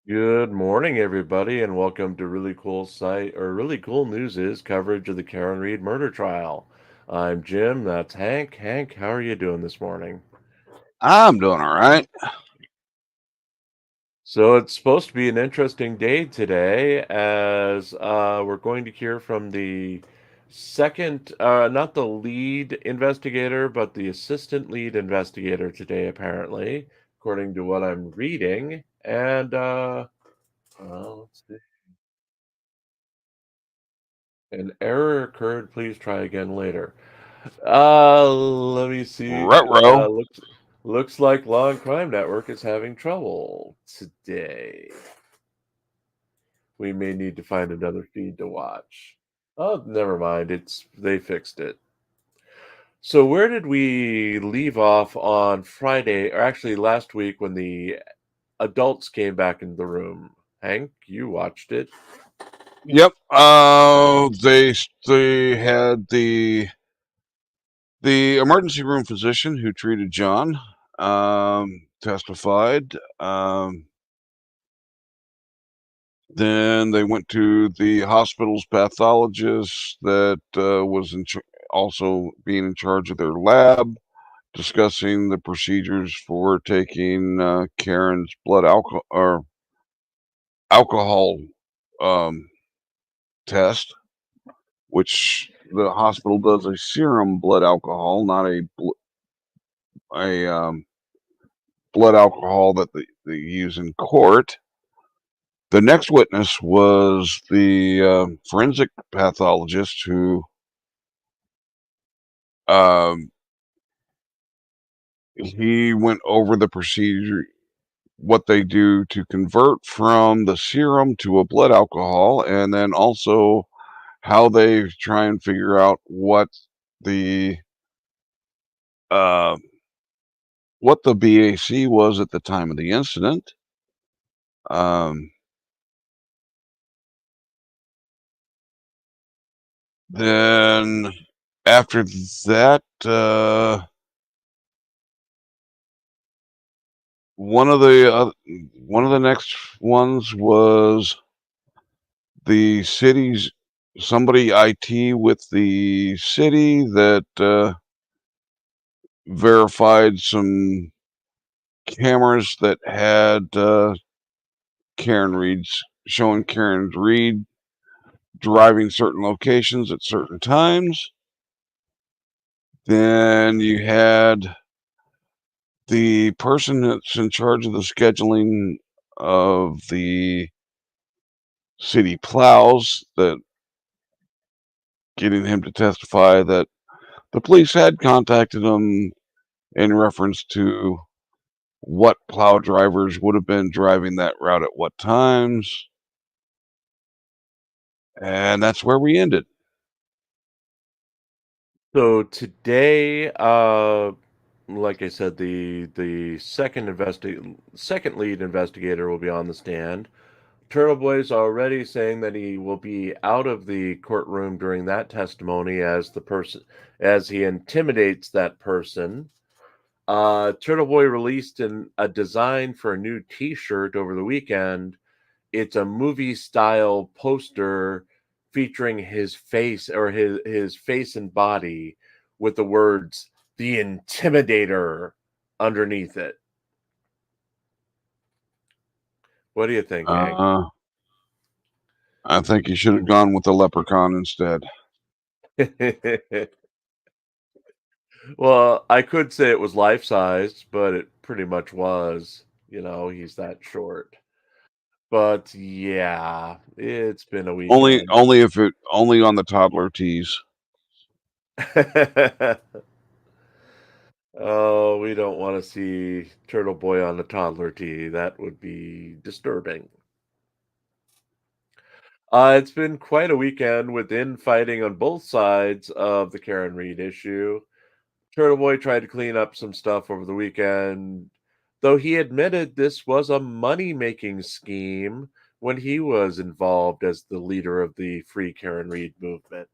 Good morning, everybody, and welcome to Really Cool News' coverage of the Karen Reed murder trial. I'm Jim, that's Hank. Hank, how are you doing this morning? I'm doing all right. So it's supposed to be an interesting day today as we're going to hear from the second, not the lead investigator, but the assistant lead investigator today, apparently, according to what I'm reading. And, let's see. An error occurred. Please try again later. Let me see. Ruh-roh. Looks like Law and Crime Network is having trouble today. We may need to find another feed to watch. Oh, never mind. They fixed it. So where did we leave off on Friday, or actually last week when the adults came back into the room? Hank, you watched it. Yep. They had the emergency room physician who treated John testified. Then they went to the hospital's pathologist that was also being in charge of their lab, discussing the procedures for taking Karen's blood alcohol test, which the hospital does a serum blood alcohol, not a blood alcohol that they use in court. The next witness was the forensic pathologist who he went over the procedure, what they do to convert from the serum to a blood alcohol, and then also how they try and figure out what the BAC was at the time of the incident. Then after that, one of the next ones was the city's somebody IT with the city that verified some cameras that had showing Karen Reed driving certain locations at certain times. Then you had the person that's in charge of the scheduling of the city plows, that getting him to testify that the police had contacted him in reference to what plow drivers would have been driving that route at what times. And that's where we ended. So today, like I said, the second lead investigator will be on the stand. Turtle Boy's already saying that he will be out of the courtroom during that testimony as he intimidates that person. Turtle Boy released a design for a new T-shirt over the weekend. It's a movie style poster featuring his face and body with the words "The Intimidator" underneath it. What do you think, Hank? Uh, I think you should have gone with the leprechaun instead. Well, I could say it was life-sized, but it pretty much was. He's that short. But yeah, it's been a Only, weekend. only if it only on the toddler tees. Oh, we don't want to see Turtle Boy on a toddler tee. That would be disturbing. It's been quite a weekend with infighting on both sides of the Karen Reed issue. Turtle Boy tried to clean up some stuff over the weekend, though he admitted this was a money-making scheme when he was involved as the leader of the Free Karen Reed movement.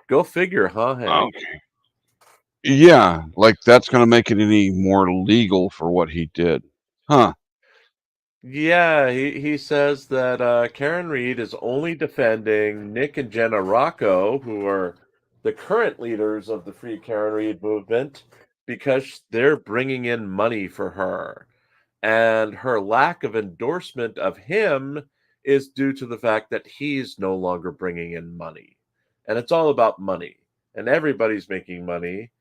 Go figure, huh, Hank? Okay. Yeah, like that's going to make it any more legal for what he did. Huh. Yeah, he says that Karen Reed is only defending Nick and Jenna Rocco, who are the current leaders of the Free Karen Reed movement, because they're bringing in money for her. And her lack of endorsement of him is due to the fact that he's no longer bringing in money. And it's all about money. And everybody's making money.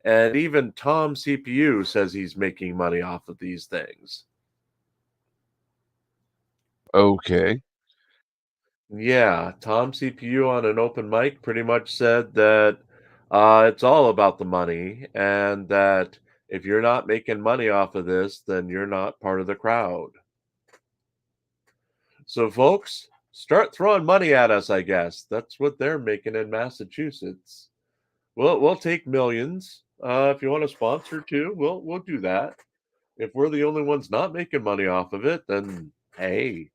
And even Tom CPU says he's making money off of these things. Okay. Yeah, Tom CPU on an open mic pretty much said that it's all about the money, and that if you're not making money off of this, then you're not part of the crowd. So, folks, start throwing money at us, I guess. That's what they're making in Massachusetts. We'll take millions. If you want to sponsor too, we'll do that. If we're the only ones not making money off of it, then hey,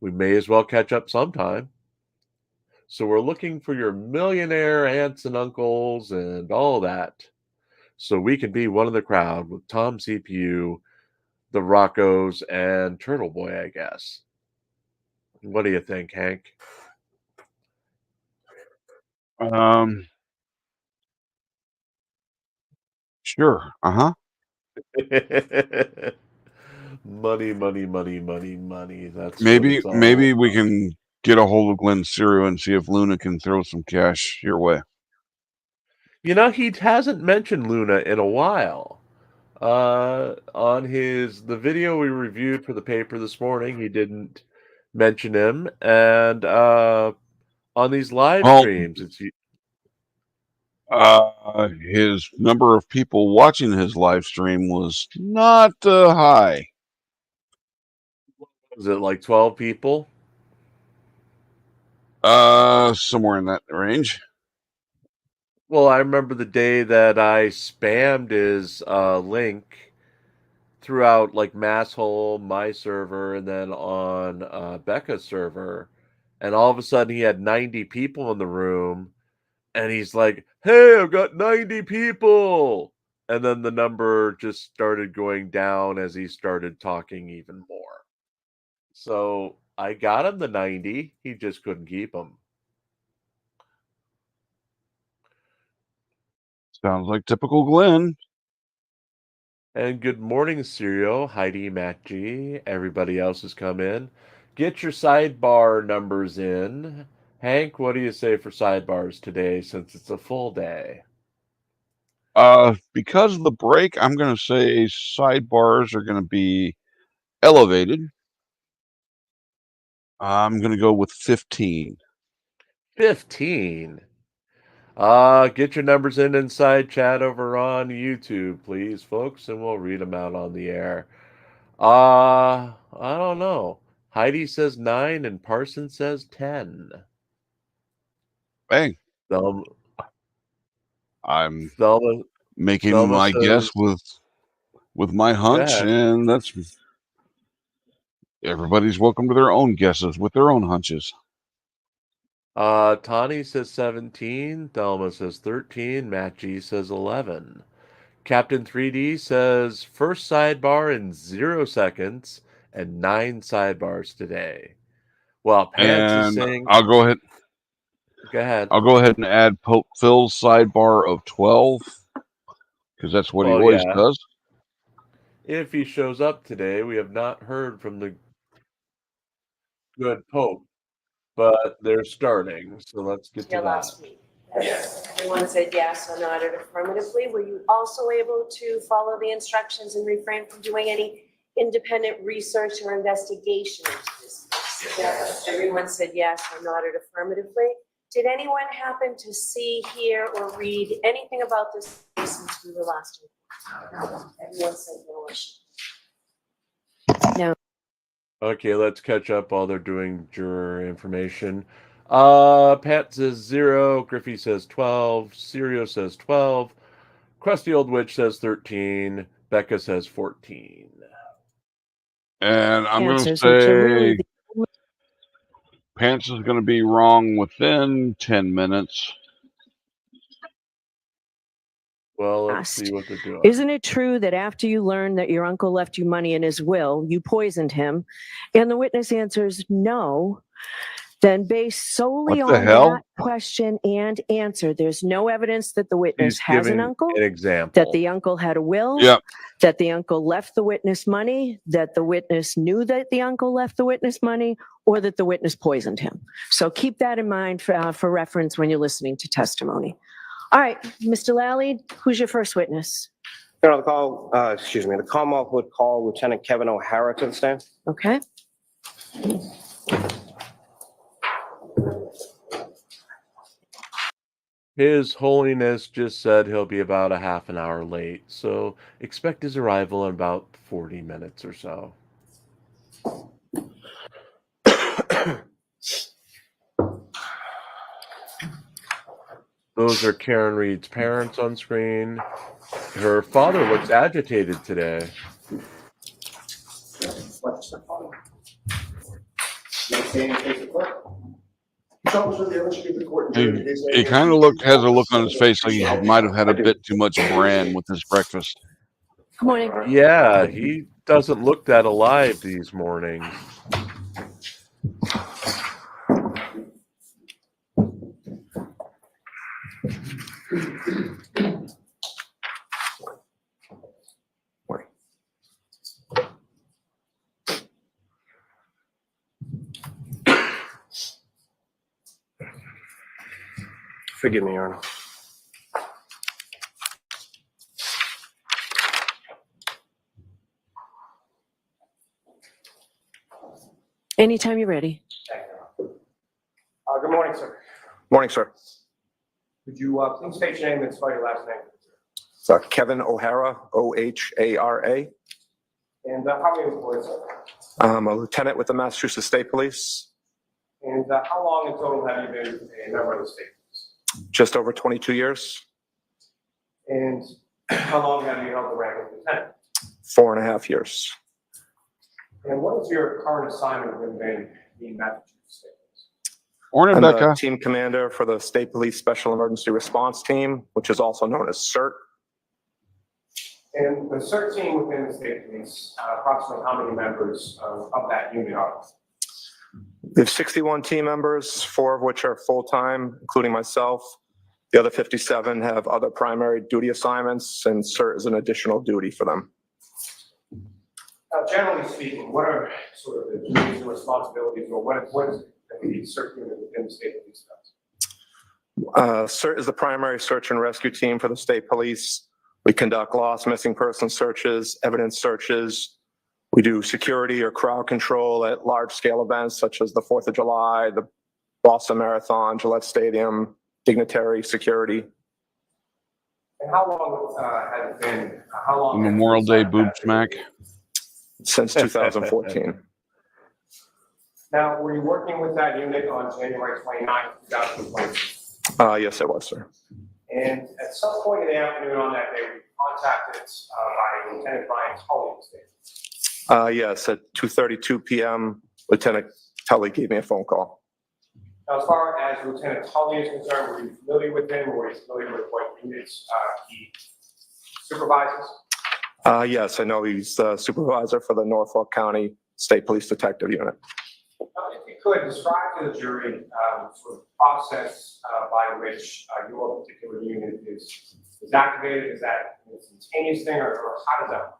we may as well catch up sometime. So we're looking for your millionaire aunts and uncles and all that. So we can be one of the crowd with Tom CPU, the Roccos, and Turtle Boy, I guess. What do you think, Hank? Um, sure. Uh-huh. Money, money, money, money, money. That's what Maybe it's all maybe we about. can get a hold of Glenn Serio and see if Luna can throw some cash your way. He hasn't mentioned Luna in a while. On the video we reviewed for the paper this morning, he didn't mention him, and on these live Well, streams, his number of people watching his live stream was not high. is it like 12 people? Somewhere in that range. Well, I remember the day that I spammed his link throughout like Masshole, my server, and then on Becca's server, and all of a sudden he had 90 people in the room, and he's like, "Hey, I've got 90 people," and then the number just started going down as he started talking even more. So I got him the 90. He just couldn't keep them. Sounds like typical Glenn. And good morning, Serial, Heidi, Matt G. Everybody else has come in. Get your sidebar numbers in. Hank, what do you say for sidebars today since it's a full day? Because of the break, I'm going to say sidebars are going to be elevated. I'm going to go with 15. 15. Get your numbers in inside chat over on YouTube, please, folks, and we'll read them out on the air. I don't know. Heidi says 9, and Parson says 10. Hey, Thelma, I'm Thelma, making Thelma my guess says, with my go hunch, ahead. and that's everybody's welcome to their own guesses with their own hunches. Tawny says 17. Thelma says 13. Matt G says 11. Captain 3D says first sidebar in 0 seconds and 9 sidebars today. Well, Pants is And saying, I'll go ahead. go ahead. I'll go ahead and add Pope Phil's sidebar of 12 because that's what he Well, always yeah. does. If he shows up today, we have not heard from the good Pope, but they're starting, so let's get to Your that. last week. Everyone said yes or nodded affirmatively. Were you also able to follow the instructions and refrain from doing any independent research or investigation into this case? Yes. Everyone said yes or nodded affirmatively. Did anyone happen to see, hear, or read anything about this case since we were last week? No. Everyone said no issue. No. Okay, let's catch up while they're doing juror information. Pat says 0, Griffey says 12, Sirio says 12, Crusty Old Witch says 13, Becca says 14. And I'm going to Answers, which are really say Pants is going to be wrong within 10 minutes. Well, let's see what they're doing. Isn't it true that after you learned that your uncle left you money in his will, you poisoned him? And the witness answers no. Then based solely What the on hell? that question and answer, there's no evidence that the witness He's has an giving uncle, an example. that the uncle had a will, Yep. that the uncle left the witness money, that the witness knew that the uncle left the witness money, or that the witness poisoned him. So keep that in mind for reference when you're listening to testimony. All right, Mr. Lally, who's your first witness? Your Honor, the Commonwealth would call Lieutenant Kevin O'Hara to the stand. Okay. His Holiness just said he'll be about a half an hour late, so expect his arrival in about 40 minutes or so. Those are Karen Reed's parents on screen. Her father looks agitated today. He kind of has a look on his face like he might have had a bit too much bran with his breakfast. Good morning. Yeah, he doesn't look that alive these mornings. Forgive me, Your Honor. Anytime you're ready. Good morning, sir. Morning, sir. Could you please state your name and spell your last name? It's Kevin O'Hara, O-H-A-R-A. And how many employees, sir? I'm a lieutenant with the Massachusetts State Police. And how long in total have you been a member of the state police? Just over 22 years. And how long have you held the rank of lieutenant? 4.5 years. And what is your current assignment within the Massachusetts State Police? Morning, I'm Becca. the team commander for the State Police Special Emergency Response Team, which is also known as CERT. And the CERT team within the State Police, approximately how many members of that unit are? We have 61 team members, 4 of which are full-time, including myself. The other 57 have other primary duty assignments, and CERT is an additional duty for them. Generally speaking, what are sort of the duties and responsibilities, or what is the CERT unit within the State Police does? CERT is the primary search and rescue team for the State Police. We conduct lost missing person searches, evidence searches. We do security or crowd control at large-scale events such as the 4th of July, the Boston Marathon, Gillette Stadium, dignitary security. And how long has it been? How long? Memorial Day boob smack. Since 2014. Now, were you working with that unit on January 29th, 2020? Yes, I was, sir. And at some point in the afternoon on that day, we were contacted by Lieutenant Brian Tully. Yes, at 2:32 p.m., Lieutenant Tully gave me a phone call. Now, as far as Lieutenant Tully is concerned, were you familiar with him, or were you familiar with what units he supervises? Yes, I know he's the supervisor for the Norfolk County State Police Detective Unit. If you could describe to the jury sort of the process by which your particular unit is activated. Is that an instantaneous thing, or how does that work?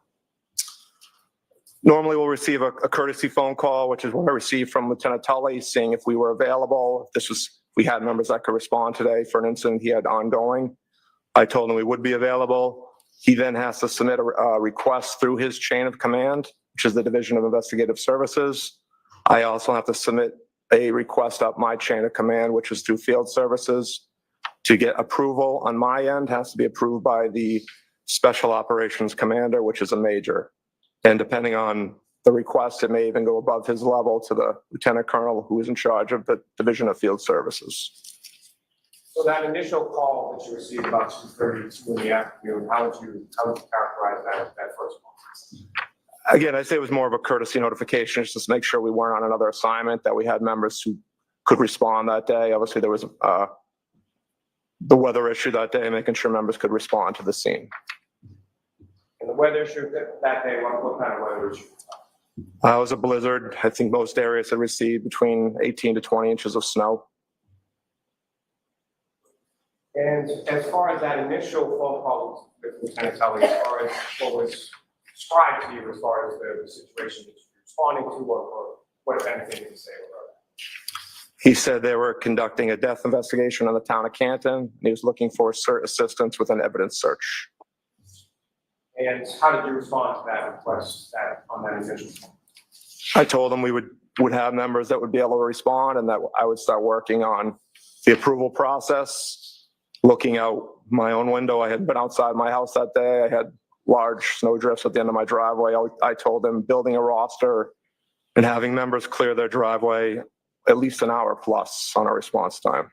Normally, we'll receive a courtesy phone call, which is what I received from Lieutenant Tully, seeing if we were available. If we had members that could respond today for an incident he had ongoing. I told him we would be available. He then has to submit a request through his chain of command, which is the Division of Investigative Services. I also have to submit a request up my chain of command, which is through Field Services. To get approval on my end, has to be approved by the Special Operations Commander, which is a major. And depending on the request, it may even go above his level to the Lieutenant Colonel, who is in charge of the Division of Field Services. So that initial call that you received about 2:32 in the afternoon, how would you characterize that first call? Again, I'd say it was more of a courtesy notification, just to make sure we weren't on another assignment, that we had members who could respond that day. Obviously, there was the weather issue that day, making sure members could respond to the scene. And the weather issue that day, what kind of weather issue? It was a blizzard. I think most areas had received between 18 to 20 inches of snow. And as far as that initial phone call with Lieutenant Tully, as far as what was described to you as far as the situation that you're responding to, or what, if anything, did he say about that? He said they were conducting a death investigation in the town of Canton, and he was looking for assistance with an evidence search. And how did you respond to that request on that initial phone? I told him we would have members that would be able to respond, and that I would start working on the approval process. Looking out my own window, I had been outside my house that day. I had large snow drifts at the end of my driveway. I told them building a roster and having members clear their driveway at least an hour plus on a response time.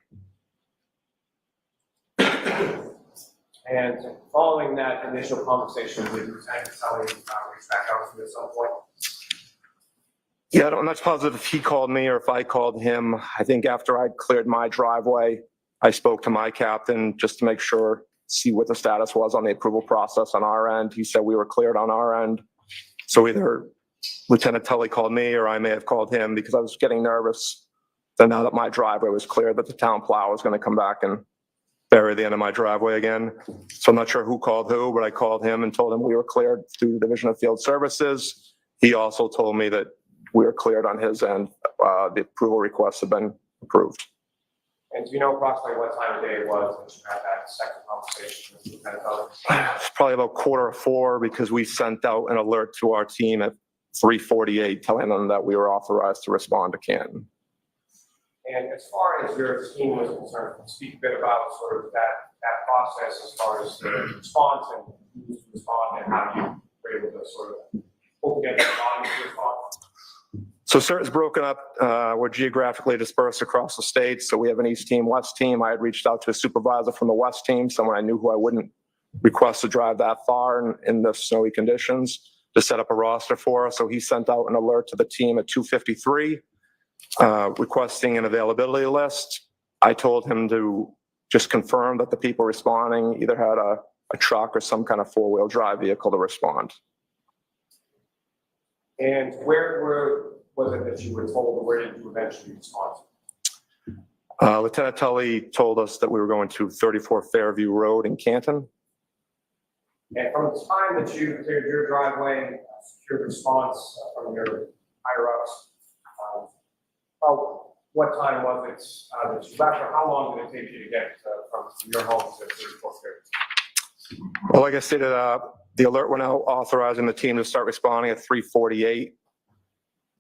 And following that initial conversation, did Lieutenant Tully reach back out to you at some point? Yeah, I'm not positive if he called me or if I called him. I think after I'd cleared my driveway, I spoke to my captain just to make sure, see what the status was on the approval process on our end. He said we were cleared on our end. So either Lieutenant Tully called me or I may have called him, because I was getting nervous that now that my driveway was cleared, that the town plow was going to come back and bury the end of my driveway again. So I'm not sure who called who, but I called him and told him we were cleared through the Division of Field Services. He also told me that we were cleared on his end. The approval requests have been approved. And do you know approximately what time of day it was that you had that second conversation with Lieutenant Tully? It's probably about 3:45, because we sent out an alert to our team at 3:48 telling them that we were authorized to respond to Canton. And as far as your team was concerned, can you speak a bit about sort of that process as far as the response and who's to respond and how you were able to sort of pull together the volume to respond? So CERT is broken up. We're geographically dispersed across the state. So we have an East team, West team. I had reached out to a supervisor from the West team, someone I knew who I wouldn't request to drive that far in the snowy conditions, to set up a roster for us. So he sent out an alert to the team at 2:53, requesting an availability list. I told him to just confirm that the people responding either had a truck or some kind of four-wheel drive vehicle to respond. And where was it that you were told, or where did you eventually respond to? Lieutenant Tully told us that we were going to 34 Fairview Road in Canton. And from the time that you cleared your driveway, secured response from your higher ups, what time was it that you left, or how long did it take you to get from your home to 34 Fairview? Well, like I stated, the alert went out authorizing the team to start responding at 3:48.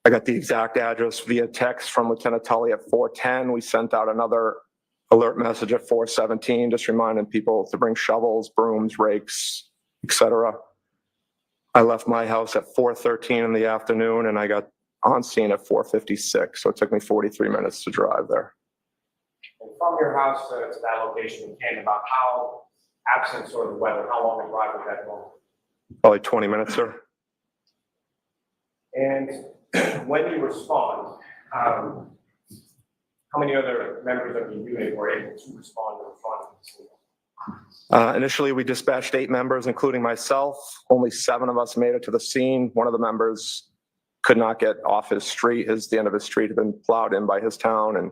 I got the exact address via text from Lieutenant Tully at 4:10. We sent out another alert message at 4:17, just reminding people to bring shovels, brooms, rakes, etc. I left my house at 4:13 in the afternoon, and I got on scene at 4:56, so it took me 43 minutes to drive there. And from your house to that location in Canton, about how, absent sort of the weather, how long a drive was that going? Probably 20 minutes, sir. And when you respond, how many other members of the unit were able to respond to respond to the scene? Initially, we dispatched 8 members, including myself. Only 7 of us made it to the scene. One of the members could not get off his street. The end of his street had been plowed in by his town, and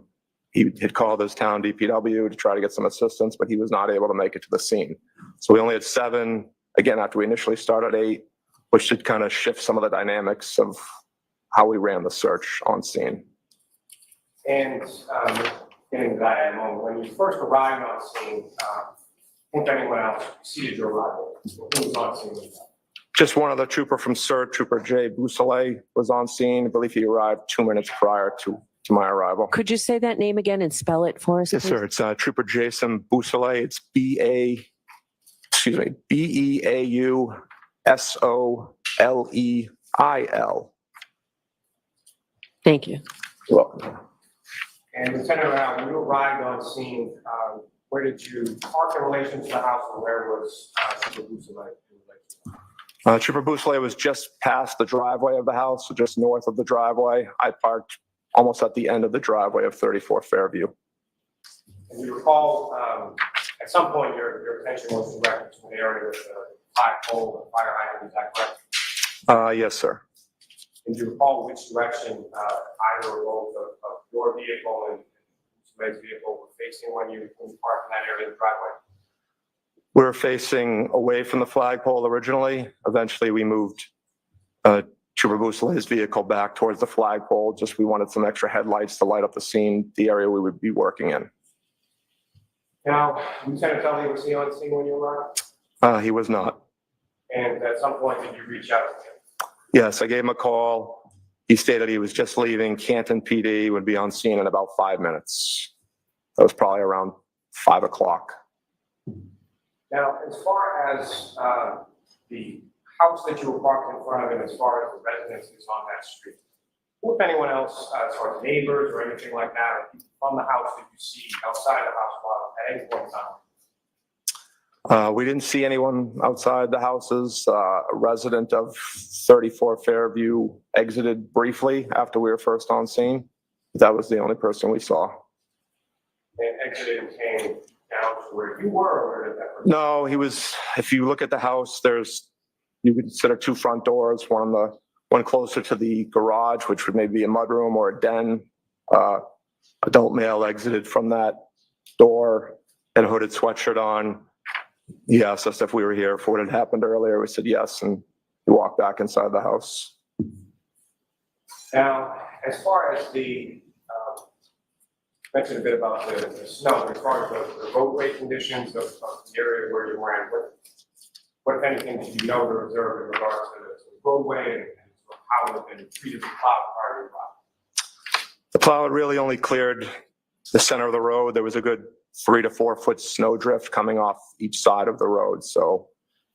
he had called his town DPW to try to get some assistance, but he was not able to make it to the scene. So we only had 7, again, after we initially started 8, which should kind of shift some of the dynamics of how we ran the search on scene. And getting to that in a moment, when you first arrived on scene, I think anyone else preceded your arrival? Who was on scene with that? Just one other trooper from CERT, Trooper Jay Bousselet, was on scene. I believe he arrived 2 minutes prior to my arrival. Could you say that name again and spell it for us? Yes, please? sir. It's Trooper Jason Bousselet. It's Beausoleil. Thank you. You're welcome. And Lieutenant Rao, when you arrived on scene, where did you park in relation to the house, and where was Trooper Bousselet in relation? Trooper Bousselet was just past the driveway of the house, so just north of the driveway. I parked almost at the end of the driveway of 34 Fairview. And you recall, at some point, your attention was directed to an area with a flagpole and fire hydrant, is that correct? Yes, sir. And do you recall which direction either or both of your vehicle and Bousselet's vehicle were facing when you parked in that area of the driveway? We were facing away from the flagpole originally. Eventually, we moved Trooper Bousselet's vehicle back towards the flagpole. Just we wanted some extra headlights to light up the scene, the area we would be working in. Now, Lieutenant Tully, was he on scene when you arrived? He was not. And at some point, did you reach out to him? Yes, I gave him a call. He stated he was just leaving. Canton PD would be on scene in about 5 minutes. That was probably around 5 o'clock. Now, as far as the house that you were parked in front of, and as far as the residences on that street, who, if anyone else, as far as neighbors or anything like that, or people from the house that you see outside the house at any point in time? We didn't see anyone outside the houses. A resident of 34 Fairview exited briefly after we were first on scene. That was the only person we saw. And exited and came down to where you were, or where did that person? No, he was, if you look at the house, you could consider 2 front doors, one closer to the garage, which would maybe be a mudroom or a den. Adult male exited from that door, had a hooded sweatshirt on. He asked us if we were here for what had happened earlier. We said yes, and he walked back inside the house. Now, as far as the, mentioned a bit about the snow, as far as the roadway conditions of the area where you were in, what if anything did you know or observe in regards to the roadway and how it had been treated with plow prior to the plow? The plow had really only cleared the center of the road. There was a good 3 to 4 foot snow drift coming off each side of the road. So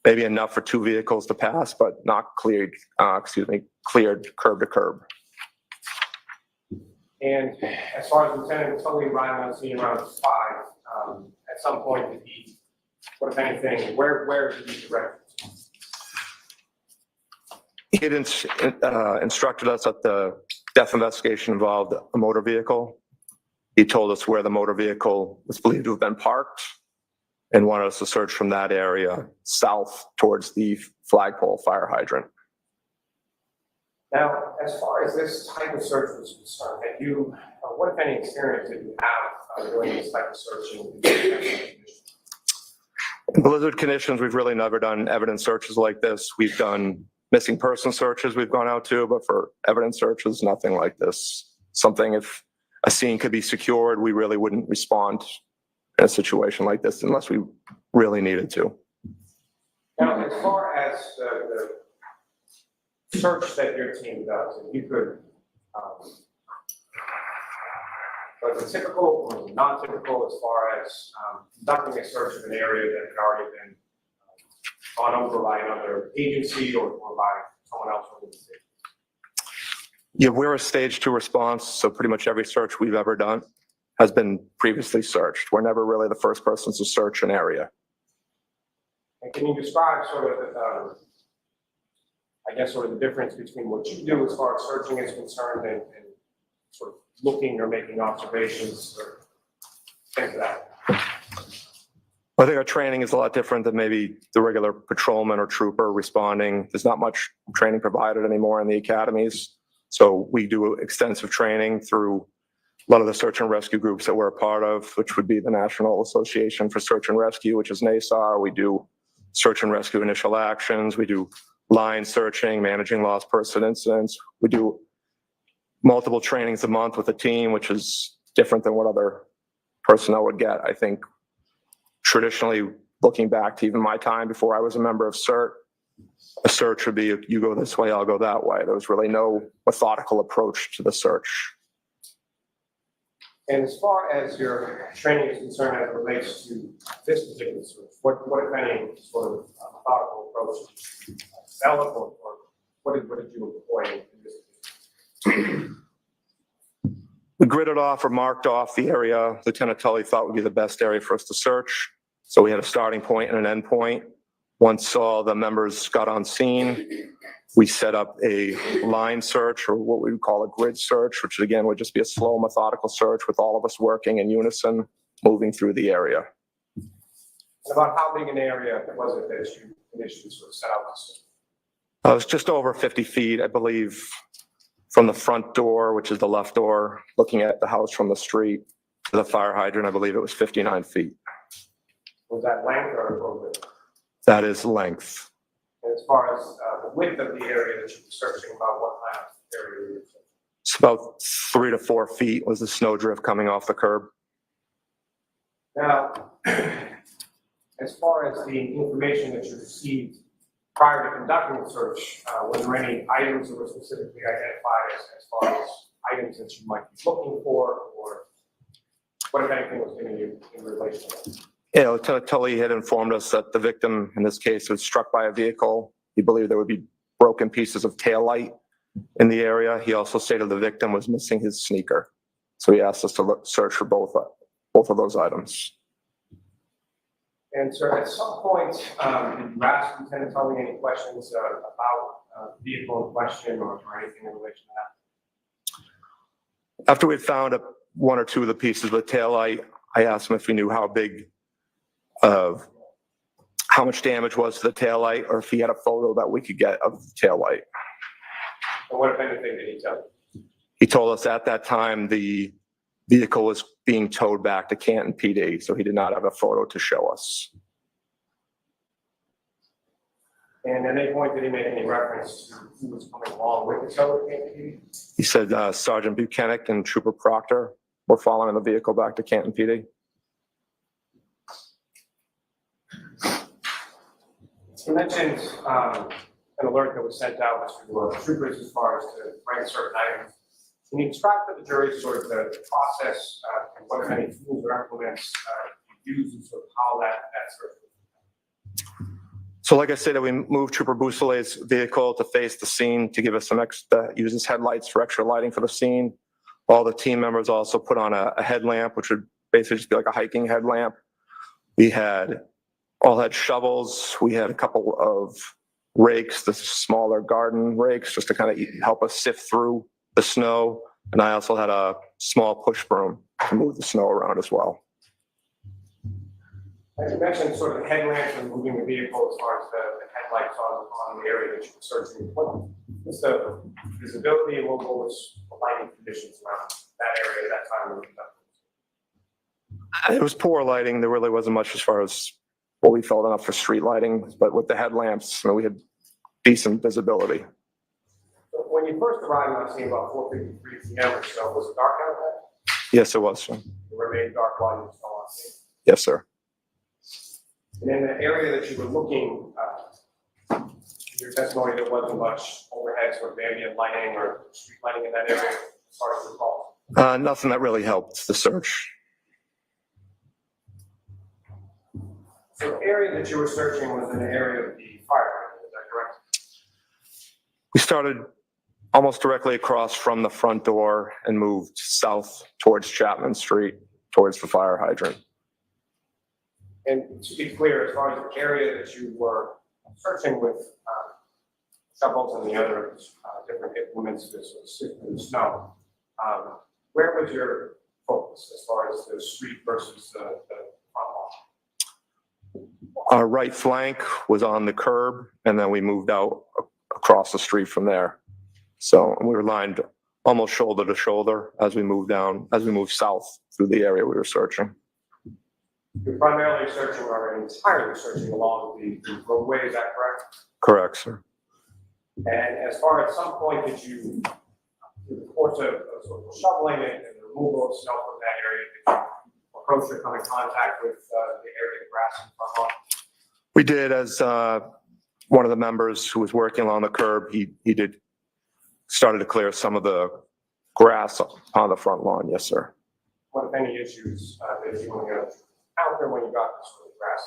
maybe enough for 2 vehicles to pass, but not cleared curb to curb. And as far as Lieutenant Tully arrived on scene around 5, at some point did he, what if anything, where did he direct? He had instructed us that the death investigation involved a motor vehicle. He told us where the motor vehicle was believed to have been parked and wanted us to search from that area south towards the flagpole fire hydrant. Now, as far as this type of search was concerned, had you, what if any experience did you have doing this type of searching? In blizzard conditions, we've really never done evidence searches like this. We've done missing person searches we've gone out to, but for evidence searches, nothing like this. Something if a scene could be secured, we really wouldn't respond in a situation like this unless we really needed to. Now, as far as the search that your team does, if you could, was it typical or was it non-typical as far as conducting a search of an area that had already been gone over by another agency or by someone else from the state? Yeah, we're a stage 2 response, so pretty much every search we've ever done has been previously searched. We're never really the first person to search an area. And can you describe sort of, I guess, sort of the difference between what you do as far as searching is concerned and sort of looking or making observations or things of that? I think our training is a lot different than maybe the regular patrolman or trooper responding. There's not much training provided anymore in the academies. So we do extensive training through a lot of the search and rescue groups that we're a part of, which would be the National Association for Search and Rescue, which is NASAR. We do search and rescue initial actions. We do line searching, managing lost person incidents. We do multiple trainings a month with a team, which is different than what other personnel would get. I think traditionally, looking back to even my time before I was a member of CERT, a search would be, you go this way, I'll go that way. There was really no methodical approach to the search. And as far as your training is concerned as it relates to this particular search, what if any, sort of methodical approach did you develop, or what did you employ in this? We gridded off or marked off the area Lieutenant Tully thought would be the best area for us to search. So we had a starting point and an end point. Once all the members got on scene, we set up a line search, or what we would call a grid search, which again would just be a slow, methodical search with all of us working in unison, moving through the area. And about how big an area was it that you initially sort of set out to search? It was just over 50 feet, I believe, from the front door, which is the left door, looking at the house from the street, to the fire hydrant. I believe it was 59 feet. Was that length or width? That is length. And as far as the width of the area that you were searching, about what kind of area were you searching? It's about 3 to 4 feet was the snow drift coming off the curb. Now, as far as the information that you received prior to conducting the search, were there any items that were specifically identified as far as items that you might be looking for, or what, if anything, was given you in relation to that? Yeah, Lieutenant Tully had informed us that the victim, in this case, was struck by a vehicle. He believed there would be broken pieces of taillight in the area. He also stated the victim was missing his sneaker. So he asked us to search for both of those items. And sir, at some point, did you ask Lieutenant Tully any questions about the vehicle in question or anything in relation to that? After we had found one or two of the pieces of the taillight, I asked him if he knew how much damage was to the taillight, or if he had a photo that we could get of the taillight. And what, if anything, did he tell you? He told us at that time the vehicle was being towed back to Canton PD, so he did not have a photo to show us. And at any point, did he make any reference to who was coming along with the tow at Canton PD? He said Sergeant Buchanan and Trooper Proctor were following the vehicle back to Canton PD. You mentioned an alert that was sent out to troopers as far as to rank certain items. Can you describe for the jury sort of the process and what, if any, tools or implements you use, and sort of how that search? So like I said, we moved Trooper Boussolet's vehicle to face the scene to give us some extra, use his headlights for extra lighting for the scene. All the team members also put on a headlamp, which would basically just be like a hiking headlamp. We all had shovels. We had a couple of rakes, the smaller garden rakes, just to kind of help us sift through the snow. And I also had a small push broom to move the snow around as well. As you mentioned, sort of the headlamps and moving the vehicle as far as the headlights on the area that you were searching. What's the visibility and what was the lighting conditions around that area at that time? It was poor lighting. There really wasn't much as far as what we felt enough for street lighting, but with the headlamps, we had decent visibility. So when you first arrived on scene about 4:53 p.m. or so, was it dark out there? Yes, it was, sir. It remained dark while you were still on scene? Yes, sir. And in the area that you were looking, your testimony, there wasn't much overhead sort of ambient lighting or street lighting in that area as far as you recall? Nothing that really helped the search. So the area that you were searching was in the area of the fire, is that correct? We started almost directly across from the front door and moved south towards Chapman Street, towards the fire hydrant. And to be clear, as far as the area that you were searching with shovels and the other different implements to sift through the snow, where was your focus as far as the street versus the front lawn? Our right flank was on the curb, and then we moved out across the street from there. So we were lined almost shoulder to shoulder as we moved south through the area we were searching. You're primarily searching or entirely searching along the roadway, is that correct? Correct, sir. And as far as some point did you, through the course of sort of shoveling and the removal of snow from that area, did you approach or come in contact with the area of grass in front lawn? We did, as one of the members who was working along the curb, he started to clear some of the grass on the front lawn. Yes, sir. What, if any, issues that you want to encounter when you got this sort of grass?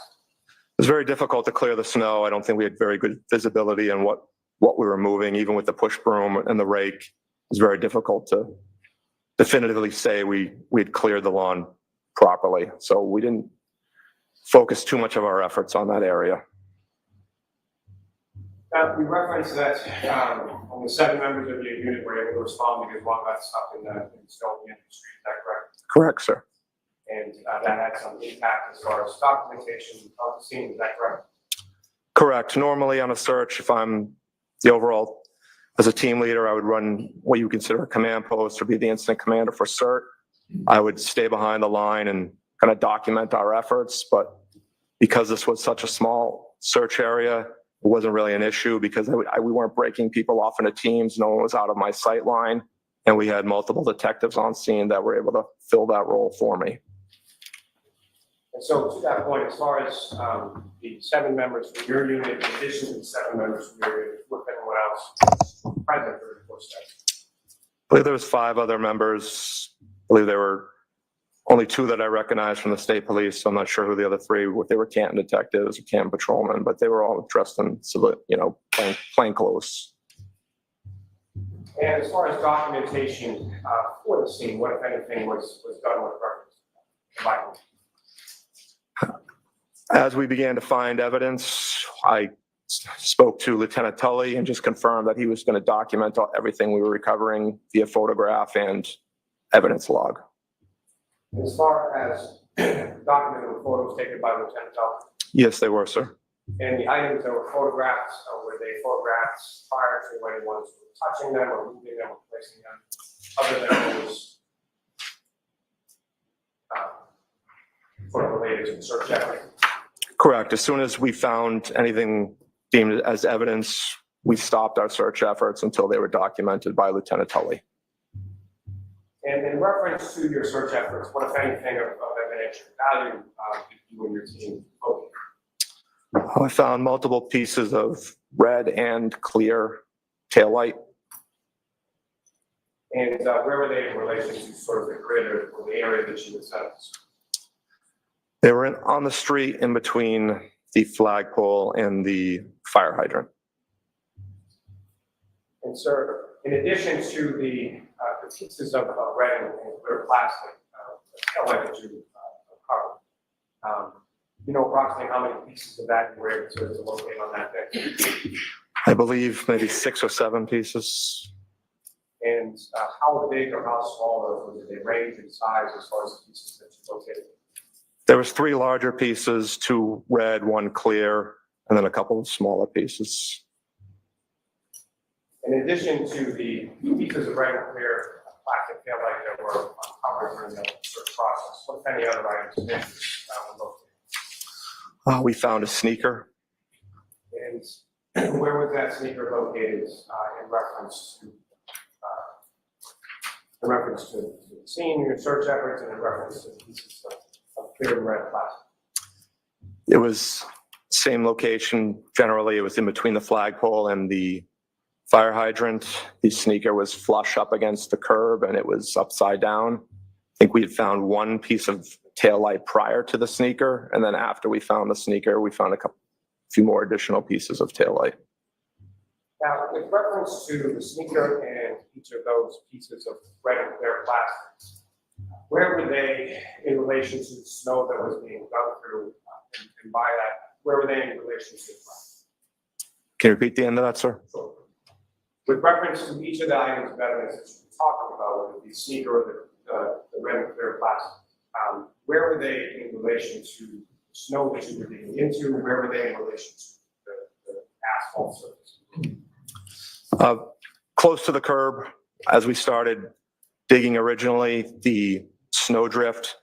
It was very difficult to clear the snow. I don't think we had very good visibility on what we were moving, even with the push broom and the rake. It was very difficult to definitively say we had cleared the lawn properly. So we didn't focus too much of our efforts on that area. Now, we referenced that only 7 members of your unit were able to respond because one got stuck in the snow in the street. Is that correct? Correct, sir. And that had some impact as far as documentation of the scene. Is that correct? Correct. Normally on a search, if I'm the overall, as a team leader, I would run what you consider a command post or be the incident commander for CERT. I would stay behind the line and kind of document our efforts. But because this was such a small search area, it wasn't really an issue because we weren't breaking people off into teams. No one was out of my sight line. And we had multiple detectives on scene that were able to fill that role for me. And so to that point, as far as the 7 members from your unit, in addition to the 7 members from your unit, with anyone else present for the course study? I believe there was 5 other members. I believe there were only 2 that I recognized from the state police. So I'm not sure who the other 3 were. They were Canton detectives or Canton patrolmen, but they were all dressed in civil, plain clothes. And as far as documentation for the scene, what, if anything, was done with reference to violence? As we began to find evidence, I spoke to Lieutenant Tully and just confirmed that he was going to document everything we were recovering via photograph and evidence log. As far as documented photos taken by Lieutenant Tully? Yes, they were, sir. And the items that were photographed, were they photographs prior to anyone touching them or moving them or placing them, other than those sort of related to the search effort? Correct. As soon as we found anything deemed as evidence, we stopped our search efforts until they were documented by Lieutenant Tully. And in reference to your search efforts, what, if anything, of evidentiary value did you and your team locate? I found multiple pieces of red and clear taillight. And where were they in relation to sort of the grid or the area that you assessed? They were on the street in between the flagpole and the fire hydrant. And sir, in addition to the pieces of red and clear plastic taillight that you recovered, you know approximately how many pieces of that you were able to locate on that day? I believe maybe 6 or 7 pieces. And how big or how small did they range in size as far as the pieces that you located? There was 3 larger pieces, 2 red, 1 clear, and then a couple of smaller pieces. In addition to the pieces of red and clear plastic taillight that were uncovered during the search process, what, if any, other items did were located? We found a sneaker. And where was that sneaker located in reference to the scene, your search efforts, and in reference to the pieces of clear and red plastic? It was same location. Generally, it was in between the flagpole and the fire hydrant. The sneaker was flush up against the curb and it was upside down. I think we had found 1 piece of taillight prior to the sneaker, and then after we found the sneaker, we found a few more additional pieces of taillight. Now, with reference to the sneaker and each of those pieces of red and clear plastic, where were they in relation to the snow that was being dug through, and by that, where were they in relation to the ground? Can you repeat the end of that, sir? Sure. With reference to each of the items of evidence that you're talking about, whether it be sneaker or the red and clear plastic, where were they in relation to the snow that you were digging into? Where were they in relation to the asphalt surface? Close to the curb. As we started digging originally, the snowdrift,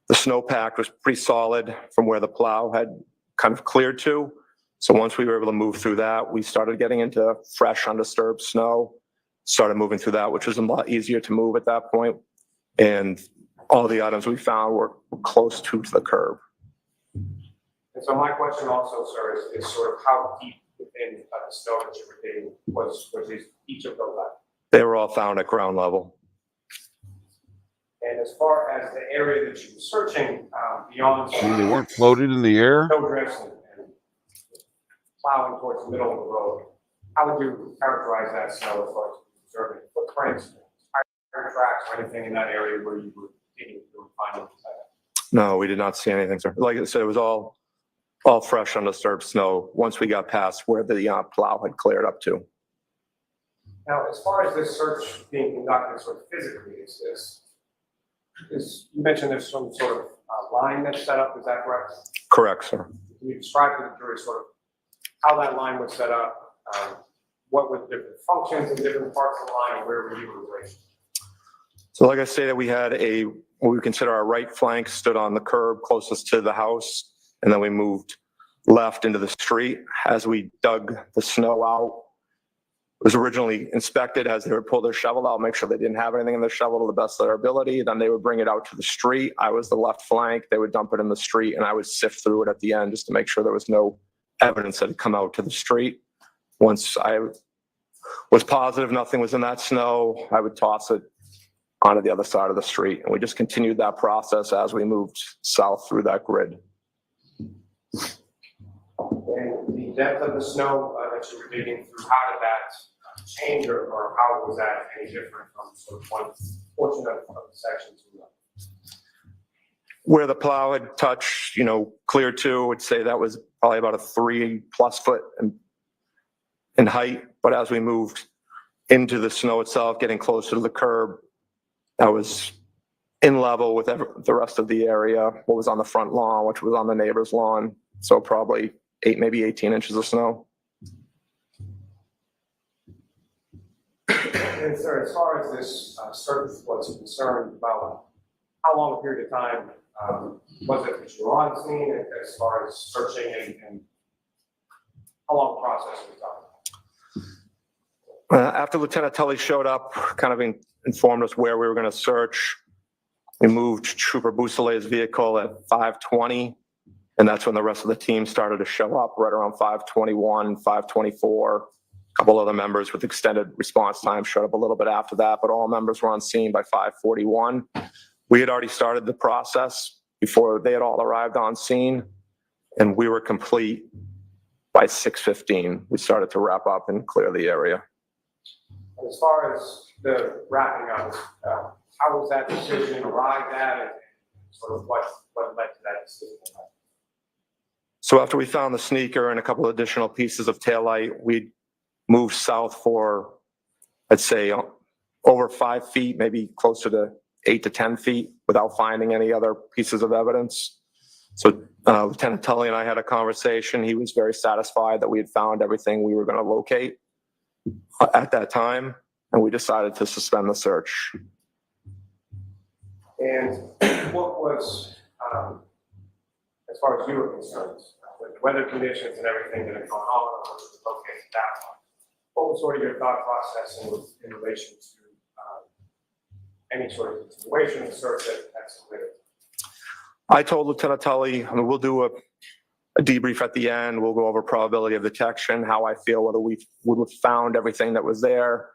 the snowpack was pretty solid from where the plow had kind of cleared to. So once we were able to move through that, we started getting into fresh, undisturbed snow, started moving through that, which was a lot easier to move at that point. And all the items we found were close to the curb. And so my question also, sir, is sort of how deep within the snow that you were digging was each of those items? They were all found at ground level. And as far as the area that you were searching beyond They weren't floating in the air? snow drifts and plowing towards the middle of the road, how would you characterize that snow as far as observing footprints, tire tracks, or anything in that area where you were digging through and finding these items? No, we did not see anything, sir. Like I said, it was all fresh, undisturbed snow once we got past where the plow had cleared up to. Now, as far as this search being conducted sort of physically, you mentioned there's some sort of line that's set up, is that correct? Correct, sir. Can you describe to the jury sort of how that line was set up, what were the different functions in different parts of the line, and where were you in relation? So like I stated, we had what we consider our right flank stood on the curb closest to the house, and then we moved left into the street. As we dug the snow out, it was originally inspected as they would pull their shovel out, make sure they didn't have anything in the shovel to the best of their ability. Then they would bring it out to the street. I was the left flank. They would dump it in the street, and I would sift through it at the end just to make sure there was no evidence that had come out to the street. Once I was positive nothing was in that snow, I would toss it onto the other side of the street. And we just continued that process as we moved south through that grid. And the depth of the snow that you were digging through, how did that change, or how was that any different from sort of one portion of the section to another? Where the plow had touched, clear to, I would say that was probably about a 3+ foot in height. But as we moved into the snow itself, getting closer to the curb, that was in level with the rest of the area, what was on the front lawn, which was on the neighbor's lawn. So probably 8, maybe 18 inches of snow. And sir, as far as this search was concerned, about how long a period of time was it that you were on the scene as far as searching, and how long the process was done? After Lieutenant Tully showed up, kind of informed us where we were going to search, we moved Trooper Boussalet's vehicle at 5:20, and that's when the rest of the team started to show up, right around 5:21, 5:24. A couple other members with extended response time showed up a little bit after that, but all members were on scene by 5:41. We had already started the process before they had all arrived on scene, and we were complete by 6:15. We started to wrap up and clear the area. And as far as the wrapping up, how was that decision arrived at, and sort of what led to that decision? So after we found the sneaker and a couple additional pieces of taillight, we moved south for, I'd say, over 5 feet, maybe closer to 8 to 10 feet without finding any other pieces of evidence. So Lieutenant Tully and I had a conversation. He was very satisfied that we had found everything we were going to locate at that time, and we decided to suspend the search. And what was, as far as you were concerned, with the weather conditions and everything that had gone on to locate that one, what was sort of your thought process in relation to any sort of continuation of the search that's submitted? I told Lieutenant Tully, we'll do a debrief at the end. We'll go over probability of detection, how I feel, whether we would have found everything that was there.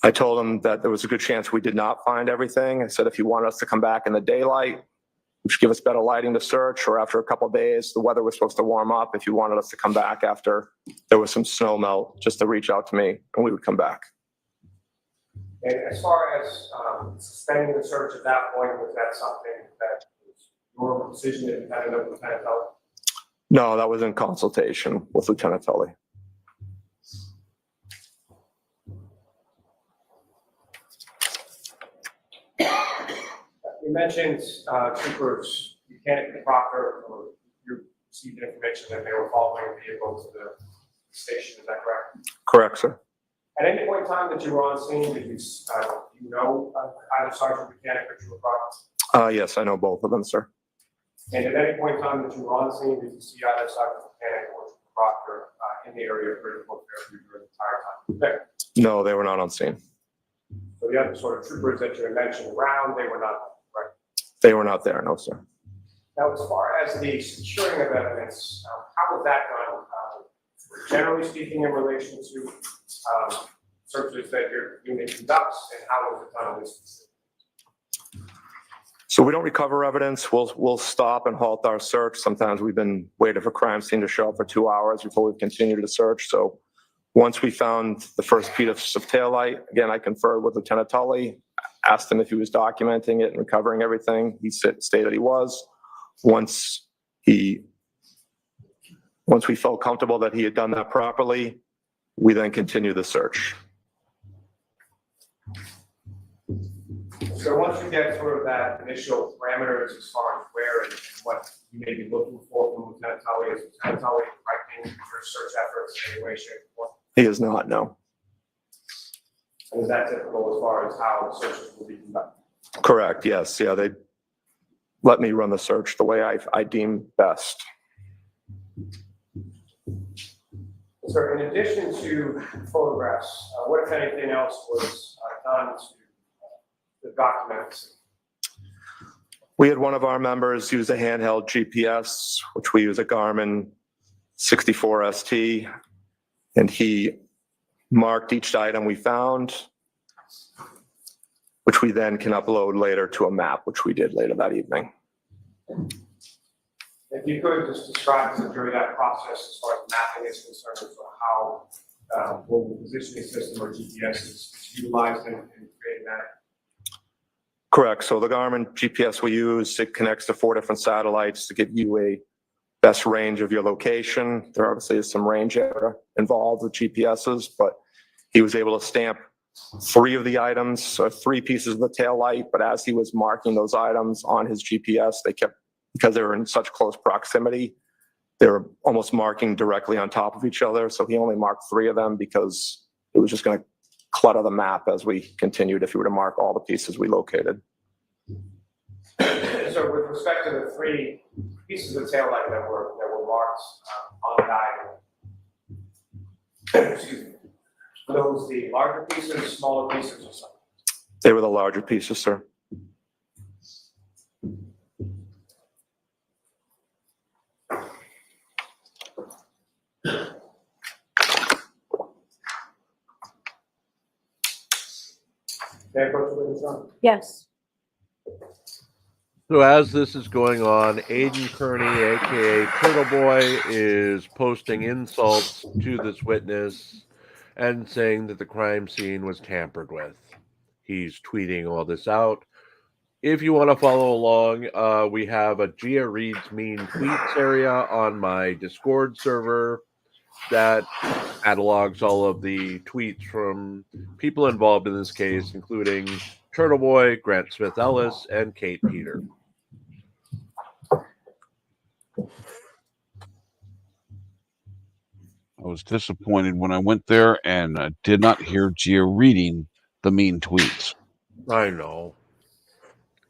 I told him that there was a good chance we did not find everything. I said, if you want us to come back in the daylight, which give us better lighting to search, or after a couple of days, the weather was supposed to warm up. If you wanted us to come back after there was some snow melt, just to reach out to me and we would come back. And as far as suspending the search at that point, was that something that was your decision independent of Lieutenant Tully? No, that was in consultation with Lieutenant Tully. You mentioned troopers Buchanan and Proctor, or you received information that they were following a vehicle to the station, is that correct? Correct, sir. At any point in time that you were on scene, did you know either Sergeant Buchanan or Trooper Proctor? Yes, I know both of them, sir. And at any point in time that you were on scene, did you see either Sergeant Buchanan or Trooper Proctor in the area of critical care during the entire time? Okay. No, they were not on scene. So the other sort of troopers that you had mentioned around, they were not, right? They were not there, no, sir. Now, as far as the securing of evidence, how was that done? Generally speaking, in relation to searches that your unit conducts, and how was it done in this? So we don't recover evidence. We'll stop and halt our search. Sometimes we've been waiting for crime scene to show up for 2 hours before we continue to search. So once we found the first piece of taillight, again, I conferred with Lieutenant Tully, asked him if he was documenting it and recovering everything. He stated he was. Once we felt comfortable that he had done that properly, we then continue the search. So once you get sort of that initial parameters as far as where and what you may be looking for from Lieutenant Tully, is Lieutenant Tully directing your search efforts in any way, shape, or form? He is not, no. And is that typical as far as how searches will be conducted? Correct, yes. Yeah, they let me run the search the way I deem best. So in addition to photographs, what if anything else was done to document this? We had one of our members use a handheld GPS, which we use a Garmin 64ST, and he marked each item we found, which we then can upload later to a map, which we did later that evening. If you could just describe during that process as far as mapping is concerned, so how global positioning system or GPS is utilized in creating that. Correct. So the Garmin GPS we use, it connects to 4 different satellites to give you a best range of your location. There obviously is some range error involved with GPSs, but he was able to stamp 3 of the items, or 3 pieces of the tail light. But as he was marking those items on his GPS, they kept, because they were in such close proximity, they were almost marking directly on top of each other. So he only marked 3 of them because it was just going to clutter the map as we continued if you were to mark all the pieces we located. So with respect to the 3 pieces of taillight that were marked on the item, excuse me, were those the larger pieces, smaller pieces, or something? They were the larger pieces, sir. May I approach the witness, John? Yes. So as this is going on, Aiden Kearney, aka Turtle Boy, is posting insults to this witness and saying that the crime scene was tampered with. He's tweeting all this out. If you want to follow along, we have a Gia Reads Mean Tweets area on my Discord server that catalogs all of the tweets from people involved in this case, including Turtle Boy, Grant Smith Ellis, and Kate Peter. I was disappointed when I went there and I did not hear Gia reading the mean tweets. I know.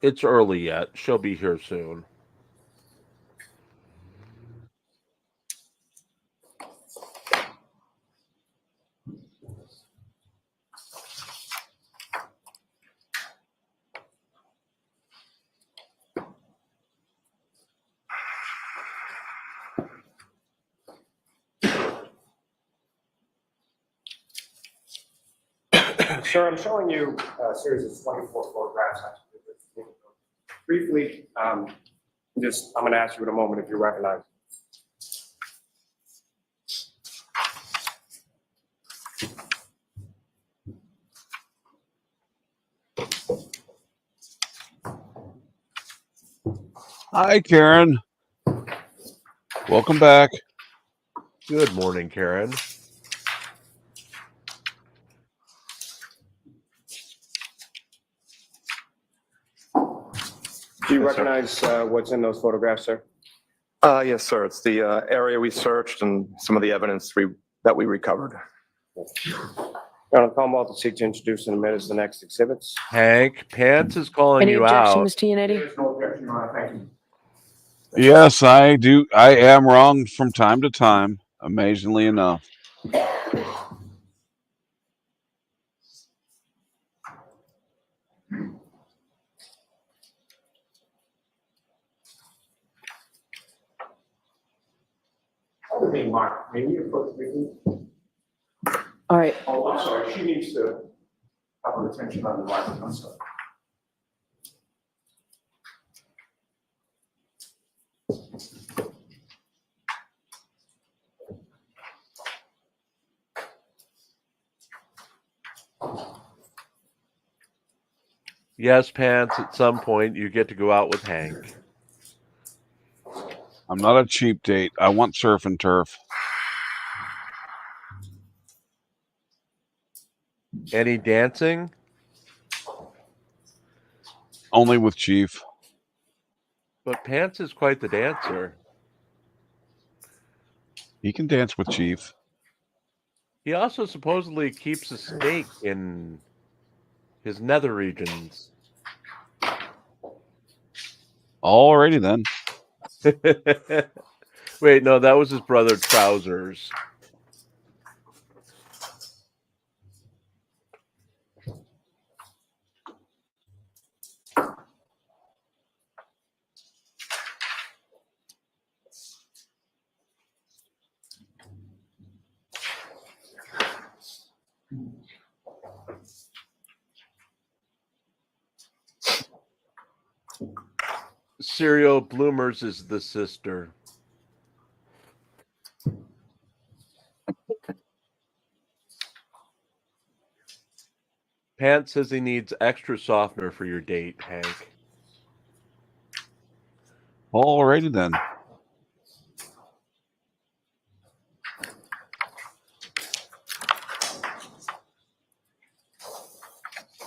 It's early yet. She'll be here soon. Sir, I'm showing you a series of 24 photographs. Briefly, I'm going to ask you in a moment if you recognize. Hi, Karen. Welcome back. Good morning, Karen. Do you recognize what's in those photographs, sir? Yes, sir. It's the area we searched and some of the evidence that we recovered. Colonel Comwell to seek to introduce in a minute as the next exhibits. Hank, Pants is calling Any you objection, out. Mr. Yannetti? There is no objection, Your Honor. Thank you. Yes, I do. I am wrong from time to time, amazingly enough. Other being Mark, may we approach the All right. Oh, I'm sorry. She needs to have her attention on the mic. I'm sorry. Yes, Pants, at some point you get to go out with Hank. I'm not a cheap date. I want surf and turf. Any dancing? Only with Chief. But Pants is quite the dancer. He can dance with Chief. He also supposedly keeps a stake in his nether regions. Alrighty then. Wait, no, that was his brother Trousers. Serial Bloomers is the sister. Pants says he needs extra softener for your date, Hank. Alrighty then.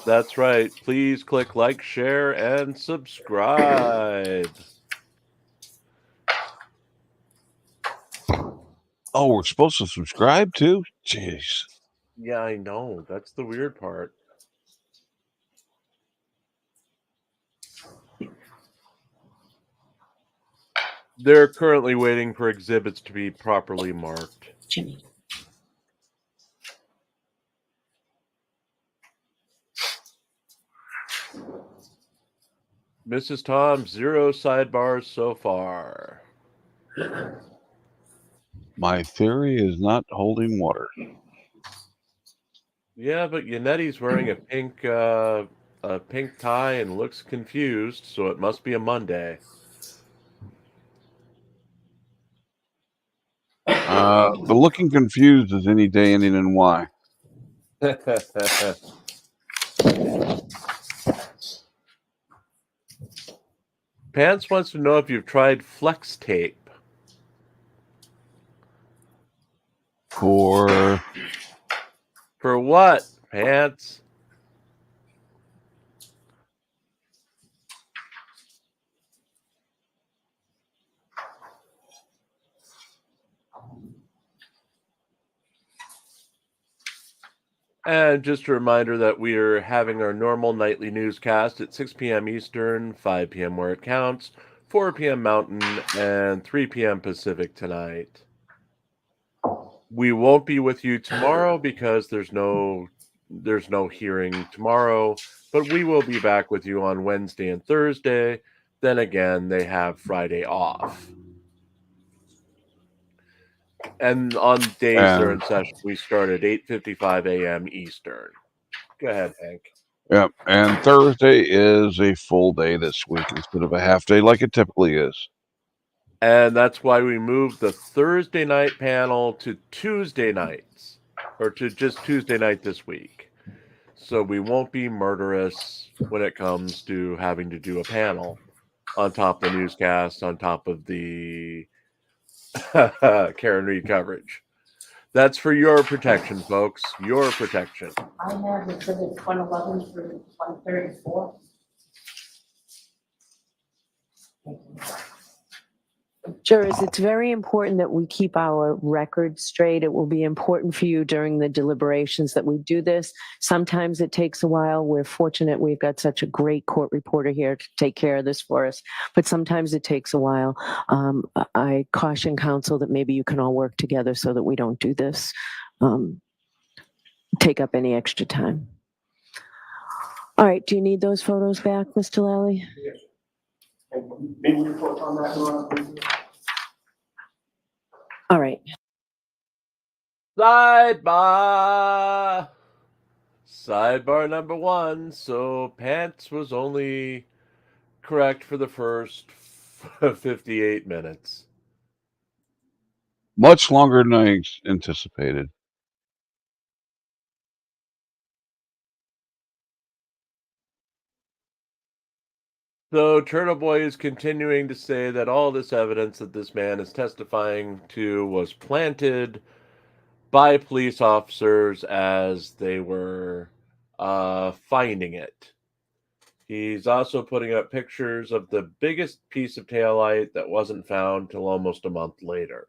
That's right. Please click like, share, and subscribe. Oh, we're supposed to subscribe too? Jeez. Yeah, I know. That's the weird part. They're currently waiting for exhibits to be properly marked. Jimmy. Mrs. Tom, 0 sidebars so far. My theory is not holding water. Yeah, but Yannetti's wearing a pink tie and looks confused, so it must be a Monday. The looking confused is any day ending in Y. Pants wants to know if you've tried flex tape. For what, Pants? And just a reminder that we are having our normal nightly newscast at 6 p.m. Eastern, 5 p.m. where it counts, 4 p.m. Mountain, and 3 p.m. Pacific tonight. We won't be with you tomorrow because there's no hearing tomorrow, but we will be back with you on Wednesday and Thursday. Then again, they have Friday off. And on days they're in session, we start at 8:55 a.m. Eastern. Go ahead, Hank. Yep. And Thursday is a full day this week instead of a half day like it typically is. And that's why we moved the Thursday night panel to Tuesday nights, or to just Tuesday night this week. So we won't be murderous when it comes to having to do a panel on top of the newscast, on top of the Karen Reed coverage. That's for your protection, folks. Your protection. I have it for the 111 through 134. Jurors, it's very important that we keep our records straight. It will be important for you during the deliberations that we do this. Sometimes it takes a while. We're fortunate we've got such a great court reporter here to take care of this for us, but sometimes it takes a while. I caution counsel that maybe you can all work together so that we don't do this, take up any extra time. All right, do you need those photos back, Mr. Lally? Yes. And maybe you put on that one. All right. Sidebar number 1. So pants was only correct for the first 58 minutes. Much longer than I anticipated. So Turtle Boy is continuing to say that all this evidence that this man is testifying to was planted by police officers as they were finding it. He's also putting up pictures of the biggest piece of taillight that wasn't found till almost a month later.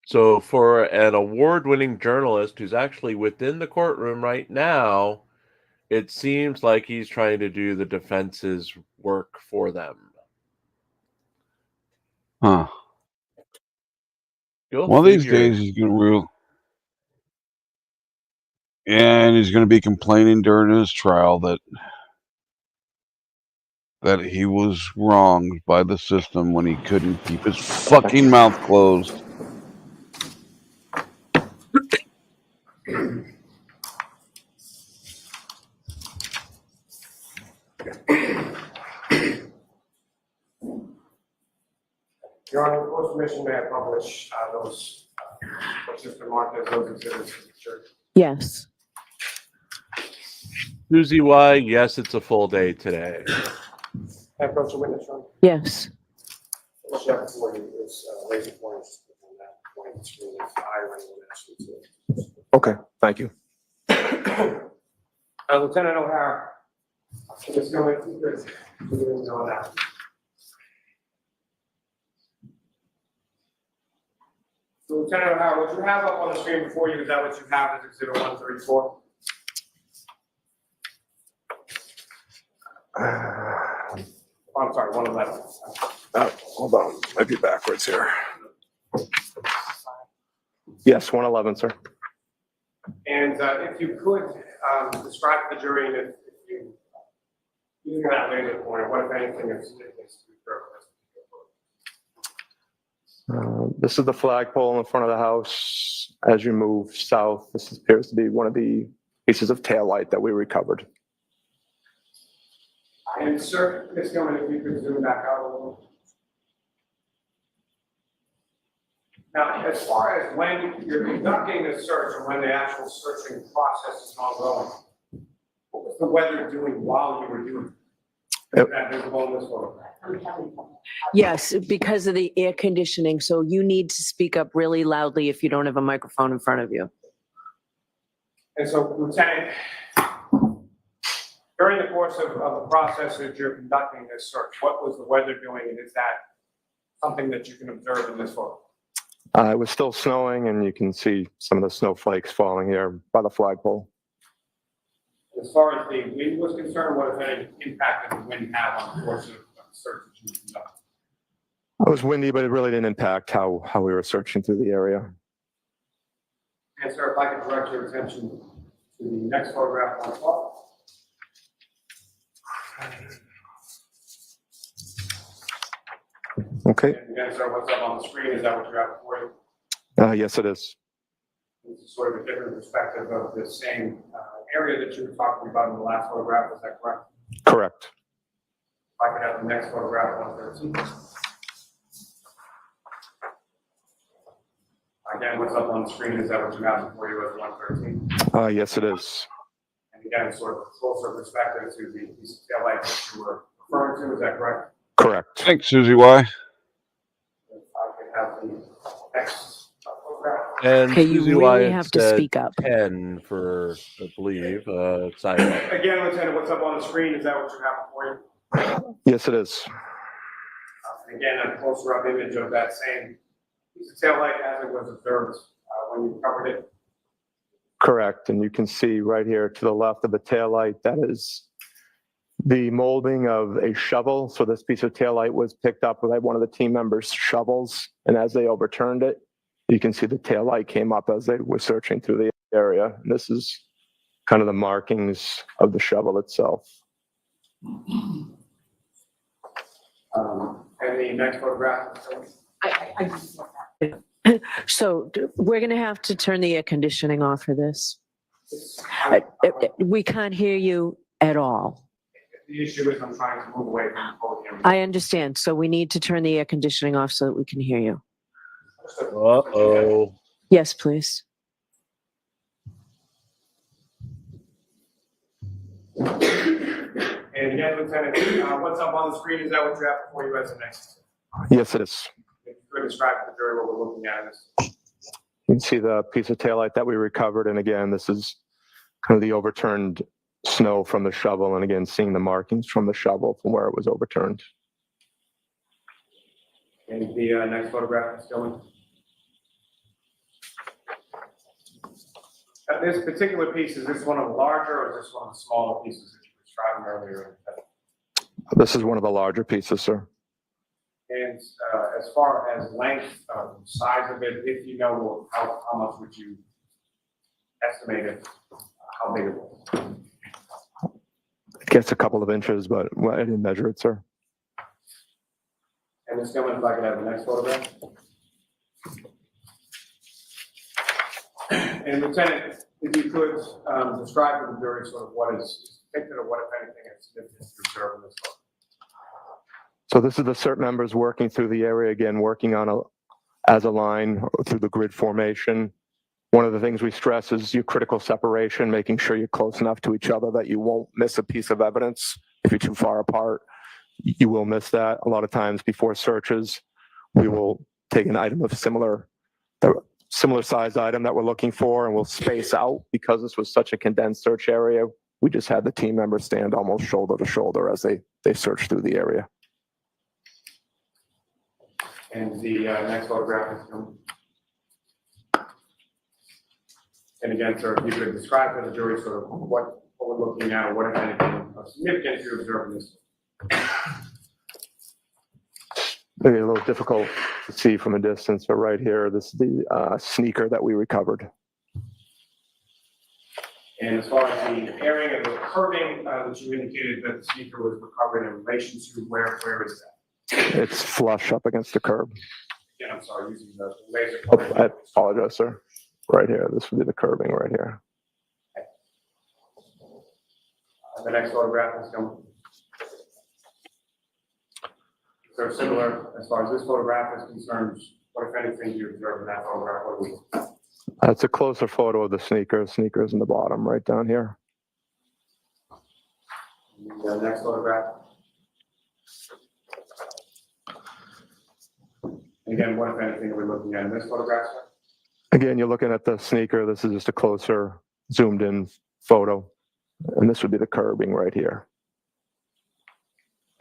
So for an award-winning journalist who's actually within the courtroom right now, it seems like he's trying to do the defense's work for them. Huh. Go One of these figure. days he's going to rule. And he's going to be complaining during his trial that he was wronged by the system when he couldn't keep his fucking mouth closed. Your Honor, with court's permission, may I publish those, what's just marked as those exhibits to the church? Yes. Susie Y, yes, it's a full day today. I approach the witness, Your Honor. Yes. What you have before you is raising points on that point. It's really hiring and asking to. Okay, thank you. Lieutenant O'Hara, just go with you on that. So Lieutenant O'Hara, what you have up on the screen before you, is that what you have as exhibit 134? I'm sorry, 111. Hold on, might be backwards here. Yes, 111, sir. And if you could describe to the jury, and if you, using that laser pointer, what if anything is significant to the This is the flagpole in front of the house. As you move south, this appears to be one of the pieces of taillight that we recovered. And sir, Ms. Gilman, if you could zoom back out a little. Now, as far as when you're conducting the search or when the actual searching process is ongoing, what was the weather doing while you were doing it? Is that visible in this photograph? Yes, because of the air conditioning. So you need to speak up really loudly if you don't have a microphone in front of you. And so, Lieutenant, during the course of the process that you're conducting this search, what was the weather doing, and is that something that you can observe in this photo? It was still snowing, and you can see some of the snowflakes falling here by the flagpole. As far as the wind was concerned, what, if any, impact did the wind have on the course of the search that you conducted? It was windy, but it really didn't impact how we were searching through the area. And sir, if I could direct your attention to the next photograph on the top. Okay. And again, sir, what's up on the screen? Is that what you have for you? Yes, it is. This is sort of a different perspective of the same area that you were talking about in the last photograph, is that correct? Correct. If I could have the next photograph, 113. Again, what's up on the screen, is that what you have before you as 113? Yes, it is. And again, sort of a closer perspective to the piece of tail light that you were referring to, is that correct? Correct. Thanks, Susie Y. If I could have the next photograph. And Okay, you Susie really Wyatt have to said speak up. 10 for, I believe, sidewalk. Again, Lieutenant, what's up on the screen, is that what you have before you? Yes, it is. And again, a closer up image of that same piece of tail light as it was observed when you covered it. Correct. And you can see right here to the left of the taillight, that is the molding of a shovel. So this piece of taillight was picked up by one of the team members' shovels. And as they overturned it, you can see the taillight came up as they were searching through the area. And this is kind of the markings of the shovel itself. And the next photograph. I just want that. So we're going to have to turn the air conditioning off for this. We can't hear you at all. The issue is I'm trying to move away from the podium. I understand. So we need to turn the air conditioning off so that we can hear you. Uh-oh. Yes, please. And again, Lieutenant, what's up on the screen, is that what you have before you as the next? Yes, it is. If you could describe to the jury what we're looking at in this. You can see the piece of taillight that we recovered. And again, this is kind of the overturned snow from the shovel. And again, seeing the markings from the shovel from where it was overturned. And the next photograph is going. This particular piece, is this one of the larger or is this one of the smaller pieces that you were describing earlier? This is one of the larger pieces, sir. And as far as length, size of it, if you know, how much would you estimate it, how big it was? It gets a couple of inches, but I didn't measure it, sir. And Ms. Gilman, if I could have the next photograph. And Lieutenant, if you could describe to the jury sort of what is depicted or what, if anything, is significant to observe in this photo. So this is the CERT members working through the area, again, working on as a line through the grid formation. One of the things we stress is your critical separation, making sure you're close enough to each other that you won't miss a piece of evidence. If you're too far apart, you will miss that. A lot of times before searches, we will take an item of similar sized item that we're looking for, and we'll space out. Because this was such a condensed search area, we just had the team members stand almost shoulder to shoulder as they searched through the area. And the next photograph is coming. And again, sir, if you could describe to the jury sort of what we're looking at, or what, if anything, of significance you observe in this. Maybe a little difficult to see from a distance, but right here, this is the sneaker that we recovered. And as far as the area of the curving that you indicated that the sneaker was recovered in relation to, where is that? It's flush up against the curb. Again, I'm sorry, using the laser. Oh, I apologize, sir. Right here, this would be the curving right here. The next photograph is coming. So similar, as far as this photograph is concerned, what, if anything, do you observe in that photograph? What do we? That's a closer photo of the sneaker. Sneaker is in the bottom, right down here. The next photograph. Again, what, if anything, are we looking at in this photograph, sir? Again, you're looking at the sneaker. This is just a closer zoomed in photo. And this would be the curbing right here.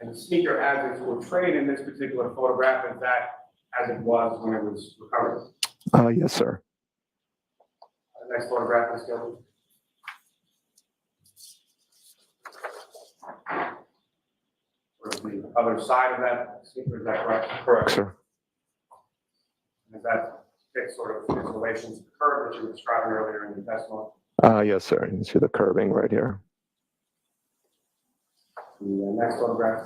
And the sneaker, as it's portrayed in this particular photograph, is that as it was when it was recovered? Yes, sir. The next photograph is going. The other side of that sneaker, is that correct? Correct, sir. Is that fixed sort of in relation to the curve that you were describing earlier in your testimony? Yes, sir. You can see the curbing right here. The next photograph.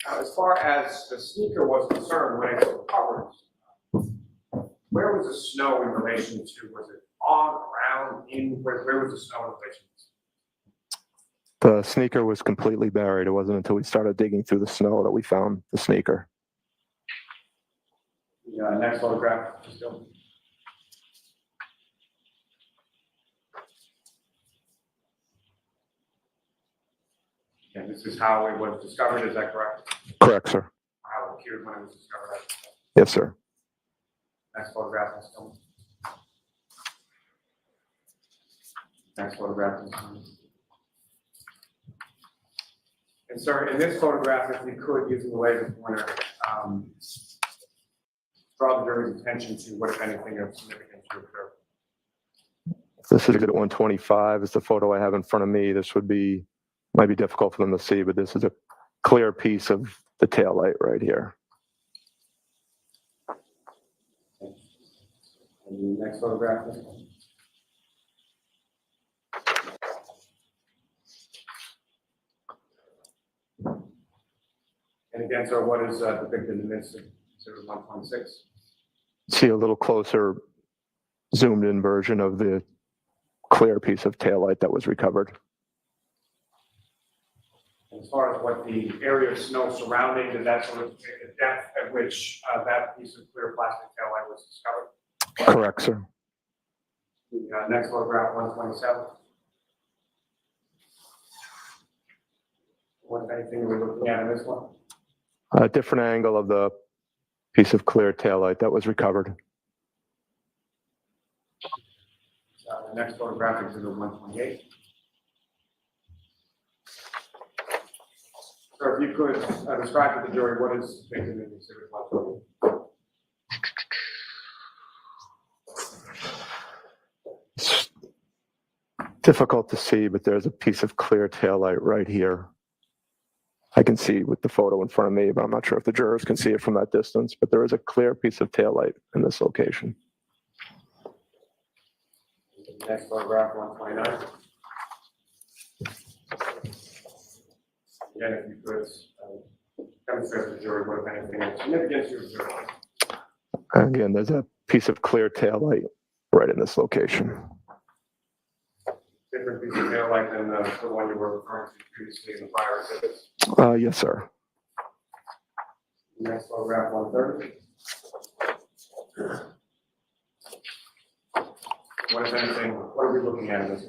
As far as the sneaker was concerned, when it was recovered, where was the snow in relation to, was it on, around, in, where was the snow in relation to? The sneaker was completely buried. It wasn't until we started digging through the snow that we found the sneaker. The next photograph, just go. And this is how it was discovered, is that correct? Correct, sir. How it appeared when it was discovered? Yes, sir. Next photograph, let's go. Next photograph, let's go. And sir, in this photograph, if we could, using the laser pointer, draw the jury's attention to what, if anything, of significance you observed. This is exhibit 125. It's the photo I have in front of me. This might be difficult for them to see, but this is a clear piece of the taillight right here. And the next photograph. And again, sir, what is depicted in this exhibit 126? See a little closer zoomed in version of the clear piece of taillight that was recovered. As far as what the area of snow surrounding, did that sort of depict the depth at which that piece of clear plastic taillight was discovered? Correct, sir. The next photograph, 127. What, if anything, are we looking at in this one? A different angle of the piece of clear taillight that was recovered. The next photograph is exhibit 128. So if you could describe to the jury what is depicted in exhibit 128. It's difficult to see, but there's a piece of clear taillight right here. I can see with the photo in front of me, but I'm not sure if the jurors can see it from that distance, but there is a clear piece of taillight in this location. Next photograph, 129. Again, if you could demonstrate to the jury what, if anything, of significance you observed. Again, there's a piece of clear taillight right in this location. Different piece of taillight than the one you were referring to previously in the prior exhibits. Yes, sir. Next photograph, 130. What, if anything, what are we looking at in this?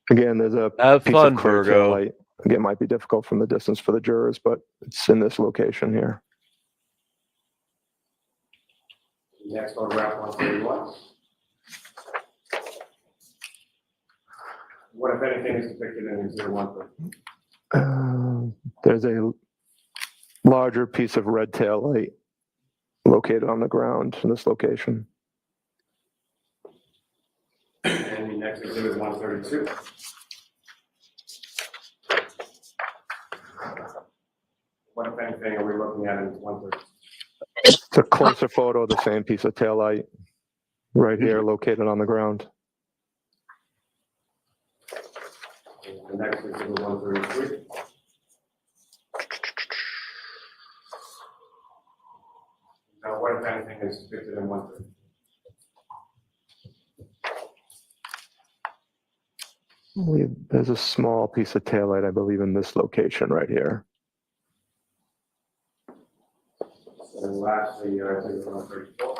Again, there's a Have piece fun, of clear Virgo. taillight. Again, might be difficult from the distance for the jurors, but it's in this location here. Next photograph, 131. What, if anything, is depicted in exhibit 130? There's a larger piece of red taillight located on the ground in this location. And the next exhibit, 132. What, if anything, are we looking at in 132? It's a closer photo of the same piece of taillight right here located on the ground. The next exhibit, 133. Now, what, if anything, is depicted in 133? There's a small piece of taillight, I believe, in this location right here. And lastly, exhibit 134.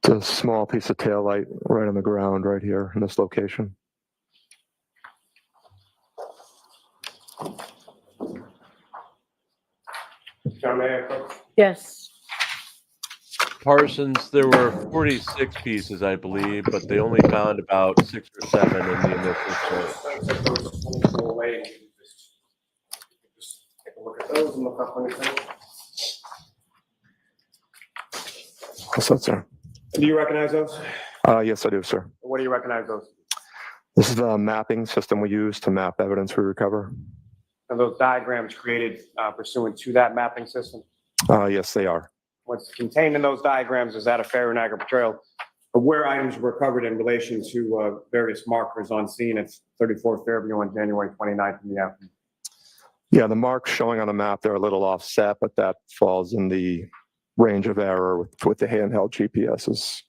It's a small piece of taillight right on the ground right here in this location. John, may I approach? Yes. Parsons, there were 46 pieces, I believe, but they only found about 6 or 7 in the initial search. Go away and just take a look at those and look up anything. Yes, sir. Do you recognize those? Yes, I do, sir. What do you recognize those? This is the mapping system we use to map evidence we recover. Are those diagrams created pursuant to that mapping system? Yes, they are. What's contained in those diagrams, is that a fair and accurate portrayal of where items were recovered in relation to various markers on scene at 34 Fairview on January 29th in the afternoon. Yeah, the marks showing on the map, they're a little offset, but that falls in the range of error with the handheld GPSs.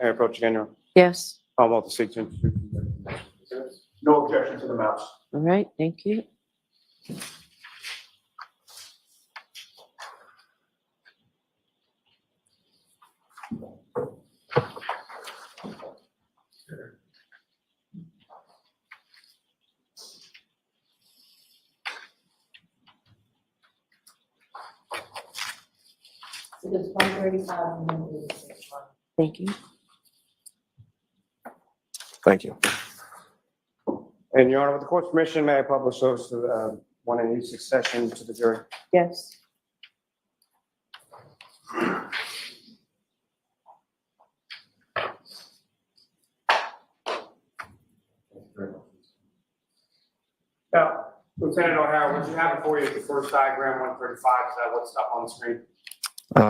May I approach again, Your Honor? Yes. I'll vote to seek to introduce. No objection to the maps. All right, thank you. So there's 135 and 136. Thank you. Thank you. And Your Honor, with the court's permission, may I publish those to one in each succession to the jury? Yes. Now, Lieutenant O'Hara, would you have before you the first diagram, 135, is that what's up on the screen?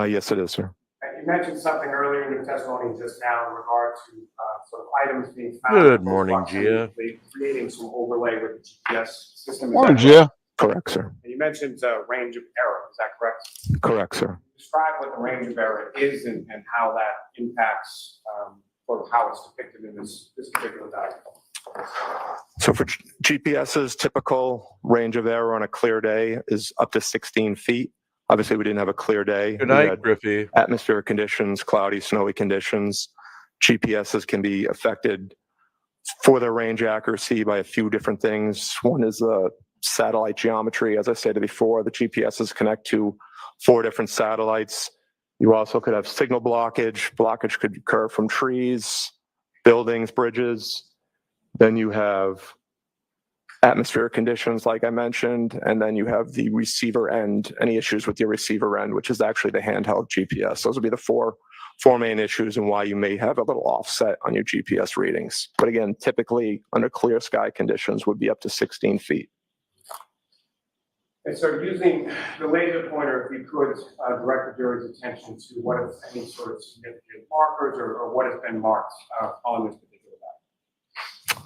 Yes, it is, sir. You mentioned something earlier in your testimony just now in regard to sort of items being found. Good in morning, proximity, creating some overlay with the GPS system. Is Morning, that Jim. Correct, sir. And you mentioned range of error, is that correct? Correct, sir. Describe what the range of error is and how that impacts sort of how it's depicted in this particular diagram. So for GPS's typical range of error on a clear day is up to 16 feet. Obviously, we didn't have a clear day. Good We night, had Griffey. atmospheric conditions, cloudy, snowy conditions. GPSs can be affected for their range accuracy by a few different things. One is the satellite geometry. As I said before, the GPSs connect to 4 different satellites. You also could have signal blockage. Blockage could occur from trees, buildings, bridges. Then you have atmospheric conditions, like I mentioned, and then you have the receiver end, any issues with your receiver end, which is actually the handheld GPS. Those would be the four main issues and why you may have a little offset on your GPS readings. But again, typically under clear sky conditions would be up to 16 feet. And so using the laser pointer, if you could direct the jury's attention to what if any sort of significant markers or what has been marked on this particular map.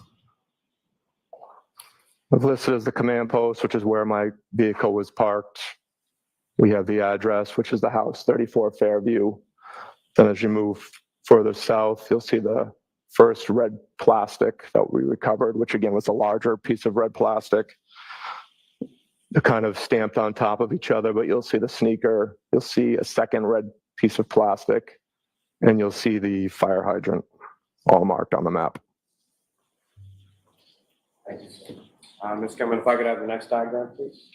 We've listed as the command post, which is where my vehicle was parked. We have the address, which is the house, 34 Fairview. Then as you move further south, you'll see the first red plastic that we recovered, which again was a larger piece of red plastic. They're kind of stamped on top of each other, but you'll see the sneaker, you'll see a second red piece of plastic, and you'll see the fire hydrant all marked on the map. Thank you, sir. Ms. Cameron, if I could have the next diagram, please.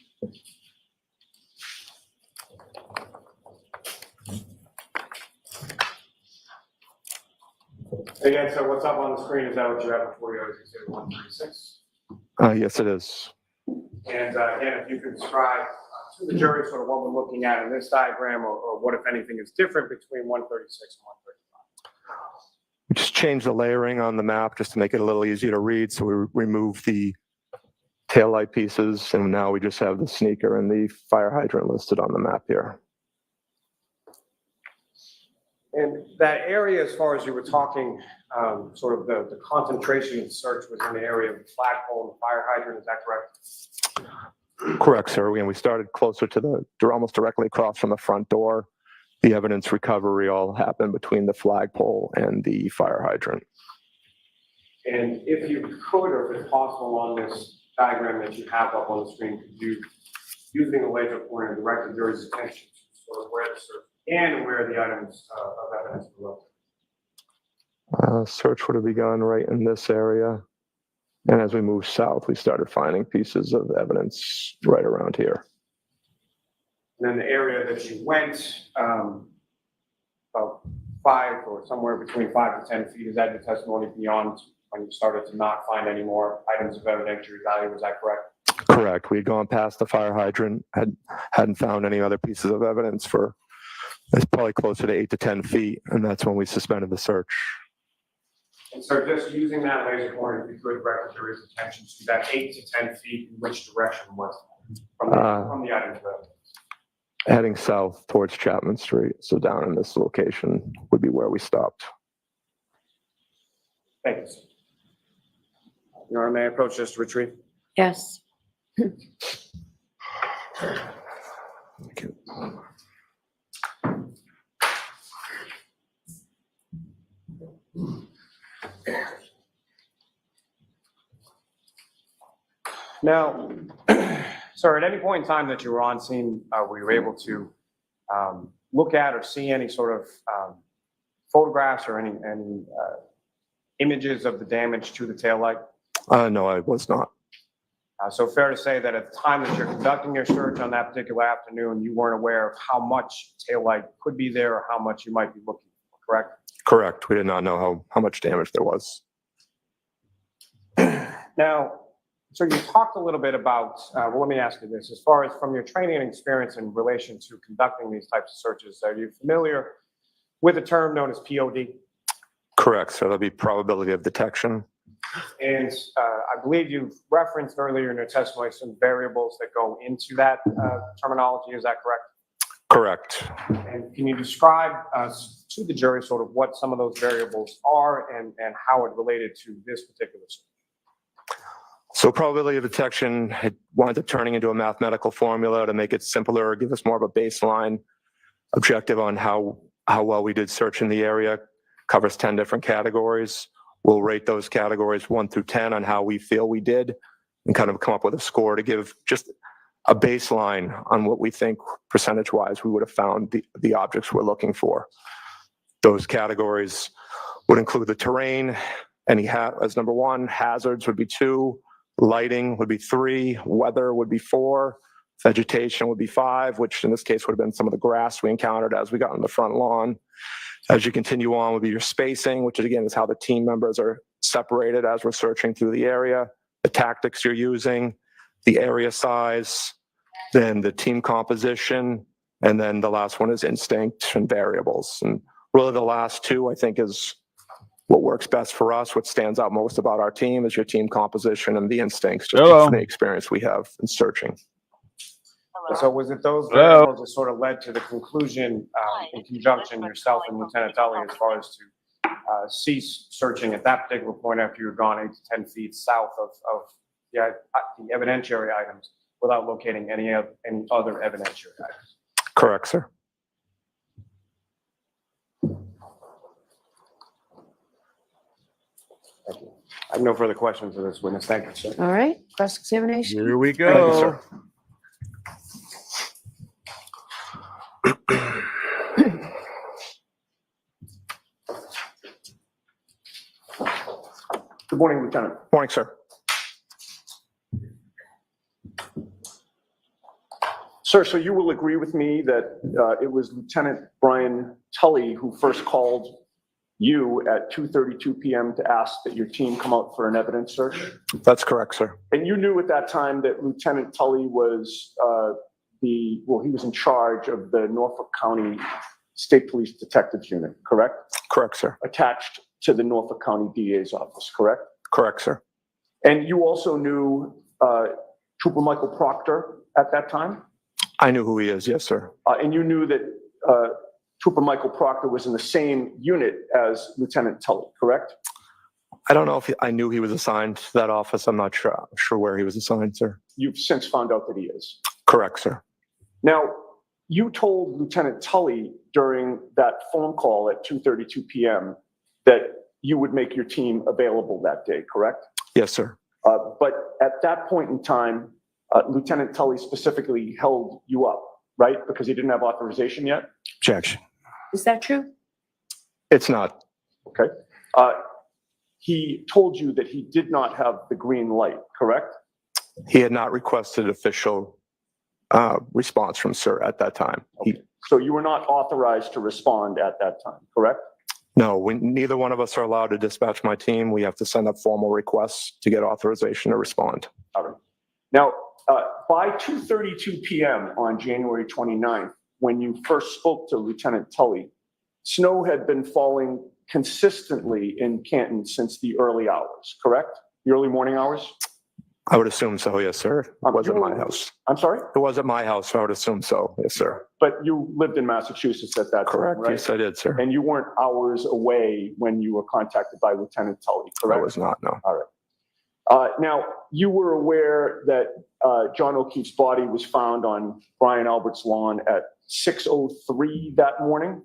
Again, so what's up on the screen, is that what you have before you? Is it 136? Yes, it is. And again, if you could describe to the jury sort of what we're looking at in this diagram or what, if anything, is different between 136 and 135. We just changed the layering on the map just to make it a little easier to read. So we removed the taillight pieces, and now we just have the sneaker and the fire hydrant listed on the map here. And that area, as far as you were talking, sort of the concentration of the search was in the area of the flagpole and the fire hydrant, is that correct? Correct, sir. And we started closer to almost directly across from the front door. The evidence recovery all happened between the flagpole and the fire hydrant. And if you could, or if it's possible on this diagram that you have up on the screen, could you, using the laser pointer, direct the jury's attention to sort of where the search began and where the items of evidence were located? Search would have begun right in this area. And as we moved south, we started finding pieces of evidence right around here. And then the area that you went, about 5 or somewhere between 5 to 10 feet, is that your testimony beyond when you started to not find any more items of evidentiary value, is that correct? Correct. We had gone past the fire hydrant, hadn't found any other pieces of evidence for, it's probably closer to 8 to 10 feet, and that's when we suspended the search. And so just using that laser pointer, if you could direct the jury's attention to that 8 to 10 feet, in which direction was it from the items of evidence? Heading south towards Chapman Street. So down in this location would be where we stopped. Thank you, sir. Your Honor, may I approach this to retrieve? Yes. Now, sir, at any point in time that you were on scene, were you able to look at or see any sort of photographs or any images of the damage to the taillight? No, I was not. So fair to say that at the time that you're conducting your search on that particular afternoon, you weren't aware of how much taillight could be there or how much you might be looking for, correct? Correct. We did not know how much damage there was. Now, so you talked a little bit about, well, let me ask you this. As far as from your training and experience in relation to conducting these types of searches, are you familiar with a term known as POD? Correct. So that'll be probability of detection. And I believe you've referenced earlier in your testimony some variables that go into that terminology. Is that correct? Correct. And can you describe to the jury sort of what some of those variables are and how it related to this particular search? So probability of detection, it winds up turning into a mathematical formula to make it simpler, give us more of a baseline objective on how well we did search in the area. Covers 10 different categories. We'll rate those categories 1 through 10 on how we feel we did and kind of come up with a score to give just a baseline on what we think percentage-wise we would have found the objects we're looking for. Those categories would include the terrain, as number 1, hazards would be 2, lighting would be 3, weather would be 4, vegetation would be 5, which in this case would have been some of the grass we encountered as we got on the front lawn. As you continue on would be your spacing, which again is how the team members are separated as we're searching through the area, the tactics you're using, the area size, then the team composition, and then the last one is instinct and variables. And really the last two, I think, is what works best for us. What stands out most about our team is your team composition and the instincts, just from the experience we have in searching. So was it those variables that sort of led to the conclusion in conjunction yourself and Lieutenant Tully as far as to cease searching at that particular point after you were gone 8 to 10 feet south of the evidentiary items without locating any other evidentiary items? Correct, sir. Thank you. I have no further questions of this witness. Thank you, sir. All right, cross-examination. Here we Thank you, go. sir. Good morning, Lieutenant. Morning, sir. Sir, so you will agree with me that it was Lieutenant Brian Tully who first called you at 2:32 p.m. to ask that your team come out for an evidence search? That's correct, sir. And you knew at that time that Lieutenant Tully was he was in charge of the Norfolk County State Police Detectives Unit, correct? Correct, sir. Attached to the Norfolk County DA's office, correct? Correct, sir. And you also knew Trooper Michael Proctor at that time? I knew who he is, yes, sir. And you knew that Trooper Michael Proctor was in the same unit as Lieutenant Tully, correct? I don't know if I knew he was assigned to that office. I'm not sure where he was assigned, sir. You've since found out that he is. Correct, sir. Now, you told Lieutenant Tully during that phone call at 2:32 p.m. that you would make your team available that day, correct? Yes, sir. But at that point in time, Lieutenant Tully specifically held you up, right? Because he didn't have authorization yet? Objection. Is that true? It's not. Okay. He told you that he did not have the green light, correct? He had not requested official response from sir at that time. Okay. So you were not authorized to respond at that time, correct? No, neither one of us are allowed to dispatch my team. We have to send up formal requests to get authorization to respond. All right. Now, by 2:32 p.m. on January 29th, when you first spoke to Lieutenant Tully, snow had been falling consistently in Canton since the early hours, correct? The early morning hours? I would assume so, yes, sir. It wasn't you my were- house. I'm sorry? It wasn't my house, so I would assume so, yes, sir. But you lived in Massachusetts at that time, Correct, right? yes, I did, sir. And you weren't hours away when you were contacted by Lieutenant Tully, I correct? was not, no. Now, you were aware that John O'Keefe's body was found on Brian Albert's lawn at 6:03 that morning?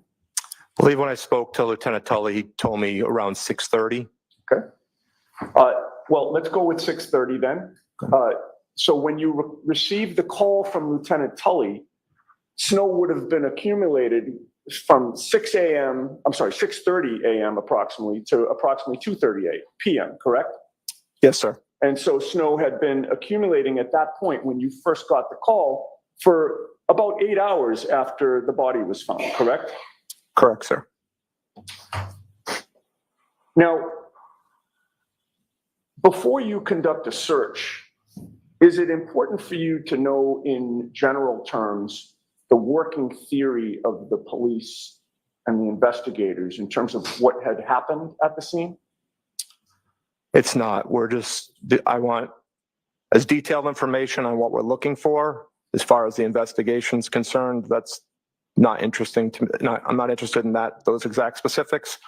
I believe when I spoke to Lieutenant Tully, he told me around 6:30. Well, let's go with 6:30 then. So when you received the call from Lieutenant Tully, snow would have been accumulated from 6:30 a.m. approximately to approximately 2:30 p.m., correct? Yes, sir. And so snow had been accumulating at that point when you first got the call for about 8 hours after the body was found, correct? Correct, sir. Now, before you conduct a search, is it important for you to know in general terms the working theory of the police and the investigators in terms of what had happened at the scene? It's not. I want as detailed information on what we're looking for. As far as the investigation's concerned, that's not interesting to me. I'm not interested in those exact specifics.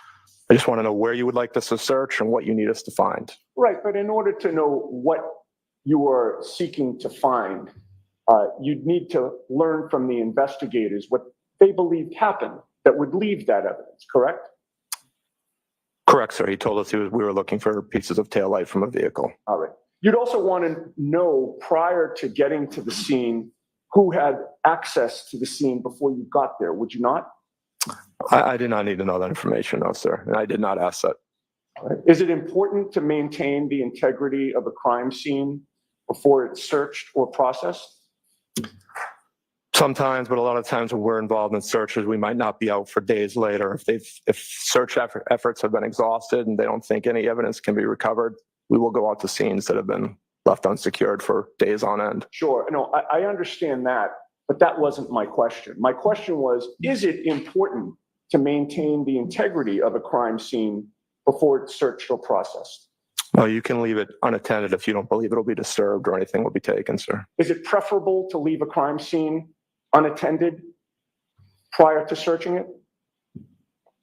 I just want to know where you would like us to search and what you need us to find. Right, but in order to know what you are seeking to find, you'd need to learn from the investigators what they believed happened that would leave that evidence, correct? Correct, sir. He told us we were looking for pieces of taillight from a vehicle. All right. You'd also want to know prior to getting to the scene who had access to the scene before you got there, would you not? I did not need to know that information, no, sir. And I did not ask that. All right. Is it important to maintain the integrity of a crime scene before it's searched or processed? Sometimes, but a lot of times when we're involved in searches, we might not be out for days later. If search efforts have been exhausted and they don't think any evidence can be recovered, we will go out to scenes that have been left unsecured for days on end. Sure. No, I understand that, but that wasn't my question. My question was, is it important to maintain the integrity of a crime scene before it's searched or processed? Well, you can leave it unattended if you don't believe it'll be disturbed or anything will be taken, sir. Is it preferable to leave a crime scene unattended prior to searching it?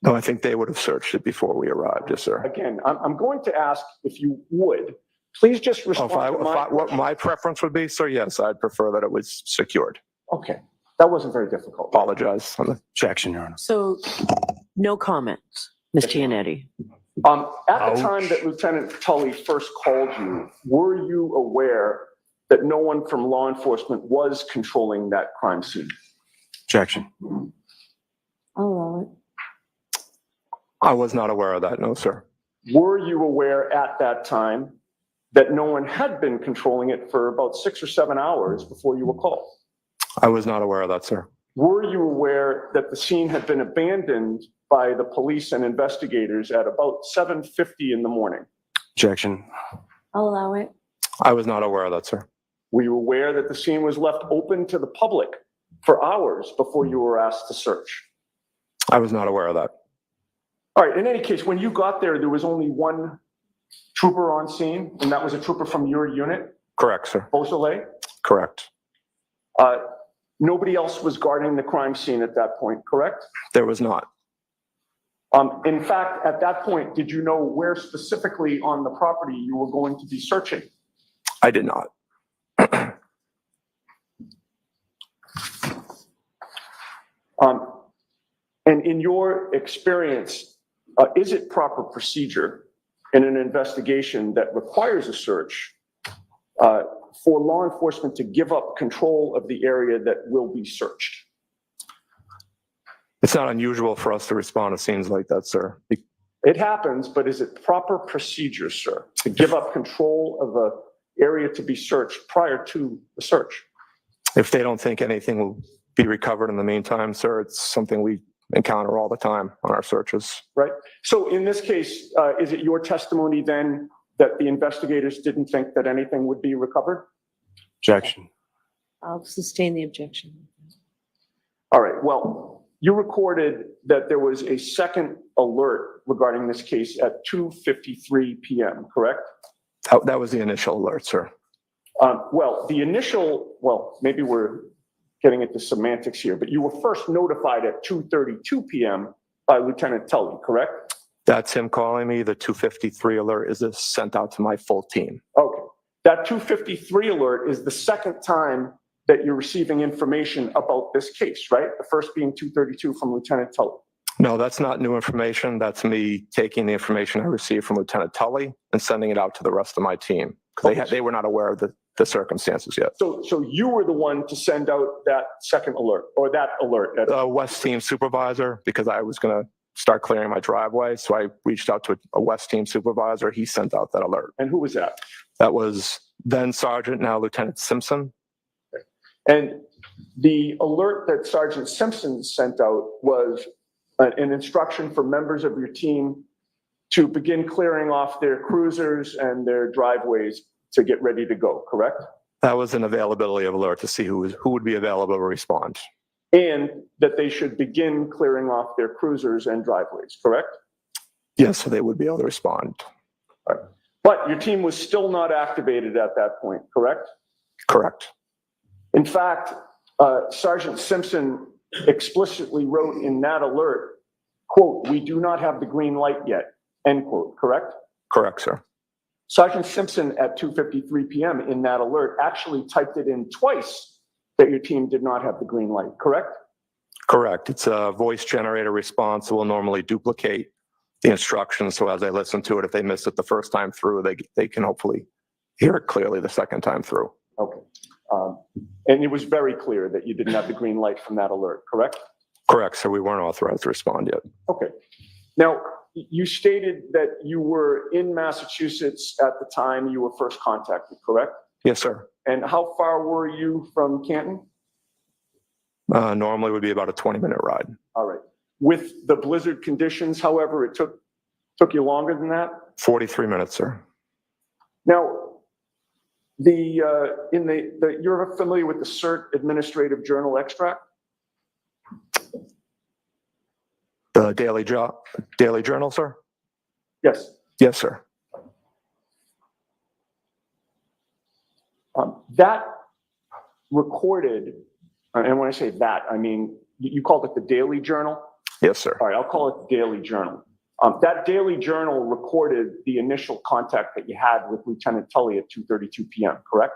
No, I think they would have searched it before we arrived, yes, sir. Again, I'm going to ask if you would, please just respond to What my preference would be, sir, yes, I'd prefer that it was secured. Okay, that wasn't very difficult. Apologize on the Objection, Your Honor. So, no comments, Ms. Giannetti. At the time that Lieutenant Tully first called you, were you aware that no one from law enforcement was controlling that crime scene? Objection. I'll allow it. I was not aware of that, no, sir. Were you aware at that time that no one had been controlling it for about 6 or 7 hours before you were called? I was not aware of that, sir. Were you aware that the scene had been abandoned by the police and investigators at about 7:50 in the morning? Objection. I'll allow it. I was not aware of that, sir. Were you aware that the scene was left open to the public for hours before you were asked to search? I was not aware of that. All right, in any case, when you got there, there was only one trooper on scene, and that was a trooper from your unit, Correct, sir. Beausoleil? Correct. Nobody else was guarding the crime scene at that point, correct? There was not. In fact, at that point, did you know where specifically on the property you were going to be searching? I did not. And in your experience, is it proper procedure in an investigation that requires a search for law enforcement to give up control of the area that will be searched? It's not unusual for us to respond to scenes like that, sir. It happens, but is it proper procedure, sir, to give up control of an area to be searched prior to the search? If they don't think anything will be recovered in the meantime, sir, it's something we encounter all the time on our searches. Right. So in this case, is it your testimony then that the investigators didn't think that anything would be recovered? Objection. I'll sustain the objection. All right. Well, you recorded that there was a second alert regarding this case at 2:53 p.m., correct? That was the initial alert, sir. Well, maybe we're getting into semantics here, but you were first notified at 2:32 p.m. by Lieutenant Tully, correct? That's him calling me. The 253 alert is sent out to my full team. Okay. That 253 alert is the second time that you're receiving information about this case, right? The first being 2:32 from Lieutenant Tully. No, that's not new information. That's me taking the information I received from Lieutenant Tully and sending it out to the rest of my team. Because they were not aware of the circumstances yet. So you were the one to send out that second alert, or that alert? West team supervisor, because I was going to start clearing my driveway. So I reached out to a West team supervisor. He sent out that alert. And who was that? That was then Sergeant, now Lieutenant Simpson. And the alert that Sergeant Simpson sent out was an instruction for members of your team to begin clearing off their cruisers and their driveways to get ready to go, correct? That was an availability of alert to see who would be available to respond. And that they should begin clearing off their cruisers and driveways, correct? Yes, so they would be able to respond. All right. But your team was still not activated at that point, correct? Correct. In fact, Sergeant Simpson explicitly wrote in that alert, quote, "We do not have the green light yet," end quote, correct? Correct, sir. Sergeant Simpson at 2:53 p.m. in that alert actually typed it in twice that your team did not have the green light, correct? Correct. It's a voice generator response that will normally duplicate the instructions. So as I listen to it, if they miss it the first time through, they can hopefully hear it clearly the second time through. Okay. And it was very clear that you didn't have the green light from that alert, correct? Correct, sir. We weren't authorized to respond yet. Okay. Now, you stated that you were in Massachusetts at the time you were first contacted, correct? Yes, sir. And how far were you from Canton? Normally would be about a 20-minute ride. All right. With the blizzard conditions, however, it took you longer than that? 43 minutes, sir. Now, you're familiar with the CERT Administrative Journal extract? The Daily Journal, sir? Yes. Yes, sir. That recorded, and when I say that, I mean, you called it the Daily Journal? Yes, sir. All right, I'll call it the Daily Journal. That Daily Journal recorded the initial contact that you had with Lieutenant Tully at 2:32 p.m., correct?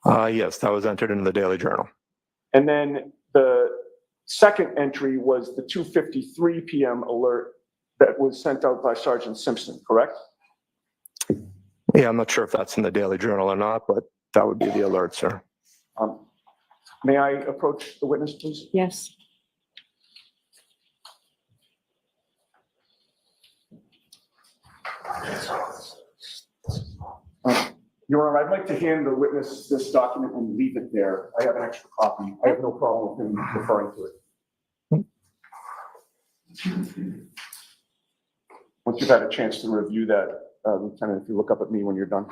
Yes, that was entered into the Daily Journal. And then the second entry was the 2:53 p.m. alert that was sent out by Sergeant Simpson, correct? Yeah, I'm not sure if that's in the Daily Journal or not, but that would be the alert, sir. May I approach the witness, please? Yes. Your Honor, I'd like to hand the witness this document and leave it there. I have an extra copy. I have no problem with him referring to it. Once you've had a chance to review that, Lieutenant, if you look up at me when you're done.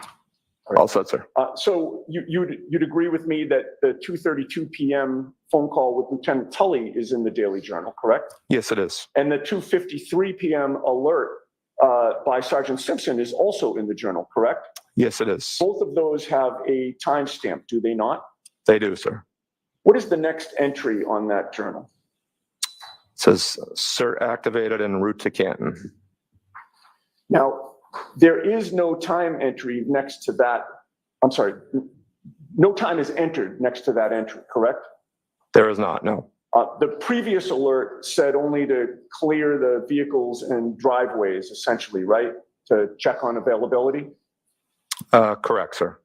All set, sir. So you'd agree with me that the 2:32 p.m. phone call with Lieutenant Tully is in the Daily Journal, correct? Yes, it is. And the 2:53 p.m. alert by Sergeant Simpson is also in the journal, correct? Yes, it is. Both of those have a timestamp, do they not? They do, sir. What is the next entry on that journal? It says, "Sir, activated en route to Canton." Now, there is no time entry next to that. I'm sorry, no time is entered next to that entry, correct? There is not, no. The previous alert said only to clear the vehicles and driveways, essentially, right? To check on availability? Correct, sir.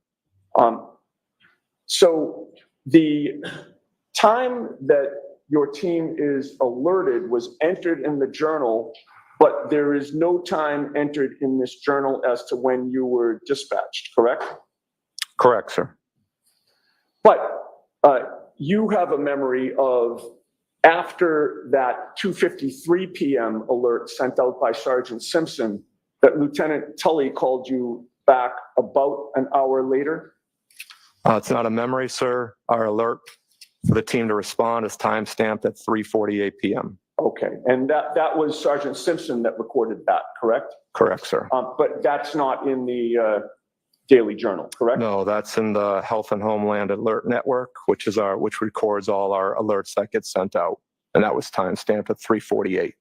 So the time that your team is alerted was entered in the journal, but there is no time entered in this journal as to when you were dispatched, correct? Correct, sir. But you have a memory of after that 2:53 p.m. alert sent out by Sergeant Simpson that Lieutenant Tully called you back about an hour later? It's not a memory, sir. Our alert for the team to respond is timestamped at 3:48 p.m. Okay, and that was Sergeant Simpson that recorded that, correct? Correct, sir. But that's not in the Daily Journal, correct? No, that's in the Health and Homeland Alert Network, which records all our alerts that get sent out. And that was timestamped at 3:48.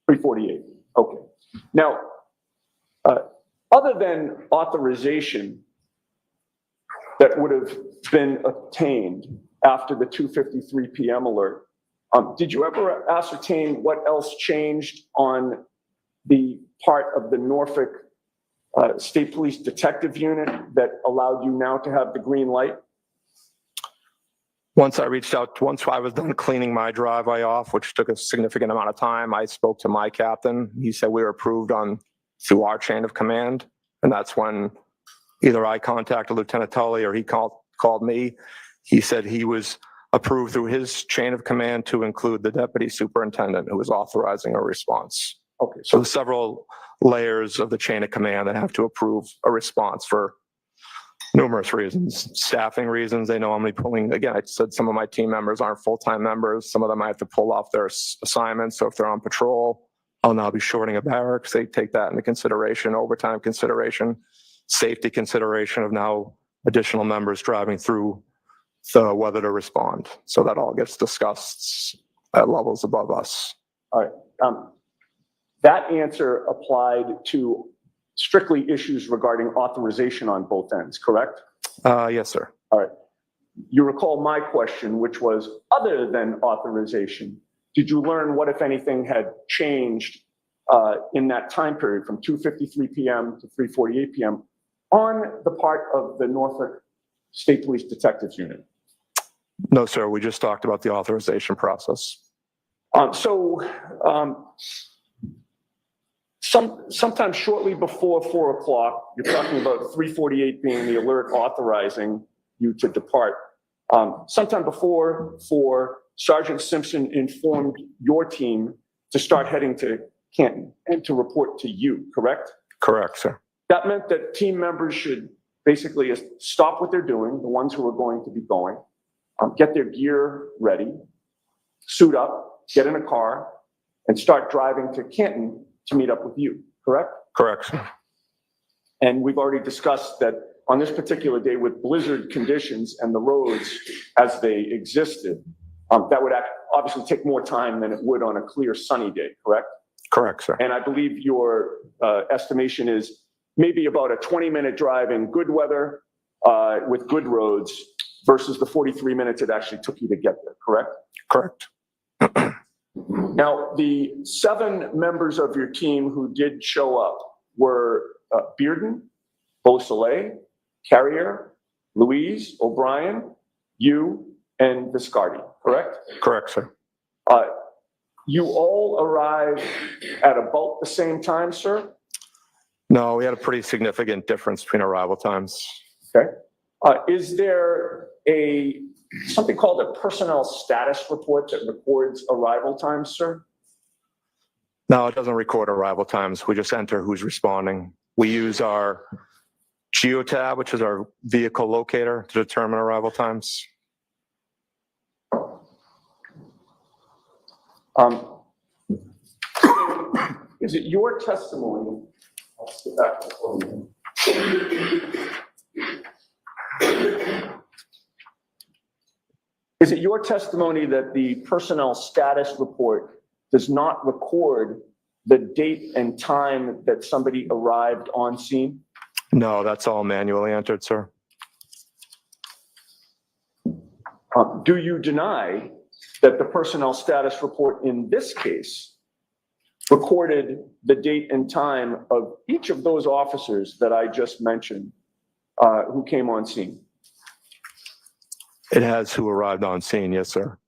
348. Okay. Now, other than authorization that would have been obtained after the 2:53 p.m. alert, did you ever ascertain what else changed on the part of the Norfolk State Police Detective Unit that allowed you now to have the green light? Once I was done cleaning my driveway off, which took a significant amount of time, I spoke to my captain. He said we were approved through our chain of command. And that's when either I contacted Lieutenant Tully or he called me. He said he was approved through his chain of command to include the deputy superintendent who was authorizing a response. Okay. So there's several layers of the chain of command that have to approve a response for numerous reasons. Staffing reasons, they know I'm pulling, again, I said some of my team members aren't full-time members. Some of them I have to pull off their assignments. So if they're on patrol, I'll now be shorting a barracks. They take that into consideration, overtime consideration, safety consideration of now additional members driving through the whether to respond. So that all gets discussed at levels above us. All right. That answer applied to strictly issues regarding authorization on both ends, correct? Yes, sir. All right. You recall my question, which was, other than authorization, did you learn what, if anything, had changed in that time period from 2:53 p.m. to 3:48 p.m. on the part of the Norfolk State Police Detectives Unit? No, sir. We just talked about the authorization process. Sometime shortly before 4 o'clock, you're talking about 3:48 being the alert authorizing you to depart. Sometime before 4, Sergeant Simpson informed your team to start heading to Canton and to report to you, correct? Correct, sir. That meant that team members should basically stop what they're doing, the ones who are going to be going, get their gear ready, suit up, get in a car, and start driving to Canton to meet up with you, correct? Correct, sir. And we've already discussed that on this particular day with blizzard conditions and the roads as they existed, that would obviously take more time than it would on a clear sunny day, correct? Correct, sir. And I believe your estimation is maybe about a 20-minute drive in good weather with good roads versus the 43 minutes it actually took you to get there, correct? Correct. Now, the 7 members of your team who did show up were Bearden, Beausoleil, Carrier, Louise, O'Brien, you, and Viscardi, correct? Correct, sir. You all arrived at about the same time, sir? No, we had a pretty significant difference between arrival times. Okay. Is there something called a personnel status report that records arrival times, sir? No, it doesn't record arrival times. We just enter who's responding. We use our geotab, which is our vehicle locator, to determine arrival times. Is it your testimony? Let's get back to the podium. Is it your testimony that the personnel status report does not record the date and time that somebody arrived on scene? No, that's all manually entered, sir. Do you deny that the personnel status report in this case recorded the date and time of each of those officers that I just mentioned who came on scene? It has who arrived on scene, yes, sir.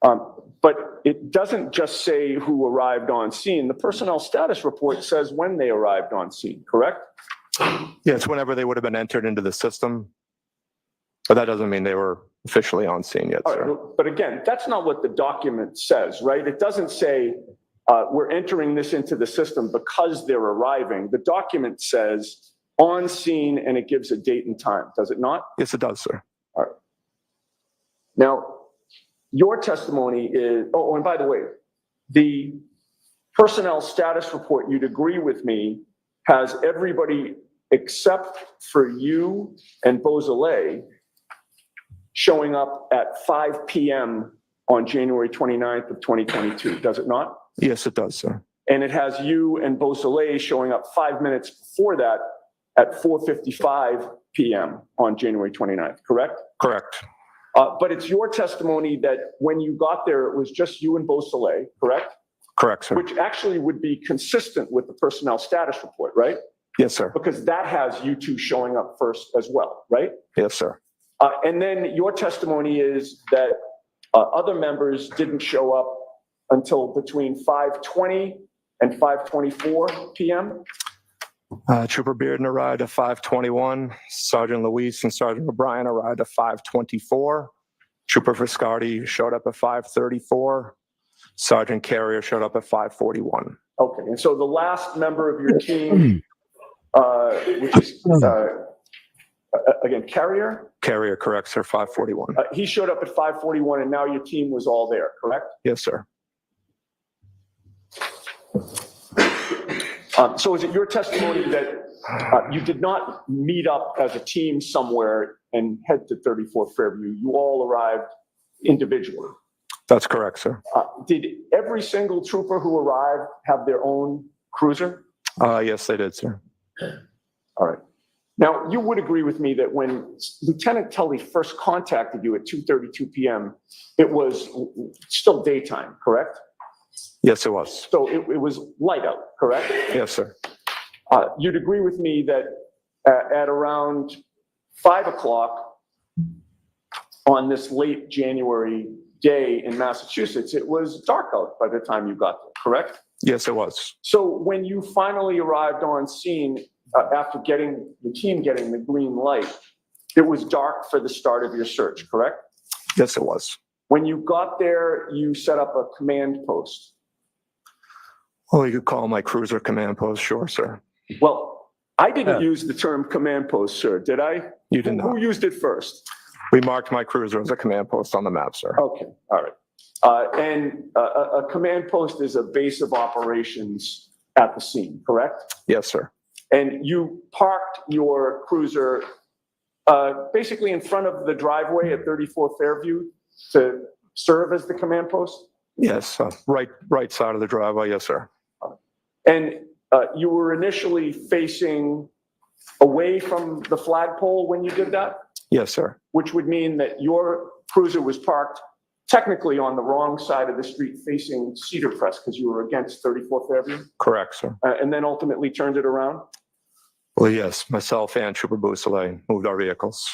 But it doesn't just say who arrived on scene. The personnel status report says when they arrived on scene, correct? Yeah, it's whenever they would have been entered into the system. But that doesn't mean they were officially on scene yet, sir. Right, but again, that's not what the document says, right? It doesn't say we're entering this into the system because they're arriving. The document says on scene and it gives a date and time, does it not? Yes, it does, sir. All right. Now, your testimony is, oh, and by the way, the personnel status report, you'd agree with me, has everybody except for you and Beausoleil showing up at 5 p.m. on January 29th of 2022, does it not? Yes, it does, sir. And it has you and Beausoleil showing up 5 minutes before that at 4:55 p.m. on January 29th, correct? Correct. But it's your testimony that when you got there, it was just you and Beausoleil, correct? Correct, sir. Which actually would be consistent with the personnel status report, right? Yes, sir. Because that has you two showing up first as well, right? Yes, sir. And then your testimony is that other members didn't show up until between 5:20 and 5:24 p.m.? Trooper Bearden arrived at 5:21. Sergeant Luis and Sergeant O'Brien arrived at 5:24. Trooper Viscardi showed up at 5:34. Sergeant Carrier showed up at 5:41. Okay, and so the last member of your team, which is, again, Carrier? Carrier, correct, sir, 5:41. He showed up at 5:41 and now your team was all there, correct? Yes, sir. So is it your testimony that you did not meet up as a team somewhere and head to 34 Fairview? You all arrived individually? That's correct, sir. Did every single trooper who arrived have their own cruiser? Yes, they did, sir. All right. Now, you would agree with me that when Lieutenant Tully first contacted you at 2:32 p.m., it was still daytime, correct? Yes, it was. So it was light out, correct? Yes, sir. You'd agree with me that at around 5 o'clock on this late January day in Massachusetts, it was dark out by the time you got there, correct? Yes, it was. So when you finally arrived on scene, after getting the team getting the green light, it was dark for the start of your search, correct? Yes, it was. When you got there, you set up a command post. Well, you could call my cruiser command post, sure, sir. Well, I didn't use the term command post, sir, did I? You did not. Who used it first? We marked my cruiser as a command post on the map, sir. Okay, all right. And a command post is a base of operations at the scene, correct? Yes, sir. And you parked your cruiser basically in front of the driveway at 34 Fairview to serve as the command post? Yes, right side of the driveway, yes, sir. And you were initially facing away from the flagpole when you did that? Yes, sir. Which would mean that your cruiser was parked technically on the wrong side of the street facing Cedar Crest because you were against 34 Fairview? Correct, sir. And then ultimately turned it around? Well, yes, myself and Trooper Beausoleil moved our vehicles.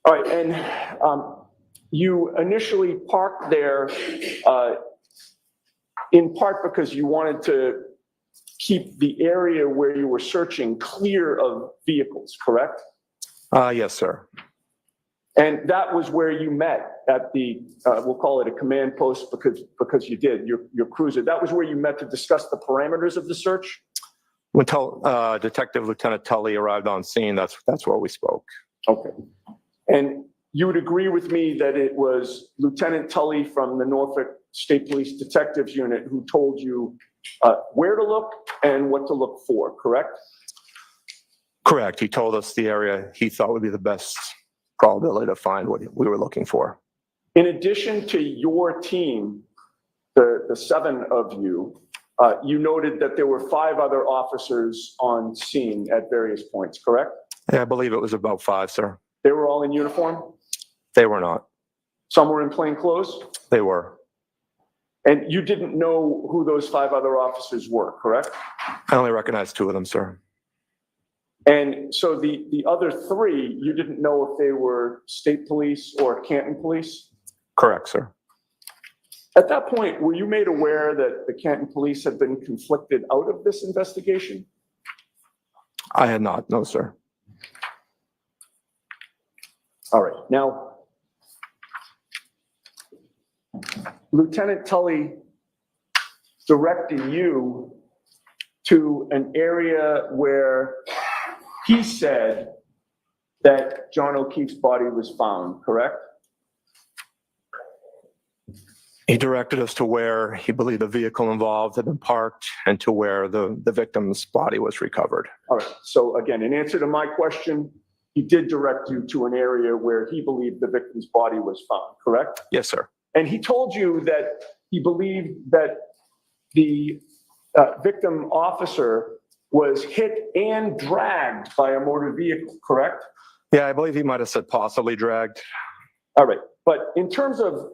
All right, and you initially parked there in part because you wanted to keep the area where you were searching clear of vehicles, correct? Yes, sir. And that was where you met at the, we'll call it a command post because you did, your cruiser. That was where you met to discuss the parameters of the search? When Detective Lieutenant Tully arrived on scene, that's where we spoke. Okay. And you would agree with me that it was Lieutenant Tully from the Norfolk State Police Detectives Unit who told you where to look and what to look for, correct? Correct. He told us the area he thought would be the best probability to find what we were looking for. In addition to your team, the 7 of you, you noted that there were 5 other officers on scene at various points, correct? Yeah, I believe it was about 5, sir. They were all in uniform? They were not. Some were in plain clothes? They were. And you didn't know who those 5 other officers were, correct? I only recognized 2 of them, sir. And so the other 3, you didn't know if they were state police or Canton police? Correct, sir. At that point, were you made aware that the Canton police had been conflicted out of this investigation? I had not, no, sir. All right. Now, Lieutenant Tully directed you to an area where he said that John O'Keefe's body was found, correct? He directed us to where he believed the vehicle involved had been parked and to where the victim's body was recovered. All right, so again, in answer to my question, he did direct you to an area where he believed the victim's body was found, correct? Yes, sir. And he told you that he believed that the victim officer was hit and dragged by a motor vehicle, correct? Yeah, I believe he might have said possibly dragged. All right, but in terms of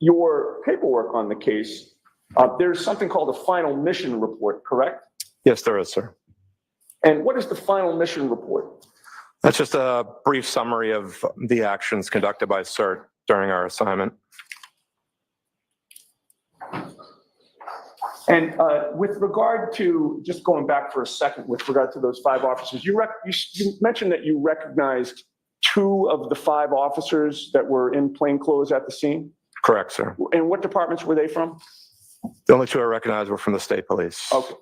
your paperwork on the case, there's something called a final mission report, correct? Yes, there is, sir. And what is the final mission report? That's just a brief summary of the actions conducted by CERT during our assignment. And with regard to, just going back for a second, with regard to those 5 officers, you mentioned that you recognized 2 of the 5 officers that were in plainclothes at the scene? Correct, sir. And what departments were they from? The only 2 I recognized were from the state police. Okay.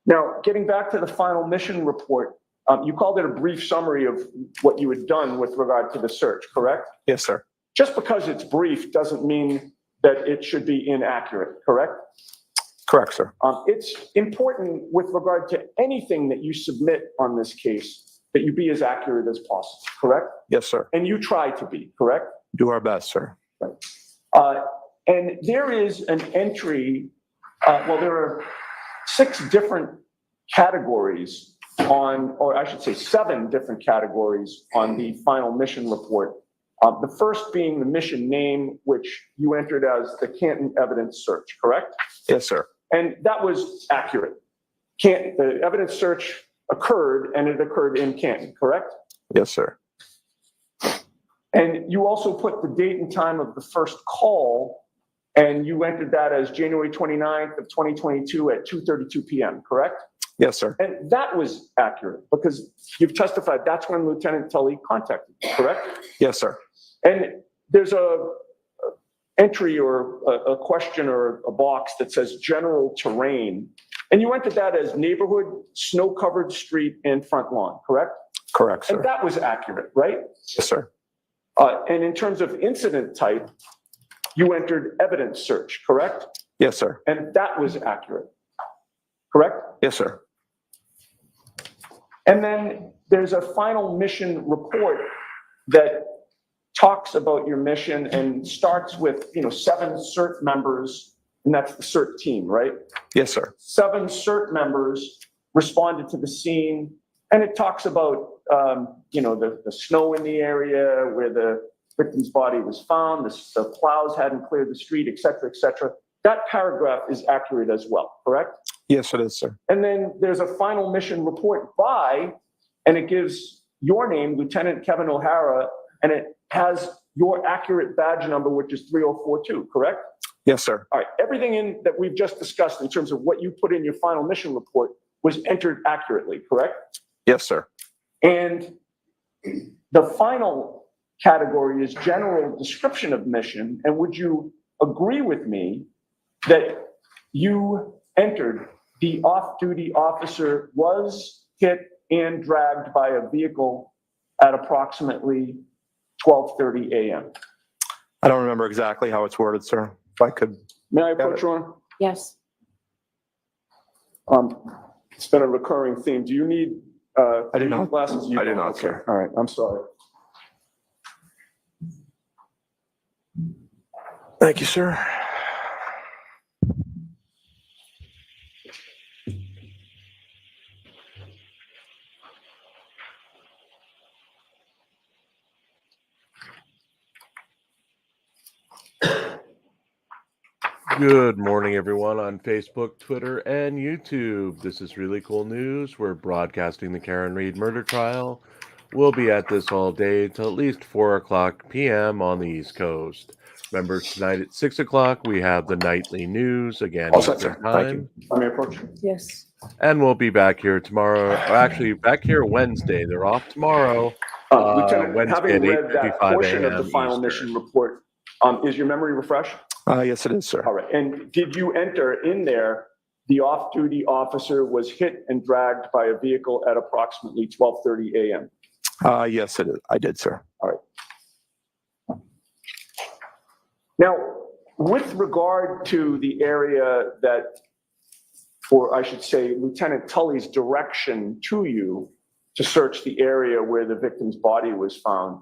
Now, getting back to the final mission report, you called it a brief summary of what you had done with regard to the search, correct? Yes, sir. Just because it's brief doesn't mean that it should be inaccurate, correct? Correct, sir. It's important with regard to anything that you submit on this case that you be as accurate as possible, correct? Yes, sir. And you try to be, correct? Do our best, sir. Right. And there is an entry, well, there are 6 different categories on, or I should say 7 different categories on the final mission report. The first being the mission name, which you entered as the Canton Evidence Search, correct? Yes, sir. And that was accurate. The evidence search occurred, and it occurred in Canton, correct? Yes, sir. And you also put the date and time of the first call, and you entered that as January 29th of 2022 at 2:32 p.m., correct? Yes, sir. And that was accurate because you've testified that's when Lieutenant Tully contacted you, correct? Yes, sir. And there's a entry or a question or a box that says general terrain, and you entered that as neighborhood, snow-covered street, and front lawn, correct? Correct, And sir. that was accurate, right? Yes, sir. And in terms of incident type, you entered evidence search, correct? Yes, sir. And that was accurate, correct? Yes, sir. And then there's a final mission report that talks about your mission and starts with, 7 CERT members, and that's the CERT team, right? Yes, sir. 7 CERT members responded to the scene, and it talks about, the snow in the area where the victim's body was found, the plows hadn't cleared the street, et cetera, et cetera. That paragraph is accurate as well, correct? Yes, it is, sir. And then there's a final mission report by, and it gives your name, Lieutenant Kevin O'Hara, and it has your accurate badge number, which is 3042, correct? Yes, sir. All right, everything that we've just discussed in terms of what you put in your final mission report was entered accurately, correct? Yes, sir. And the final category is general description of mission. And would you agree with me that you entered the off-duty officer was hit and dragged by a vehicle at approximately 12:30 a.m.? I don't remember exactly how it's worded, sir. If I could. May I approach you on? Yes. It's been a recurring theme. Do you need I do not. glasses? You I do don't. not, Okay. sir. All right, I'm sorry. Thank you, sir. Good morning, everyone on Facebook, Twitter, and YouTube. This is Really Cool News. We're broadcasting the Karen Reed murder trial. We'll be at this all day till at least 4 o'clock p.m. on the East Coast. Remember, tonight at 6 o'clock, we have the nightly news, again, All set, Eastern sir. Thank you. Let me approach you. Yes. And we'll be back here tomorrow. Or actually, back here Wednesday. They're off tomorrow. Lieutenant, Wednesday having at read that 8:55 portion of the a.m. final Eastern. mission report, is your memory refreshed? Yes, it is, sir. All right. And did you enter in there, the off-duty officer was hit and dragged by a vehicle at approximately 12:30 a.m.? Yes, it is. I did, sir. Now, with regard to the area that, or I should say, Lieutenant Tully's direction to you to search the area where the victim's body was found,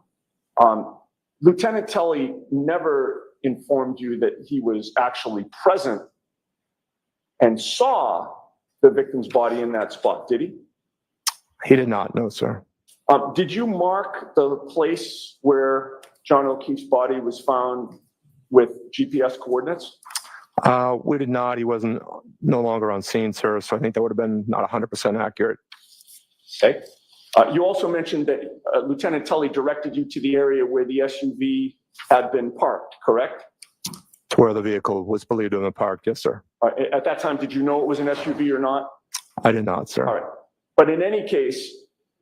Lieutenant Tully never informed you that he was actually present and saw the victim's body in that spot, did he? He did not, no, sir. Did you mark the place where John O'Keefe's body was found with GPS coordinates? We did not. He wasn't no longer on scene, sir. So I think that would have been not 100% accurate. Okay. You also mentioned that Lieutenant Tully directed you to the area where the SUV had been parked, correct? To where the vehicle was believed to have been parked, yes, sir. At that time, did you know it was an SUV or not? I did not, sir. All right. But in any case,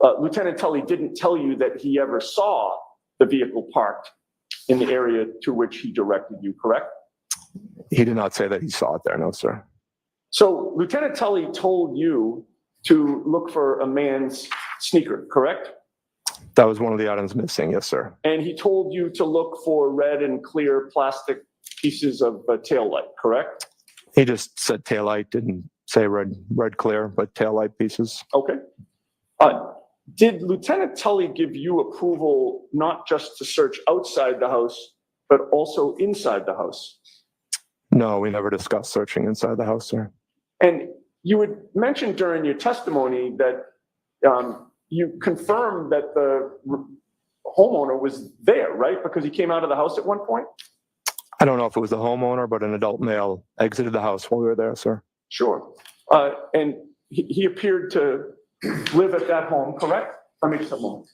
Lieutenant Tully didn't tell you that he ever saw the vehicle parked in the area to which he directed you, correct? He did not say that he saw it there, no, sir. So Lieutenant Tully told you to look for a man's sneaker, correct? That was one of the items missing, yes, sir. And he told you to look for red and clear plastic pieces of taillight, correct? He just said taillight, didn't say red clear, but taillight pieces. Okay. Did Lieutenant Tully give you approval not just to search outside the house, but also inside the house? No, we never discussed searching inside the house, sir. And you had mentioned during your testimony that you confirmed that the homeowner was there, right? Because he came out of the house at one point? I don't know if it was the homeowner, but an adult male exited the house while we were there, sir. Sure. And he appeared to live at that home, correct? Let me just a moment.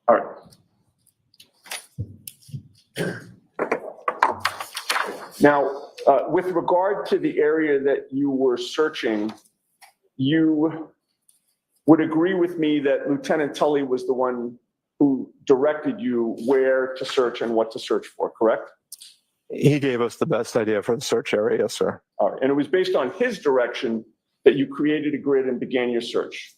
All right. Now, with regard to the area that you were searching, you would agree with me that Lieutenant Tully was the one who directed you where to search and what to search for, correct? He gave us the best idea for the search area, yes, sir. All right. And it was based on his direction that you created a grid and began your search.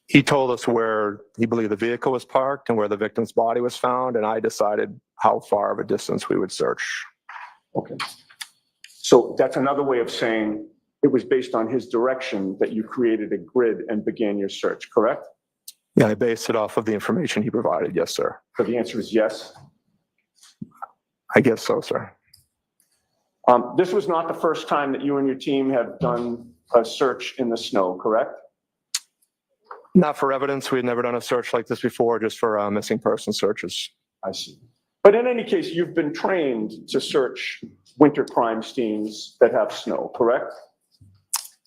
He told us where he believed the vehicle was parked and where the victim's body was found, and I decided how far of a distance we would search. Okay. So that's another way of saying it was based on his direction that you created a grid and began your search, correct? Yeah, I based it off of the information he provided, yes, sir. So the answer is yes. I guess so, sir. This was not the first time that you and your team have done a search in the snow, correct? Not for evidence. We had never done a search like this before, just for missing person searches. I see. But in any case, you've been trained to search winter crime scenes that have snow, correct?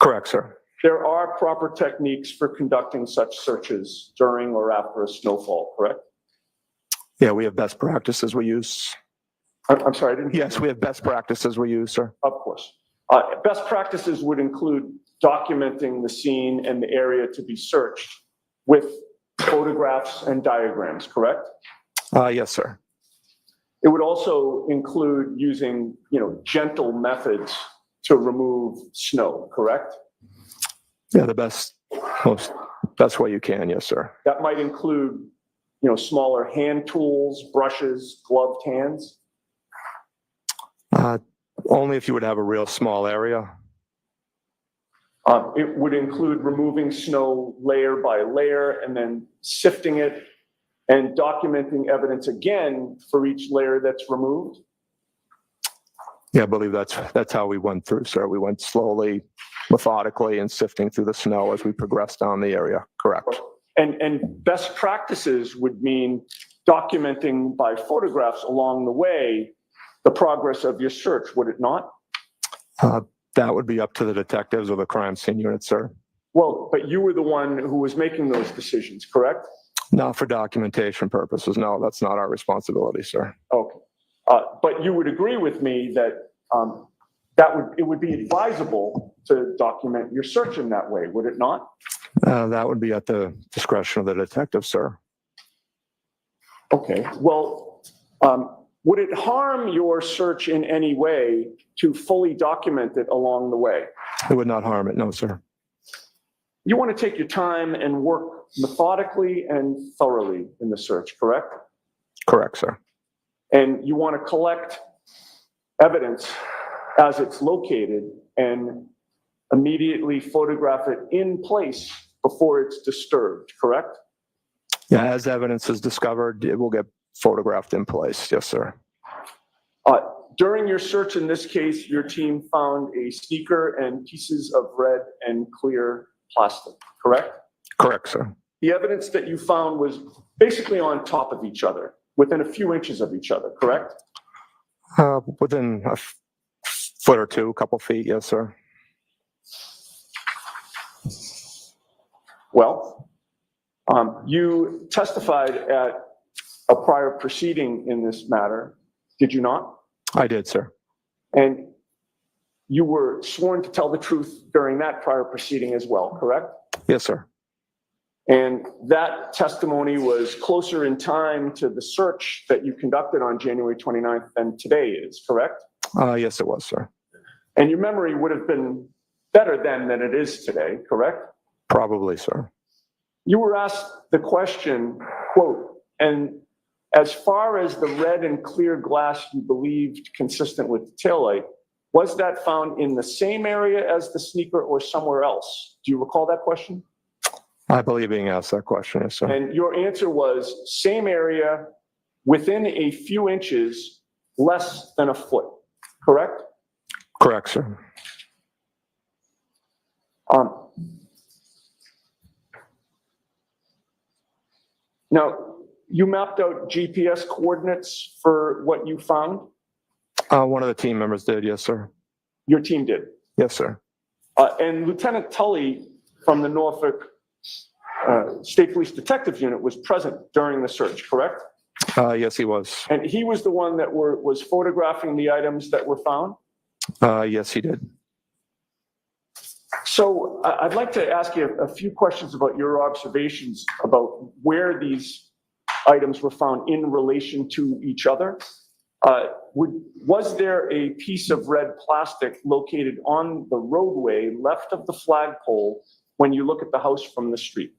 Correct, sir. There are proper techniques for conducting such searches during or after a snowfall, correct? Yeah, we have best practices we use. I'm sorry, I didn't. Yes, we have best practices we use, sir. Of course. Best practices would include documenting the scene and the area to be searched with photographs and diagrams, correct? Yes, sir. It would also include using, gentle methods to remove snow, correct? Yeah, the best way you can, yes, sir. That might include, smaller hand tools, brushes, gloved hands. Only if you would have a real small area. It would include removing snow layer by layer and then sifting it and documenting evidence again for each layer that's removed. Yeah, I believe that's how we went through, sir. We went slowly, methodically, and sifting through the snow as we progressed down the area. Correct. And best practices would mean documenting by photographs along the way the progress of your search, would it not? That would be up to the detectives or the crime scene unit, sir. Well, but you were the one who was making those decisions, correct? Not for documentation purposes. No, that's not our responsibility, sir. Okay. But you would agree with me that it would be advisable to document your search in that way, would it not? That would be at the discretion of the detective, sir. Okay. Well, Would it harm your search in any way to fully document it along the way? It would not harm it, no, sir. You want to take your time and work methodically and thoroughly in the search, correct? Correct, sir. And you want to collect evidence as it's located and immediately photograph it in place before it's disturbed, correct? Yeah, as evidence is discovered, it will get photographed in place. Yes, sir. During your search in this case, your team found a sneaker and pieces of red and clear plastic, correct? Correct, sir. The evidence that you found was basically on top of each other, within a few inches of each other, correct? Within a foot or two, a couple feet, yes, sir. Well, you testified at a prior proceeding in this matter, did you not? I did, sir. And you were sworn to tell the truth during that prior proceeding as well, correct? Yes, sir. And that testimony was closer in time to the search that you conducted on January 29th than today is, correct? Yes, it was, sir. And your memory would have been better then than it is today, correct? Probably, sir. You were asked the question, quote, and as far as the red and clear glass you believed consistent with the taillight, was that found in the same area as the sneaker or somewhere else? Do you recall that question? I believe being asked that question, yes, sir. And your answer was same area within a few inches, less than a foot, correct? Correct, sir. Now, you mapped out GPS coordinates for what you found? One of the team members did, yes, sir. Your team did? Yes, sir. And Lieutenant Tully from the Norfolk State Police Detective Unit was present during the search, correct? Yes, he was. And he was the one that was photographing the items that were found? Yes, he did. So I'd like to ask you a few questions about your observations about where these items were found in relation to each other. Was there a piece of red plastic located on the roadway left of the flagpole when you look at the house from the street?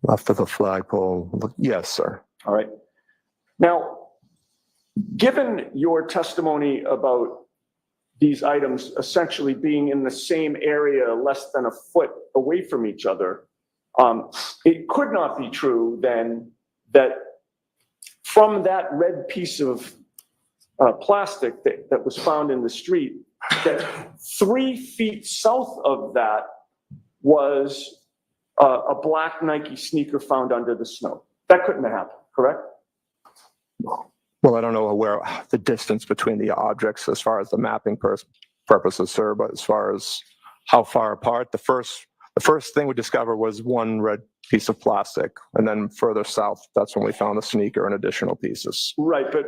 Left of the flagpole, yes, sir. All right. Now, given your testimony about these items essentially being in the same area less than a foot away from each other, it could not be true then that from that red piece of plastic that was found in the street, that 3 feet south of that was a black Nike sneaker found under the snow. That couldn't have happened, correct? Well, I don't know where the distance between the objects as far as the mapping purposes, sir, but as far as how far apart, the first thing we discovered was one red piece of plastic, and then further south, that's when we found the sneaker and additional pieces. Right, but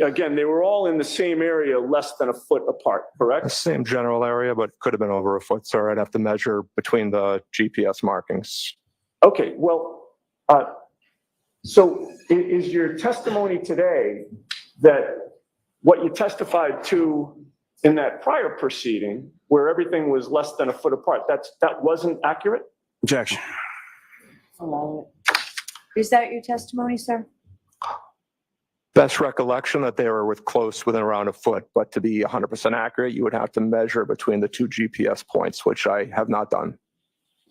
again, they were all in the same area, less than a foot apart, correct? The same general area, but could have been over a foot, sir. I'd have to measure between the GPS markings. Okay, well, so is your testimony today that what you testified to in that prior proceeding, where everything was less than a foot apart, that wasn't accurate? Objection. Is that your testimony, sir? Best recollection that they were within around a foot, but to be 100% accurate, you would have to measure between the two GPS points, which I have not done.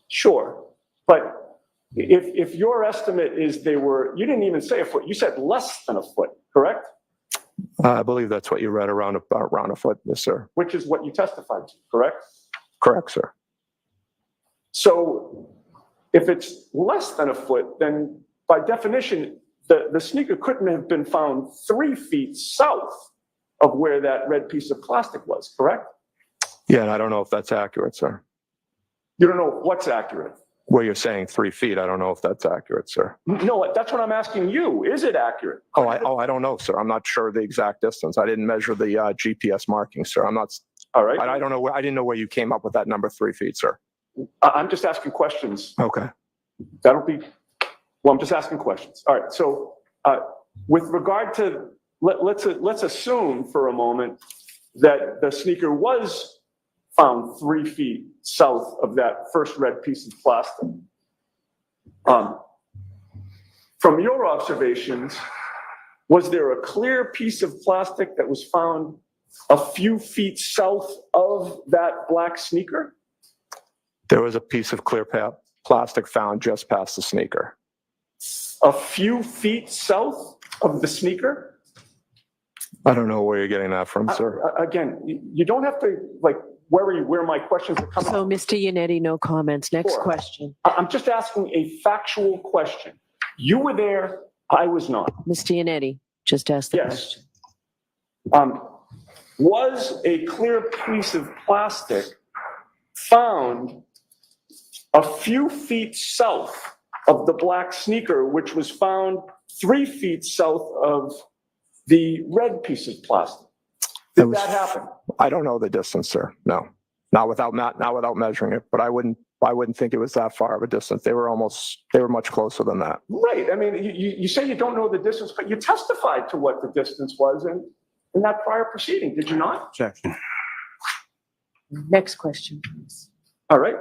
Sure, but if your estimate is you didn't even say a foot, you said less than a foot, correct? I believe that's what you read, around a foot, yes, sir. Which is what you testified to, correct? Correct, sir. So if it's less than a foot, then by definition, the sneaker couldn't have been found 3 feet south of where that red piece of plastic was, correct? Yeah, and I don't know if that's accurate, sir. You don't know what's accurate? Where you're saying 3 feet, I don't know if that's accurate, sir. No, that's what I'm asking you. Is it accurate? I don't know, sir. I'm not sure the exact distance. I didn't measure the GPS markings, sir. I'm not. All right. I don't know. I didn't know where you came up with that number 3 feet, sir. I'm just asking questions. Okay. I'm just asking questions. All right. So with regard to, let's assume for a moment that the sneaker was found 3 feet south of that first red piece of plastic. From your observations, was there a clear piece of plastic that was found a few feet south of that black sneaker? There was a piece of clear plastic found just past the sneaker. A few feet south of the sneaker? I don't know where you're getting that from, sir. Again, you don't have to worry where my questions are coming So, from. Mr. Yannetti, no comments. Next Sure. question. I'm just asking a factual question. You were there, I was not. Mr. Yannetti, just ask the Yes. question. Was a clear piece of plastic found a few feet south of the black sneaker, which was found 3 feet south of the red piece of plastic? Did that happen? I don't know the distance, sir. No, not without measuring it, but I wouldn't think it was that far of a distance. They were much closer than that. Right. I mean, you say you don't know the distance, but you testified to what the distance was in that prior proceeding, did you not? Objection. Next question, please. All right.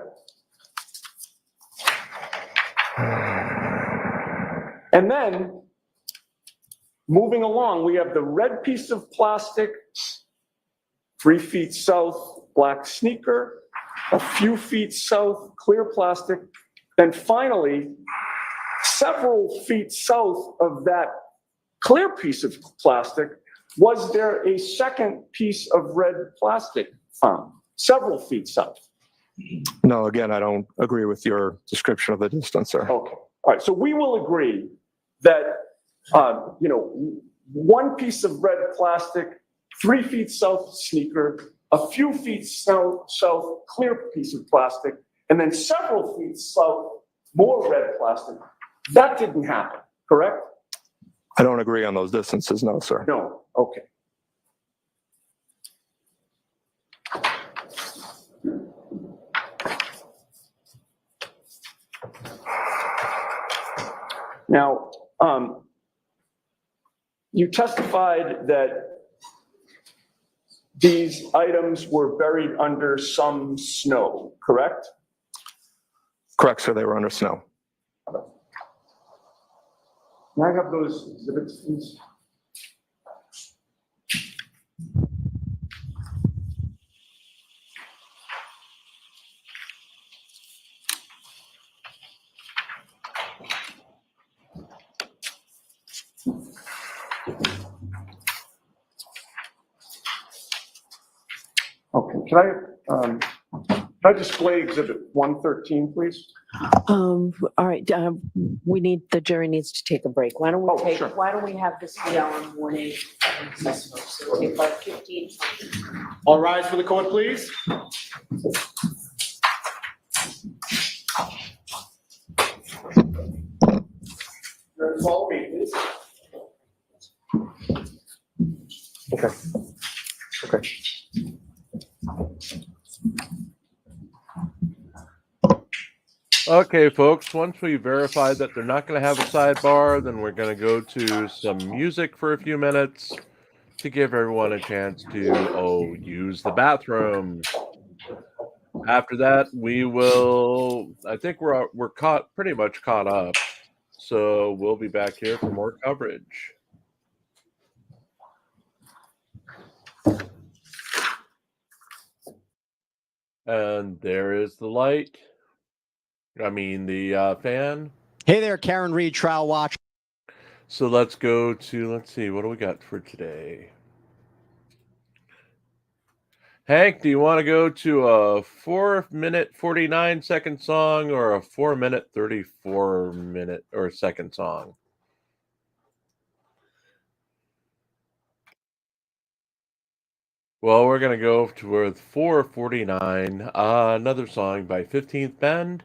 And then, moving along, we have the red piece of plastic, 3 feet south, black sneaker, a few feet south, clear plastic, and finally, several feet south of that clear piece of plastic, was there a second piece of red plastic found? Several feet south. No, again, I don't agree with your description of the distance, sir. Okay. All right. So we will agree that, one piece of red plastic, 3 feet south sneaker, a few feet south clear piece of plastic, and then several feet south more red plastic. That didn't happen, correct? I don't agree on those distances, no, sir. No. Okay. Now, you testified that these items were buried under some snow, correct? Correct, sir. They were under snow. Can I have those exhibits, please? Okay, can I display exhibit 113, please? All right, the jury needs to take a break. Why don't Sure. why don't we have this be our morning? So take about 15. All rise for the court, please. Follow me, please. Okay. Okay. Okay, folks, once we verify that they're not going to have a sidebar, then we're going to go to some music for a few minutes to give everyone a chance to use the bathroom. After that, we will, I think we're pretty much caught up. So we'll be back here for more coverage. And there is the light. I mean, the fan. Hey there, Karen Reed, Trial Watch. So let's go to, let's see, what do we got for today? Hank, do you want to go to a 4-minute, 49-second song or a 4-minute, 34-minute or second song? Well, we're going to go with 4:49, another song by 15th Bend.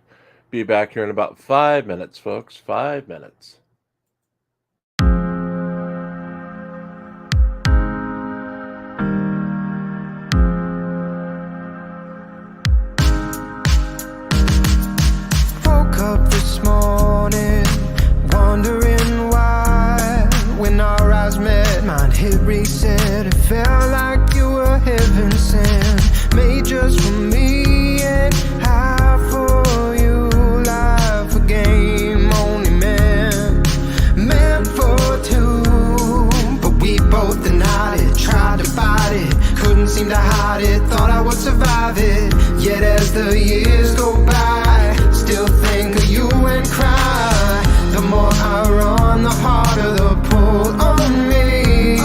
Be back here in about 5 minutes, folks. 5 minutes. Woke up this morning, wondering why we're not sand, made just for me and half for you. Life a game only meant for two, but we both denied it, tried to fight it, couldn't seem to hide it, thought I would survive it. Yet as the years go by, still think of you and cry. The more I run, the harder the pull on me.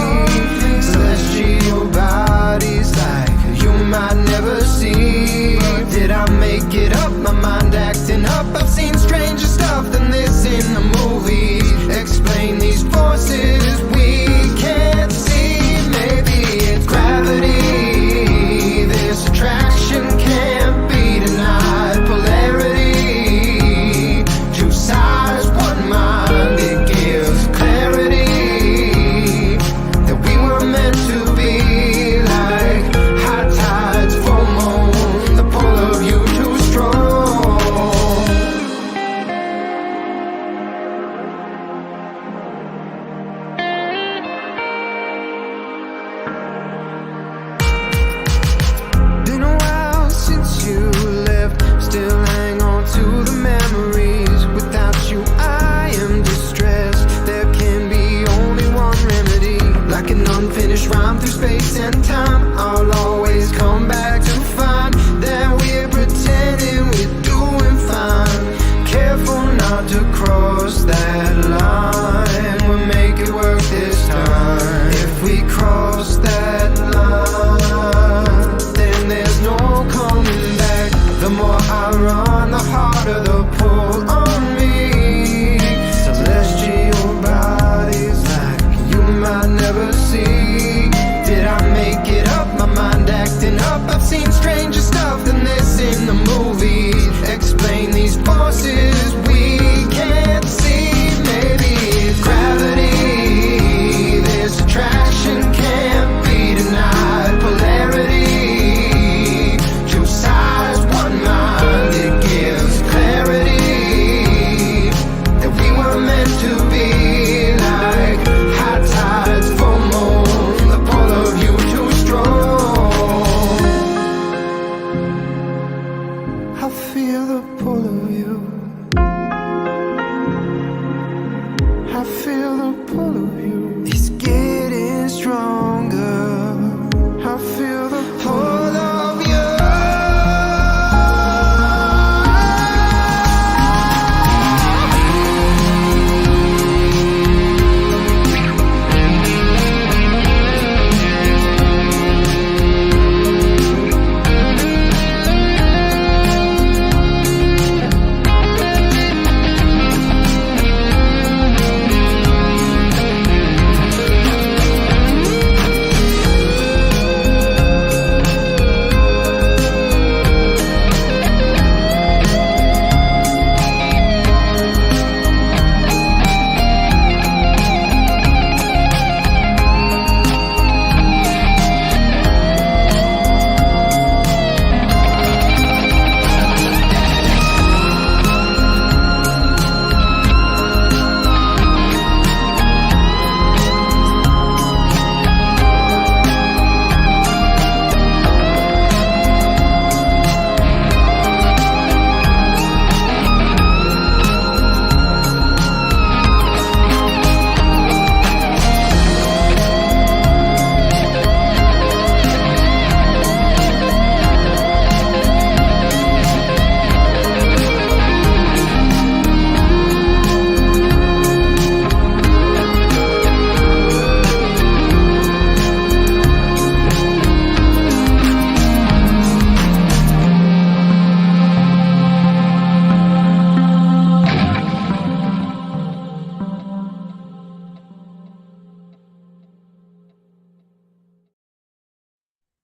Celestial bodies like you might never see. Did I make it up? My mind acting up. I've seen stranger stuff than this in the movies. Explain these forces we can't see. Maybe it's gravity. This attraction can't be denied. Polarity, two sides, one mind. It gives clarity that we were meant to be. Like high tides, full moon, the pull of you too strong. Been a while since you left, still hang on to the memories. Without you I am distressed, there can be only one remedy. Like an unfinished rhyme through space and time, I'll always come back to find that we're pretending we're doing fine. Careful not to cross that line, we'll make it work this time. If we cross that line, then there's no coming back. The more I run, the harder the pull on me. Celestial bodies like you might never see. Did I make it up? My mind acting up. I've seen stranger stuff than this in the movies. Explain these forces we can't see. Maybe it's gravity. This attraction can't be denied. Polarity, two sides, one mind. It gives clarity that we were meant to be. Like high tides, full moon, the pull of you too strong. I feel the pull of you. I feel the pull of you. It's getting stronger. I feel the pull of you.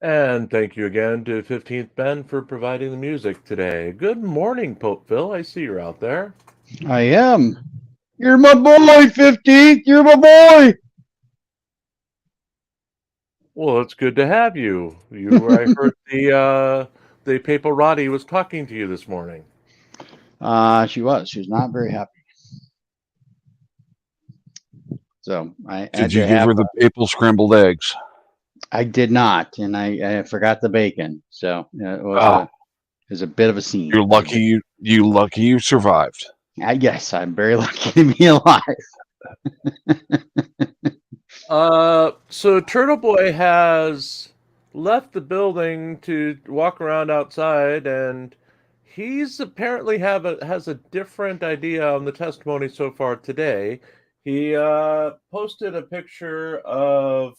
And thank you again to 15th Ben for providing the music today. Good morning, Pope Phil. I see you're out there. I am. You're my boy, 15th. You're my boy. Well, it's good to have you. I heard the papal Roddy was talking to you this morning. She was. She was not very happy. So I Did you give her the papal scrambled eggs? I did not, and I forgot the bacon, so it was a bit of a scene. You're lucky you survived. I guess I'm very lucky to be alive. So Turtle Boy has left the building to walk around outside, and he's apparently has a different idea on the testimony so far today. He posted a picture of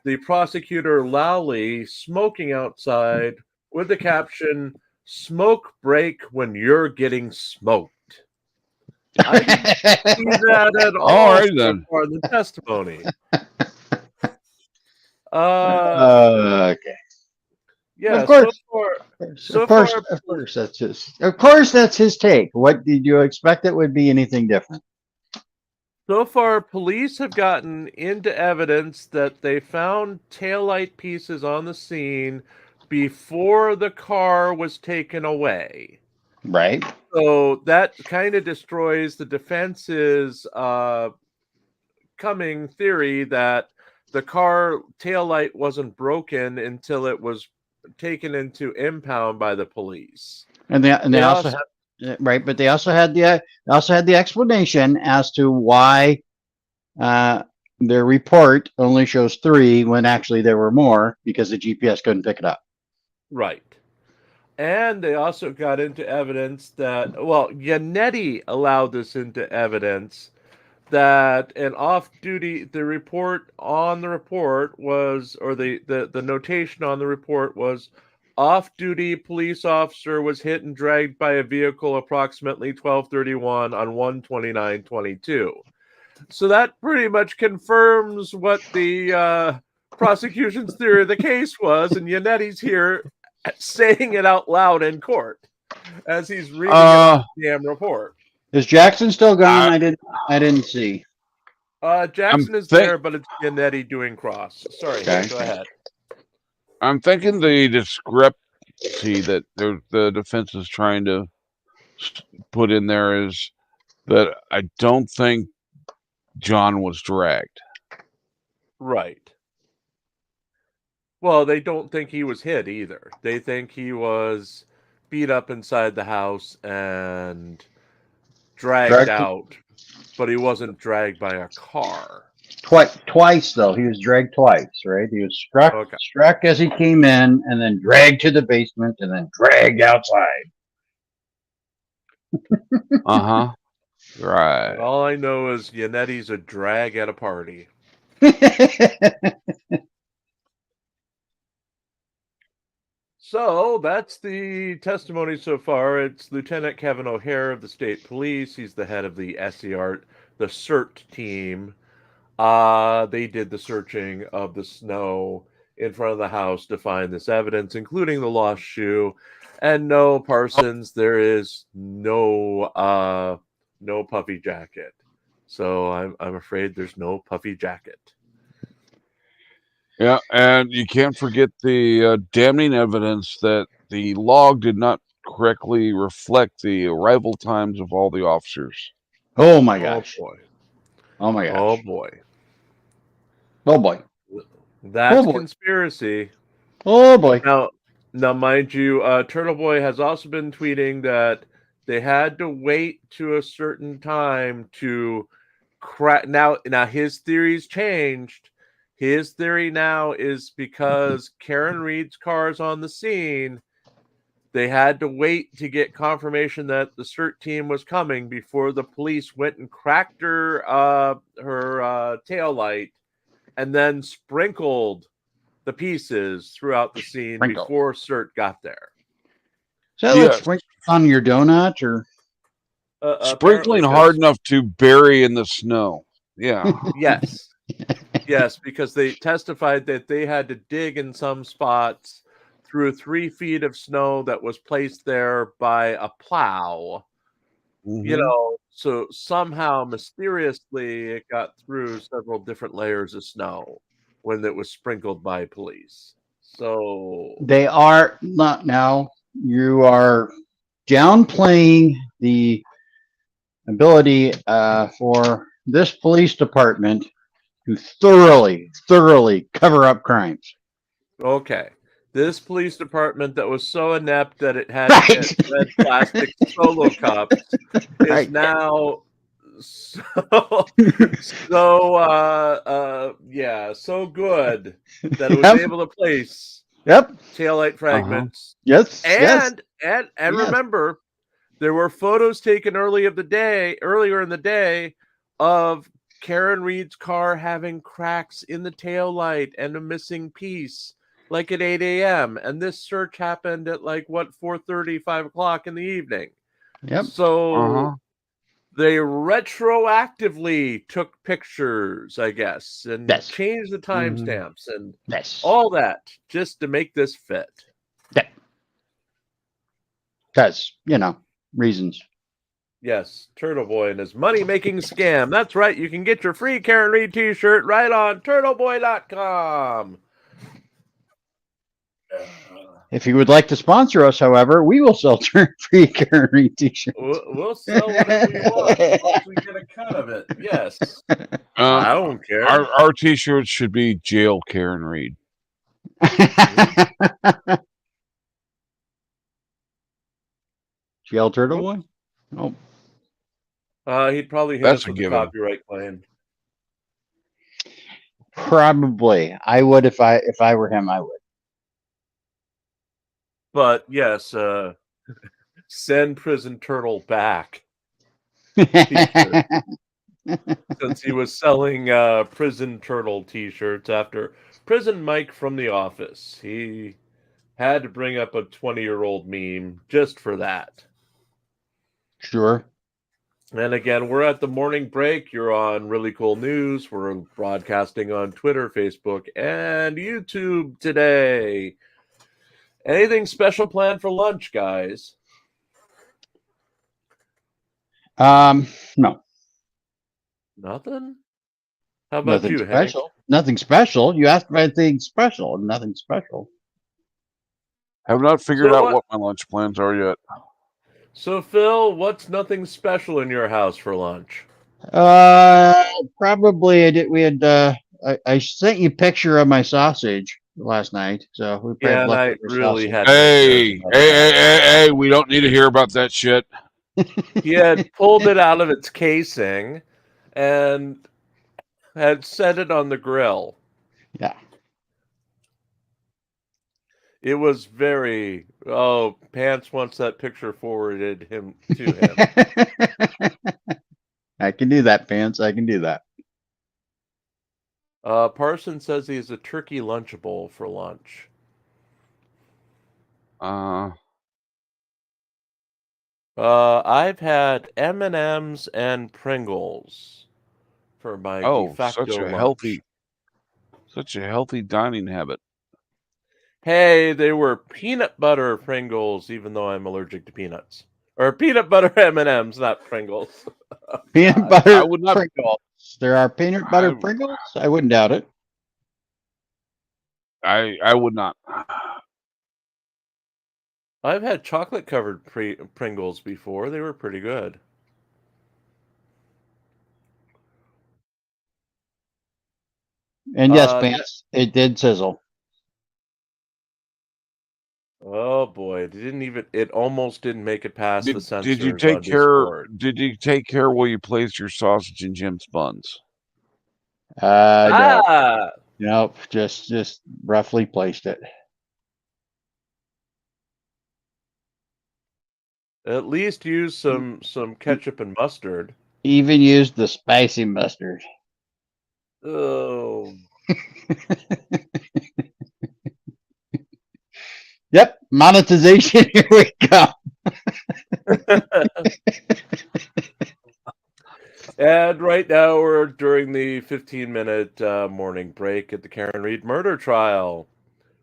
the prosecutor Lowley smoking outside with the caption, "Smoke break when you're getting smoked." I didn't see that at all right, so then. far in the testimony. Okay. Yeah, Of course. so Of course, far, that's his take. What did you expect it would be anything different? so far, police have gotten into evidence that they found taillight pieces on the scene before the car was taken away. Right. So that kind of destroys the defense's coming theory that the car taillight wasn't broken until it was taken into impound by the police. And they also had, right, but they also had the explanation as to why their report only shows 3 when actually there were more because the GPS couldn't pick it up. Right. And they also got into evidence that, well, Yannetti allowed this into evidence that an off-duty, the report was, or the notation on the report was, off-duty police officer was hit and dragged by a vehicle approximately 12:31 on 1/29/22. So that pretty much confirms what the prosecution's theory of the case was, and Yannetti's here saying it out loud in court as he's reading the damn report. Is Jackson still gone? I didn't see. Jackson is there, but it's Yannetti doing cross. Sorry, Okay. go ahead. I'm thinking the discrepancy that the defense is trying to put in there is that I don't think John was dragged. Right. Well, they don't think he was hit either. They think he was beat up inside the house and dragged out, but he wasn't dragged by a car. Twice though. He was dragged twice, right? He was struck as he came in, and then dragged to the basement, and then dragged outside. Right. All I know is Yannetti's a drag at a party. So that's the testimony so far. It's Lieutenant Kevin O'Hare of the State Police. He's the head of the SCR, the CERT team. They did the searching of the snow in front of the house to find this evidence, including the lost shoe. And no, Parsons, there is no puffy jacket. So I'm afraid there's no puffy jacket. Yeah, and you can't forget the damning evidence that the log did not correctly reflect the arrival times of all the officers. Oh my gosh. Oh boy. Oh my gosh. Oh boy. Oh boy. That's conspiracy. Oh boy. Now, mind you, Turtle Boy has also been tweeting that they had to wait to a certain time to crack. Now his theory's changed. His theory now is because Karen Reed's car is on the scene, they had to wait to get confirmation that the CERT team was coming before the police went and cracked her taillight and then sprinkled the pieces throughout the scene before CERT got there. So let's sprinkle on your donut, or sprinkling hard enough to bury in the snow. Yeah. Yes. Yes, because they testified that they had to dig in some spots through 3 feet of snow that was placed there by a plow. You know, so somehow mysteriously it got through several different layers of snow when it was sprinkled by police. So they are not now. You are downplaying the ability for this police department to thoroughly cover up crimes. Okay. This police department that was so inept that it had Right. red plastic solo cups is Right. now so so good that it was Yep. able to place Yep. taillight fragments. Yes. Yes. And Yes. remember, there were photos taken earlier in the day of Karen Reed's car having cracks in the taillight and a missing piece, like at 8 a.m. And this search happened at like 4:30, 5 o'clock in the evening. Yep. So they retroactively took pictures, I guess, and Yes. changed the timestamps and Yes. all that just to make this fit. Because, reasons. Yes, Turtle Boy and his money-making scam. That's right. You can get your free Karen Reed t-shirt right on turtleboy.com. If you would like to sponsor us, however, we will sell free Karen Reed t-shirts. We'll sell whatever we want as long as we get a cut of it. Yes. I don't care. Our t-shirts should be Jail Karen Reed. Jail Turtle Boy? Oh. He'd probably hit That's us a with a given. copyright claim. Probably. I would if I were him, I would. But yes, send Prison Turtle back. Since he was selling Prison Turtle t-shirts after Prison Mike from The Office. He had to bring up a 20-year-old meme just for that. Sure. And again, we're at the morning break. You're on Really Cool News. We're broadcasting on Twitter, Facebook, and YouTube today. Anything special planned for lunch, guys? No. Nothing? How about Nothing you, special. Hank? Nothing special. You asked about anything special. Nothing special. Have not figured out what my lunch plans are yet. So, Phil, what's nothing special in your house for lunch? Probably I did. We had. I sent you a picture of my sausage last night, so we probably and I really had. Hey! We don't need to hear about that shit. He had pulled it out of its casing and had set it on the grill. Yeah. It was very. Oh, Pants wants that picture forwarded to him. I can do that, Pants. I can do that. Parson says he has a turkey Lunchable for lunch. I've had M&Ms and Pringles for my de facto lunch. Such a healthy dining habit. Hey, they were peanut butter Pringles, even though I'm allergic to peanuts. Or peanut butter M&Ms, not Pringles. Peanut butter Pringles. There are peanut butter Pringles? I wouldn't doubt it. I would not. I've had chocolate-covered Pringles before. They were pretty good. And yes, Pants, it did sizzle. Oh boy, it almost didn't make it past the censors. Did you take care? Did you take care while you placed your sausage in Jim's buns? No. Nope, just roughly placed it. At least use some ketchup and mustard. Even used the spicy mustard. Oh. Yep, monetization. Here we go. And right now we're during the 15-minute morning break at the Karen Reed murder trial,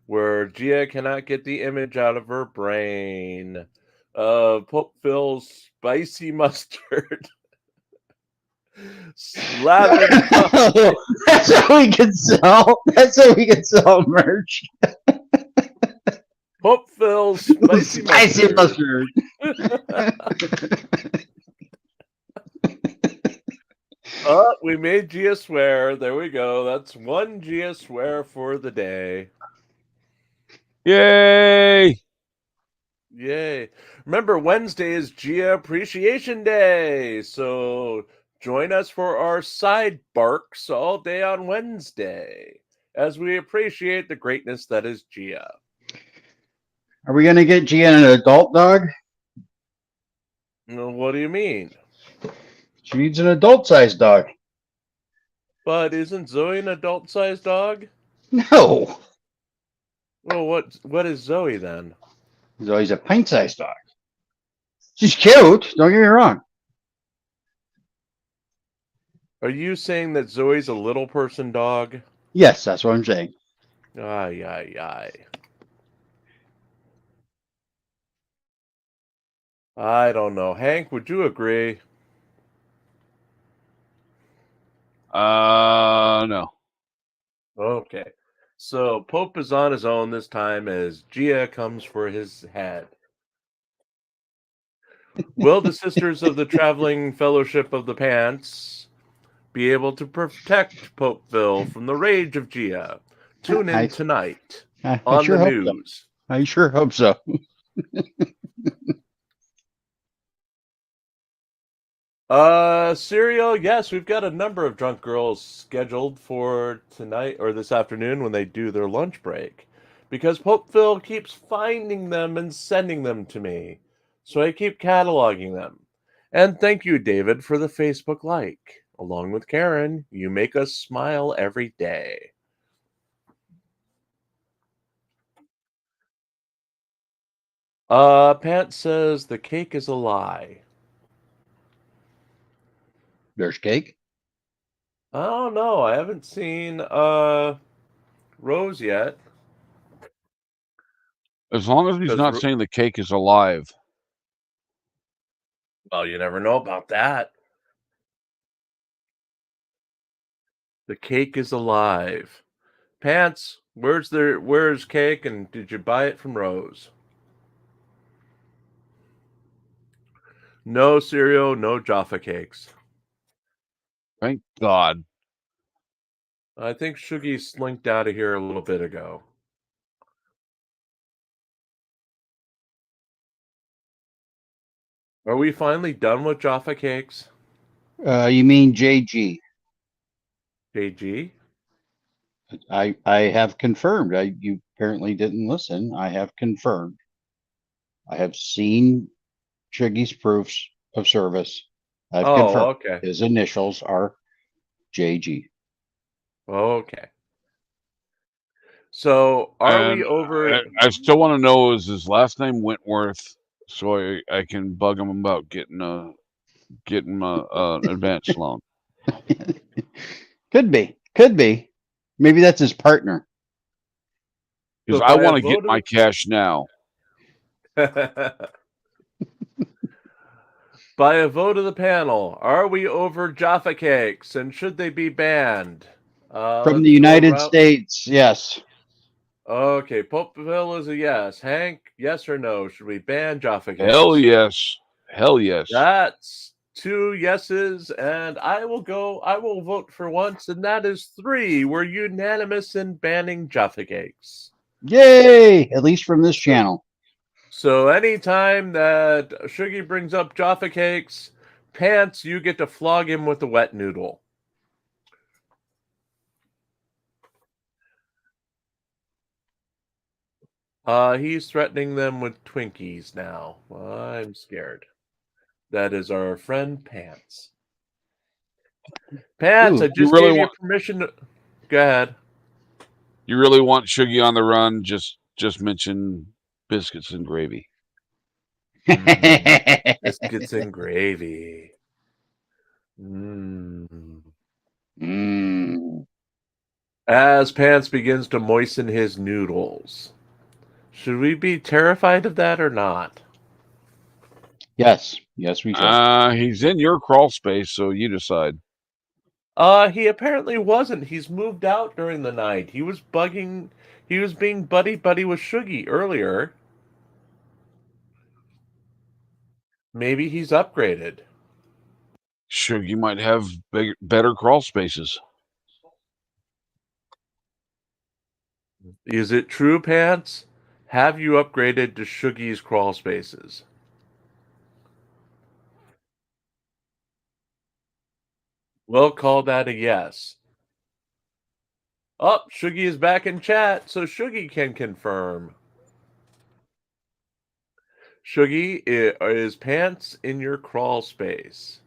where Gia cannot get the image out of her brain of Pope Phil's spicy mustard. Slathered. That's how we can sell. That's how we can sell merch. Pope Phil's spicy mustard. Oh, we made Gia swear. There we go. That's one Gia swear for the day. Yay! Yay. Remember, Wednesday is Gia Appreciation Day. So join us for our side barks all day on Wednesday as we appreciate the greatness that is Gia. Are we going to get Gia an adult dog? What do you mean? She needs an adult-sized dog. But isn't Zoe an adult-sized dog? No. Well, what is Zoe then? Zoe's a pint-sized dog. She's cute. Don't get me wrong. Are you saying that Zoe's a little person dog? Yes, that's what I'm saying. Ay, ay, ay. I don't know. Hank, would you agree? No. Okay. So Pope is on his own this time as Gia comes for his head. Will the Sisters of the Traveling Fellowship of the Pants be able to protect Popeville from the rage of Gia? Tune in tonight on sure the hope news. So. I sure hope so. Serial, yes, we've got a number of drunk girls scheduled for tonight or this afternoon when they do their lunch break. Because Popeville keeps finding them and sending them to me. So I keep cataloging them. And thank you, David, for the Facebook like. Along with Karen, you make us smile every day. Pant says the cake is a lie. There's cake? I don't know. I haven't seen Rose yet. As long as he's not saying the cake is alive. Well, you never know about that. The cake is alive. Pants, where's cake, and did you buy it from Rose? No cereal, no Jaffa cakes. Thank God. I think Shuggy slinked out of here a little bit ago. Are we finally done with Jaffa cakes? You mean JG? JG? I have confirmed. You apparently didn't listen. I have confirmed. I have seen Shiggy's proofs of service. I've confirmed. Okay. His initials are JG. Okay. So are we over? I still want to know, is his last name Wentworth, so I can bug him about getting an advance loan. Could be. Maybe that's his partner. Because I want to get my cash now. By a vote of the panel, are we over Jaffa cakes and should they be banned? From the United States, yes. Okay, Popeville is a yes. Hank, yes or no? Should we ban Jaffa cakes? Hell yes. Hell yes. That's 2 yeses, and I will vote for once, and that is 3. We're unanimous in banning Jaffa cakes. Yay! At least from this channel. So anytime that Shuggy brings up Jaffa cakes, Pants, you get to flog him with a wet noodle. He's threatening them with Twinkies now. I'm scared. That is our friend Pants. Pants, I just gave you permission to... Go ahead. You really want Shuggy on the run? Just mention biscuits and gravy. Biscuits and gravy. As Pants begins to moisten his noodles. Should we be terrified of that or not? Yes. Yes, we should. He's in your crawl space, so you decide. He apparently wasn't. He's moved out during the night. He was being buddy with Shuggy earlier. Maybe he's upgraded. Shuggy might have better crawl spaces. Is it true, Pants? Have you upgraded to Shuggy's crawl spaces? We'll call that a yes. Oh, Shuggy is back in chat, so Shuggy can confirm. Shuggy, is Pants in your crawl space?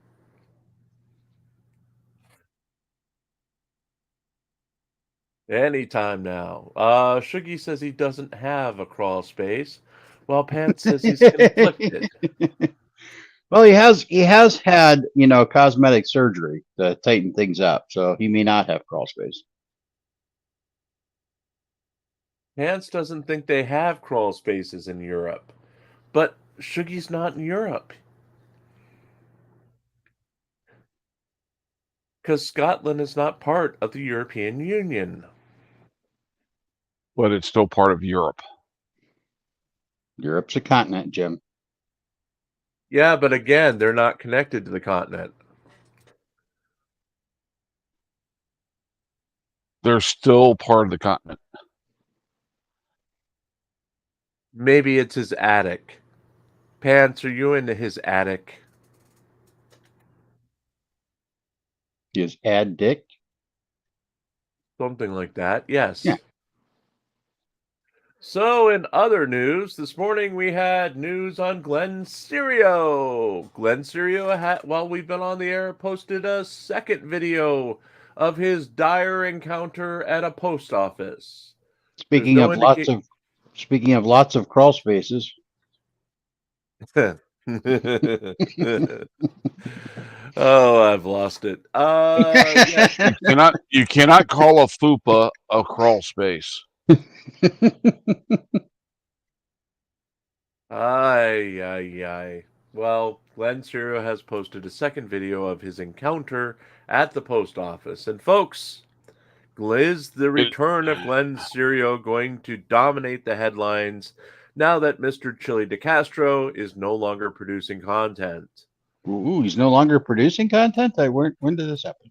Anytime now. Shuggy says he doesn't have a crawl space, while Pants says he's conflicted. Well, he has had, you know, cosmetic surgery to tighten things up, so he may not have crawl space. Pants doesn't think they have crawl spaces in Europe, but Shuggy's not in Europe. Because Scotland is not part of the European Union. But it's still part of Europe. Europe's a continent, Jim. Yeah, but again, they're not connected to the continent. They're still part of the continent. Maybe it's his attic. Pants, are you into his attic? His ad dick? Something like that, yes. Yeah. So, in other news, this morning we had news on Glenn Serio. Glenn Serio, while we've been on the air, posted a second video of his dire encounter at a post office. Speaking of lots of crawl spaces. Oh, I've lost it. Yeah. You cannot call a fupa a crawl space. Aye. Well, Glenn Serio has posted a second video of his encounter at the post office. And folks, is the return of Glenn Serio going to dominate the headlines now that Mr. Chili DeCastro is no longer producing content? Ooh, he's no longer producing content? When did this happen?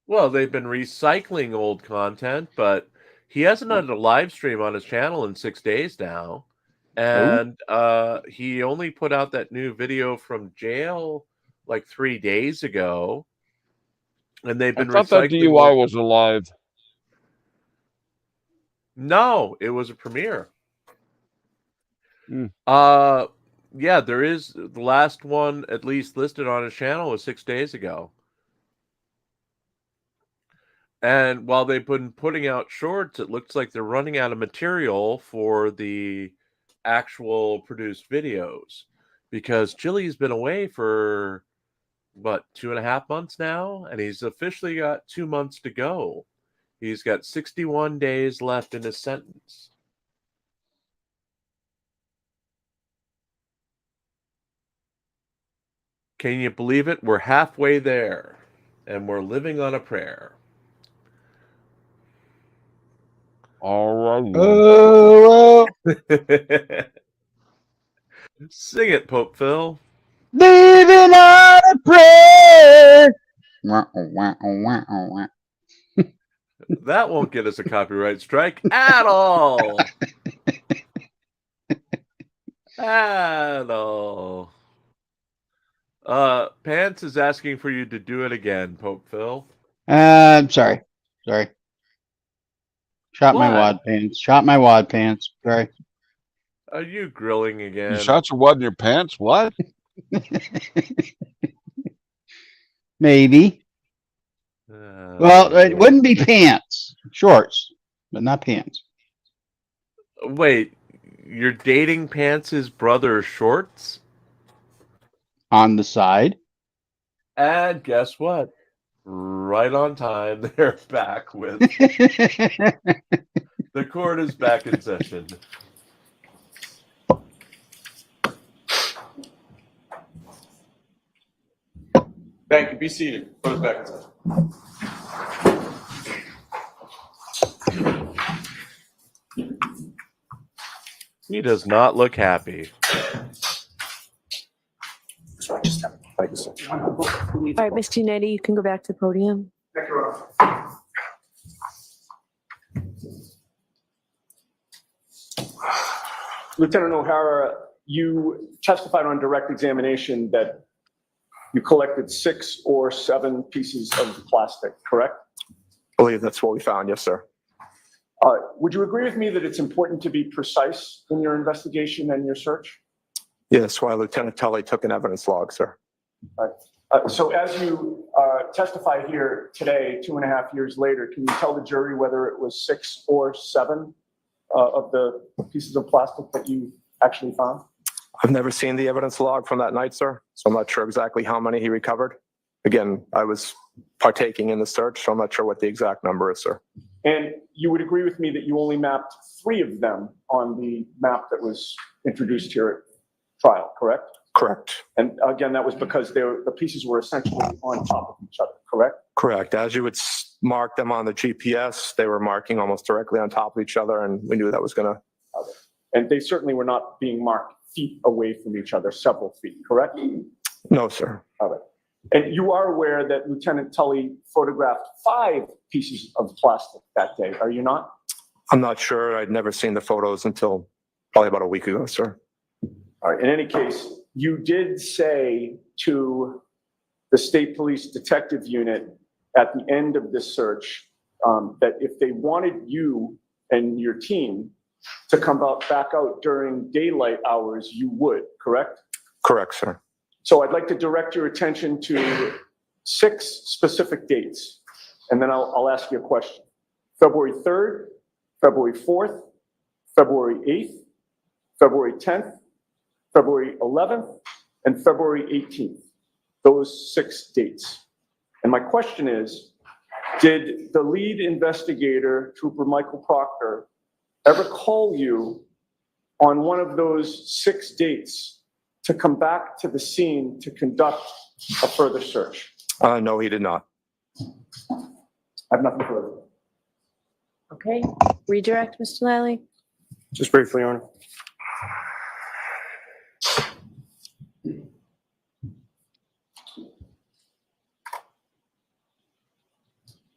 Well, they've been recycling old content, but he hasn't had a live stream on his channel in 6 days now. And he only put out that new video from jail like 3 days ago. And they've been I thought that DUI was alive. No, it was a premiere. Yeah, there is the last one at least listed on his channel was 6 days ago. And while they've been putting out shorts, it looks like they're running out of material for the actual produced videos because Chili's been away for what, 2.5 months now, and he's officially got 2 months to go. He's got 61 days left in his sentence. Can you believe it? We're halfway there, and we're living on a prayer. All right. Oh, Sing it, Pope Phil. living on a prayer. That won't get us a copyright strike at all. At all. Pants is asking for you to do it again, Pope Phil. I'm sorry. Shot my What? wad pants. Sorry. Are you grilling again? You shot your wad in your pants? What? Maybe. Well, it wouldn't be pants. Shorts, but not pants. Wait, you're dating Pants' brother Shorts? On the side. And guess what? Right on time, they're back with... The court is back in session. Thank you. Be seated. Court is back in session. He does not look happy. All right, Mr. Nettie, you can go back to the podium. Thank you, Ron. Lieutenant O'Hara, you testified on direct examination that you collected 6 or 7 pieces of plastic, correct? I believe that's what we found, yes, sir. Would you agree with me that it's important to be precise in your investigation and your search? Yeah, that's why Lieutenant Tully took an evidence log, sir. So as you testify here today, 2.5 years later, can you tell the jury whether it was 6 or 7 of the pieces of plastic that you actually found? I've never seen the evidence log from that night, sir, so I'm not sure exactly how many he recovered. Again, I was partaking in the search, so I'm not sure what the exact number is, sir. And you would agree with me that you only mapped 3 of them on the map that was introduced here at trial, correct? Correct. And again, that was because the pieces were essentially on top of each other, correct? Correct. As you would mark them on the GPS, they were marking almost directly on top of each other, and we knew that was going to. And they certainly were not being marked feet away from each other, several feet, correct? No, sir. All right. And you are aware that Lieutenant Tully photographed 5 pieces of plastic that day, are you not? I'm not sure. I'd never seen the photos until probably about a week ago, sir. All right. In any case, you did say to the State Police Detective Unit at the end of this search that if they wanted you and your team to come back out during daylight hours, you would, correct? Correct, sir. So I'd like to direct your attention to 6 specific dates, and then I'll ask you a question. February 3rd, February 4th, February 8th, February 10th, February 11th, and February 18th. Those 6 dates. And my question is, did the lead investigator, Trooper Michael Proctor, ever call you on one of those 6 dates to come back to the scene to conduct a further search? No, he did not. I have nothing further. Okay, redirect, Mr. Lally. Just briefly, Your Honor.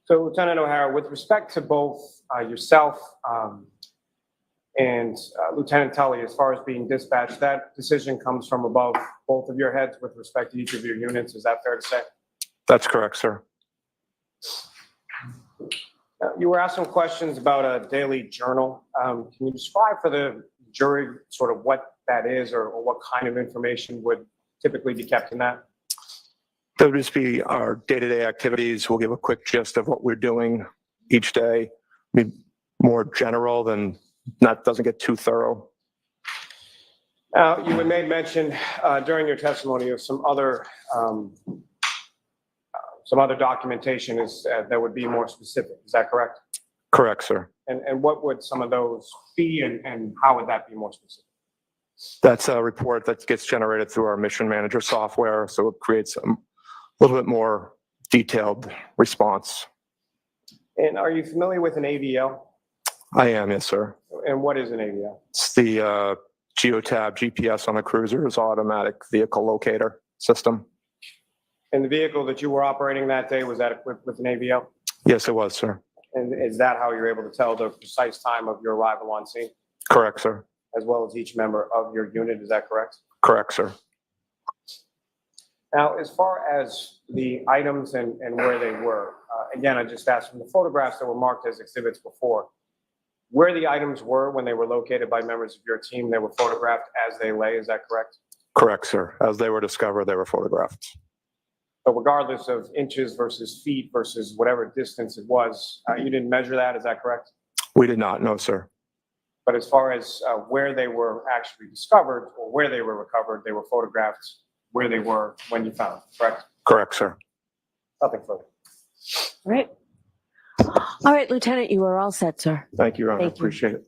So Lieutenant O'Hara, with respect to both yourself and Lieutenant Tully, as far as being dispatched, that decision comes from above both of your heads with respect to each of your units. Is that fair to say? That's correct, sir. You were asked some questions about a daily journal. Can you describe for the jury sort of what that is or what kind of information would typically be kept in that? That would just be our day-to-day activities. We'll give a quick gist of what we're doing each day. I mean, more general than that, doesn't get too thorough. Now, you had made mention during your testimony of some other documentation that would be more specific. Is that correct? Correct, sir. And what would some of those be and how would that be more specific? That's a report that gets generated through our mission manager software, so it creates a little bit more detailed response. And are you familiar with an AVL? I am, yes, sir. And what is an AVL? It's the Geotab GPS on the cruiser's automatic vehicle locator system. And the vehicle that you were operating that day, was that equipped with an AVL? Yes, it was, sir. And is that how you're able to tell the precise time of your arrival on scene, Correct, sir. as well as each member of your unit? Is that correct? Correct, sir. Now, as far as the items and where they were, again, I just asked from the photographs that were marked as exhibits before, where the items were when they were located by members of your team, they were photographed as they lay. Is that correct? Correct, sir. As they were discovered, they were photographed. So regardless of inches versus feet versus whatever distance it was, you didn't measure that. Is that correct? We did not, no, sir. But as far as where they were actually discovered or where they were recovered, they were photographed where they were when you found them, correct? Correct, sir. Nothing further. All right. All right, Lieutenant, you are all set, sir. Thank you, Your Honor. Thank you. Appreciate it.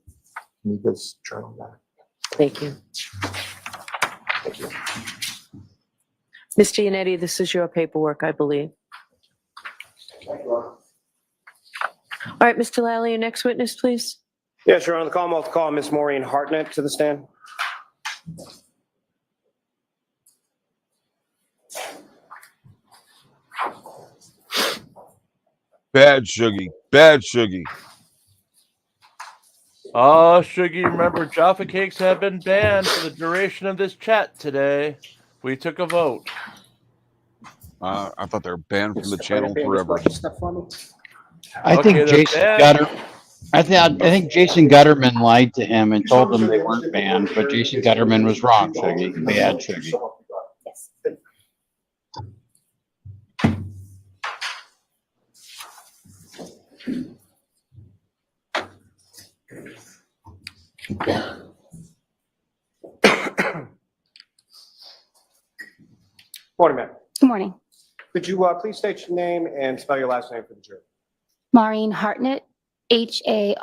Need this journal back. Thank you. Thank you. Mr. Yannetti, this is your paperwork, I believe. All right, Mr. Lally, your next witness, please. Yes, Your Honor. The Commonwealth call Miss Maureen Hartnett to the stand. Bad Shuggy. Bad Shuggy. Oh, Shuggy, remember Jaffa Cakes have been banned for the duration of this chat today. We took a vote. I thought they were banned from the Step right channel up here and just forever. watch your step for me. I Okay, think they're Jason banned. I think Jason Gutterman lied to him and told him they weren't banned, but Jason Gutterman was wrong, Shuggy. Bad Shuggy. Yes. Morning, ma'am. Good morning. Could you please state your name and spell your last name for the jury? Maureen Hartnett, Hartnett.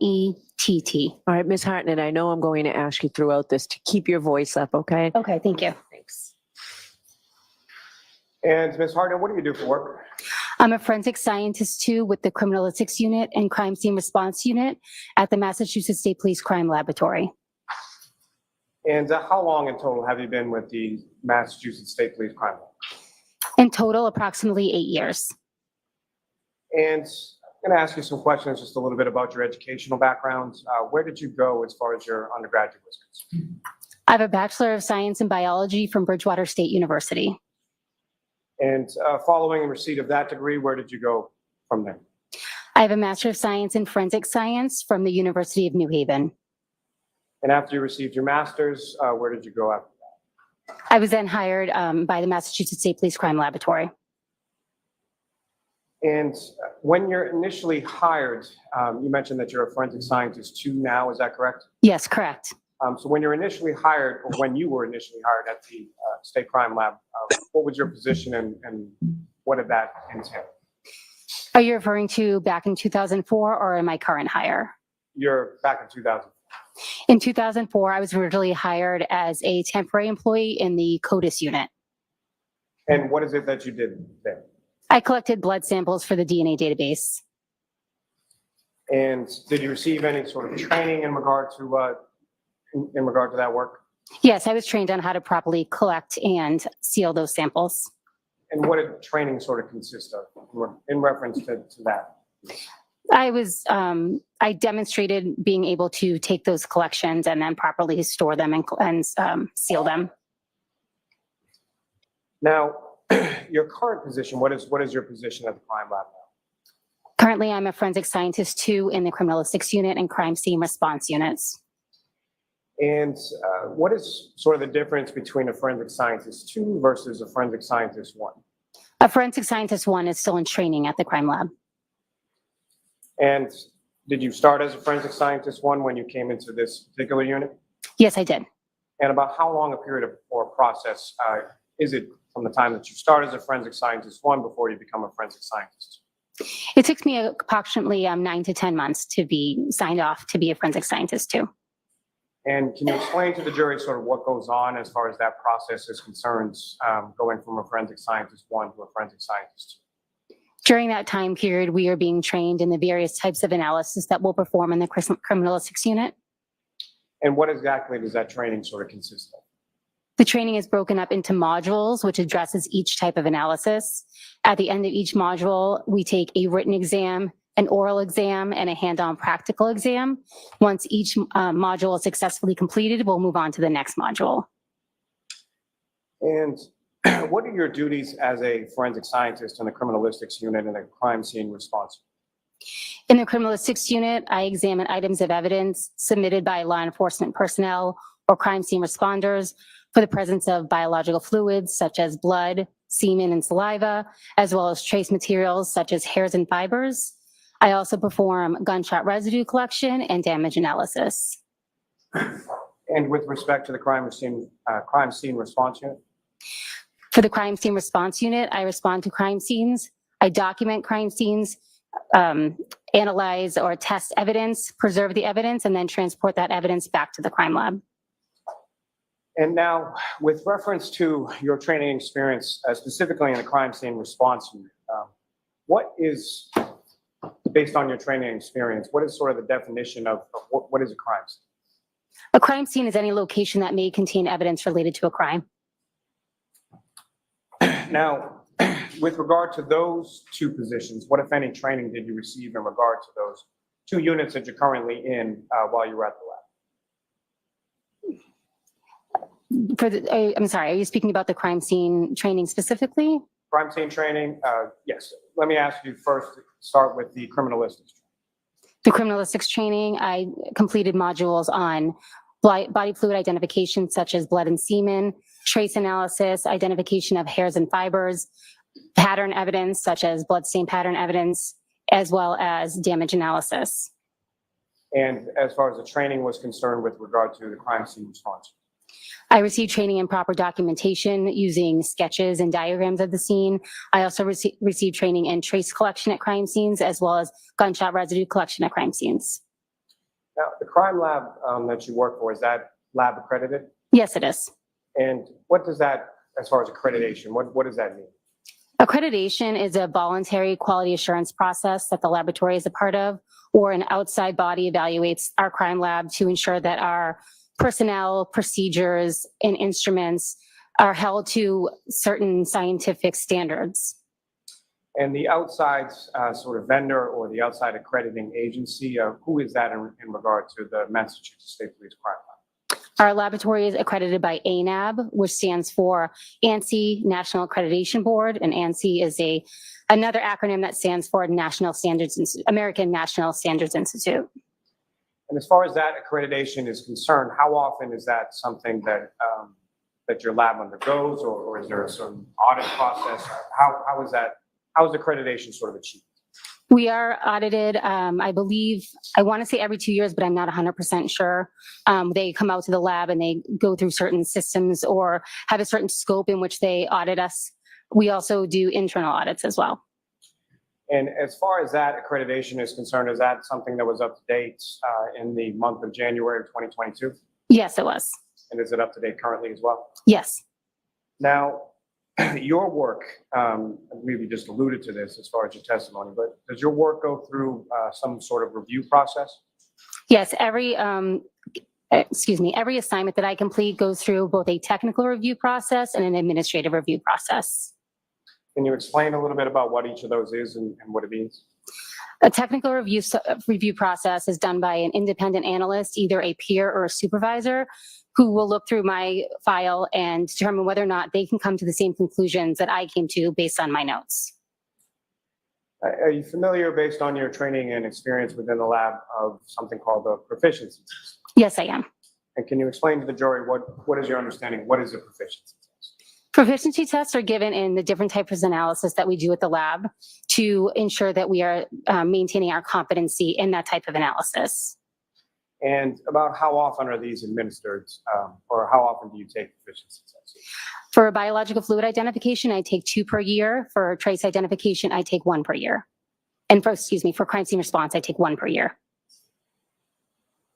All right, Ms. Hartnett, I know I'm going to ask you throughout this to keep your voice up, okay? Okay, thank you. Thanks. And Ms. Harden, what do you do for work? I'm a forensic scientist too with the Criminalistics Unit and Crime Scene Response Unit at the Massachusetts State Police Crime Laboratory. And how long in total have you been with the Massachusetts State Police Crime Lab? In total, approximately 8 years. And I'm going to ask you some questions, just a little bit about your educational background. Where did you go as far as your undergraduate was concerned? I have a Bachelor of Science in Biology from Bridgewater State University. And following receipt of that degree, where did you go from there? I have a Master of Science in Forensic Science from the University of New Haven. And after you received your master's, where did you go after that? I was then hired by the Massachusetts State Police Crime Laboratory. And when you're initially hired, you mentioned that you're a forensic scientist too now, is that correct? Yes, correct. So when you're initially hired, or when you were initially hired at the State Crime Lab, what was your position and what did that entail? Are you referring to back in 2004 or in my current hire? You're back in 2000. In 2004, I was originally hired as a temporary employee in the CODIS unit. And what is it that you did there? I collected blood samples for the DNA database. And did you receive any sort of training in regard to that work? Yes, I was trained on how to properly collect and seal those samples. And what did training sort of consist of in reference to that? I demonstrated being able to take those collections and then properly store them and seal them. Now, your current position, what is your position at the crime lab now? Currently, I'm a forensic scientist too in the Criminalistics Unit and Crime Scene Response Units. And what is sort of the difference between a forensic scientist 2 versus a forensic scientist 1? A forensic scientist 1 is still in training at the crime lab. And did you start as a forensic scientist 1 when you came into this particular unit? Yes, I did. And about how long a period or process is it from the time that you start as a forensic scientist 1 before you become a forensic scientist? It took me approximately 9 to 10 months to be signed off to be a forensic scientist too. And can you explain to the jury sort of what goes on as far as that process is concerned, going from a forensic scientist 1 to a forensic scientist 2? During that time period, we are being trained in the various types of analysis that we'll perform in the Criminalistics Unit. And what exactly does that training sort of consist of? The training is broken up into modules, which addresses each type of analysis. At the end of each module, we take a written exam, an oral exam, and a hand-on practical exam. Once each module is successfully completed, we'll move on to the next module. And what are your duties as a forensic scientist in the Criminalistics Unit and the Crime Scene Response? In the Criminalistics Unit, I examine items of evidence submitted by law enforcement personnel or crime scene responders for the presence of biological fluids such as blood, semen, and saliva, as well as trace materials such as hairs and fibers. I also perform gunshot residue collection and damage analysis. And with respect to the Crime Scene Response Unit? For the Crime Scene Response Unit, I respond to crime scenes. I document crime scenes, analyze or test evidence, preserve the evidence, and then transport that evidence back to the crime lab. And now, with reference to your training experience, specifically in the Crime Scene Response Unit, what is, based on your training experience, what is sort of the definition of what is a crime scene? A crime scene is any location that may contain evidence related to a crime. Now, with regard to those two positions, what, if any, training did you receive in regard to those two units that you're currently in while you were at the lab. I'm sorry, are you speaking about the crime scene training specifically? Crime scene training, yes. Let me ask you first to start with the criminalistics. The criminalistics training, I completed modules on body fluid identification, such as blood and semen, trace analysis, identification of hairs and fibers, pattern evidence, such as blood stain pattern evidence, as well as damage analysis. And as far as the training was concerned with regard to the crime scene response? I received training in proper documentation using sketches and diagrams of the scene. I also received training in trace collection at crime scenes, as well as gunshot residue collection at crime scenes. Now, the crime lab that you work for, is that lab accredited? Yes, it is. And what does that, as far as accreditation, what does that mean? Accreditation is a voluntary quality assurance process that the laboratory is a part of, or an outside body evaluates our crime lab to ensure that our personnel, procedures, and instruments are held to certain scientific standards. And the outside sort of vendor or the outside accrediting agency, who is that in regard to the Massachusetts State Police Crime Lab? Our laboratory is accredited by ANAB, which stands for ANSI National Accreditation Board, and ANSI is another acronym that stands for American National Standards Institute. And as far as that accreditation is concerned, how often is that something that that your lab undergoes, or is there a certain audit process? How is accreditation sort of achieved? We are audited, I believe, I want to say every 2 years, but I'm not 100% sure. They come out to the lab and they go through certain systems or have a certain scope in which they audit us. We also do internal audits as well. And as far as that accreditation is concerned, is that something that was up to date in the month of January of 2022? Yes, it was. And is it up to date currently as well? Yes. Now, your work, I believe you just alluded to this as far as your testimony, but does your work go through some sort of review process? Yes, every assignment that I complete goes through both a technical review process and an administrative review process. Can you explain a little bit about what each of those is and what it means? A technical review process is done by an independent analyst, either a peer or a supervisor, who will look through my file and determine whether or not they can come to the same conclusions that I came to based on my notes. Are you familiar, based on your training and experience within the lab, of something called a proficiency test? Yes, I am. And can you explain to the jury what is your understanding? What is a proficiency test? Proficiency tests are given in the different types of analysis that we do at the lab to ensure that we are maintaining our competency in that type of analysis. And about how often are these administered, or how often do you take proficiency tests? For biological fluid identification, I take 2 per year. For trace identification, I take 1 per year. And for crime scene response, I take 1 per year.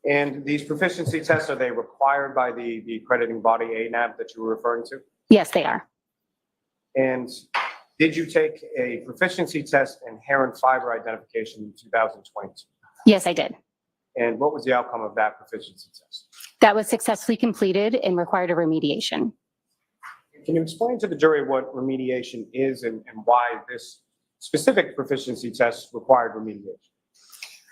And these proficiency tests, are they required by the accrediting body ANAB that you were referring to? Yes, they are. And did you take a proficiency test in hair and fiber identification in 2022? Yes, I did. And what was the outcome of that proficiency test? That was successfully completed and required a remediation. Can you explain to the jury what remediation is and why this specific proficiency test required remediation?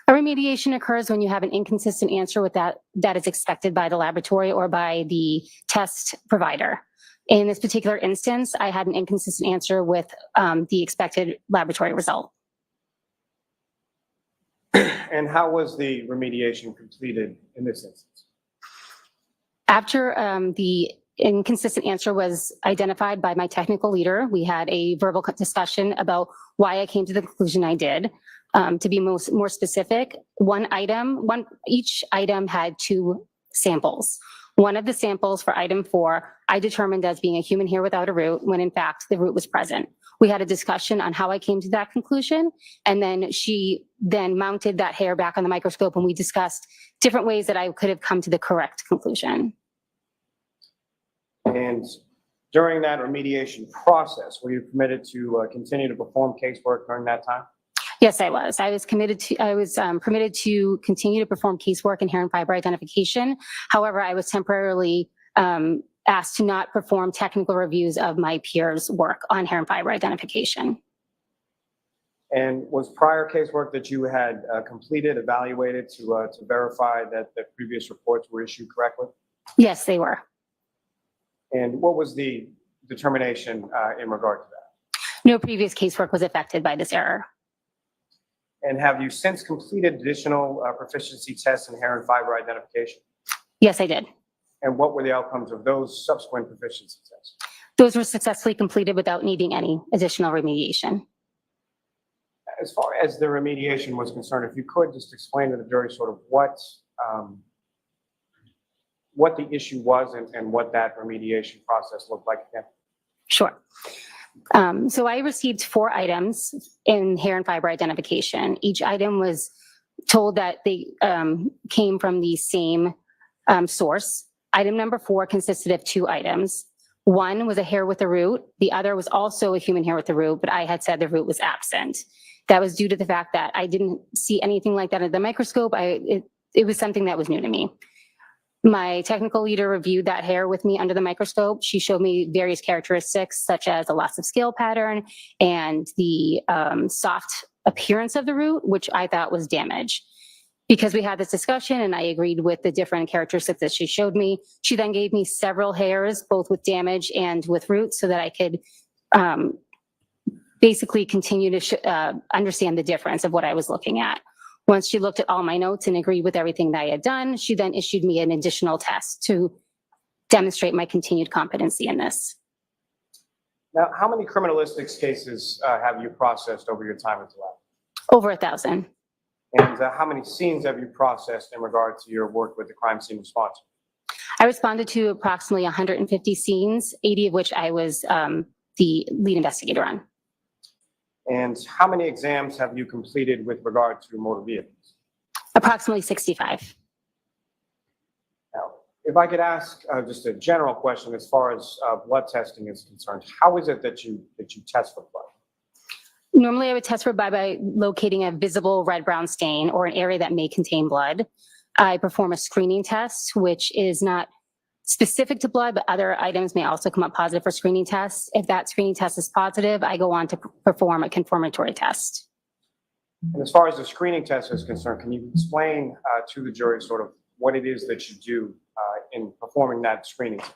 A remediation occurs when you have an inconsistent answer with that is expected by the laboratory or by the test provider. In this particular instance, I had an inconsistent answer with the expected laboratory result. And how was the remediation completed in this instance? After the inconsistent answer was identified by my technical leader, we had a verbal discussion about why I came to the conclusion I did. To be more specific, each item had 2 samples. One of the samples for item 4, I determined as being a human hair without a root, when in fact the root was present. We had a discussion on how I came to that conclusion, and then she mounted that hair back on the microscope, and we discussed different ways that I could have come to the correct conclusion. And during that remediation process, were you permitted to continue to perform casework during that time? Yes, I was. I was permitted to continue to perform casework in hair and fiber identification. However, I was temporarily asked to not perform technical reviews of my peers' work on hair and fiber identification. And was prior casework that you had completed, evaluated to verify that the previous reports were issued correctly? Yes, they were. And what was the determination in regard to that? No previous casework was affected by this error. And have you since completed additional proficiency tests in hair and fiber identification? Yes, I did. And what were the outcomes of those subsequent proficiency tests? Those were successfully completed without needing any additional remediation. As far as the remediation was concerned, if you could just explain to the jury sort of what the issue was and what that remediation process looked like again. Sure. So I received 4 items in hair and fiber identification. Each item was told that they came from the same source. Item number 4 consisted of 2 items. One was a hair with a root. The other was also a human hair with a root, but I had said the root was absent. That was due to the fact that I didn't see anything like that under the microscope. It was something that was new to me. My technical leader reviewed that hair with me under the microscope. She showed me various characteristics such as a loss of scale pattern and the soft appearance of the root, which I thought was damage. Because we had this discussion and I agreed with the different characteristics that she showed me, she then gave me several hairs, both with damage and with roots, so that I could basically continue to understand the difference of what I was looking at. Once she looked at all my notes and agreed with everything that I had done, she then issued me an additional test to demonstrate my continued competency in this. Now, how many criminalistics cases have you processed over your time at the lab? Over 1,000. And how many scenes have you processed in regard to your work with the crime scene response? I responded to approximately 150 scenes, 80 of which I was the lead investigator on. And how many exams have you completed with regard to motor vehicles? Approximately 65. Now, if I could ask just a general question as far as blood testing is concerned, how is it that you test for blood? Normally, I would test for blood by locating a visible red-brown stain or an area that may contain blood. I perform a screening test, which is not specific to blood, but other items may also come up positive for screening tests. If that screening test is positive, I go on to perform a confirmatory test. And as far as the screening test is concerned, can you explain to the jury sort of what it is that you do in performing that screening test?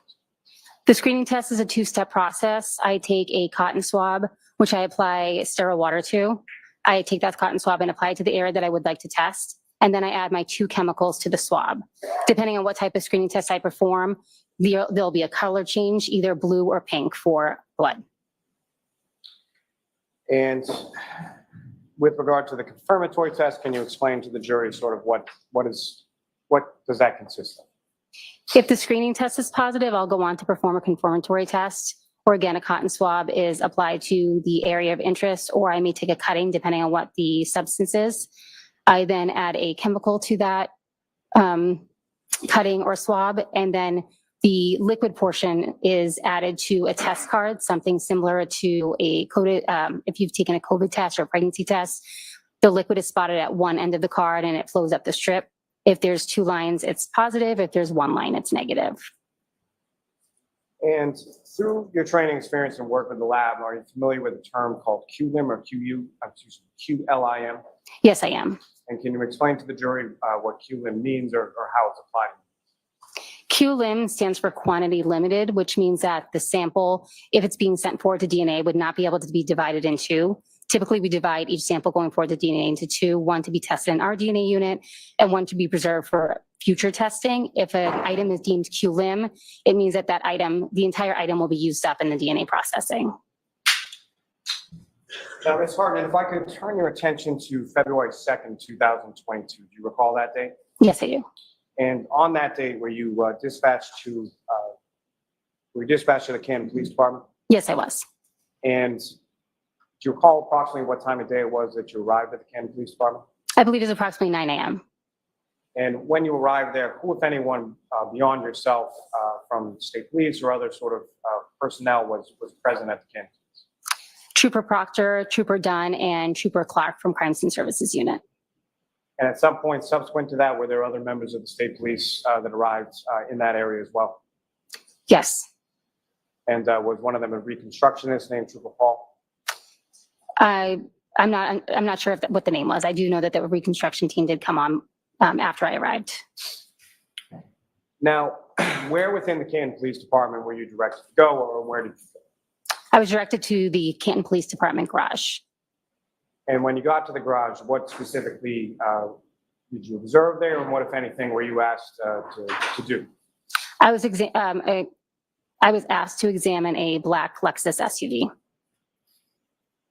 The screening test is a 2-step process. I take a cotton swab, which I apply sterile water to. I take that cotton swab and apply it to the area that I would like to test. And then I add my 2 chemicals to the swab. Depending on what type of screening test I perform, there'll be a color change, either blue or pink for blood. And with regard to the confirmatory test, can you explain to the jury sort of what does that consist of? If the screening test is positive, I'll go on to perform a confirmatory test, or again, a cotton swab is applied to the area of interest, or I may take a cutting depending on what the substance is. I then add a chemical to that cutting or swab, and then the liquid portion is added to a test card, something similar to a coded, if you've taken a COVID test or a pregnancy test, the liquid is spotted at one end of the card and it flows up the strip. If there's 2 lines, it's positive. If there's 1 line, it's negative. And through your training experience and work with the lab, are you familiar with a term called QLIM or QLIM? Yes, I am. And can you explain to the jury what QLIM means or how it's applied? QLIM stands for quantity limited, which means that the sample, if it's being sent forward to DNA, would not be able to be divided in 2. Typically, we divide each sample going forward to DNA into 2, 1 to be tested in our DNA unit and 1 to be preserved for future testing. If an item is deemed QLIM, it means that that item, the entire item will be used up in the DNA processing. Now, Ms. Hartman, if I could turn your attention to February 2nd, 2022. Do you recall that date? Yes, I do. And on that date, were you dispatched to the Canton Police Department? Yes, I was. And do you recall approximately what time of day it was that you arrived at the Canton Police Department? I believe it was approximately 9 a.m. And when you arrived there, who, if anyone, beyond yourself from state police or other sort of personnel was present at the Canton? Trooper Proctor, Trooper Dunn, and Trooper Clark from Crime Scene Services Unit. And at some point subsequent to that, were there other members of the state police that arrived in that area as well? Yes. And was one of them a reconstructionist named Trooper Paul? I I'm not sure what the name was. I do know that the reconstruction team did come on after I arrived. Now, where within the Canton Police Department were you directed to go, or where did you go? I was directed to the Canton Police Department garage. And when you got to the garage, what specifically did you observe there, and what, if anything, were you asked to do? I was asked to examine a black Lexus SUV.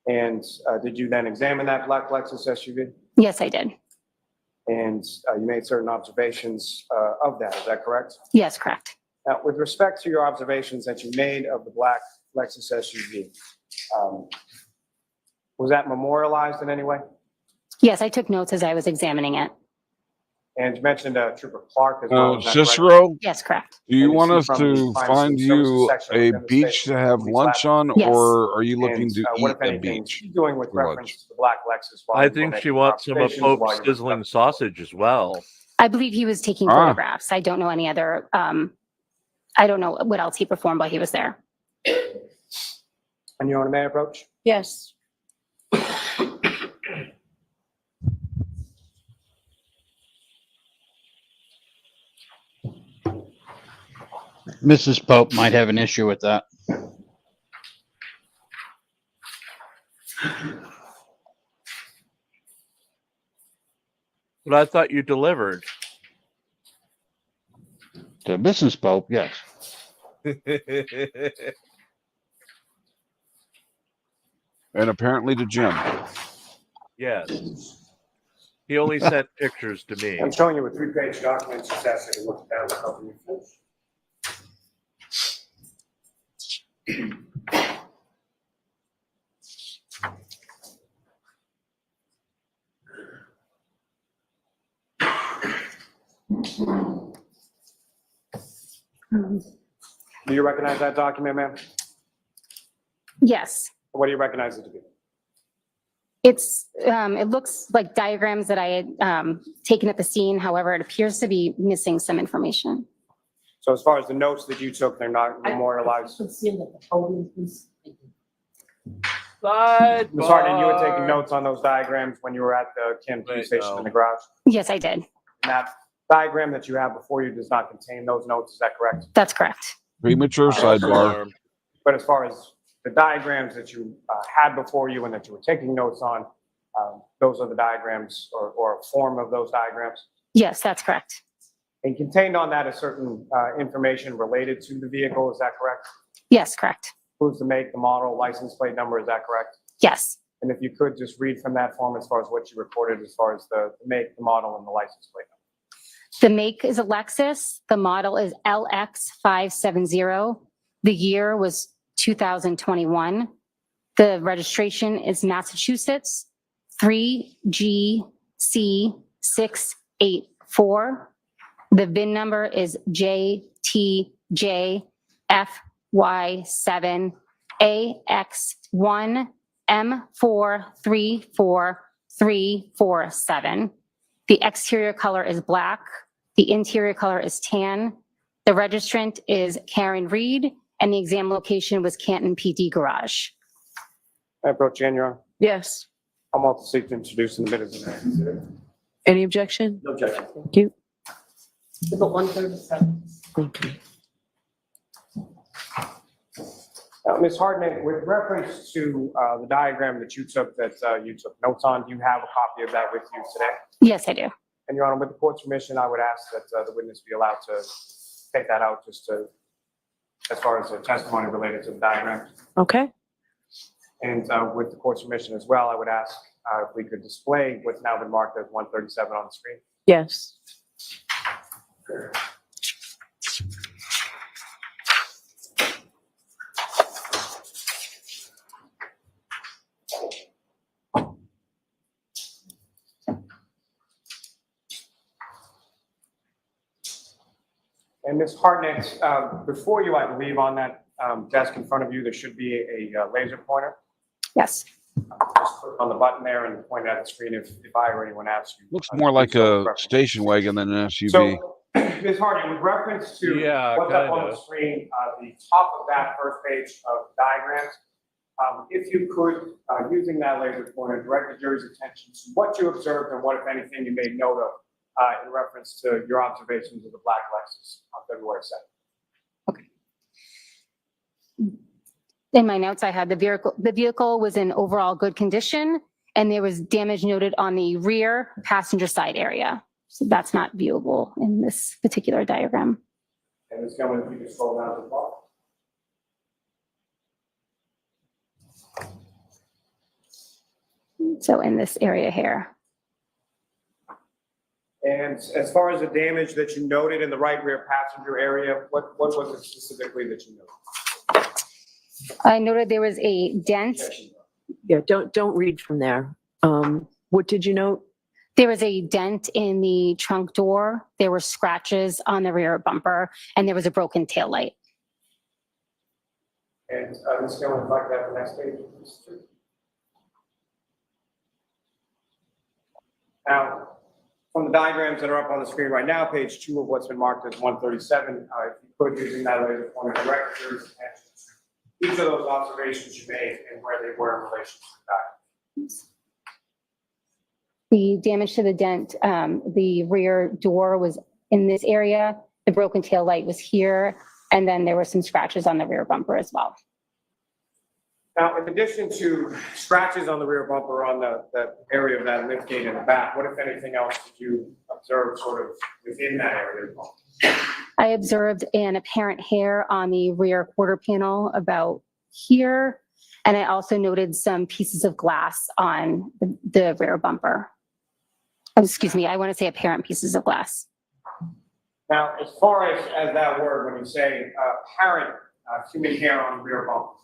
And did you then examine that black Lexus SUV? Yes, I did. And you made certain observations of that, is that correct? Yes, correct. Now, with respect to your observations that you made of the black Lexus SUV, was that memorialized in any way? Yes, I took notes as I was examining it. And you mentioned Trooper Clark as well. Is that correct? Cicero, Yes, correct. do you And want you us see from to the Crime find Scene Services you section a within the beach state to have police lunch lab? on, Yes. or are you looking And to what, eat if a anything, beach? she's doing with for lunch? reference to the black Lexus? while I you were think she making wants some of observations while Pope's you were sizzling conducting- sausage as well. I believe he was taking Ah. photographs. I don't know any other, I don't know what else he performed while he was there. And you on a mayor approach? Yes. Mrs. Pope might have an issue with that. But I thought you delivered. To Mrs. Pope, yes. And apparently to Jim. Yes. He only sent pictures to me. I'm showing you a 3-page document, just asking to look down the company. Do you recognize that document, ma'am? Yes. What do you recognize it to be? It looks like diagrams that I had taken at the scene. However, it appears to be missing some information. So as far as the notes that you took, they're not memorialized? Ms. Harden, you were taking notes on those diagrams when you were at the Canton Police Station in the garage? Yes, I did. And that diagram that you have before you does not contain those notes, is that correct? That's correct. Premature sidebar. But as far as the diagrams that you had before you and that you were taking notes on, those are the diagrams or a form of those diagrams? Yes, that's correct. And contained on that is certain information related to the vehicle, is that correct? Yes, correct. Includes the make, the model, license plate number, is that correct? Yes. And if you could just read from that form as far as what you recorded as far as the make, the model, and the license plate number. The make is a Lexus. The model is LX570. The year was 2021. The registration is Massachusetts 3GC684. The VIN number is JTJF7AX1M434347. The exterior color is black. The interior color is tan. The registrant is Karen Reed, and the exam location was Canton PD Garage. I approach Jan, Your Honor. Yes. I'm also seeking to introduce in the minutes of the Any objection? No objection. Thank you. About 137. Thank you. Ms. Hardman, with reference to the diagram that you took notes on, do you have a copy of that with you today? Yes, I do. And Your Honor, with the court's permission, I would ask that the witness be allowed to take that out just to, as far as the testimony related to the diagram. Okay. And with the court's permission as well, I would ask if we could display what's now been marked as 137 on the screen. Yes. And Ms. Hartnett, before you, I believe on that desk in front of you, there should be a laser pointer. Yes. Just click on the button there and point it at the screen if I or anyone asks you. Looks more like a station wagon than an SUV. So, Ms. Hartnett, with reference to what's up on the screen, the top of that first page of diagrams, If you could, using that laser pointer, direct the jury's attention to what you observed and what, if anything, you made note of in reference to your observations of the black Lexus on February 2nd. In my notes, I had the vehicle was in overall good condition, and there was damage noted on the rear passenger side area. So that's not viewable in this particular diagram. And Ms. Gilman, if you could scroll down to the bottom. So in this area here. And as far as the damage that you noted in the right rear passenger area, what was it specifically that you noted? I noted there was a dent. Yeah, don't read from there. What did you note? There was a dent in the trunk door. There were scratches on the rear bumper, and there was a broken taillight. And Ms. Gilman, if I could have the next page, please. Now, from the diagrams that are up on the screen right now, page 2 of what's been marked as 137, if you could, using that laser pointer, direct your attention to each of those observations you made and where they were in relation to the document. The damage to the dent, the rear door was in this area. The broken tail light was here, and then there were some scratches on the rear bumper as well. Now, in addition to scratches on the rear bumper on the area of that lift gate in the back, what, if anything else, did you observe sort of within that area? I observed an apparent hair on the rear quarter panel about here, and I also noted some pieces of glass on the rear bumper. Oh, excuse me, I want to say apparent pieces of glass. Now, as far as that word, when you say apparent human hair on the rear bumper,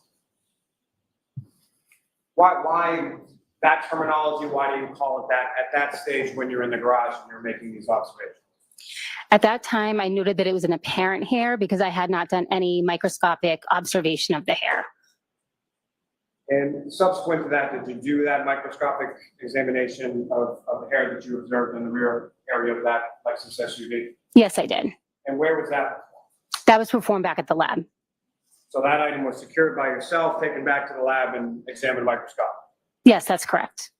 why that terminology? Why do you call it that at that stage when you're in the garage and you're making these observations? At that time, I noted that it was an apparent hair because I had not done any microscopic observation of the hair. And subsequent to that, did you do that microscopic examination of the hair that you observed in the rear area of that Lexus SUV? Yes, I did. And where was that? That was performed back at the lab. So that item was secured by yourself, taken back to the lab and examined microscopically? Yes, that's correct.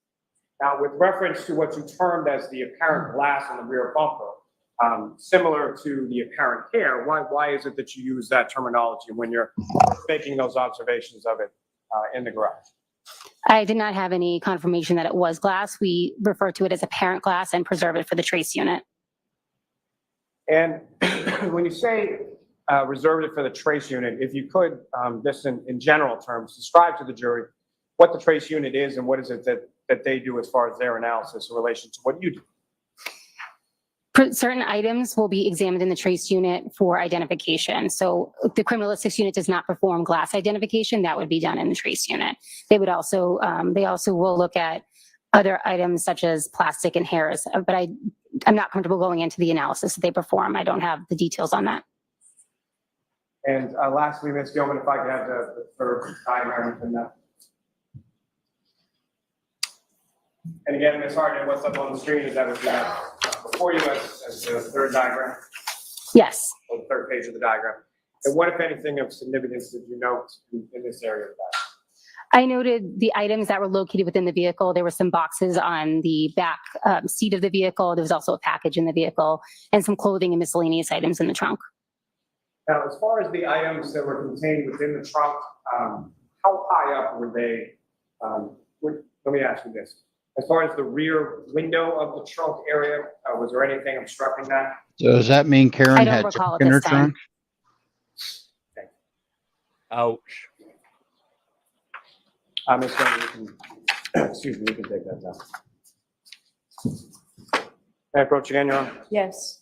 Now, with reference to what you termed as the apparent glass on the rear bumper, similar to the apparent hair, why is it that you use that terminology when you're making those observations of it in the garage? I did not have any confirmation that it was glass. We refer to it as apparent glass and preserve it for the trace unit. And when you say reserve it for the trace unit, if you could, just in general terms, describe to the jury what the trace unit is and what is it that they do as far as their analysis in relation to what you do. Certain items will be examined in the trace unit for identification. So the criminalistics unit does not perform glass identification. That would be done in the trace unit. They would also, they also will look at other items such as plastic and hairs, but I'm not comfortable going into the analysis that they perform. I don't have the details on that. And lastly, Ms. Gilman, if I could have the third diagram within that. And again, Ms. Harden, what's up on the screen is that what you have before you as the third diagram? Yes. Or the third page of the diagram. And what, if anything, of significance did you note in this area of that? I noted the items that were located within the vehicle. There were some boxes on the back seat of the vehicle. There was also a package in the vehicle and some clothing and miscellaneous items in the trunk. Now, as far as the items that were contained within the trunk, how high up were they? Let me ask you this. As far as the rear window of the trunk area, was there anything obstructing that? So does that mean Karen had recall junk in her at this time. trunk? Ouch. Ms. Gilman, you can, excuse me, you can take that down. May I approach again, Your Honor? Yes.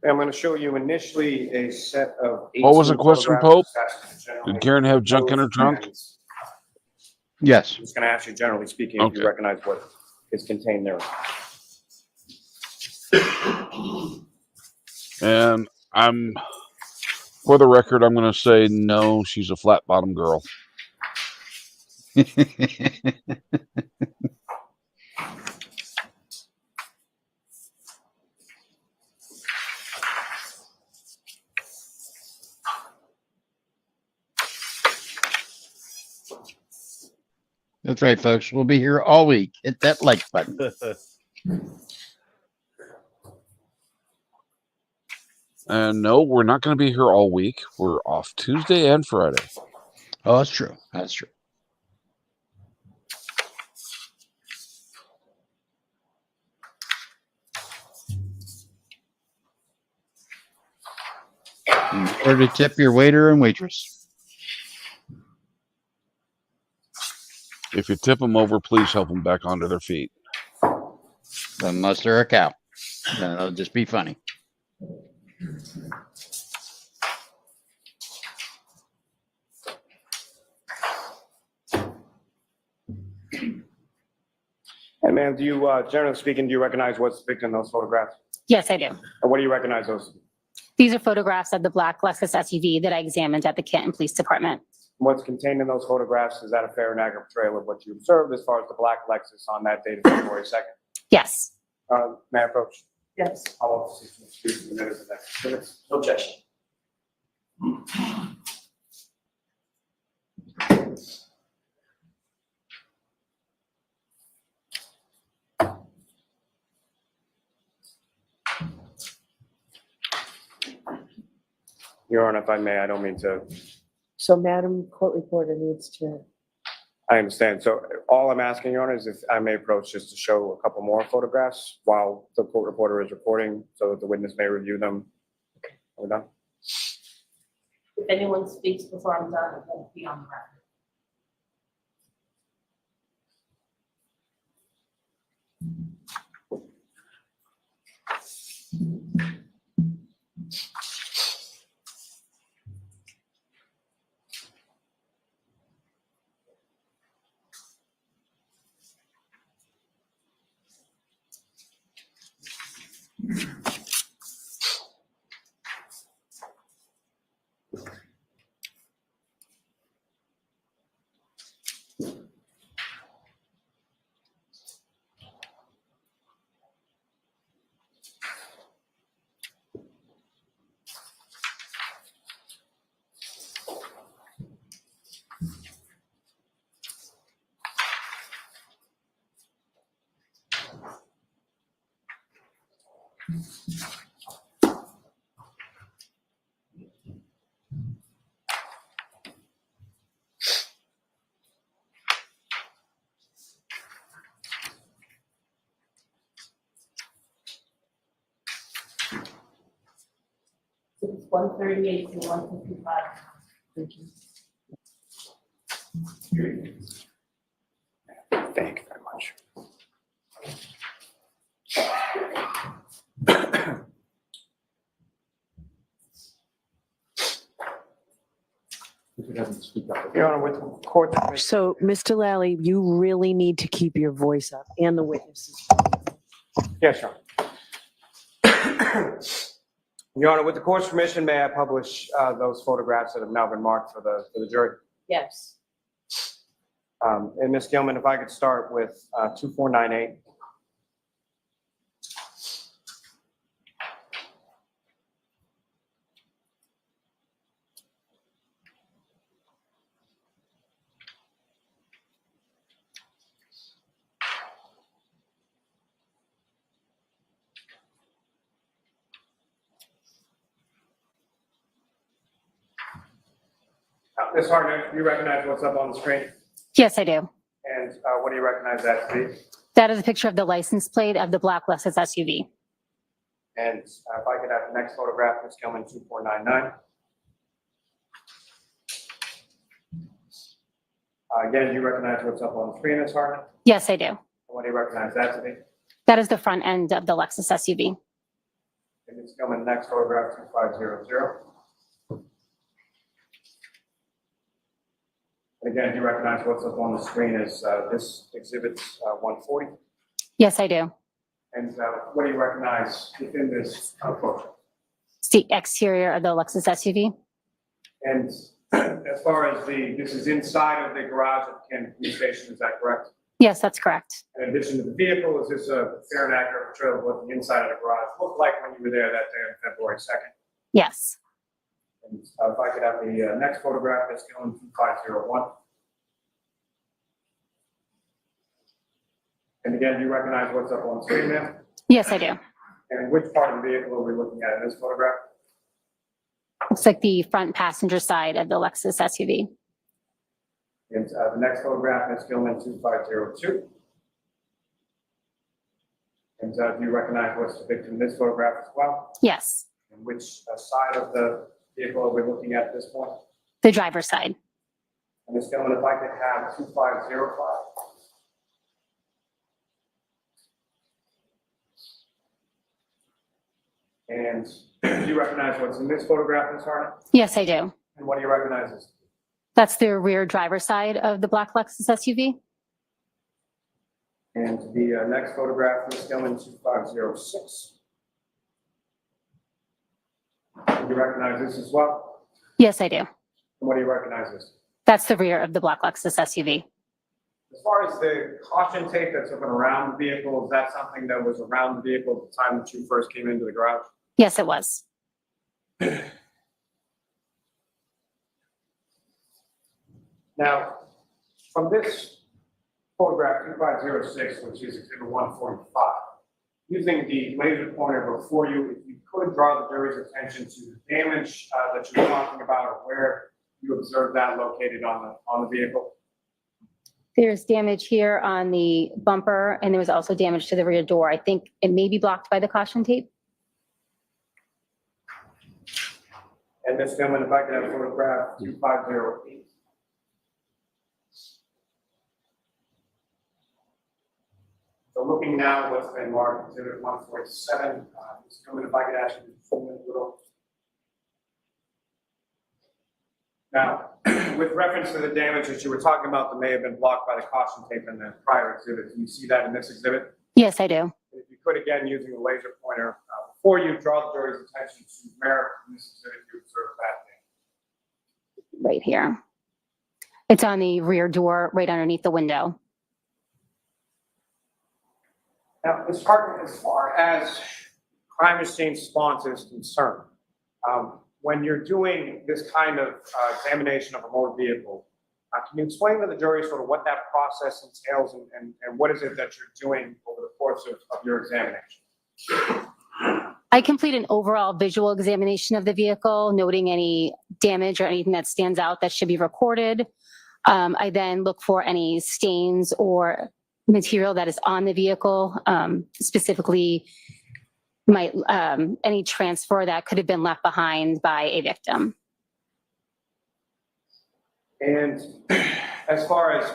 I'm going to show you initially a set of 18 What was the question, Pope? photographs. Did Karen have junk in her trunk? Yes. I'm just going to ask you, generally speaking, if you recognize what is contained there. And for the record, I'm going to say no, she's a flat bottom girl. That's right, folks. We'll be here all week. Hit that like button. And no, we're not going to be here all week. We're off Tuesday and Friday. Oh, that's true. That's true. Or to tip your waiter and waitress. If you tip them over, please help them back onto their feet. Unless they're a cow. Then it'll just be funny. And ma'am, do you, generally speaking, do you recognize what's depicted in those photographs? Yes, I do. And what do you recognize those? These are photographs of the black Lexus SUV that I examined at the Canton Police Department. What's contained in those photographs, is that a fair and accurate portrayal of what you observed as far as the black Lexus on that date of February 2nd? Yes. May I approach? Yes. I'll excuse the minutes of that. Minutes. No objection. Your Honor, if I may, I don't mean to. So Madam Court Reporter needs to, I understand. So all I'm asking, Your Honor, is if I may approach just to show a couple more photographs while the court reporter is reporting so that the witness may review them. Are we done? If anyone speaks before I'm done, it won't be on the record. It's 138 to 155. thank you. Thank you very much. Your Honor, with the court. So, Mr. Lally, you really need to keep your voice up and the witnesses. Yes, Your Honor. Your Honor, with the court's permission, may I publish those photographs that have now been marked for the jury? Yes. And Ms. Gilman, if I could start with 2498. Ms. Hartnett, you recognize what's up on the screen? Yes, I do. And what do you recognize that to be? That is a picture of the license plate of the black Lexus SUV. And if I could have the next photograph, Ms. Gilman, 2499. Again, you recognize what's up on the screen, Ms. Hartnett? Yes, I do. And what do you recognize that to be? That is the front end of the Lexus SUV. And Ms. Gilman, next photograph, 2500. And again, you recognize what's up on the screen as this exhibit 140. Yes, I do. And what do you recognize within this photo? It's the exterior of the Lexus SUV. And as far as this is inside of the garage of the Canton Police Station, is that correct? Yes, that's correct. In addition to the vehicle, is this a fair and accurate portrayal of what the inside of the garage looked like when you were there that day on February 2nd? Yes. And if I could have the next photograph, that's going 2501. And again, you recognize what's up on the screen there? Yes, I do. And which part of the vehicle are we looking at in this photograph? Looks like the front passenger side of the Lexus SUV. And the next photograph is Gilman 2502. And do you recognize what's depicted in this photograph as well? Yes, And which side of the vehicle are we looking at this point? the driver's side. And Ms. Gilman, if I could have 2505. And do you recognize what's in this photograph, Ms. Harnett? Yes, I do. And what do you recognize as? That's the rear driver's side of the black Lexus SUV. And the next photograph, Ms. Gilman 2506. Do you recognize this as well? Yes, I do. And what do you recognize this? That's the rear of the black Lexus SUV. As far as the caution tape that's up and around the vehicle, is that something that was around the vehicle at the time that you first came into the garage? Yes, it was. Now, from this photograph 2506, which is exhibit 145, using the laser pointer before you, if you could draw the jury's attention to the damage that you were talking about, or where you observed that located on the vehicle. There's damage here on the bumper, and there was also damage to the rear door. I think it may be blocked by the caution tape. And Ms. Gilman, if I could have photograph 2508. So looking now at what's been marked exhibit 147, Ms. Gilman, if I could ask you to zoom in a little. Now, with reference to the damage that you were talking about that may have been blocked by the caution tape in the prior exhibit, do you see that in this exhibit? Yes, I do. If you could, again, using the laser pointer, before you draw the jury's attention to where in this exhibit you observe that damage. Right here. It's on the rear door, right underneath the window. Now, Ms. Hartman, as far as crime scene response is concerned, when you're doing this kind of examination of a motor vehicle, can you explain to the jury sort of what that process entails and what is it that you're doing over the course of your examination? I complete an overall visual examination of the vehicle, noting any damage or anything that stands out that should be recorded. I then look for any stains or material that is on the vehicle, specifically any transfer that could have been left behind by a victim. And as far as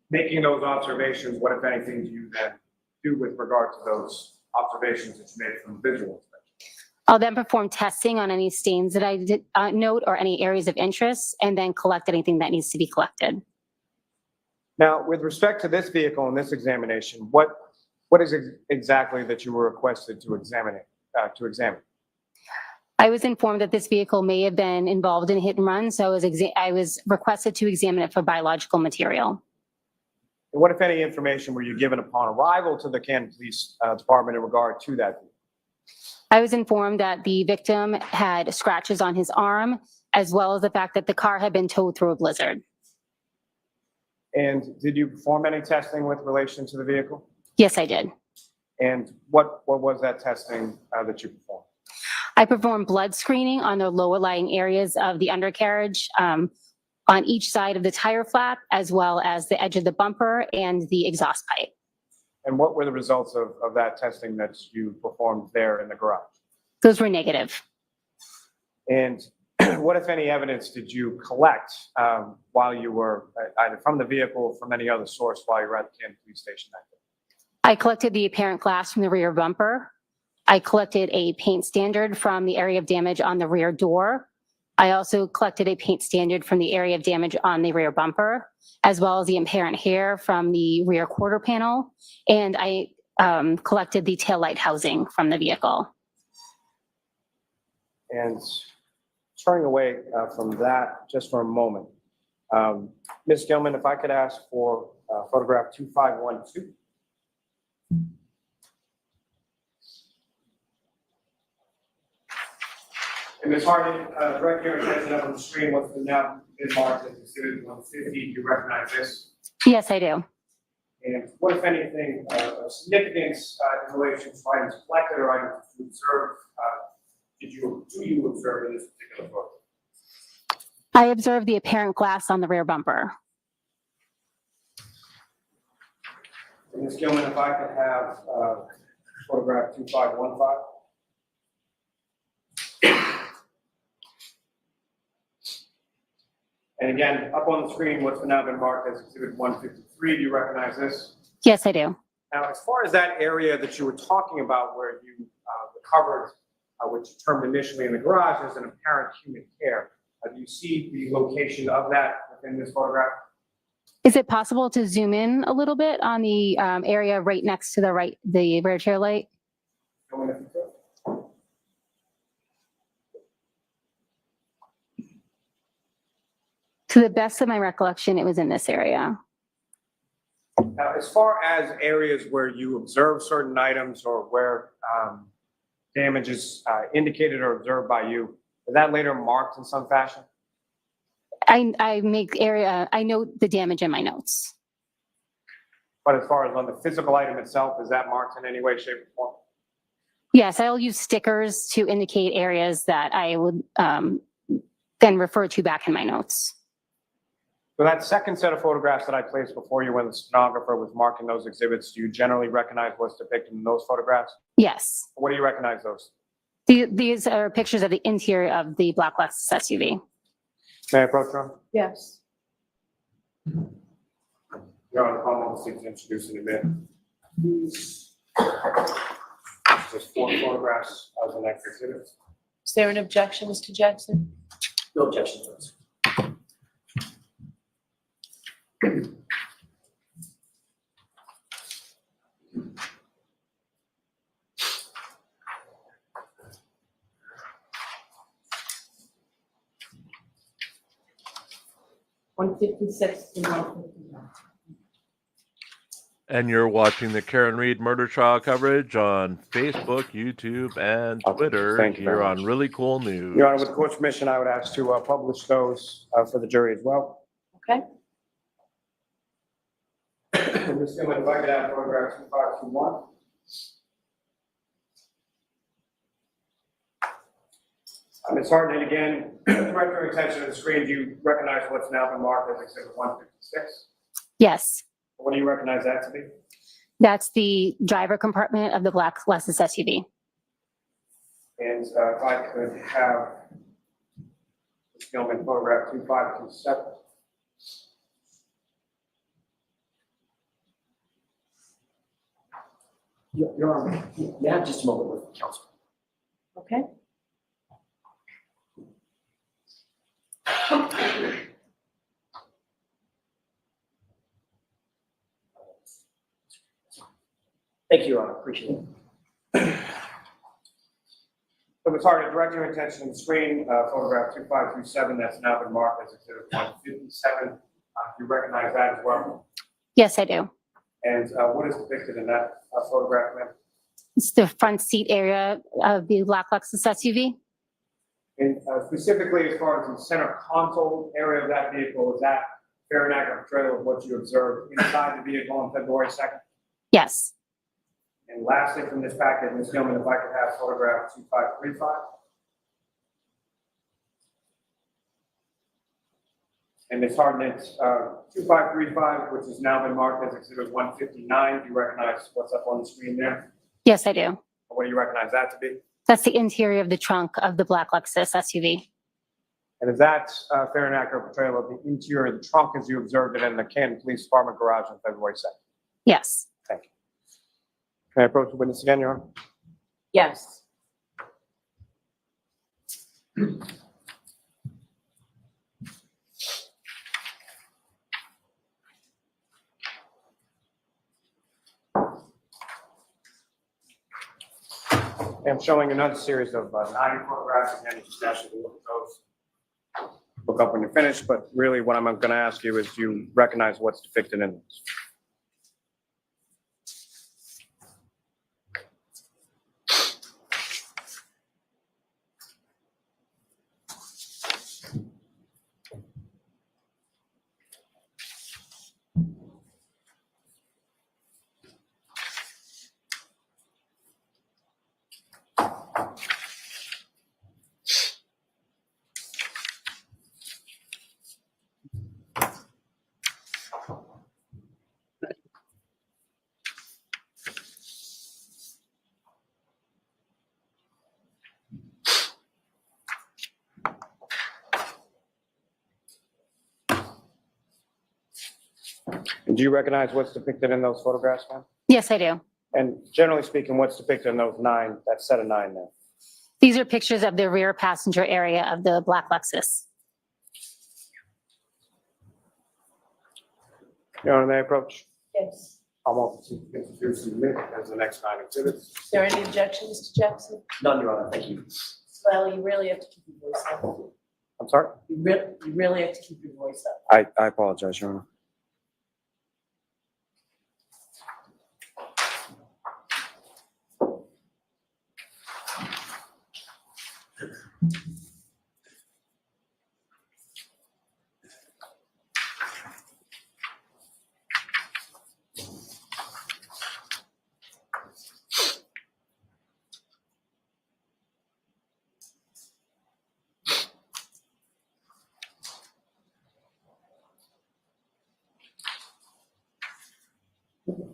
making those observations, what, if anything, do you then do with regard to those observations that you made from visual inspection? I'll then perform testing on any stains that I did note or any areas of interest, and then collect anything that needs to be collected. Now, with respect to this vehicle and this examination, what is it exactly that you were requested to examine? I was informed that this vehicle may have been involved in a hit and run, so I was requested to examine it for biological material. And what, if any, information were you given upon arrival to the Canton Police Department in regard to that vehicle? I was informed that the victim had scratches on his arm, as well as the fact that the car had been towed through a blizzard. And did you perform any testing with relation to the vehicle? Yes, I did. And what was that testing that you performed? I performed blood screening on the lower lying areas of the undercarriage, on each side of the tire flap, as well as the edge of the bumper and the exhaust pipe. And what were the results of that testing that you performed there in the garage? Those were negative. And what, if any, evidence did you collect while you were either from the vehicle or from any other source while you were at the Canton Police Station that day? I collected the apparent glass from the rear bumper. I collected a paint standard from the area of damage on the rear door. I also collected a paint standard from the area of damage on the rear bumper, as well as the apparent hair from the rear quarter panel. And I collected the taillight housing from the vehicle. And turning away from that just for a moment, Ms. Gilman, if I could ask for photograph 2512. And Ms. Hardy, direct your attention up on the screen. What's been now been marked as exhibit 150. Do you recognize this? Yes, I do. And what, if anything, of significance in relation to items collected or items you observed, do you observe in this particular photo? I observed the apparent glass on the rear bumper. Ms. Gilman, if I could have photograph 2515. And again, up on the screen, what's now been marked as Exhibit 153, do you recognize this? Yes, I do. Now, as far as that area that you were talking about where you recovered, which you termed initially in the garage as an apparent human hair, do you see the location of that within this photograph? Is it possible to zoom in a little bit on the area right next to the rear tail light? To the best of my recollection, it was in this area. Now, as far as areas where you observe certain items or where damage is indicated or observed by you, is that later marked in some fashion? I note the damage in my notes. But as far as on the physical item itself, is that marked in any way, shape, or form? Yes, I'll use stickers to indicate areas that I would then refer to back in my notes. So that second set of photographs that I placed before you when the stenographer was marking those exhibits, do you generally recognize what's depicted in those photographs? Yes. What do you recognize those? These are pictures of the interior of the black Lexus SUV. May I approach her? Yes. You're on the phone, I'll seek to introduce in a minute. Just 4 photographs of the next exhibit. Is there an objection, Mr. Jackson? No objection, please. And you're watching the Karen Reed murder trial coverage on Facebook, YouTube, and Twitter Thank you here very on much. Really Cool News. Your Honor, with the court's permission, I would ask to publish those for the jury as well. Okay. Ms. Gilman, if I could have photograph 2521. Ms. Harden, again, direct your attention to the screen. Do you recognize what's now been marked as Exhibit 156? Yes, What do you recognize that to be? that's the driver compartment of the black Lexus SUV. And if I could have Ms. Gilman photograph 2527. Your Honor, may I have just a moment with counsel? Okay. Thank you, Your Honor. Appreciate it. So, Ms. Harden, direct your attention to the screen, photograph 2527, that's now been marked as Exhibit 157. Do you recognize that as well? Yes, I do. And what is depicted in that photograph, ma'am? It's the front seat area of the black Lexus SUV. And specifically, as far as the center console area of that vehicle, is that fair and accurate portrayal of what you observed inside the vehicle on February 2nd? Yes. And lastly, from this package, Ms. Gilman, if I could have photograph 2535. And Ms. Harden, it's 2535, which has now been marked as Exhibit 159. Do you recognize what's up on the screen there? Yes, I do. What do you recognize that to be? That's the interior of the trunk of the black Lexus SUV. And is that fair and accurate portrayal of the interior of the trunk as you observed it in the Canton Police Department garage on February 2nd? Yes. Thank you. Can I approach the witness again, Your Honor? Yes. I'm showing another series of 9 photographs, and you just ask you to look at those. Look up when you're finished, but really what I'm going to ask you is, do you recognize what's depicted in this? Do you recognize what's depicted in those photographs, ma'am? Yes, I do. And generally speaking, what's depicted in those nine, that set of nine there? These are pictures of the rear passenger area of the black Lexus. Your Honor, may I approach? Yes. I'll want to introduce and submit as the next nine exhibits. Is there any objection, Mr. Jackson? None, Your Honor, thank you. Well, you really have to keep your voice up. I'm sorry? You really have to keep your voice up. I apologize, Your Honor.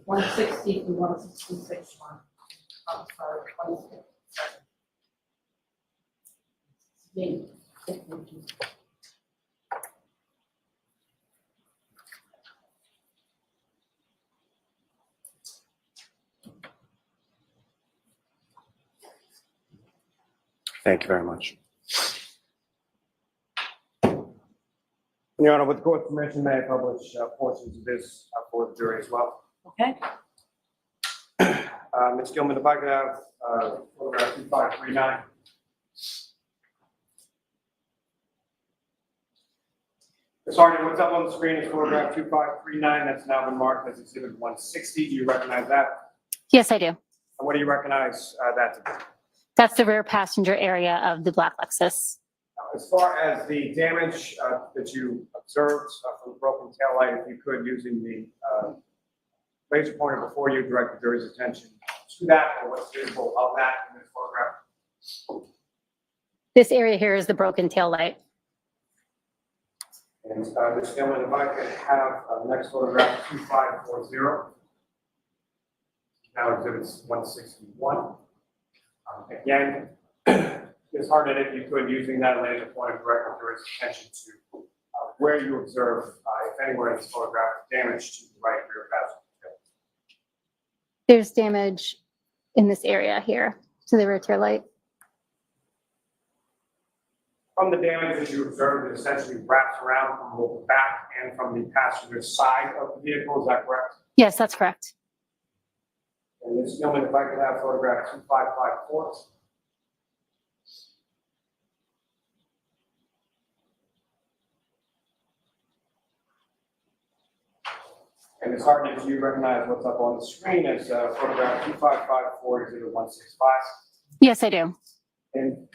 One 160 through 166 one. I'm sorry, 26. Me. Thank you very much. Your Honor, with the court's permission, may I publish portions of this for the jury as well? Okay. Ms. Gilman, if I could have photograph 2539. Ms. Harden, what's up on the screen is photograph 2539. That's now been marked as exhibit 160. Do you recognize that? Yes, I do. And what do you recognize that to be? That's the rear passenger area of the black Lexus. As far as the damage that you observed from the broken taillight, if you could, using the laser pointer before you, direct the jury's attention to that, or what's visible of that in this photograph. This area here is the broken tail light. And Ms. Gilman, if I could have next photograph 2540. Now exhibits 161. Again, Ms. Harden, if you could, using that laser pointer, direct the jury's attention to where you observe, if anywhere in this photograph, damage to the right rear passenger. There's damage in this area here to the rear tail light. From the damage that you observed, it essentially wraps around from both the back and from the passenger side of the vehicle. Is that correct? Yes, that's correct. And Ms. Gilman, if I could have photograph 2554. And Ms. Harden, do you recognize what's up on the screen as photograph 2554 exhibit 165? Yes, I do. And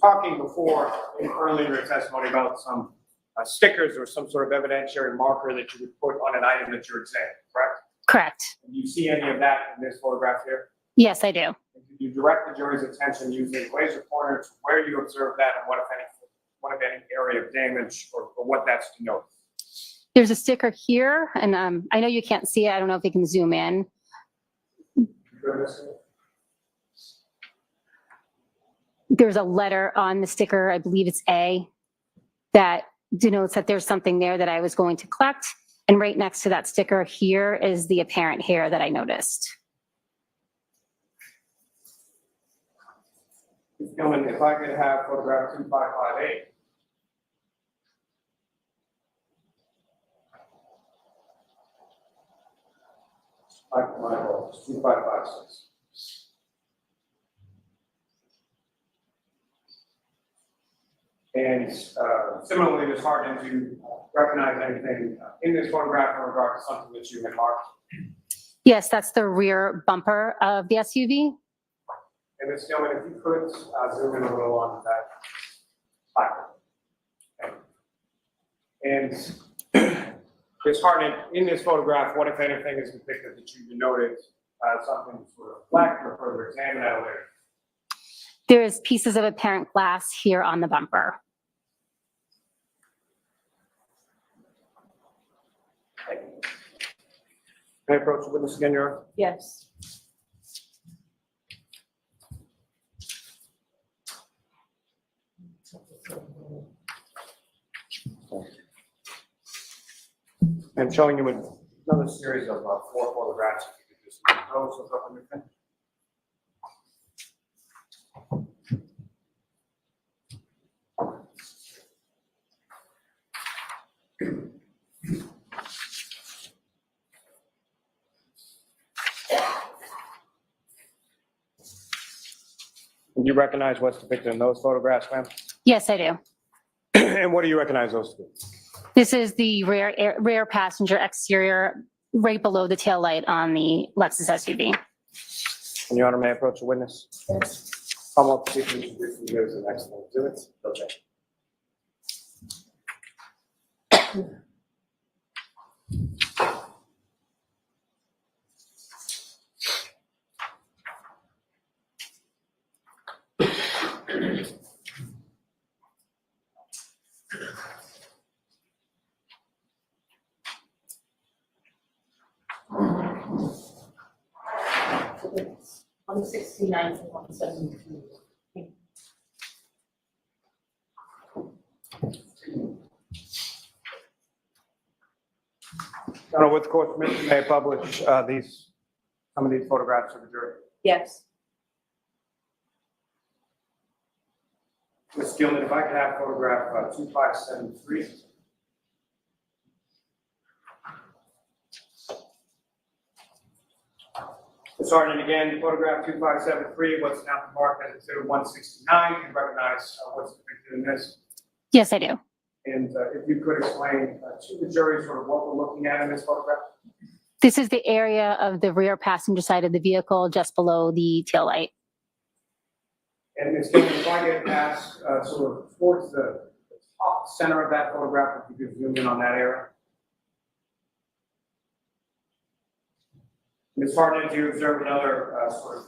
talking before earlier in your testimony about some stickers or some sort of evidentiary marker that you would put on an item that you're examining, correct? Correct. Do you see any of that in this photograph here? Yes, I do. And could you direct the jury's attention using laser pointer to where you observe that and what, if any area of damage or what that's to note? There's a sticker here, and I know you can't see it. I don't know if you can zoom in. There's a letter on the sticker, I believe it's A, that denotes that there's something there that I was going to collect. And right next to that sticker here is the apparent hair that I noticed. Ms. Gilman, if I could have photograph 2558. My apologies, 2556. And similarly, Ms. Harden, do you recognize anything in this photograph in regard to something that you had marked? Yes, that's the rear bumper of the SUV. And Ms. Gilman, if you could zoom in a little on that placard. And Ms. Harden, in this photograph, what if anything is depicted that you noted something sort of black or further examine that later? There's pieces of apparent glass here on the bumper. Thank you. Can I approach the witness again, Your Honor? Yes. Madam showing you another series of 4 photographs. If you could just move those up on your pen. Do you recognize what's depicted in those photographs, ma'am? Yes, I do. And what do you recognize those to be? This is the rear passenger exterior right below the tail light on the Lexus SUV. And Your Honor, may I approach the witness? Yes. Come up, please, introduce you as the next one. Do it. Okay. It's 169 to 172. Your Honor, with the court's permission, may I publish some of these photographs of the jury? Yes. Ms. Gilman, if I could have photograph 2573. Sergeant, again, photograph 2573, what's now marked as exhibit 169. You recognize what's depicted in this? Yes, I do. And if you could explain to the jury sort of what we're looking at in this photograph? This is the area of the rear passenger side of the vehicle just below the tail light. And Ms. Gilman, if I get asked sort of towards the top center of that photograph, if you could zoom in on that area. Ms. Hartnett, do you observe another sort of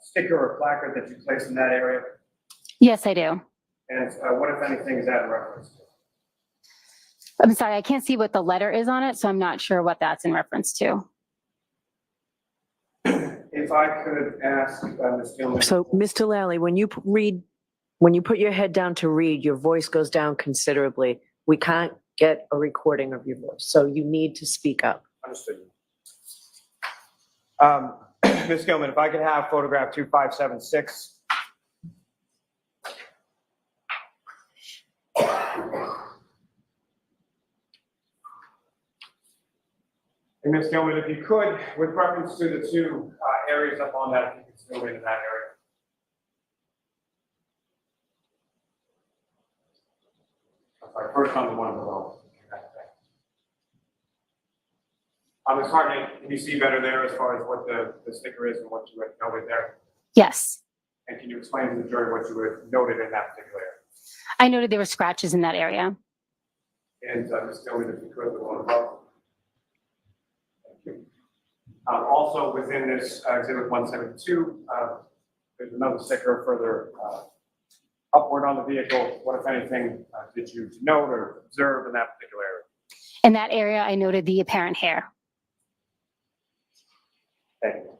sticker or placard that you placed in that area? Yes, I do. And what, if anything, is that in reference to? I'm sorry, I can't see what the letter is on it, so I'm not sure what that's in reference to. If I could ask Ms. Gilman. So, Mr. Lally, when you put your head down to read, your voice goes down considerably. We can't get a recording of your voice, so you need to speak up. Understood. Ms. Gilman, if I could have photograph 2576. And Ms. Gilman, if you could, with reference to the two areas up on that, if you could zoom into that area. Sorry, first on the one below. Ms. Hartnett, can you see better there as far as what the sticker is and what you had noted there? Yes. And can you explain to the jury what you had noted in that particular area? I noted there were scratches in that area. And Ms. Gilman, if you could, the one above. Thank you. Also within this exhibit 172, there's another sticker further upward on the vehicle. What, if anything, did you note or observe in that particular area? In that area, I noted the apparent hair. Thank you.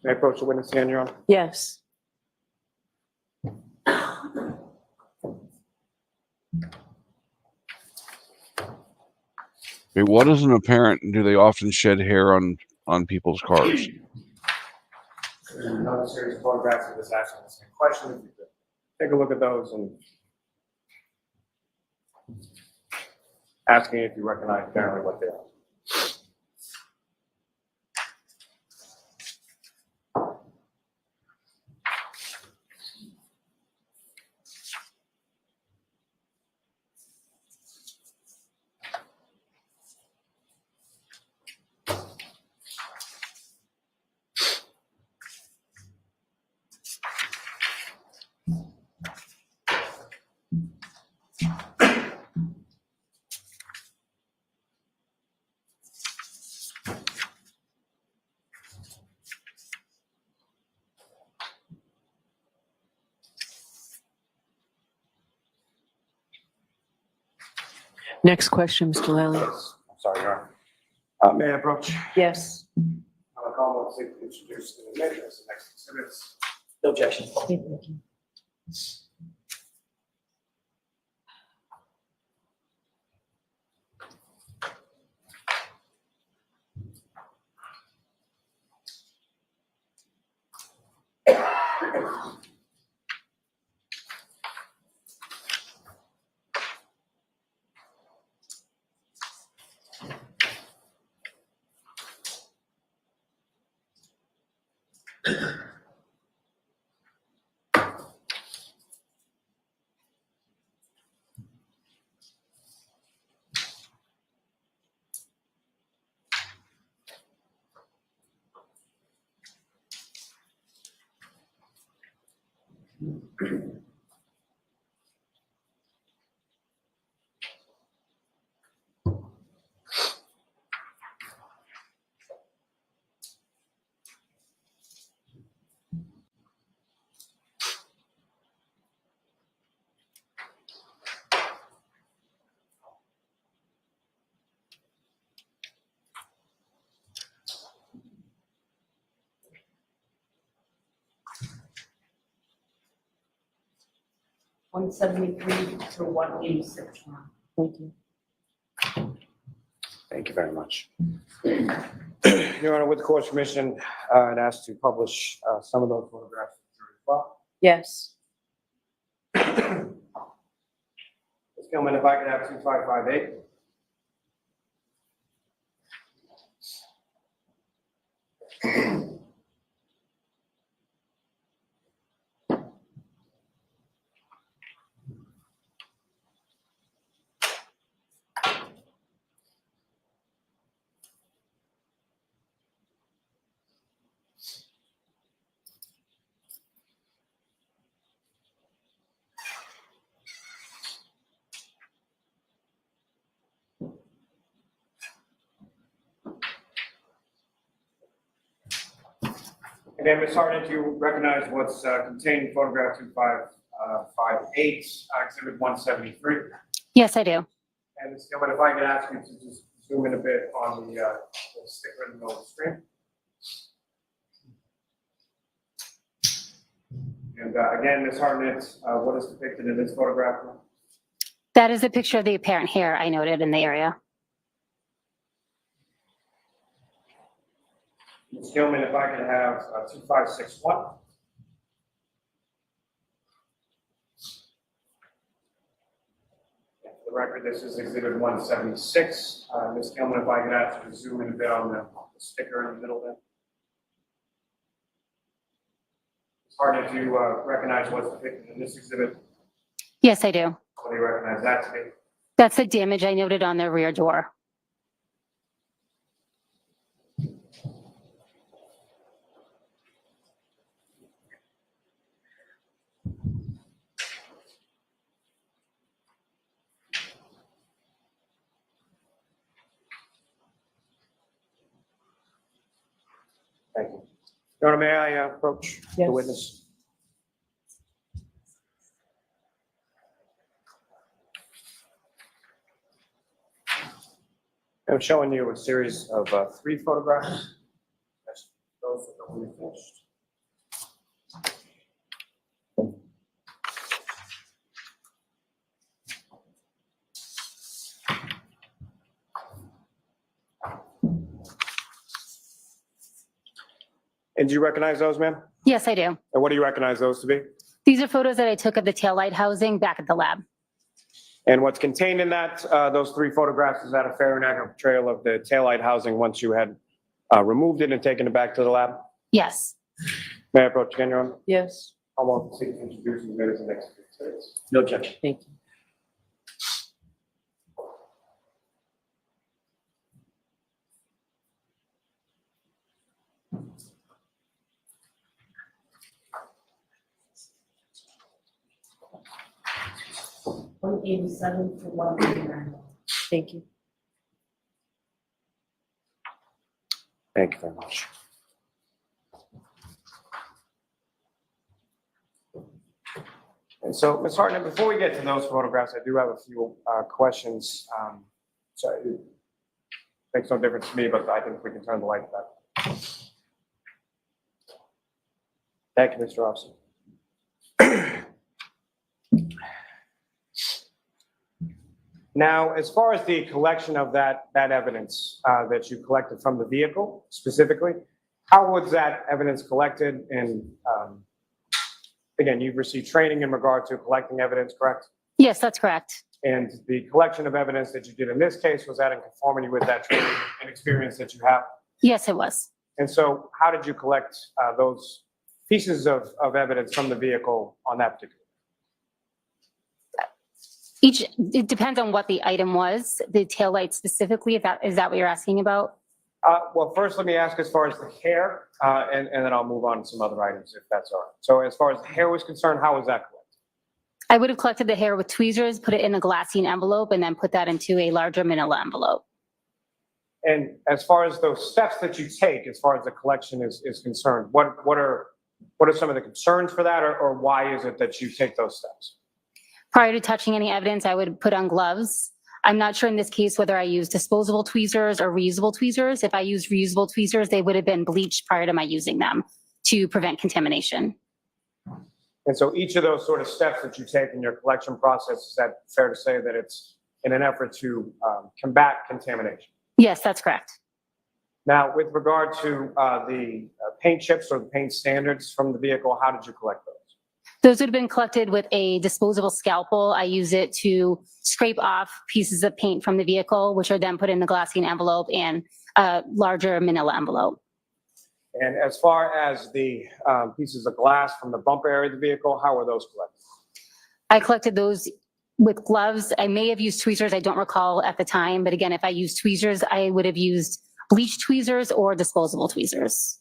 May I approach the witness again, Your Honor? Yes. Okay, what is an apparent? Do they often shed hair on people's cars? There's another series of photographs of this asking the same question. If you could take a look at those and asking if you recognize generally what they are. Next question, Mr. Lally. I'm sorry, Your Honor. May I approach? Yes. I'll call to introduce the witness, the next exhibits. No objection. 173 to 186. Thank you. Thank you very much. Your Honor, with the court's permission, I'd ask to publish some of those photographs as well. Yes. Ms. Gilman, if I could have 2558. Again, Ms. Harden, do you recognize what's contained in photograph 2558, exhibit 173? Yes, I do. And Ms. Gilman, if I could ask you to just zoom in a bit on the sticker in the middle of the screen. And again, Ms. Hartnett, what is depicted in this photograph? That is a picture of the apparent hair I noted in the area. Ms. Gilman, if I could have 2561. For the record, this is exhibit 176. Ms. Gilman, if I could ask you to zoom in a bit on the sticker in the middle there. It's hard to recognize what's depicted in this exhibit. Yes, I do. What do you recognize that to be? That's the damage I noted on the rear door. Thank you. Your Honor, may I approach the Yes. witness? I'm showing you a series of 3 photographs. That's those that are finished. And do you recognize those, ma'am? Yes, I do. And what do you recognize those to be? These are photos that I took of the taillight housing back at the lab. And what's contained in that, those 3 photographs, is that a fair and accurate portrayal of the taillight housing once you had removed it and taken it back to the lab? Yes. May I approach again, Your Honor? Yes. I'll want to introduce you as the next witness. No objection. Thank you. One 187 to 189. Thank you. Thank you very much. And so, Ms. Hartnett, before we get to those photographs, I do have a few questions. So it makes no difference to me, but I think we can turn the light back. Thank you, Mr. Officer. Now, as far as the collection of that evidence that you collected from the vehicle specifically, how was that evidence collected? And again, you've received training in regard to collecting evidence, correct? Yes, that's correct. And the collection of evidence that you did in this case, was that in conformity with that training and experience that you have? Yes, it was. And so how did you collect those pieces of evidence from the vehicle on that particular? It depends on what the item was, the taillight specifically, is that what you're asking about? Well, first, let me ask as far as the hair, and then I'll move on to some other items if that's all right. So as far as the hair was concerned, how was that collected? I would have collected the hair with tweezers, put it in a glassine envelope, and then put that into a larger manila envelope. And as far as those steps that you take, as far as the collection is concerned, what are some of the concerns for that, or why is it that you take those steps? Prior to touching any evidence, I would put on gloves. I'm not sure in this case whether I used disposable tweezers or reusable tweezers. If I used reusable tweezers, they would have been bleached prior to my using them to prevent contamination. And so each of those sort of steps that you take in your collection process, is that fair to say that it's in an effort to combat contamination? Yes, that's correct. Now, with regard to the paint chips or the paint standards from the vehicle, how did you collect those? Those would have been collected with a disposable scalpel. I use it to scrape off pieces of paint from the vehicle, which are then put in a glassine envelope and a larger manila envelope. And as far as the pieces of glass from the bumper area of the vehicle, how were those collected? I collected those with gloves. I may have used tweezers. I don't recall at the time. But again, if I used tweezers, I would have used bleach tweezers or disposable tweezers.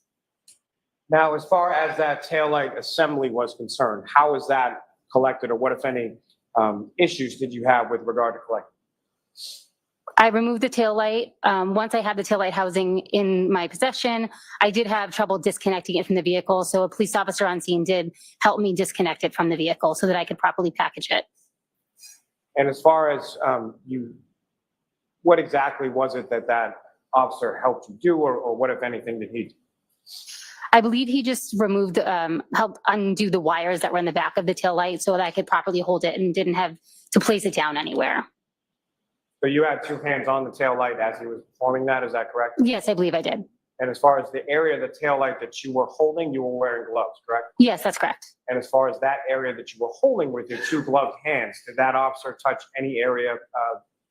Now, as far as that taillight assembly was concerned, how was that collected, or what, if any, issues did you have with regard to collecting? I removed the taillight. Once I had the taillight housing in my possession, I did have trouble disconnecting it from the vehicle. So a police officer on scene did help me disconnect it from the vehicle so that I could properly package it. And as far as what exactly was it that officer helped you do, or what, if anything, did he do? I believe he just removed, helped undo the wires that were in the back of the taillight so that I could properly hold it and didn't have to place it down anywhere. So you had two hands on the taillight as he was performing that, is that correct? Yes, I believe I did. And as far as the area of the taillight that you were holding, you were wearing gloves, correct? Yes, that's correct. And as far as that area that you were holding with your two gloved hands, did that officer touch any area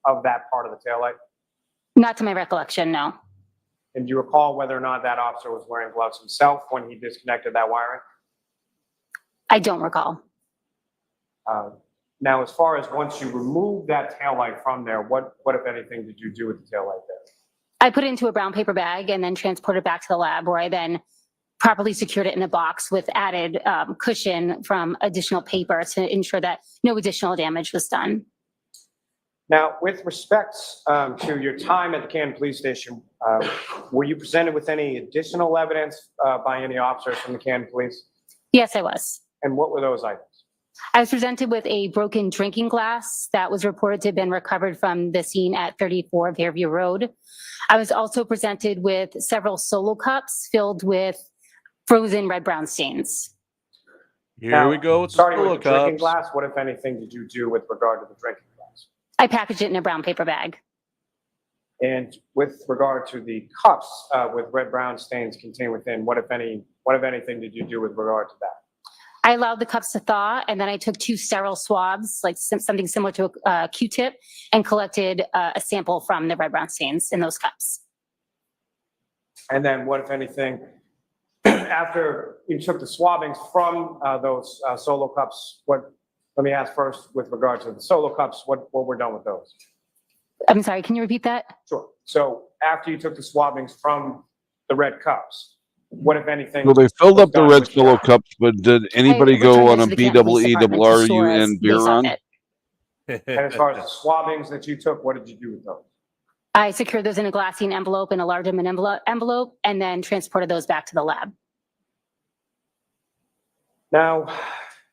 of that part of the taillight? Not to my recollection, no. And do you recall whether or not that officer was wearing gloves himself when he disconnected that wiring? I don't recall. Now, as far as once you removed that taillight from there, what, if anything, did you do with the taillight there? I put it into a brown paper bag and then transported it back to the lab, where I then properly secured it in a box with added cushion from additional paper to ensure that no additional damage was done. Now, with respect to your time at the Canton Police Station, were you presented with any additional evidence by any officers from the Canton Police? Yes, I was. And what were those items? I was presented with a broken drinking glass that was reported to have been recovered from the scene at 34 Fairview Road. I was also presented with several Solo cups filled with frozen red-brown stains. Here we go with the Starting Solo with the drinking cups. glass, what, if anything, did you do with regard to the drinking glass? I packaged it in a brown paper bag. And with regard to the cups with red-brown stains contained within, what, if anything, did you do with regard to that? I allowed the cups to thaw, and then I took 2 sterile swabs, like something similar to a Q-tip, and collected a sample from the red-brown stains in those cups. And then what, if anything, after you took the swabbings from those Solo cups, let me ask first with regard to the Solo cups, what were done with those? I'm sorry, can you repeat that? Sure. So after you took the swabbings from the red cups, what, if anything? Well, they filled was up the done red with your- Solo cups, but did anybody returned go it on to a the Canton Police Department to store as BWE beer they saw run? fit. And as far as the swabbings that you took, what did you do with those? I secured those in a glassine envelope and a larger envelope, and then transported those back to the lab. Now,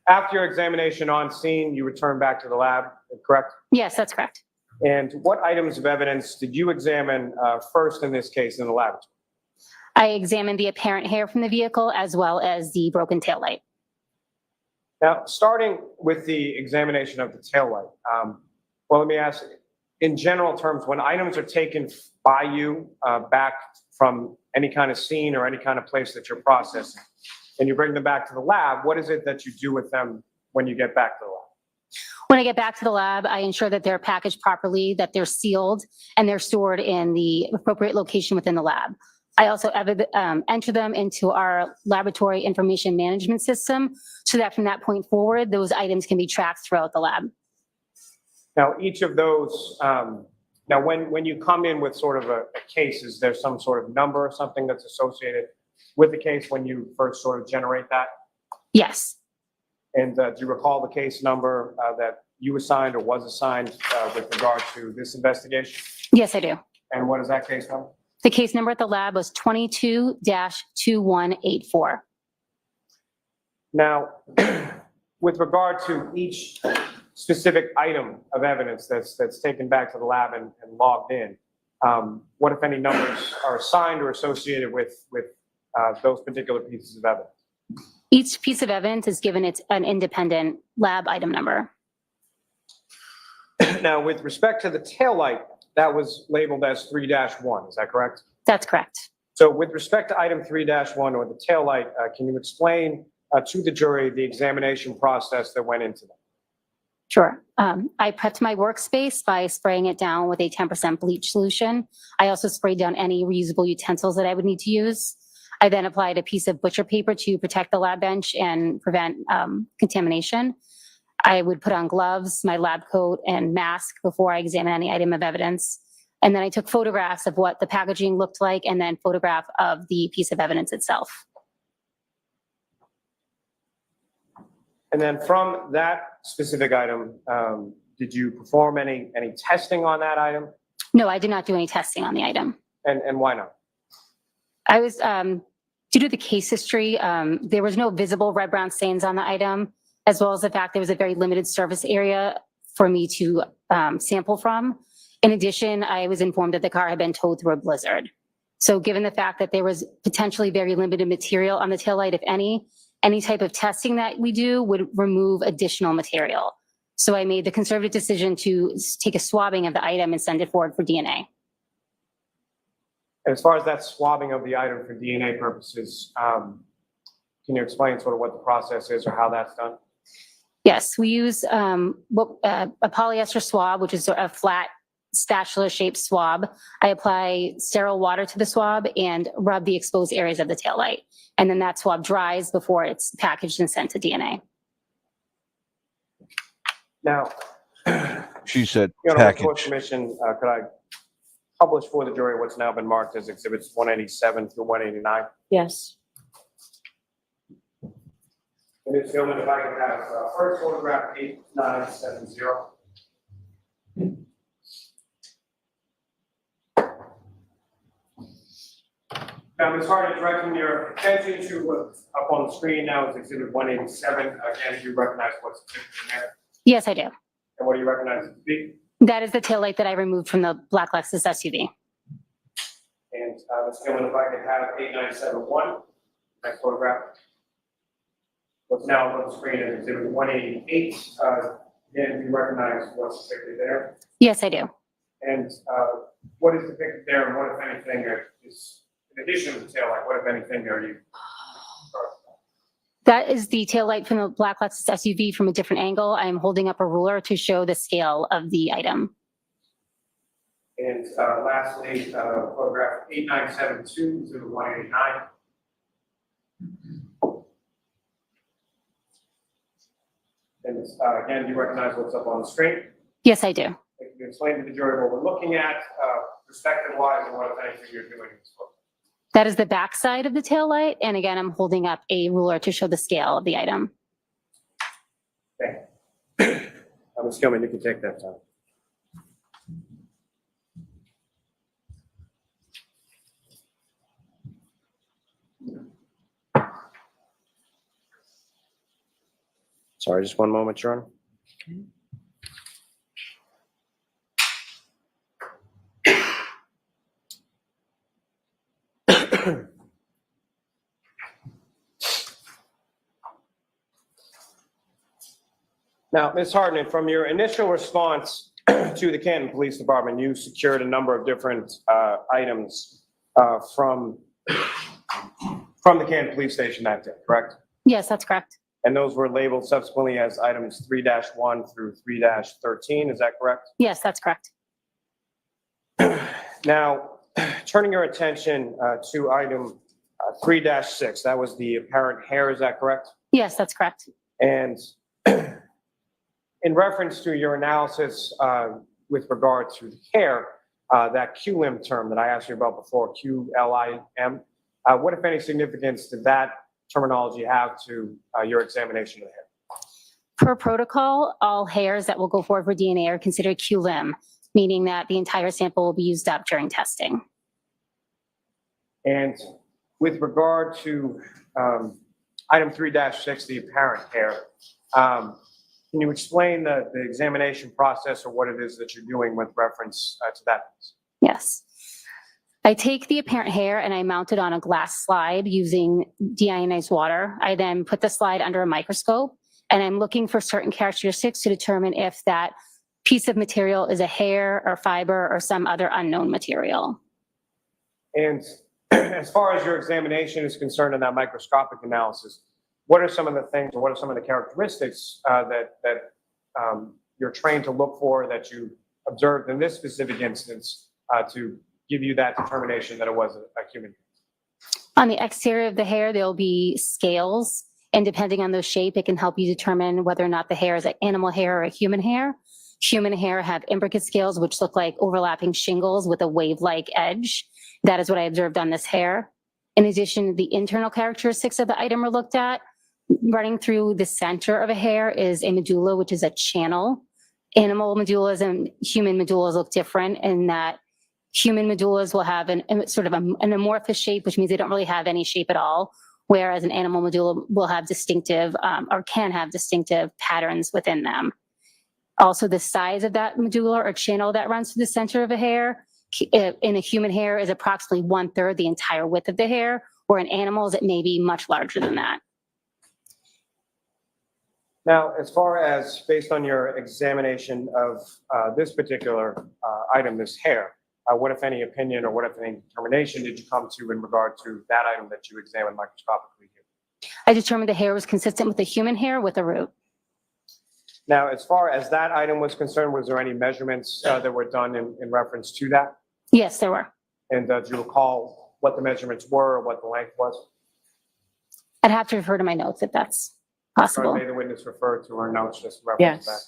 after your examination on scene, you returned back to the lab, correct? Yes, that's correct. And what items of evidence did you examine first in this case in the laboratory? I examined the apparent hair from the vehicle as well as the broken taillight. Now, starting with the examination of the taillight, well, let me ask, in general terms, when items are taken by you back from any kind of scene or any kind of place that you're processing, and you bring them back to the lab, what is it that you do with them when you get back to the lab? When I get back to the lab, I ensure that they're packaged properly, that they're sealed, and they're stored in the appropriate location within the lab. I also enter them into our laboratory information management system so that from that point forward, those items can be tracked throughout the lab. Now, each of those, now when you come in with sort of a case, is there some sort of number or something that's associated with the case when you first sort of generate that? Yes. And do you recall the case number that you assigned or was assigned with regard to this investigation? Yes, I do. And what is that case number? The case number at the lab was 22-2184. Now, with regard to each specific item of evidence that's taken back to the lab and logged in, what, if any, numbers are assigned or associated with those particular pieces of evidence? Each piece of evidence is given an independent lab item number. Now, with respect to the taillight, that was labeled as 3-1, is that correct? That's correct. So with respect to item 3-1 or the taillight, can you explain to the jury the examination process that went into that? Sure. I prepped my workspace by spraying it down with a 10% bleach solution. I also sprayed down any reusable utensils that I would need to use. I then applied a piece of butcher paper to protect the lab bench and prevent contamination. I would put on gloves, my lab coat, and mask before I examine any item of evidence. And then I took photographs of what the packaging looked like and then photograph of the piece of evidence itself. And then from that specific item, did you perform any testing on that item? No, I did not do any testing on the item. And why not? I was, due to the case history, there was no visible red-brown stains on the item, as well as the fact there was a very limited surface area for me to sample from. In addition, I was informed that the car had been towed through a blizzard. So given the fact that there was potentially very limited material on the taillight, if any type of testing that we do would remove additional material. So I made the conservative decision to take a swabbing of the item and send it forward for DNA. As far as that swabbing of the item for DNA purposes, can you explain sort of what the process is or how that's done? Yes, we use a polyester swab, which is a flat spatula-shaped swab. I apply sterile water to the swab and rub the exposed areas of the taillight. And then that swab dries before it's packaged and sent to DNA. Now, She said Court package. Commission, could I publish for the jury what's now been marked as exhibits 187 through 189? Yes. Ms. Gilman, if I could have first photograph 8970. Now, Ms. Hart, directing your attention to what's up on the screen now is exhibit 187. Again, do you recognize what's in there? Yes, I do. And what do you recognize it to be? That is the taillight that I removed from the black Lexus SUV. And Ms. Gilman, if I could have 8971, next photograph. What's now on the screen is exhibit 188. Again, do you recognize what's depicted there? Yes, I do. And what is depicted there, and what, if anything, is in addition to the taillight, what, if anything, are you? That is the taillight from the black Lexus SUV from a different angle. I'm holding up a ruler to show the scale of the item. And lastly, photograph 8972 to 189. And again, do you recognize what's up on the screen? Yes, I do. Can you explain to the jury what we're looking at, perspective-wise, and what, if anything, you're doing in this book? That is the back side of the taillight. And again, I'm holding up a ruler to show the scale of the item. Okay. Ms. Gilman, you can take that time. Sorry, just one moment, Your Honor. Now, Ms. Hartnett, from your initial response to the Canton Police Department, you secured a number of different items from the Canton Police Station that day, correct? Yes, that's correct. And those were labeled subsequently as items 3-1 through 3-13, is that correct? Yes, that's correct. Now, turning your attention to item 3-6, that was the apparent hair, is that correct? Yes, that's correct. And in reference to your analysis with regard to the hair, that QLIM term that I asked you about before, QLIM, what, if any, significance did that terminology have to your examination of the hair? Per protocol, all hairs that will go forward for DNA are considered QLIM, meaning that the entire sample will be used up during testing. And with regard to item 3-6, the apparent hair, can you explain the examination process or what it is that you're doing with reference to that? Yes. I take the apparent hair and I mount it on a glass slide using deionized water. I then put the slide under a microscope and I'm looking for certain characteristics to determine if that piece of material is a hair or fiber or some other unknown material. And as far as your examination is concerned in that microscopic analysis, what are some of the things or what are some of the characteristics that you're trained to look for that you observed in this specific instance to give you that determination that it was a human? On the exterior of the hair, there'll be scales, and depending on the shape, it can help you determine whether or not the hair is an animal hair or a human hair. Human hair have imbricate scales, which look like overlapping shingles with a wave-like edge. That is what I observed on this hair. In addition, the internal characteristics of the item are looked at. Running through the center of a hair is a medulla, which is a channel. Animal medullas and human medullas look different in that human medullas will have an amorphous shape, which means they don't really have any shape at all, whereas an animal medulla will have distinctive or can have distinctive patterns within them. Also, the size of that medulla or channel that runs through the center of a hair in a human hair is approximately 1/3 the entire width of the hair, where in animals it may be much larger than that. Now, as far as based on your examination of this particular item, this hair, what, if any, opinion or what, if any, determination did you come to in regard to that item that you examined microscopically here? I determined the hair was consistent with the human hair with a root. Now, as far as that item was concerned, was there any measurements that were done in reference to that? Yes, there were. And do you recall what the measurements were or what the length was? I'd have to refer to my notes if that's possible. Or may the witness refer to her notes just in reference to that?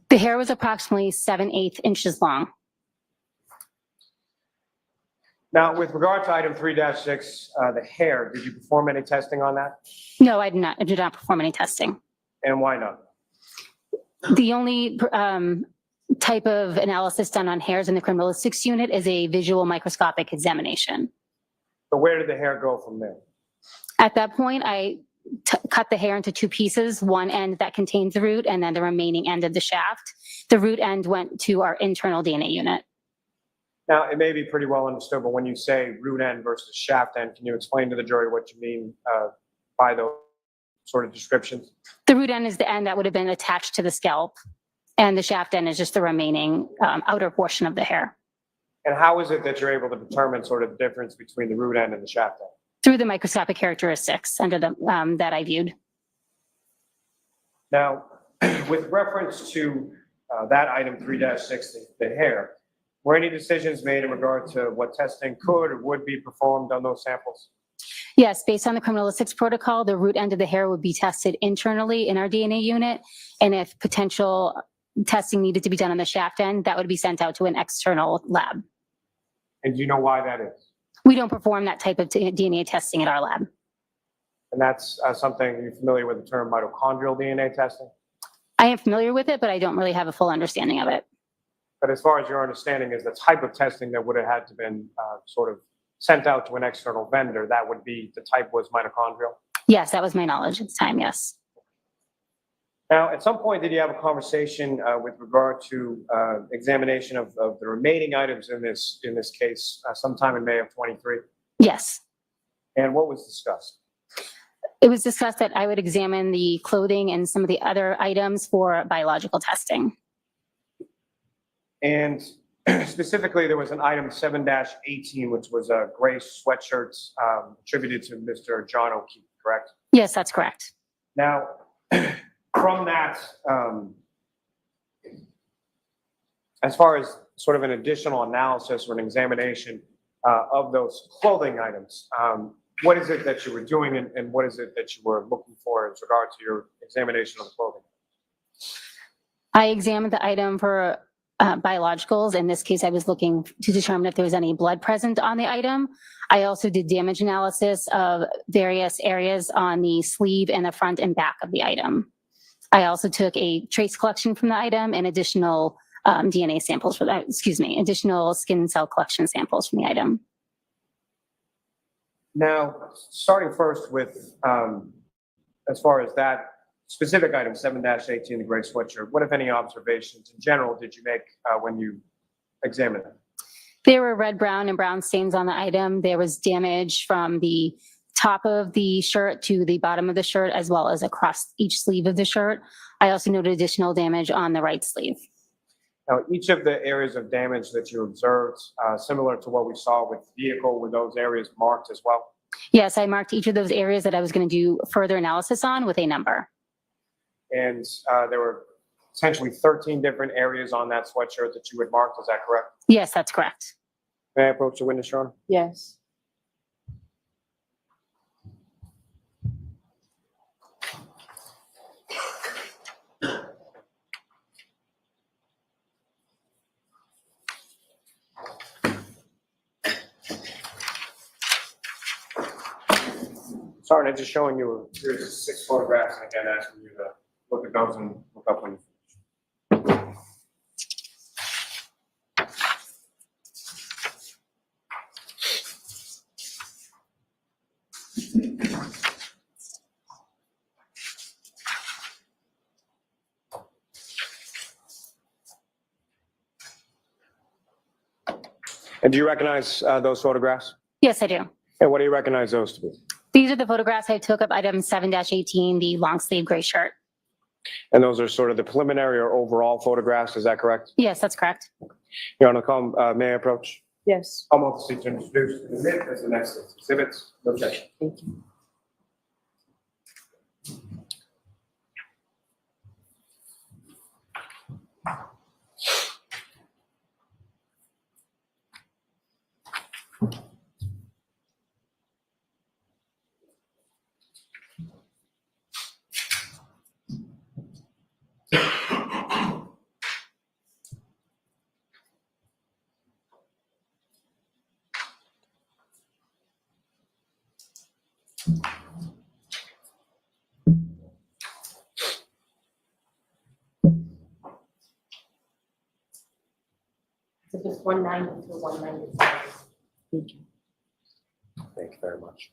The hair was approximately 7/8 inches long. Now, with regard to item 3-6, the hair, did you perform any testing on that? No, I did not perform any testing. And why not? The only type of analysis done on hairs in the criminalistics unit is a visual microscopic examination. So where did the hair go from there? At that point, I cut the hair into two pieces, one end that contains the root and then the remaining end of the shaft. The root end went to our internal DNA unit. Now, it may be pretty well understood, but when you say root end versus shaft end, can you explain to the jury what you mean by those sort of descriptions? The root end is the end that would have been attached to the scalp, and the shaft end is just the remaining outer portion of the hair. And how is it that you're able to determine sort of the difference between the root end and the shaft end? Through the microscopic characteristics under the that I viewed. Now, with reference to that item 3-6, the hair, were any decisions made in regard to what testing could or would be performed on those samples? Yes, based on the criminalistics protocol, the root end of the hair would be tested internally in our DNA unit, and if potential testing needed to be done on the shaft end, that would be sent out to an external lab. And do you know why that is? We don't perform that type of DNA testing at our lab. And that's something, you're familiar with the term mitochondrial DNA testing? I am familiar with it, but I don't really have a full understanding of it. But as far as your understanding is the type of testing that would have had to been sort of sent out to an external vendor, that would be, the type was mitochondrial? Yes, that was my knowledge at the time, yes. Now, at some point, did you have a conversation with regard to examination of the remaining items in this case sometime in May of 23? Yes. And what was discussed? It was discussed that I would examine the clothing and some of the other items for biological testing. And Specifically, there was an item 7-18, which was a gray sweatshirt attributed to Mr. John O'Keefe, correct? Yes, that's correct. Now, from that, as far as sort of an additional analysis or an examination of those clothing items, what is it that you were doing and what is it that you were looking for as regard to your examination of the clothing? I examined the item for biologicals. In this case, I was looking to determine if there was any blood present on the item. I also did damage analysis of various areas on the sleeve and the front and back of the item. I also took a trace collection from the item and additional DNA samples for that, additional skin cell collection samples from the item. Now, starting first with, as far as that specific item, 7-18, the gray sweatshirt, what, if any, observations in general did you make when you examined it? There were red, brown, and brown stains on the item. There was damage from the top of the shirt to the bottom of the shirt, as well as across each sleeve of the shirt. I also noted additional damage on the right sleeve. Now, each of the areas of damage that you observed, similar to what we saw with the vehicle, were those areas marked as well? Yes, I marked each of those areas that I was going to do further analysis on with a number. And there were essentially 13 different areas on that sweatshirt that you had marked, is that correct? Yes, that's correct. May I approach the witness, Your Honor? Yes. Sorry, I'm just showing you, here's 6 photographs, and again, asking you to look at those and look up when you finish. And do you recognize those photographs? Yes, I do. And what do you recognize those to be? These are the photographs I took of item 7-18, the long sleeve gray shirt. And those are sort of the preliminary or overall photographs, is that correct? Yes, that's correct. Your Honor, may I approach? Yes. I'm on the seat to introduce and admit as the next exhibits. No objection. Thank you. So just 190 to 197. Thank you very much.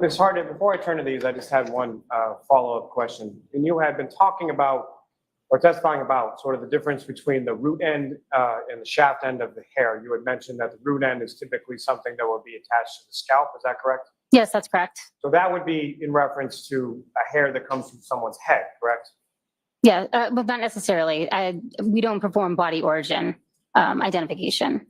Ms. Harden, before I turn to these, I just had one follow-up question. And you had been talking about or testifying about sort of the difference between the root end and the shaft end of the hair. You had mentioned that the root end is typically something that will be attached to the scalp. Is that correct? Yes, that's correct. So that would be in reference to a hair that comes from someone's head, correct? Yeah, but not necessarily. We don't perform body origin identification.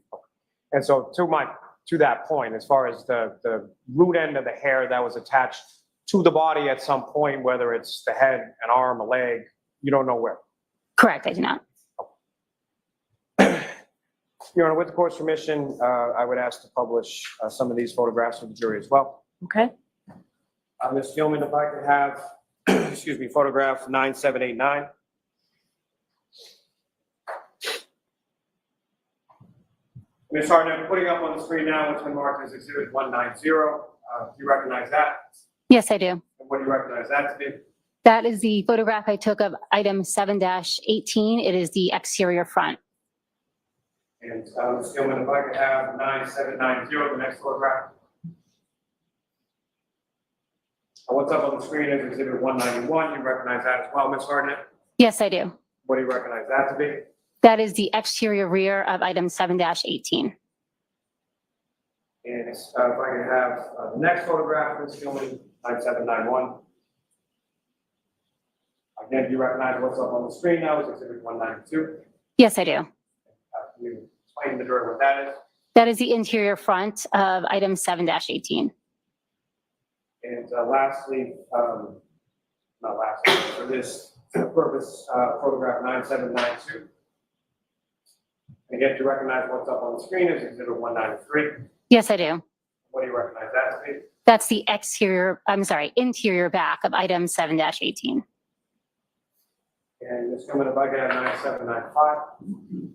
And so to that point, as far as the root end of the hair that was attached to the body at some point, whether it's the head, an arm, a leg, you don't know where? Correct, I do not. Your Honor, with the court's permission, I would ask to publish some of these photographs for the jury as well. Okay. Ms. Gilman, if I could have, excuse me, photograph 9789. Ms. Harden, I'm putting up on the screen now what's been marked as exhibit 190. Do you recognize that? Yes, I do. And what do you recognize that to be? That is the photograph I took of item 7-18. It is the exterior front. And Ms. Gilman, if I could have 9790, the next photograph. What's up on the screen is exhibit 191. You recognize that as well, Ms. Harden? Yes, I do. What do you recognize that to be? That is the exterior rear of item 7-18. And if I could have the next photograph, Ms. Gilman, 9791. Again, do you recognize what's up on the screen now is Exhibit 192? Yes, I do. Can you explain to the jury what that is? That is the interior front of item 7-18. And lastly, not lastly, for this purpose, photograph 9792. Again, do you recognize what's up on the screen is Exhibit 193? Yes, I do. What do you recognize that to be? That's the interior back of item 7-18. And Ms. Gilman, if I could have 9795.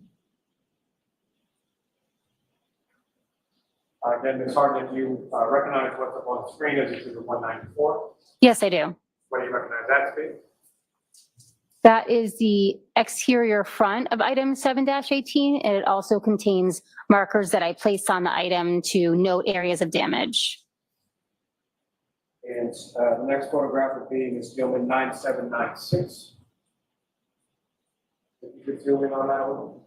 Again, Ms. Harden, if you recognize what's up on the screen as Exhibit 194. Yes, I do. What do you recognize that to be? That is the exterior front of item 7-18, and it also contains markers that I placed on the item to note areas of damage. And the next photograph would be Ms. Gilman 9796. If you could zoom in on that one.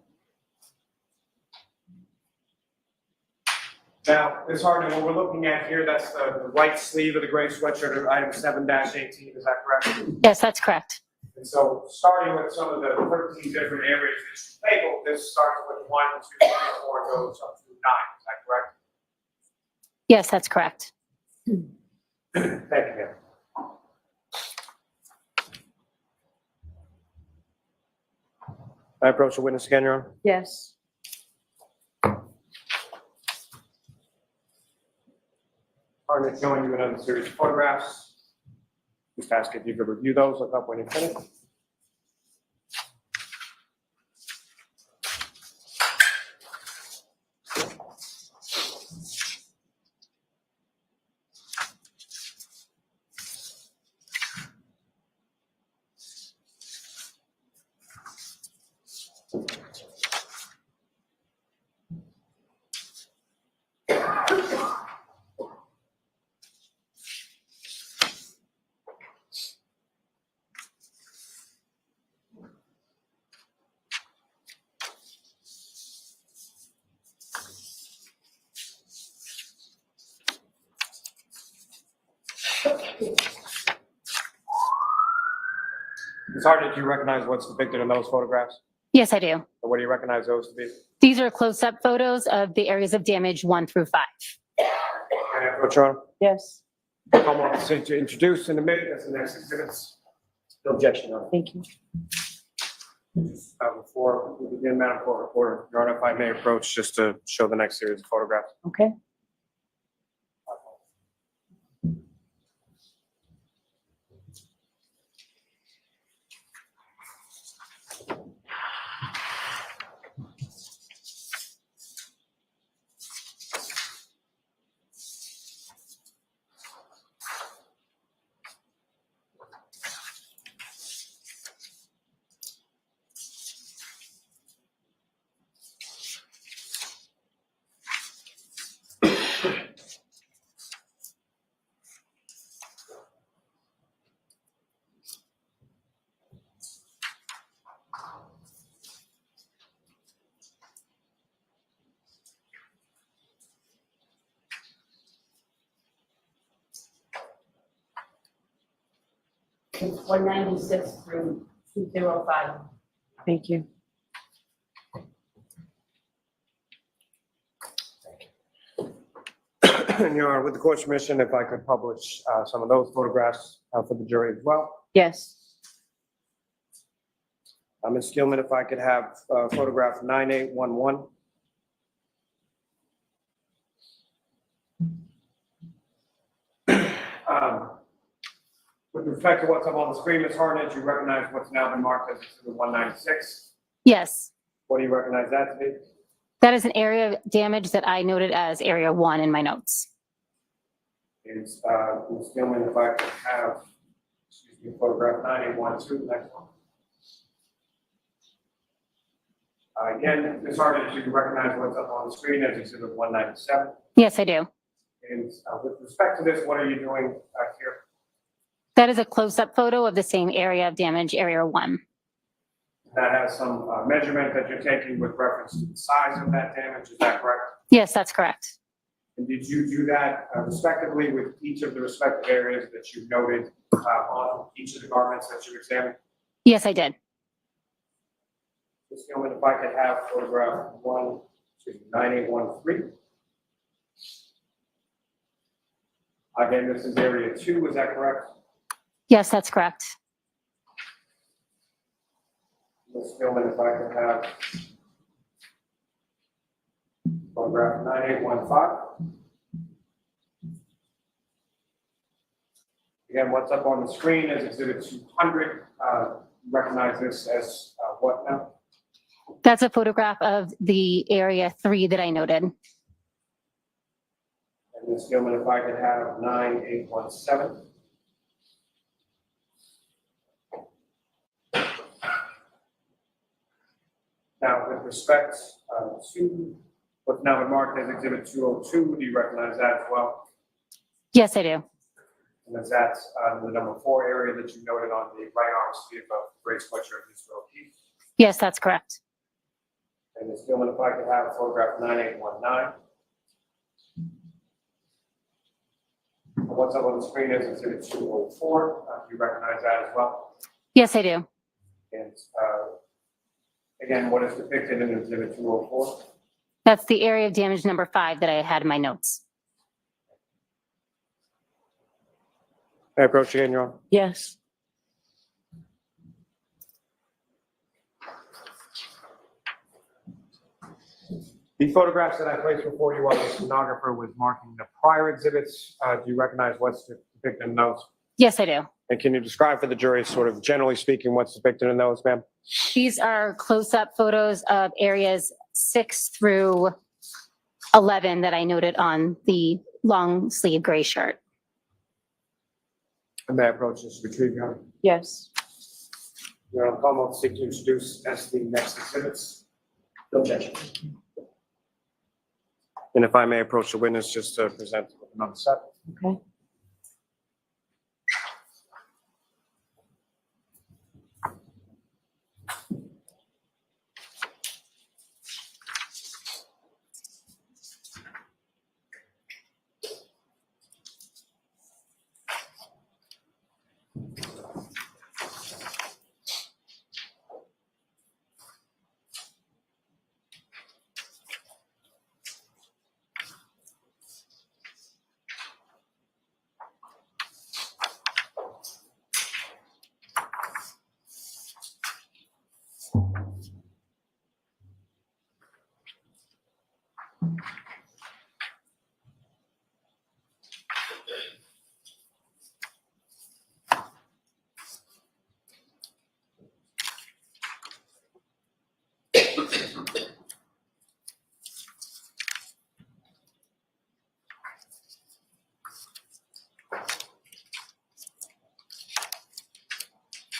Now, Ms. Harden, what we're looking at here, that's the right sleeve of the gray sweatshirt of item 7-18, is that correct? Yes, that's correct. And so, starting with some of the 13 different areas that you labeled, this starts with 1, 2, 3, 4, and goes up through 9, is that correct? Yes, that's correct. Thank you, ma'am. I approach the witness again, Your Honor. Yes. Harden, showing you another series of photographs. Just ask if you could review those, look up when you finish. Ms. Harden, do you recognize what's depicted in those photographs? Yes, I do. Or what do you recognize those to be? These are close-up photos of the areas of damage 1 through 5. Can I approach, Your Honor? Yes. Come on, to introduce in a minute, that's the next exhibits. No objection, Your Honor. Thank you. Before we begin, Madam Court Reporter, Your Honor, if I may approach just to show the next series of photographs. Okay. It's 196 through 205. Thank you. Your Honor, with the court's permission, if I could publish some of those photographs for the jury as well. Yes. Ms. Gilman, if I could have photograph 9811. With respect to what's up on the screen, Ms. Harden, do you recognize what's now been marked as Exhibit 196? Yes. What do you recognize that to be? That is an area of damage that I noted as area 1 in my notes. Is Ms. Gilman, if I could have, photograph 9812, next one. Again, Ms. Harden, do you recognize what's up on the screen as Exhibit 197? Yes, I do. And with respect to this, what are you doing here? That is a close-up photo of the same area of damage, area 1. That has some measurement that you're taking with reference to the size of that damage, is that correct? Yes, that's correct. And did you do that respectively with each of the respective areas that you noted on each of the garments that you examined? Yes, I did. Ms. Gilman, if I could have photograph 9813. Again, this is area 2, is that correct? Yes, that's correct. Ms. Gilman, if I could have photograph 9815. Again, what's up on the screen is exhibit 200. Recognize this as what now? That's a photograph of the area 3 that I noted. And Ms. Gilman, if I could have 9817. Now, with respect to what's now been marked as exhibit 202, do you recognize that as well? Yes, I do. And is that the number 4 area that you noted on the right arm sleeve of gray sweatshirt, Mr. O'Keefe? Yes, that's correct. And Ms. Gilman, if I could have photograph 9819. What's up on the screen is exhibit 204. Do you recognize that as well? Yes, I do. And again, what is depicted in exhibit 204? That's the area of damage number 5 that I had in my notes. May I approach again, Your Honor? Yes. The photographs that I placed before you while the stenographer was marking the prior exhibits, do you recognize what's depicted in those? Yes, I do. And can you describe for the jury, sort of generally speaking, what's depicted in those, ma'am? These are close-up photos of areas 6 through 11 that I noted on the long sleeve gray shirt. And may I approach this retrieve, Your Honor? Yes. Your Honor, I'll seek to introduce as the next exhibits. No objection. And if I may approach the witness just to present another set. Okay.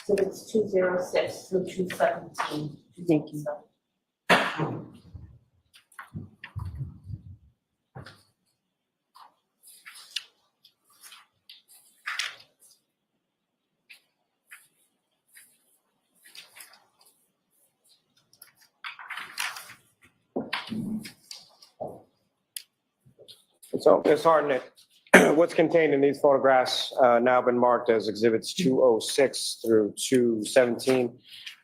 So it's 206 through 217. Thank you. So, Ms. Hartnett, what's contained in these photographs now been marked as exhibits 206 through 217.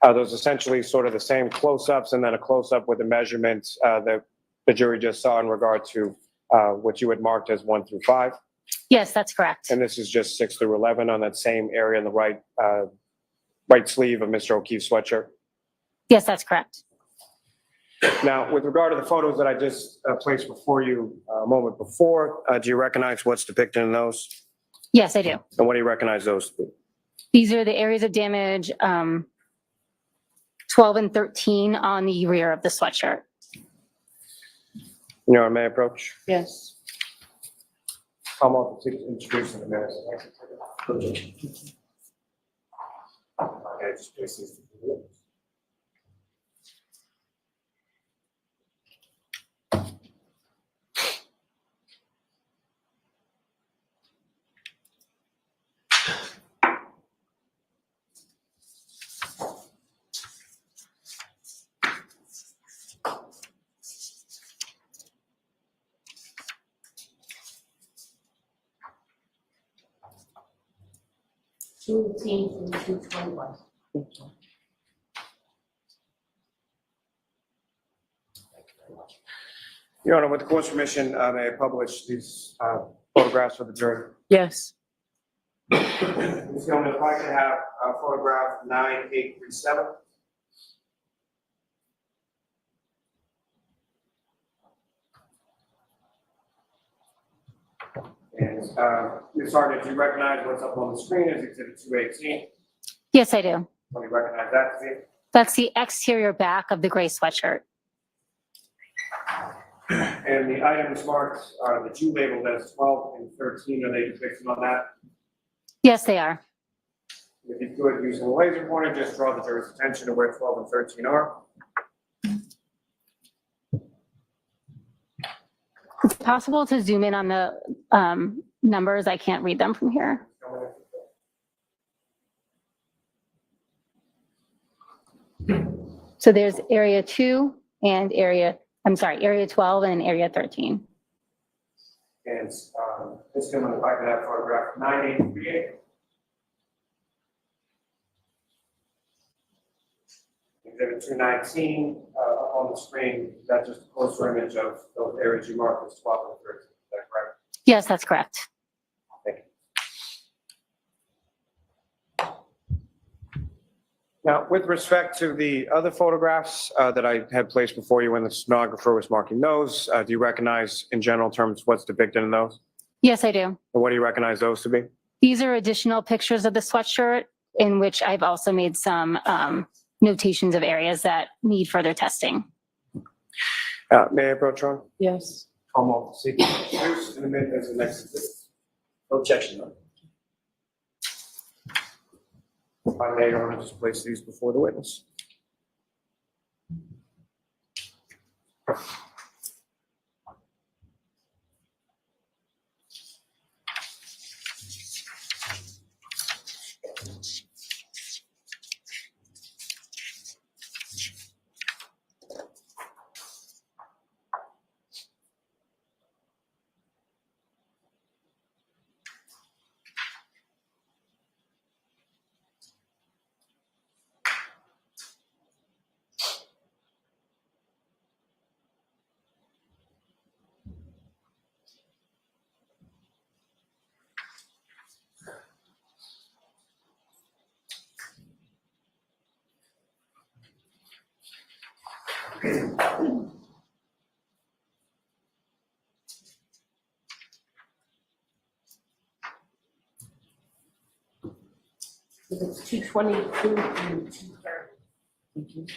Those essentially sort of the same close-ups and then a close-up with the measurement that the jury just saw in regard to what you had marked as 1 through 5. Yes, that's correct. And this is just 6 through 11 on that same area in the right sleeve of Mr. O'Keefe's sweatshirt. Yes, that's correct. Now, with regard to the photos that I just placed before you a moment before, do you recognize what's depicted in those? Yes, I do. And what do you recognize those to be? These are the areas of damage 12 and 13 on the rear of the sweatshirt. Your Honor, may I approach? Yes. I'm up to introduce the minutes. Okay, just place these. Two 218 through 221. Your Honor, with the court's permission, may I publish these photographs for the jury? Yes. Ms. Gilman, if I could have photograph 9837. And Ms. Harden, do you recognize what's up on the screen as Exhibit 218? Yes, I do. Let me recognize that to you. That's the exterior back of the gray sweatshirt. And the items marked that you labeled as 12 and 13, are they depicted on that? Yes, they are. If you could, using a laser pointer, just draw the jury's attention to where 12 and 13 are. It's possible to zoom in on the numbers. I can't read them from here. So there's area 2 and area 12 and area 13. And Ms. Gilman, if I could have photograph 9838. Exhibit 219 up on the screen, that's just a closer image of those areas you marked as 12 and 13. Is that correct? Yes, that's correct. Thank you. Now, with respect to the other photographs that I had placed before you when the stenographer was marking those, do you recognize in general terms what's depicted in those? Yes, I do. And what do you recognize those to be? These are additional pictures of the sweatshirt in which I've also made some notations of areas that need further testing. May I approach on? Yes. Almost. In a minute, there's the next exhibit. No objection, though. If I may, I want to just place these before the witness. It's 222 through 230.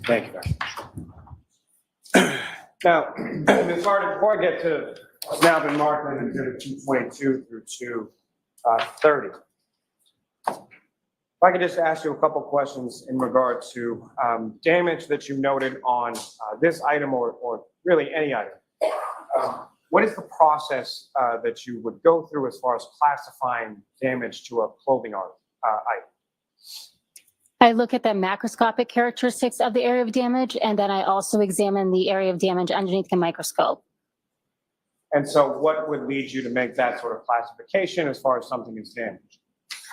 Thank you, Doctor. Now, Ms. Harden, before I get to what's now been marked in Exhibit 222 through 230, if I could just ask you a couple questions in regard to damage that you noted on this item or really any item. What is the process that you would go through as far as classifying damage to a clothing item? I look at the macroscopic characteristics of the area of damage, and then I also examine the area of damage underneath the microscope. And so what would lead you to make that sort of classification as far as something is damaged?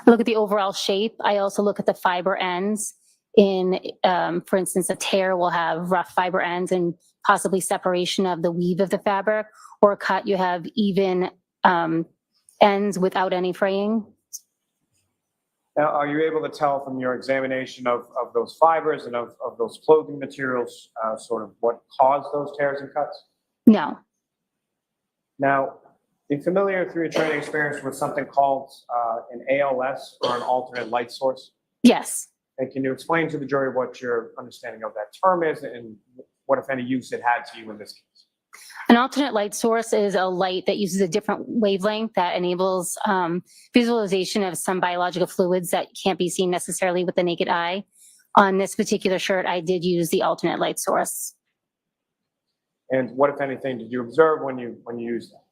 I look at the overall shape. I also look at the fiber ends. For instance, a tear will have rough fiber ends and possibly separation of the weave of the fabric, or a cut, you have even ends without any fraying. Now, are you able to tell from your examination of those fibers and of those clothing materials sort of what caused those tears and cuts? No. Now, are you familiar through your training experience with something called an ALS or an alternate light source? Yes. And can you explain to the jury what your understanding of that term is and what, if any, use it had to you in this case? An alternate light source is a light that uses a different wavelength that enables visualization of some biological fluids that can't be seen necessarily with the naked eye. On this particular shirt, I did use the alternate light source. And what, if anything, did you observe when you used that?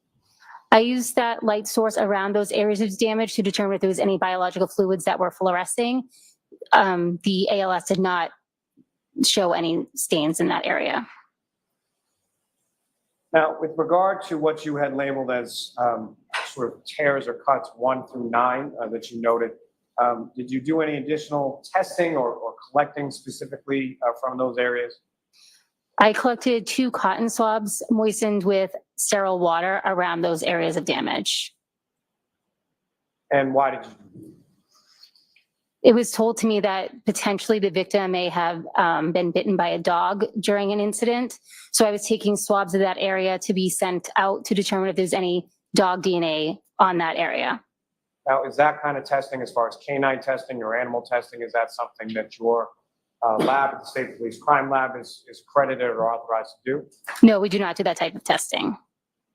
I used that light source around those areas of damage to determine if there was any biological fluids that were fluorescing. The ALS did not show any stains in that area. Now, with regard to what you had labeled as sort of tears or cuts 1 through 9 that you noted, Did you do any additional testing or collecting specifically from those areas? I collected 2 cotton swabs moistened with sterile water around those areas of damage. And why did you do that? It was told to me that potentially the victim may have been bitten by a dog during an incident. So I was taking swabs of that area to be sent out to determine if there's any dog DNA on that area. Now, is that kind of testing, as far as canine testing or animal testing, is that something that your lab at the State Police Crime Lab is accredited or authorized to do? No, we do not do that type of testing.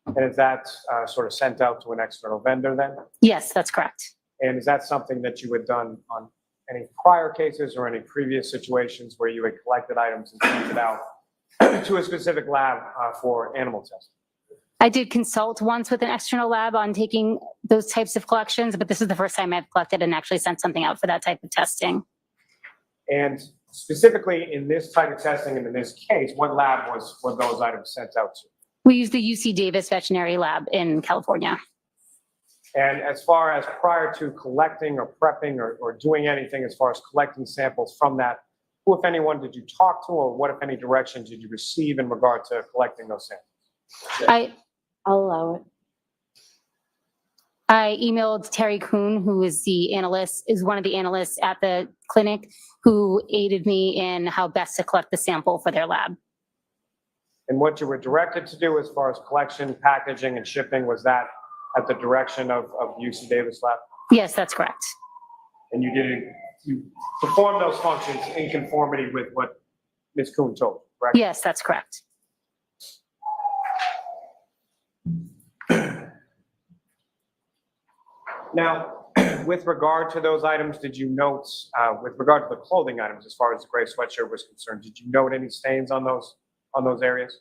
And is that sort of sent out to an external vendor then? Yes, that's correct. And is that something that you had done on any prior cases or any previous situations where you had collected items and sent it out to a specific lab for animal testing? I did consult once with an external lab on taking those types of collections, but this is the first time I've collected and actually sent something out for that type of testing. And specifically in this type of testing and in this case, what lab were those items sent out to? We use the UC Davis Veterinary Lab in California. And as far as prior to collecting or prepping or doing anything as far as collecting samples from that, who, if anyone, did you talk to, or what, if any, direction did you receive in regard to collecting those samples? I'll allow it. I emailed Terry Kuhn, who is one of the analysts at the clinic, who aided me in how best to collect the sample for their lab. And what you were directed to do as far as collection, packaging, and shipping, was that at the direction of UC Davis Lab? Yes, that's correct. And you performed those functions in conformity with what Ms. Kuhn told you, correct? Yes, that's correct. Now, with regard to those items, did you note, with regard to the clothing items, as far as the gray sweatshirt was concerned, did you note any stains on those areas?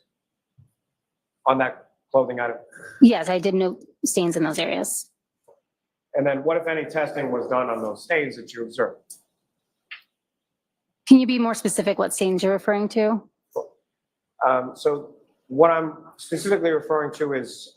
On that clothing item? Yes, I did note stains in those areas. And then what, if any, testing was done on those stains that you observed? Can you be more specific what stains you're referring to? So what I'm specifically referring to is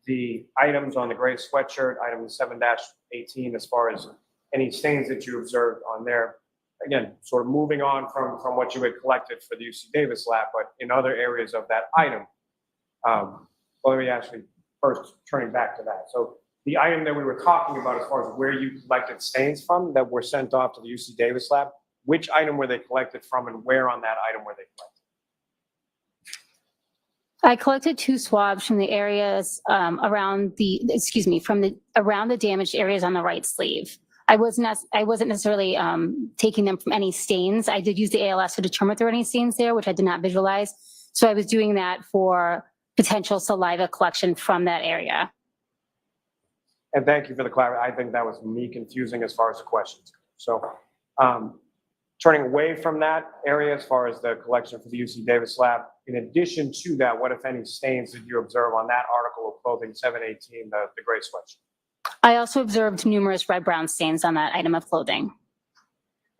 the items on the gray sweatshirt, item 7-18, as far as any stains that you observed on there. Again, sort of moving on from what you had collected for the UC Davis lab, but in other areas of that item. Well, let me actually first turning back to that. So the item that we were talking about as far as where you collected stains from that were sent off to the UC Davis lab, which item were they collected from and where on that item were they collected? I collected 2 swabs from the areas around the damaged areas on the right sleeve. I wasn't necessarily taking them from any stains. I did use the ALS to determine if there were any stains there, which I did not visualize. So I was doing that for potential saliva collection from that area. And thank you for the clarity. I think that was me confusing as far as the questions. So turning away from that area as far as the collection for the UC Davis lab, in addition to that, what, if any, stains did you observe on that article of clothing 718, the gray sweatshirt? I also observed numerous red-brown stains on that item of clothing.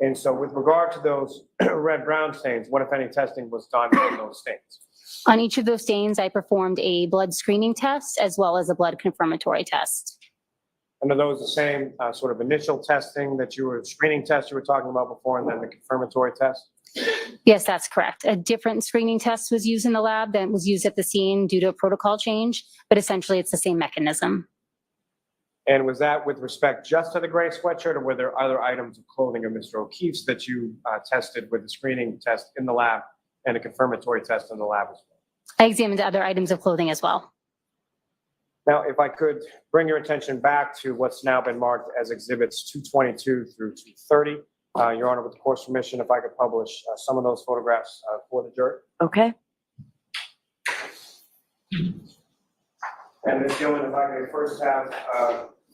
And so with regard to those red-brown stains, what, if any, testing was done on those stains? On each of those stains, I performed a blood screening test as well as a blood confirmatory test. And are those the same sort of initial testing screening test you were talking about before, and then the confirmatory test? Yes, that's correct. A different screening test was used in the lab than was used at the scene due to a protocol change, but essentially it's the same mechanism. And was that with respect just to the gray sweatshirt, or were there other items of clothing of Mr. O'Keefe's that you tested with the screening test in the lab and a confirmatory test in the lab as well? I examined other items of clothing as well. Now, if I could bring your attention back to what's now been marked as exhibits 222 through 230. Your Honor, with the court's permission, if I could publish some of those photographs for the jury. Okay. And Ms. Gilman, if I could first have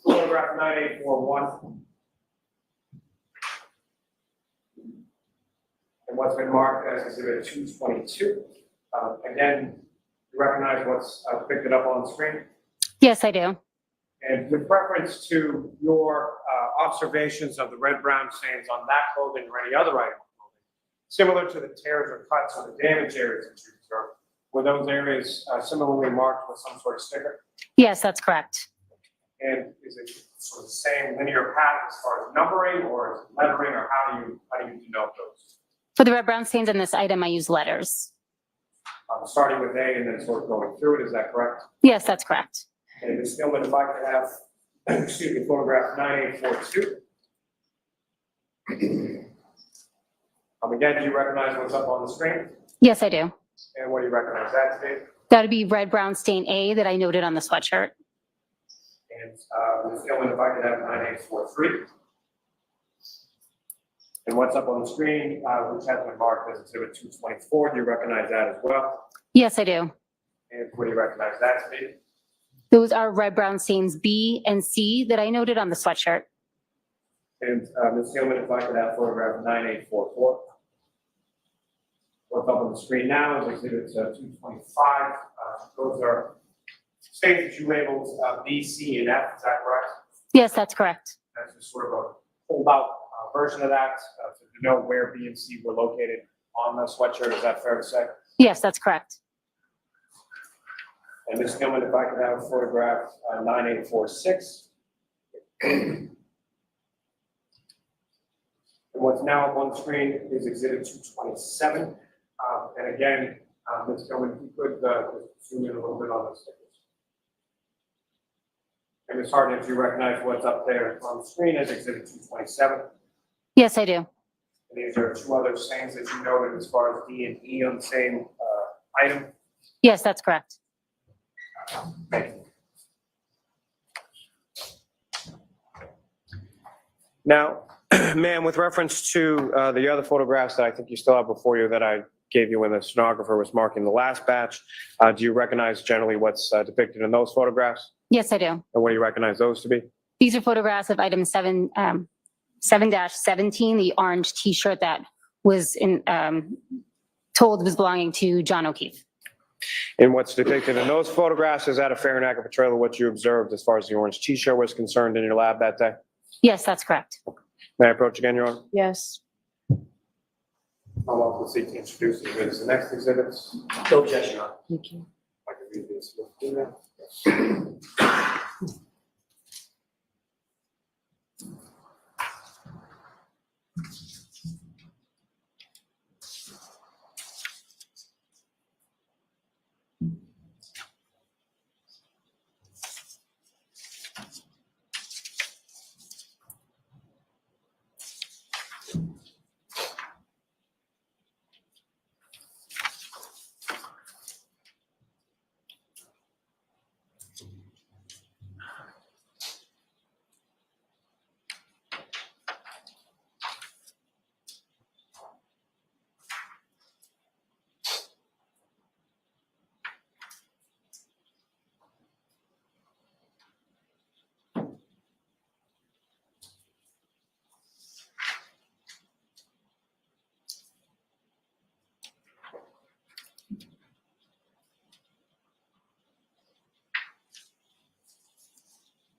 photograph 9841. And what's been marked as exhibit 222. Again, you recognize what's depicted up on the screen? Yes, I do. And with reference to your observations of the red-brown stains on that clothing or any other item of clothing, similar to the tears or cuts or the damaged areas that you observed, were those areas similarly marked with some sort of sticker? Yes, that's correct. And is it sort of the same linear path as far as numbering, or is it lettering, or how do you denote those? For the red brown stains on this item, I use letters. Starting with A and then sort of going through it, is that correct? Yes, that's correct. And Ms. Gilman, if I could have, excuse me, photograph 9842. Again, do you recognize what's up on the screen? Yes, I do. And what do you recognize that to be? That would be red brown stain A that I noted on the sweatshirt. And Ms. Gilman, if I could have 9843. And what's up on the screen, which has been marked as exhibit 224, do you recognize that as well? Yes, I do. And what do you recognize that to be? Those are red brown stains B and C that I noted on the sweatshirt. And Ms. Gilman, if I could have photograph 9844. What's up on the screen now is exhibit 225. Those are stains that you labeled B, C, and F, is that correct? Yes, that's correct. That's just sort of a pulled out version of that to denote where B and C were located on the sweatshirt, is that fair to say? Yes, that's correct. And Ms. Gilman, if I could have photograph 9846. And what's now up on the screen is exhibit 227. And again, Ms. Gilman, if you could zoom in a little bit on those stickers. And Ms. Harden, if you recognize what's up there on the screen as exhibit 227. Yes, I do. And these are two other stains that you noted as far as D and E on the same item. Yes, that's correct. Thank you. Now, ma'am, with reference to the other photographs that I think you still have before you that I gave you when the stenographer was marking the last batch, do you recognize generally what's depicted in those photographs? Yes, I do. And what do you recognize those to be? These are photographs of item 7-17, the orange T-shirt that was told was belonging to John O'Keefe. And what's depicted in those photographs, is that a fair and accurate portrayal of what you observed as far as the orange T-shirt was concerned in your lab that day? Yes, that's correct. May I approach again, Your Honor? Yes. I'll also seek to introduce the exhibits. The next exhibits. No objection, Your Honor. Thank you. I can read this.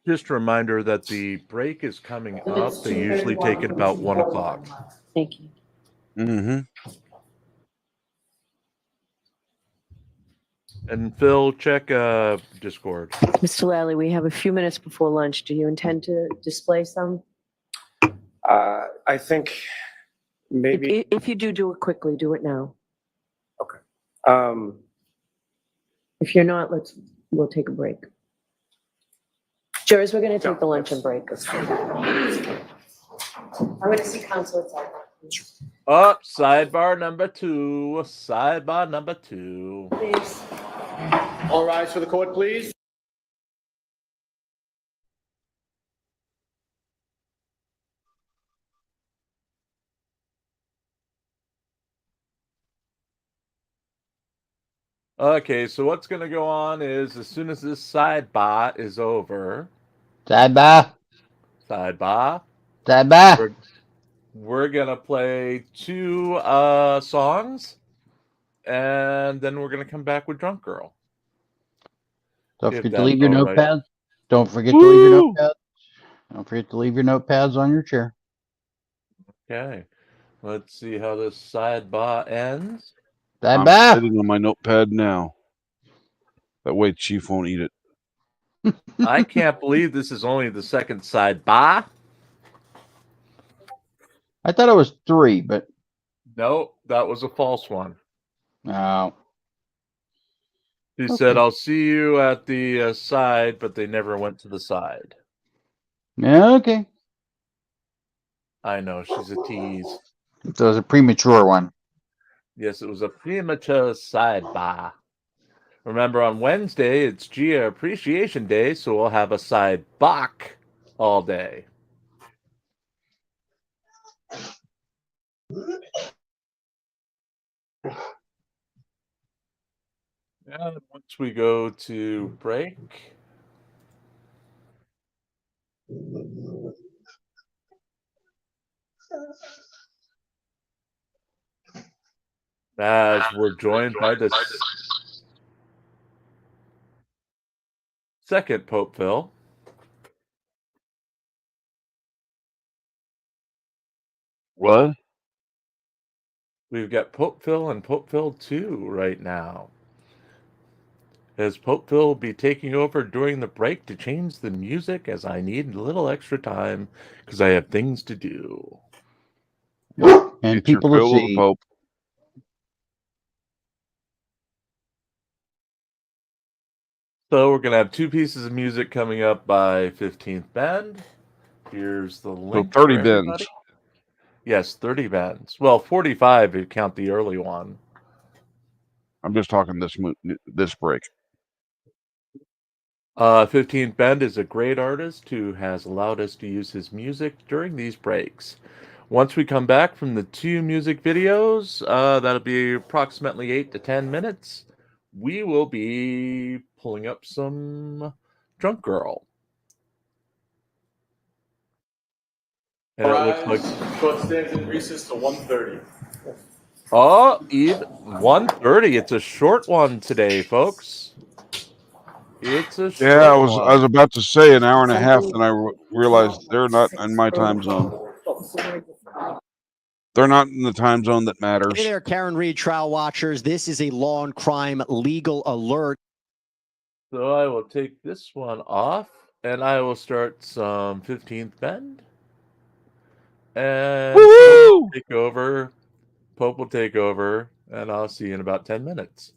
Just a reminder that the break is coming up. They usually take it about 1 o'clock. Thank you. Mm-hmm. And Phil, check Discord. Mr. Lally, we have a few minutes before lunch. Do you intend to display some? I think maybe. If you do it quickly, do it now. Um, If you're not, we'll take a break. Jurors, we're going to take the luncheon break. I'm going to see counsel at 10. Up, sidebar number 2. Sidebar number 2. Please. All rise for the court, please. Okay, so what's going to go on is as soon as this sidebar is over. Sidebar. We're going to play 2 songs. And then we're going to come back with Drunk Girl. Don't If forget to that's leave your all right. notepads. Don't forget to leave your notepads. Don't forget to leave your notepads on your chair. Okay. Let's see how this sidebar ends. I'm sitting on my notepad now. That way Chief won't eat it. I can't believe this is only the second sidebar. I thought it was 3, but No, that was a false one. no. He Okay. said, "I'll see you at the side," but they never went to the side. Okay. I know, she's a tease. It was a premature one. Yes, it was a premature sidebar. Remember, on Wednesday, it's Gia Appreciation Day, so we'll have a side Bach all day. And once we go to break, as we're joined by the second Popeville. What? We've got Popeville and Popeville 2 right now. As Popeville will be taking over during the break to change the music, as I need a little extra time because I have things to do. And Get your people to fill of the see. Pope. So we're going to have 2 pieces of music coming up by 15th Bend. Here's the link. 30 for everybody. bends. Yes, 30 bends. Well, 45 if you count the early one. I'm just talking this break. 15th Bend is a great artist who has allowed us to use his music during these breaks. Once we come back from the 2 music videos, that'll be approximately 8 to 10 minutes. We will be pulling up some Drunk Girl. And it looks like Court stands in recess to 1:30. Oh, even 1:30. It's a short one today, folks. It's a short Yeah, I was one. about to say an hour and a half, then I realized they're not in my time zone. They're not in the time zone that matters. Hey there, Karen Reed, Trial Watchers. This is a law and crime legal alert. So I will take this one off, and I will start some 15th Bend. And Pope will take over. Pope will take over, and I'll see you in about 10 minutes.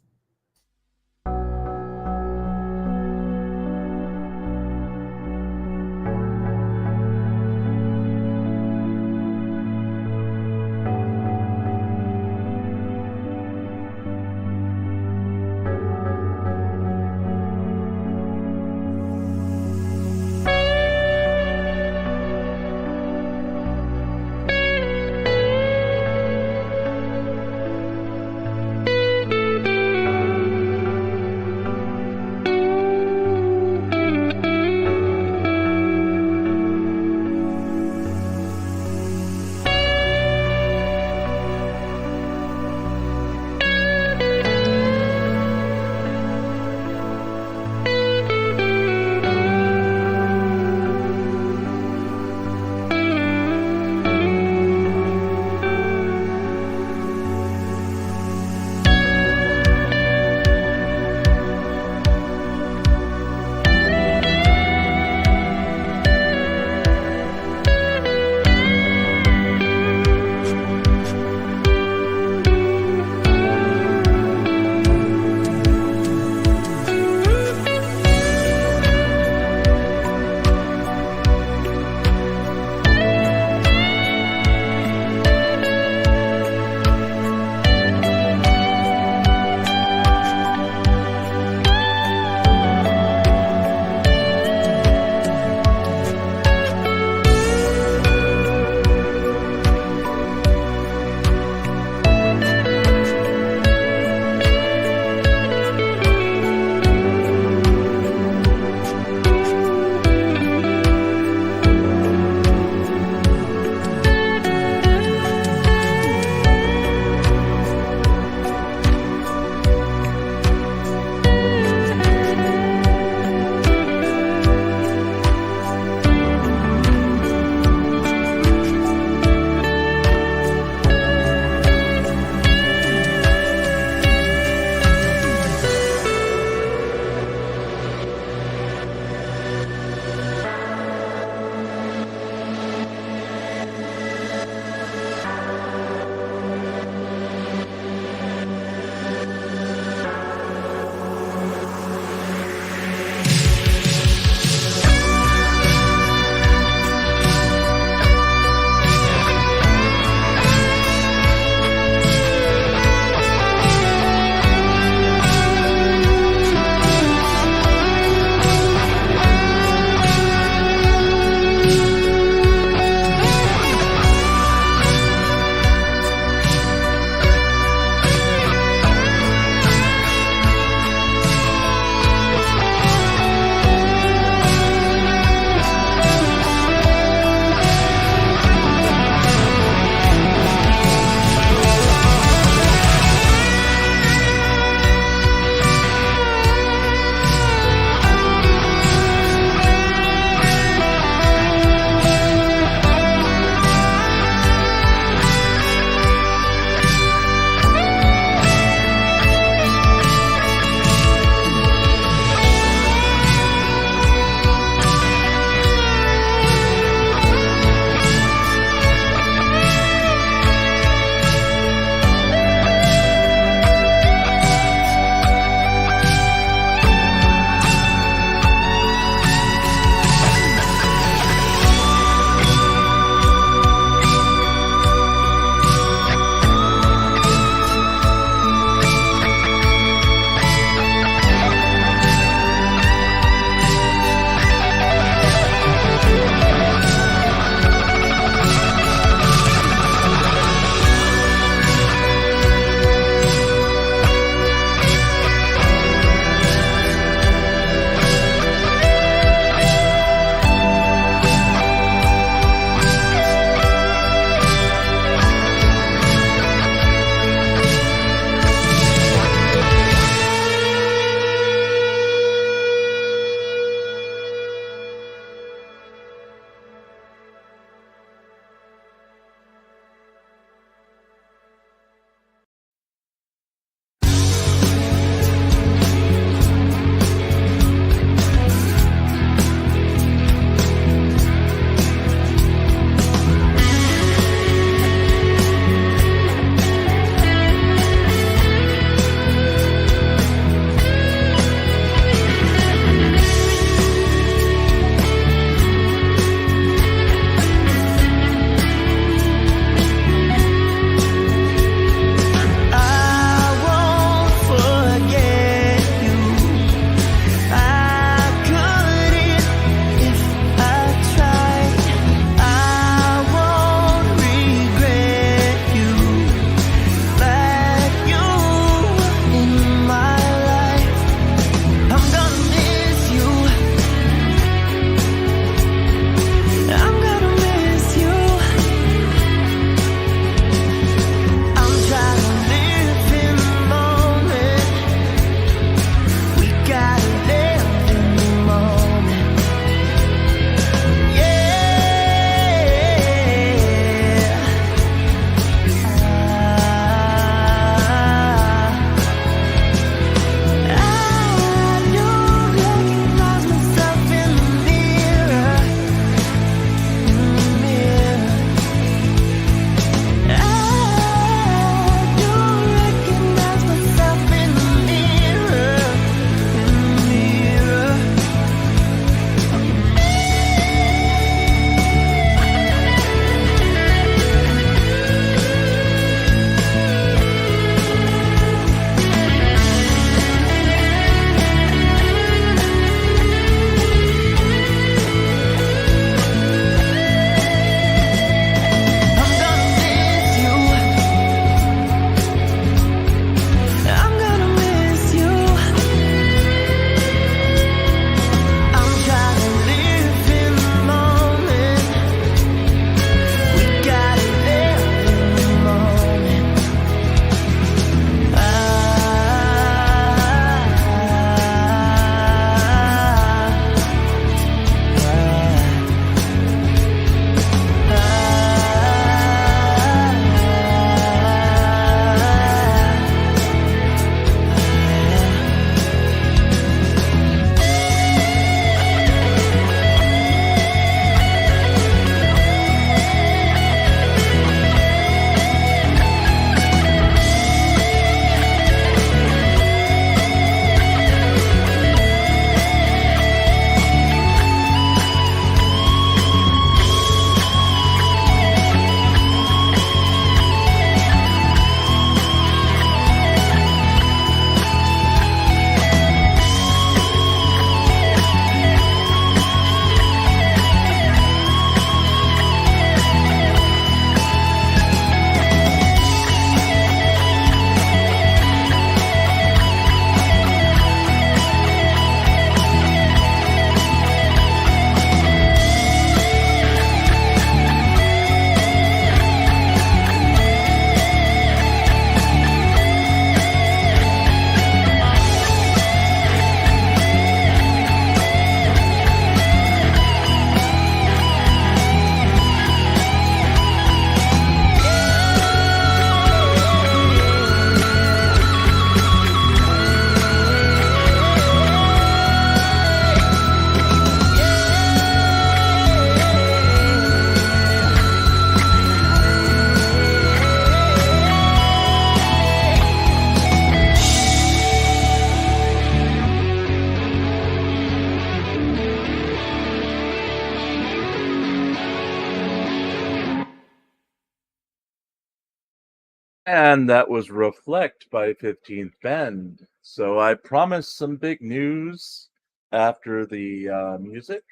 And that was Reflect by 15th Bend. So I promised some big news after the music,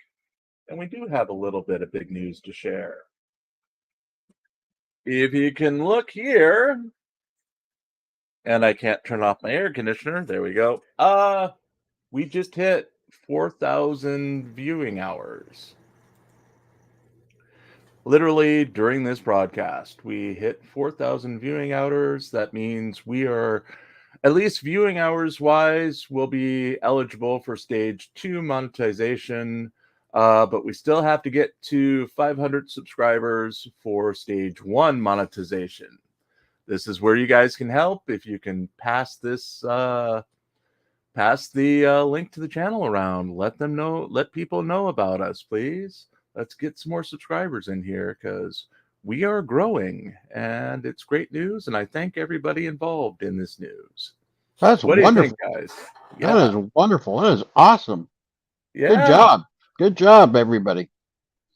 and we do have a little bit of big news to share. If you can look here, and I can't turn off my air conditioner. There we go. We just hit 4,000 viewing hours. Literally during this broadcast, we hit 4,000 viewing hours. That means we are, at least viewing hours wise, will be eligible for stage 2 monetization. But we still have to get to 500 subscribers for stage 1 monetization. This is where you guys can help. If you can pass this, pass the link to the channel around. Let them know, let people know about us, please. Let's get some more subscribers in here because we are growing and it's great news. And I thank everybody involved in this news. That's what wonderful. do you think, guys? Yeah. That is wonderful. That is awesome. Yeah. Good job. Good job, everybody.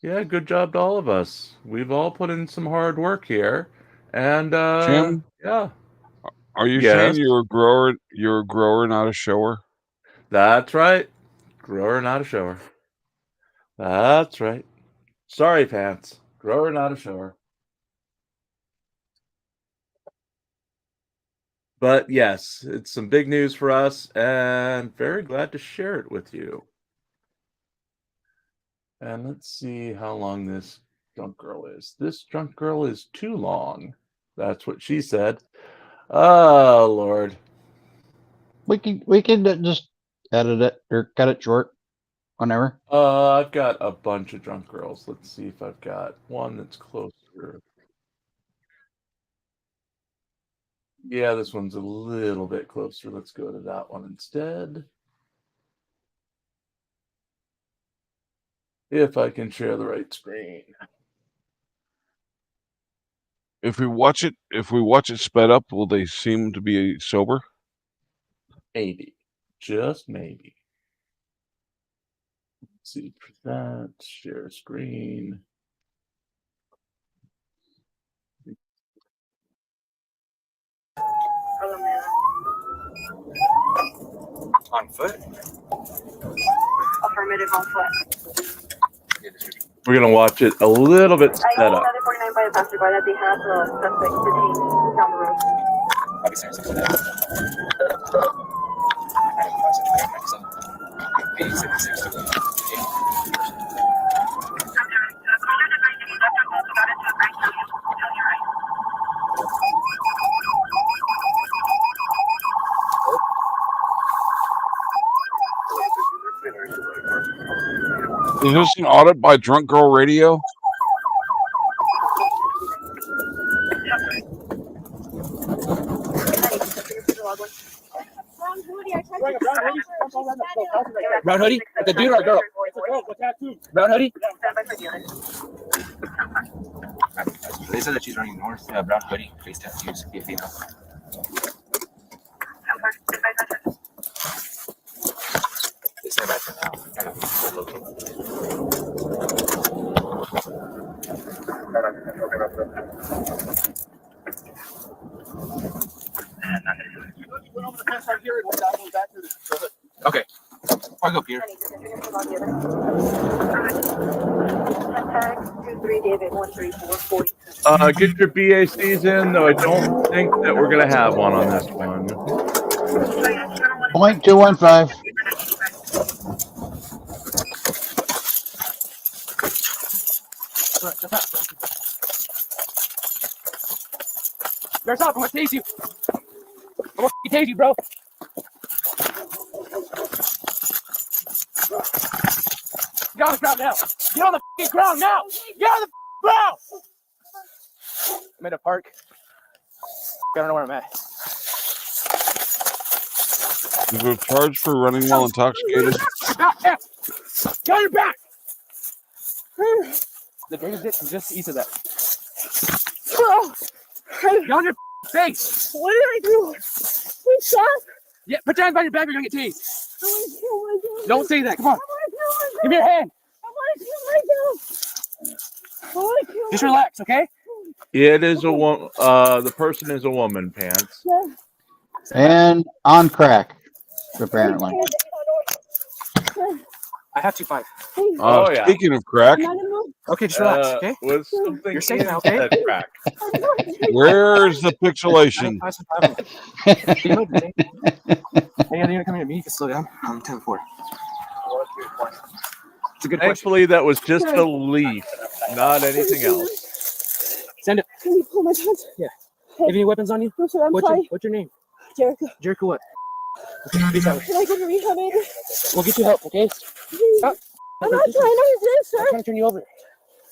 Yeah, good job to all of us. We've all put in some hard work here. And Jim, yeah. Are you saying you're a grower? You're a grower, not a shower? That's right. Grower, not a shower. That's right. Sorry, fans. Grower, not a shower. But yes, it's some big news for us and very glad to share it with you. And let's see how long this drunk girl is. This drunk girl is too long. That's what she said. Oh, Lord. We can just edit it or cut it short whenever. I've got a bunch of drunk girls. Let's see if I've got one that's closer. Yeah, this one's a little bit closer. Let's go to that one instead. If I can share the right screen. If we watch it sped up, will they seem to be sober? Maybe. Just maybe. Let's see, present, share screen. On foot? Affirmative on foot. We're going to watch it a little bit sped up. 49 by the passenger car that they have the suspect detained down the road. Is this an audit by Drunk Girl Radio? Brown hoodie? The dude or a girl? Brown hoodie? They said that she's running north. Brown hoodie, face tattoos, be a female. They said that for now. I don't Okay. I'll go here. Get your BACs in, though I don't think that we're going to have one on this one. 0.215. There's up. I'm gonna tase you. I'm gonna tase you, bro. Get on the ground now. Get on the ground now. Get on the ground. I'm in a park. I don't know where I'm at. Is there a charge for running while intoxicated? Get on your back. The drainage ditch is just east of that. Get on your face. What did I do? We shot. Yeah, put your hands behind your back or you're gonna get tased. Don't say that. Come on. Give me your hand. Just relax, okay? It is a woman. The person is a woman, Pants. And on crack, apparently. I have 2.5. Oh, yeah. Speaking of crack, Okay, just relax, okay? Was something You're safe in now, okay? that crack? where's the pixelation? Any other unit coming to me, you can slow down. I'm 10-4. It's a good question. Thankfully, that was just a leaf, not anything else. Send it. Can you pull my pants? Yeah. Have any weapons on you? No, sir, I'm What's fine. your name? Jericho. Jericho what? Please help me. Can I go to rehab, maybe? We'll get you help, okay? Stop. I'm not trying to resist, sir. I'm trying to turn you over.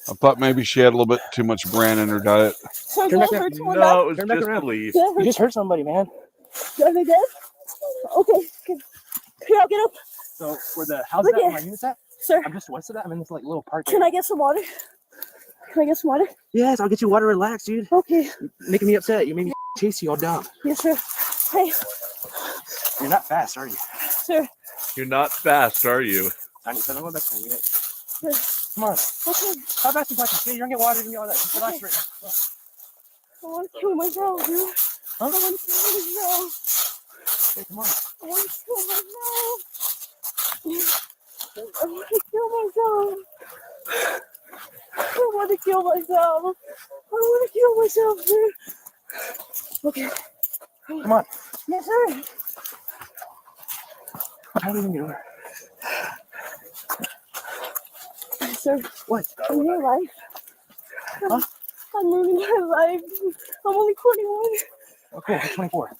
I thought maybe she had a little bit too much bran in her diet. Sir, Turn back that around. hurts more No, it was Turn back just a around. leaf. Yeah. You just hurt somebody, man. Are they dead? Okay. Here, I'll get up. So, where the house Look at, at- where my unit's at? Sir, I'm just west of that. I'm in this like little park. can I get some water? Can I get some water? Yes, I'll get you water. Relax, dude. Okay. You're making me upset. You made me chase you all dumb. Yes, sir. Hey, You're not fast, are you? sir. You're not fast, are you? I need to go back to my unit. Sir. Come on. Okay. Stop asking questions. Yeah, you're gonna get water and all that. Just relax right now. I want to kill myself, dude. Huh? I want to kill myself. Hey, come on. I want to kill myself. I want to kill myself. I want to kill myself. I want to kill myself, sir. Okay. Come on. Yes, sir. How do we even get over? Sir, What? I'm your life. Huh? I'm ruining my life. I'm only 21. Oh, cool. I'm 24.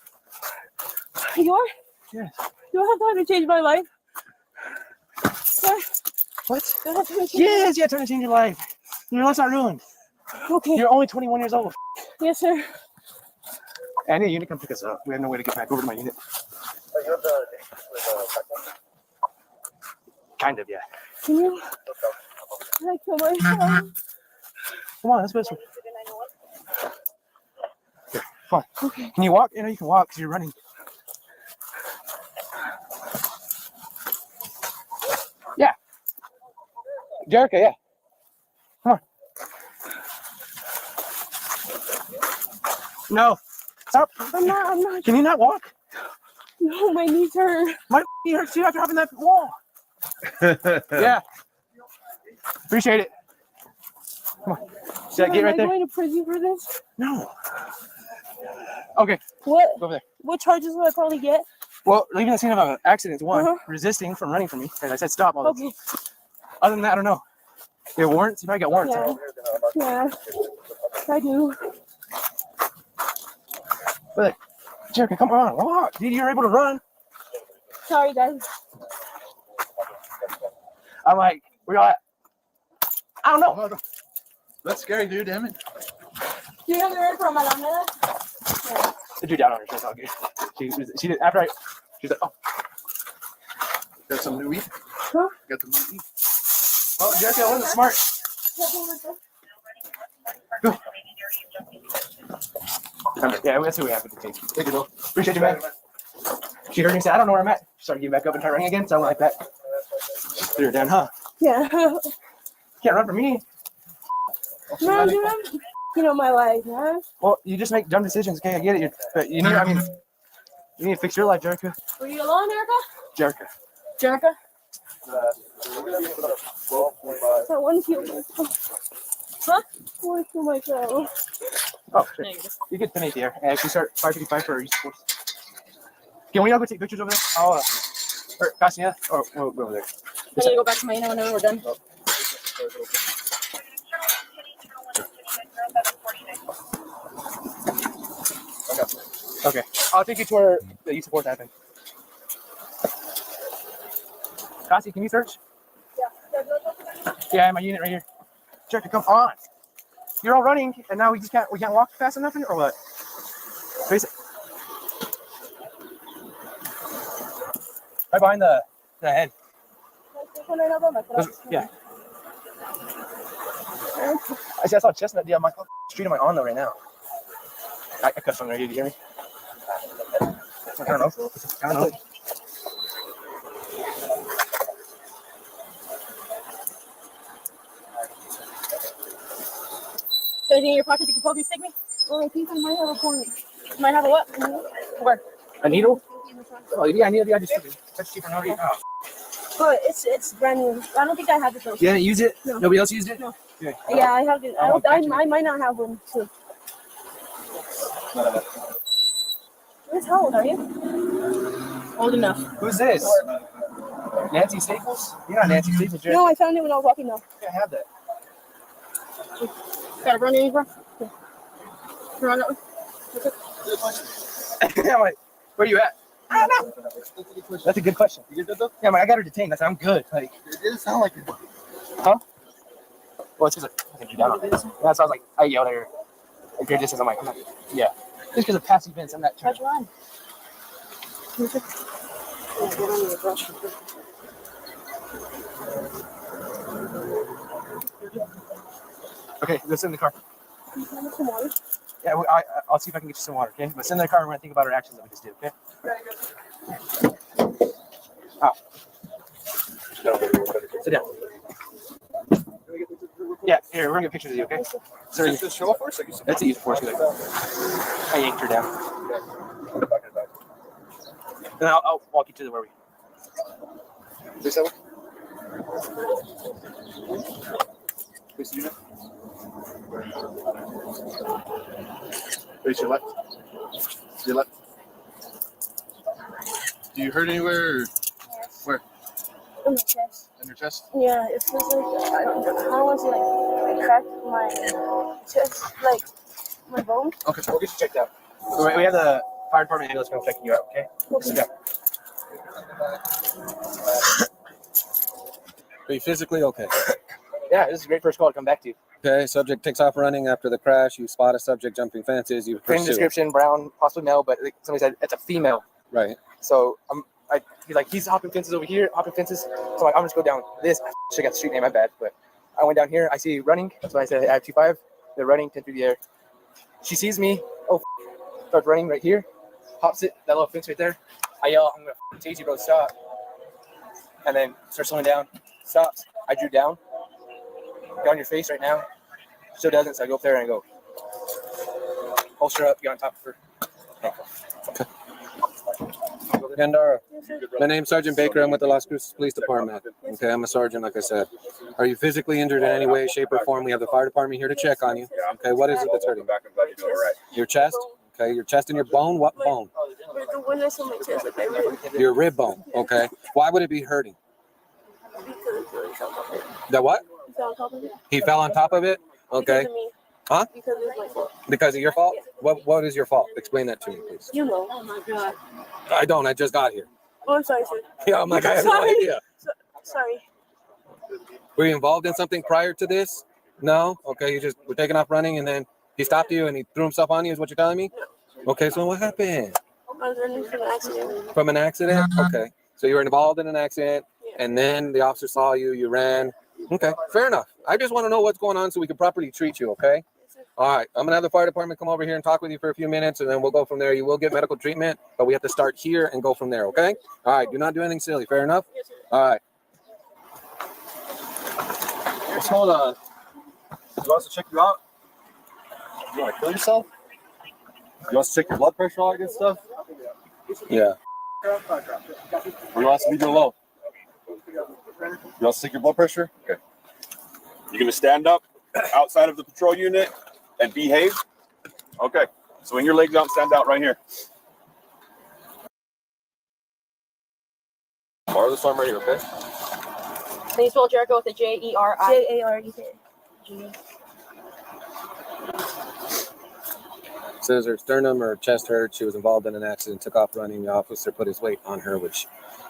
You are? Yes. Do I have time to change my life? Sir? What? Do I have time to change Yes, yeah, trying to change your life. Your life's not ruined. Okay. You're only 21 years old. Yes, sir. I need a unit to come pick us up. We have no way to get back over to my unit. Kind of, yeah. Can you? Can I kill myself? Come on, let's go this way. Here, come on. Okay. Can you walk? You know you can walk because you're running. Yeah. Jericho, yeah. Come on. No. Stop. I'm not. Can you not walk? No, my knees hurt. My knee hurts too after hopping that wall. Yeah. Appreciate it. Come on. Should I get right Am I there? going to prison for this? No. Okay. What? Go over there. What charges will I probably get? Well, leaving the scene of an accident is one. Uh-huh. Resisting from running from me. And I said stop all this. Okay. Other than that, I don't know. You have warrants? You probably got warrants. Yeah. Yeah. I do. But, Jericho, come on. Walk. Dude, you're able to run. Sorry, guys. I'm like, where y'all at? I don't know. That's scary, dude. Damn it. Do you have the red from my mom? The dude down on her. That's all good. She did, after I, she's like, oh. Got some new weed? Huh? Got some new weed? Well, Jericho wasn't smart. Go. Yeah, that's who we have to take. Thank you, Bill. Appreciate you, man. She heard me say, I don't know where I'm at. She started getting back up and try running again, so I went like that. Threw her down, huh? Yeah. Can't run from me. No, dude, you know my life, huh? Well, you just make dumb decisions. Okay, I get it. But you need, I mean, you need to fix your life, Jericho. Were you alone, Erica? Jericho. Jerica? I want to kill myself. Huh? I want to kill myself. Oh, sure. You get the here. And if you start 555 for use force. Can we all go take pictures over there? I'll, or Casia, or we'll go over there. I need to go back to my unit whenever we're done. Okay. I'll take you to where the use of force happened. Cassie, can you search? Yeah, my unit right here. Jericho, come on. You're all running, and now we can't walk fast enough, or what? Face it. Right behind the head. Yeah. I saw a chestnut deer on my street on my arm though right now. I cut something right here. Do you hear me? I don't know. I don't know. Anything in your pocket you can poke me, stick me? Oh, I think I might have a point. Might have a what? Where? A needle? Oh, yeah, I need I just took it. That's cheaper now. Oh. But it's brand new. I don't think I have it though. You didn't use it? No. Nobody else used it? No. Okay. Yeah, I have it. I might not have one too. How old are you? Old enough. Who's this? Nancy Staples? You're not Nancy Staples, Jared. No, I found it when I was walking though. You can't have that. Gotta run it, bro. Yeah. You run that one? I'm like, where you at? I don't know. That's a good question. You good though? Yeah, I got her detained. I'm good. Like, it didn't sound like it. Huh? Well, it's because I think you're down on this. That's why I was like, I yelled at her. Like, your distance. I'm like, I'm not. Yeah. Just because of past events, I'm not trying. How'd you run? Okay, let's sit in the car. Some water. Yeah, I'll see if I can get you some water, okay? But sit in the car and we're going to think about our actions that we just did, okay? Sit down. Yeah, here, we're going to get pictures of you, okay? So Is this show off force? That's a use force. I yanked her down. And I'll walk you to where we. This way. Face your left. Your left. Do you hurt anywhere? Or where? In my chest. In your chest? Yeah, it feels like I don't want to like I cracked my chest, like my bone. Okay, we'll get you checked out. We have the fire department ambulance going to check you out, okay? Sit down. Are you physically okay? Yeah, this is a great first call to come back to you. Okay, subject takes off running after the crash. You spot a subject jumping fences. You Same pursue. description, brown, possibly male, but like somebody said it's a female. Right. So he's like, he's hopping fences over here, hopping fences. So I'm like, I'm just go down this. I should got the street name, my bad. But I went down here. I see running. That's why I said I have 2-5. They're running 10 through the air. She sees me. Oh, starts running right here. Hops it. That little fence right there. I yell, I'm gonna tase you, bro. Stop. And then starts slowing down. Stops. I drew down. Get on your face right now. Still doesn't. So I go up there and I go. Holster up. Get on top of her. Okay. Gandara, my name's Sergeant Baker. I'm with the Las Cruces Police Department. Okay, I'm a sergeant, like I said. Are you physically injured in any way, shape, or form? We have the fire department here to check on you. Okay, what is it that's hurting? Your chest? Okay, your chest and your bone? What bone? The one that's on my chest, like I really. Your rib bone. Okay. Why would it be hurting? The what? He fell on top of it? Okay. Huh? Because it's my fault. Because of your fault? What is your fault? Explain that to me, please. You know. Oh my god. I don't. I just got here. Oh, I'm sorry, sir. Yeah, I'm like, I have no idea. Sorry. Were you involved in something prior to this? No? Okay, you just were taking off running and then he stopped you and he threw himself on you is what you're telling me? Okay, so what happened? I was running from an accident. From an accident? Okay. So you were involved in an accident and then the officer saw you, you ran. Okay, fair enough. I just want to know what's going on so we can properly treat you, okay? All right, I'm gonna have the fire department come over here and talk with you for a few minutes and then we'll go from there. You will get medical treatment, but we have to start here and go from there, okay? All right, do not do anything silly, fair enough? All right. Hold on. You want us to check you out? You want to kill yourself? You want us to check your blood pressure, all that good stuff? Yeah. Or you want us to leave you alone? You want us to take your blood pressure? Okay. You're going to stand up outside of the patrol unit and behave? Okay. So when your legs out, stand out right here. Borrow this arm right here, okay? Can you spell Jericho with a J-E-R-I? J-A-R-E-K. Says her sternum or chest hurt. She was involved in an accident, took off running. The officer put his weight on her, which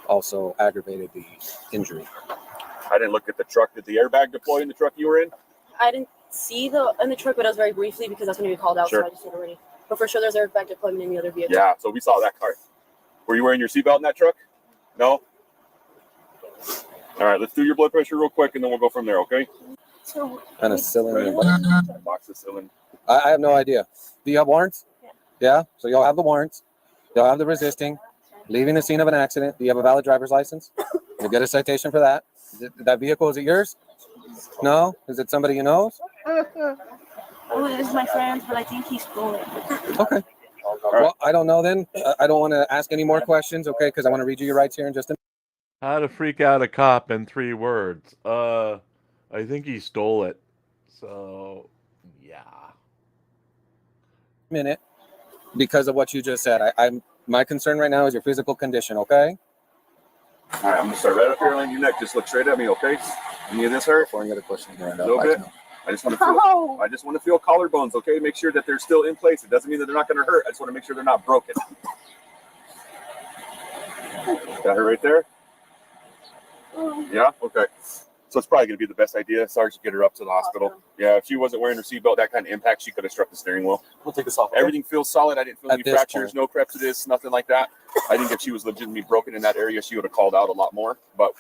also aggravated the injury. I didn't look at the truck. Did the airbag deploy in the truck you were in? I didn't see in the truck, but it was very briefly because that's when we called out, Sure. so I just did already. But for sure, there's airbag deployment in the other vehicle. Yeah, so we saw that car. Were you wearing your seatbelt in that truck? No? All right, let's do your blood pressure real quick, and then we'll go from there, okay? So, Penicillin. Amoxicillin. I have no idea. Do you have warrants? Yeah. So y'all have the warrants. Y'all have the resisting, leaving the scene of an accident. Do you have a valid driver's license? You'll get a citation for that. That vehicle, is it yours? No? Is it somebody you know? Oh, it's my friend, but I think he stole it. Okay. Well, I don't know then. I don't want to ask any more questions, okay? Because I want to read you your rights here in just a How to freak out a cop in 3 words. I think he stole it. So, yeah. minute because of what you just said. My concern right now is your physical condition, okay? All right, I'm gonna start right up here on your neck. Just look straight at me, okay? Any of this hurt? Before any other question here, A little bit. I just want to feel. I just want to feel collarbones, okay? Make sure that they're still in place. It doesn't mean that they're not going to hurt. I just want to make sure they're not broken. Got her right there. Yeah. Okay. So it's probably going to be the best idea, Sergeant, get her up to the hospital. Yeah. If she wasn't wearing her seatbelt, that kind of impact, she could have struck the steering wheel. We'll take this off. Everything feels solid. I didn't feel any fractures, no crepitus, nothing like that. I think if she was legitimately broken in that area, she would have called out a lot more. But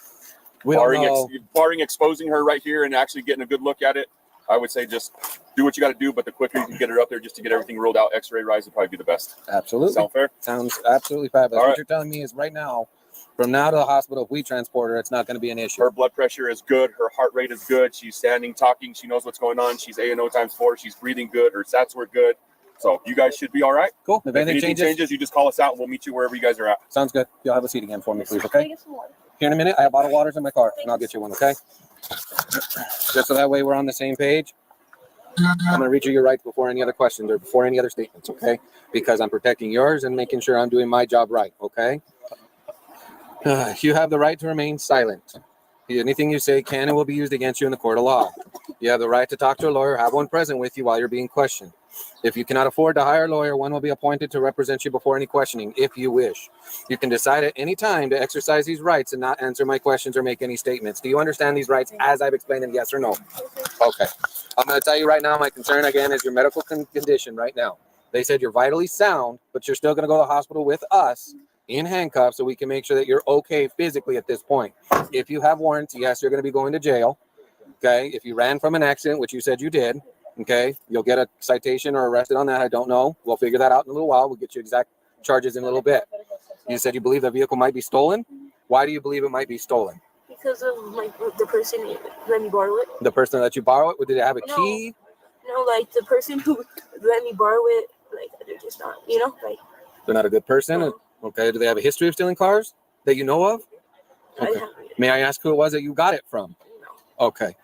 barring exposing her right here and actually getting a good look at it, I would say just do what you got to do. But the quicker you can get her up there just to get everything ruled out, X-ray rise would probably be the best. Absolutely. Sound fair? Sounds absolutely fabulous. All right. What you're telling me is right now, from now to the hospital, if we transport her, it's not going to be an issue. Her blood pressure is good. Her heart rate is good. She's standing, talking. She knows what's going on. She's A&O times 4. She's breathing good. Her stats were good. So you guys should be all right. Cool. If anything changes, you just call us out and we'll meet you wherever you guys are at. Sounds good. You'll have a seat again for me, please, okay? Here in a minute, I have bottled waters in my car, and I'll get you one, okay? Just so that way we're on the same page. I'm going to read you your rights before any other questions or before any other statements, okay? Because I'm protecting yours and making sure I'm doing my job right, okay? You have the right to remain silent. Anything you say can and will be used against you in the court of law. You have the right to talk to a lawyer, have one present with you while you're being questioned. If you cannot afford to hire a lawyer, one will be appointed to represent you before any questioning, if you wish. You can decide at any time to exercise these rights and not answer my questions or make any statements. Do you understand these rights as I've explained them, yes or no? Okay. I'm going to tell you right now, my concern again is your medical condition right now. They said you're vitally sound, but you're still going to go to the hospital with us in handcuffs so we can make sure that you're okay physically at this point. If you have warrants, yes, you're going to be going to jail. Okay. If you ran from an accident, which you said you did, okay, you'll get a citation or arrested on that. I don't know. We'll figure that out in a little while. We'll get you exact charges in a little bit. You said you believe the vehicle might be stolen. Why do you believe it might be stolen? Because of the person let me borrow it. The person that you borrow it, did it have a key? No, like the person who let me borrow it, like they're just not, like. They're not a good person? No. Okay. Do they have a history of stealing cars that you know of? Okay. May I ask who it was that you got it from? No. Okay.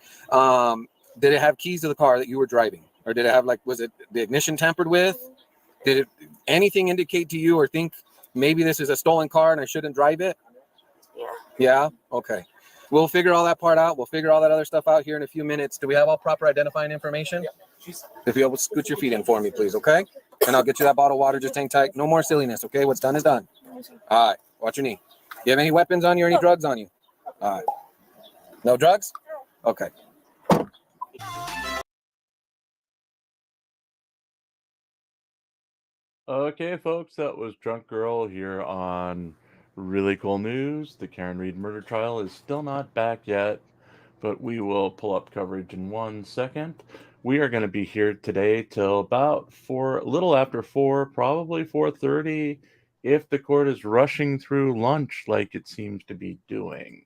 Did it have keys to the car that you were driving? Or did it have, was it the ignition tampered with? Did anything indicate to you or think maybe this is a stolen car and I shouldn't drive it? Yeah. Yeah? Okay. We'll figure all that part out. We'll figure all that other stuff out here in a few minutes. Do we have all proper identifying information? Yeah. If you're able to scoot your feet in for me, please, okay? And I'll get you that bottle of water. Just hang tight. No more silliness, okay? What's done is done. All right. Watch your knee. You have any weapons on you or any drugs on you? All right. No drugs? Okay. Okay, folks, that was Drunk Girl here on Really Cool News. The Karen Reed murder trial is still not back yet, but we will pull up coverage in 1 second. We are going to be here today till about a little after 4, probably 4:30, if the court is rushing through lunch like it seems to be doing.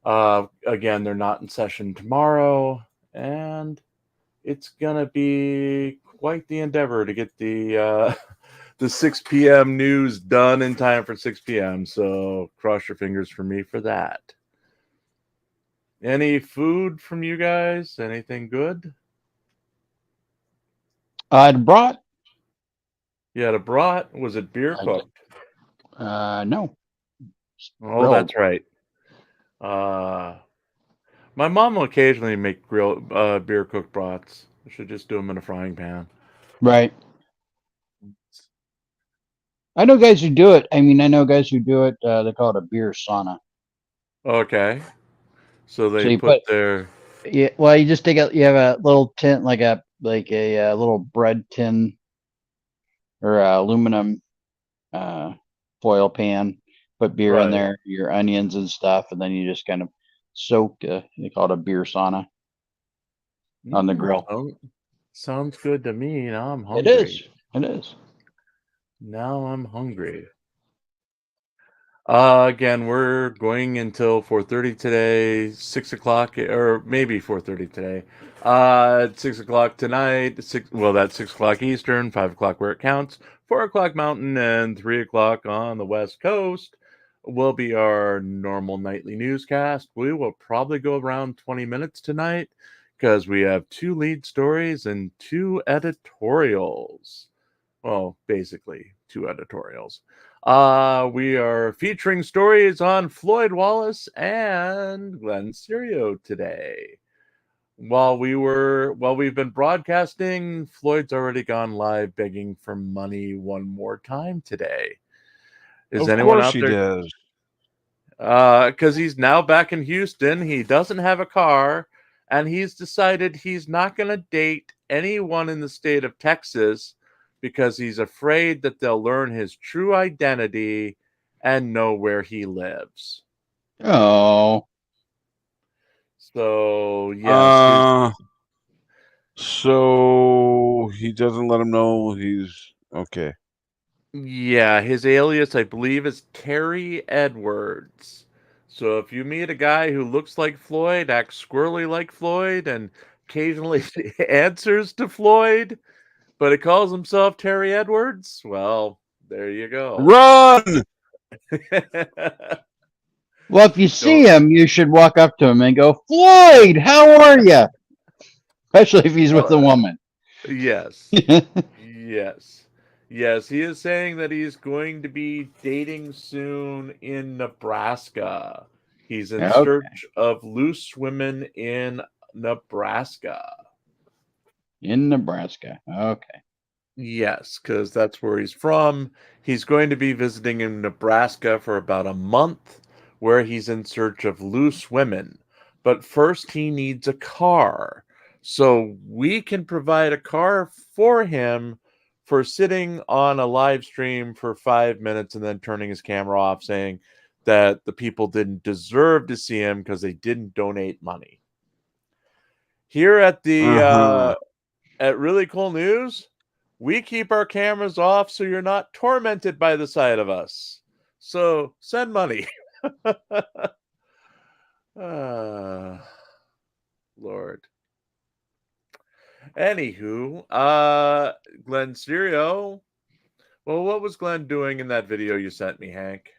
Again, they're not in session tomorrow, and it's going to be quite the endeavor to get the 6 p.m. news done in time for 6 p.m. So cross your fingers for me for that. Any food from you guys? Anything good? I'd brought. You had a brat? Was it beer cooked? No. Oh, that's right. My mom will occasionally make beer cooked brats. I should just do them in a frying pan. Right. I know guys who do it. I know guys who do it. They call it a beer sauna. Okay. So they put their. Yeah. Well, you just you have a little tin, like a little bread tin or aluminum foil pan. Put beer in there, your onions and stuff, and then you just kind of soak. They call it a beer sauna on the grill. Sounds good to me. Now I'm hungry. It is. Now I'm hungry. Again, we're going until 4:30 today, 6 o'clock, or maybe 4:30 today. 6 o'clock tonight, that's 6 o'clock Eastern, 5 o'clock where it counts, 4 o'clock Mountain, and 3 o'clock on the West Coast will be our normal nightly newscast. We will probably go around 20 minutes tonight because we have 2 lead stories and 2 editorials. Well, basically 2 editorials. We are featuring stories on Floyd Wallace and Glenn Serio today. While we've been broadcasting, Floyd's already gone live begging for money one more time today. Is Of anyone course out he there? does. Because he's now back in Houston. He doesn't have a car, and he's decided he's not going to date anyone in the state of Texas because he's afraid that they'll learn his true identity and know where he lives. Oh. So, yes. So he doesn't let him know he's okay. Yeah, his alias, I believe, is Terry Edwards. So if you meet a guy who looks like Floyd, acts squirrely like Floyd, and occasionally answers to Floyd, but he calls himself Terry Edwards, well, there you go. Run! Well, if you see him, you should walk up to him and go, Floyd, how are you? Especially if he's with a woman. Yes. Yes, he is saying that he's going to be dating soon in Nebraska. He's in Okay. search of loose women in Nebraska. In Nebraska. Okay. Yes, because that's where he's from. He's going to be visiting in Nebraska for about a month, where he's in search of loose women. But first, he needs a car. So we can provide a car for him for sitting on a live stream for 5 minutes and then turning his camera off, saying that the people didn't deserve to see him because they didn't donate money. Here at the at Really Cool News, we keep our cameras off so you're not tormented by the sight of us. So send money. Lord. Anywho, Glenn Serio. Well, what was Glenn doing in that video you sent me, Hank?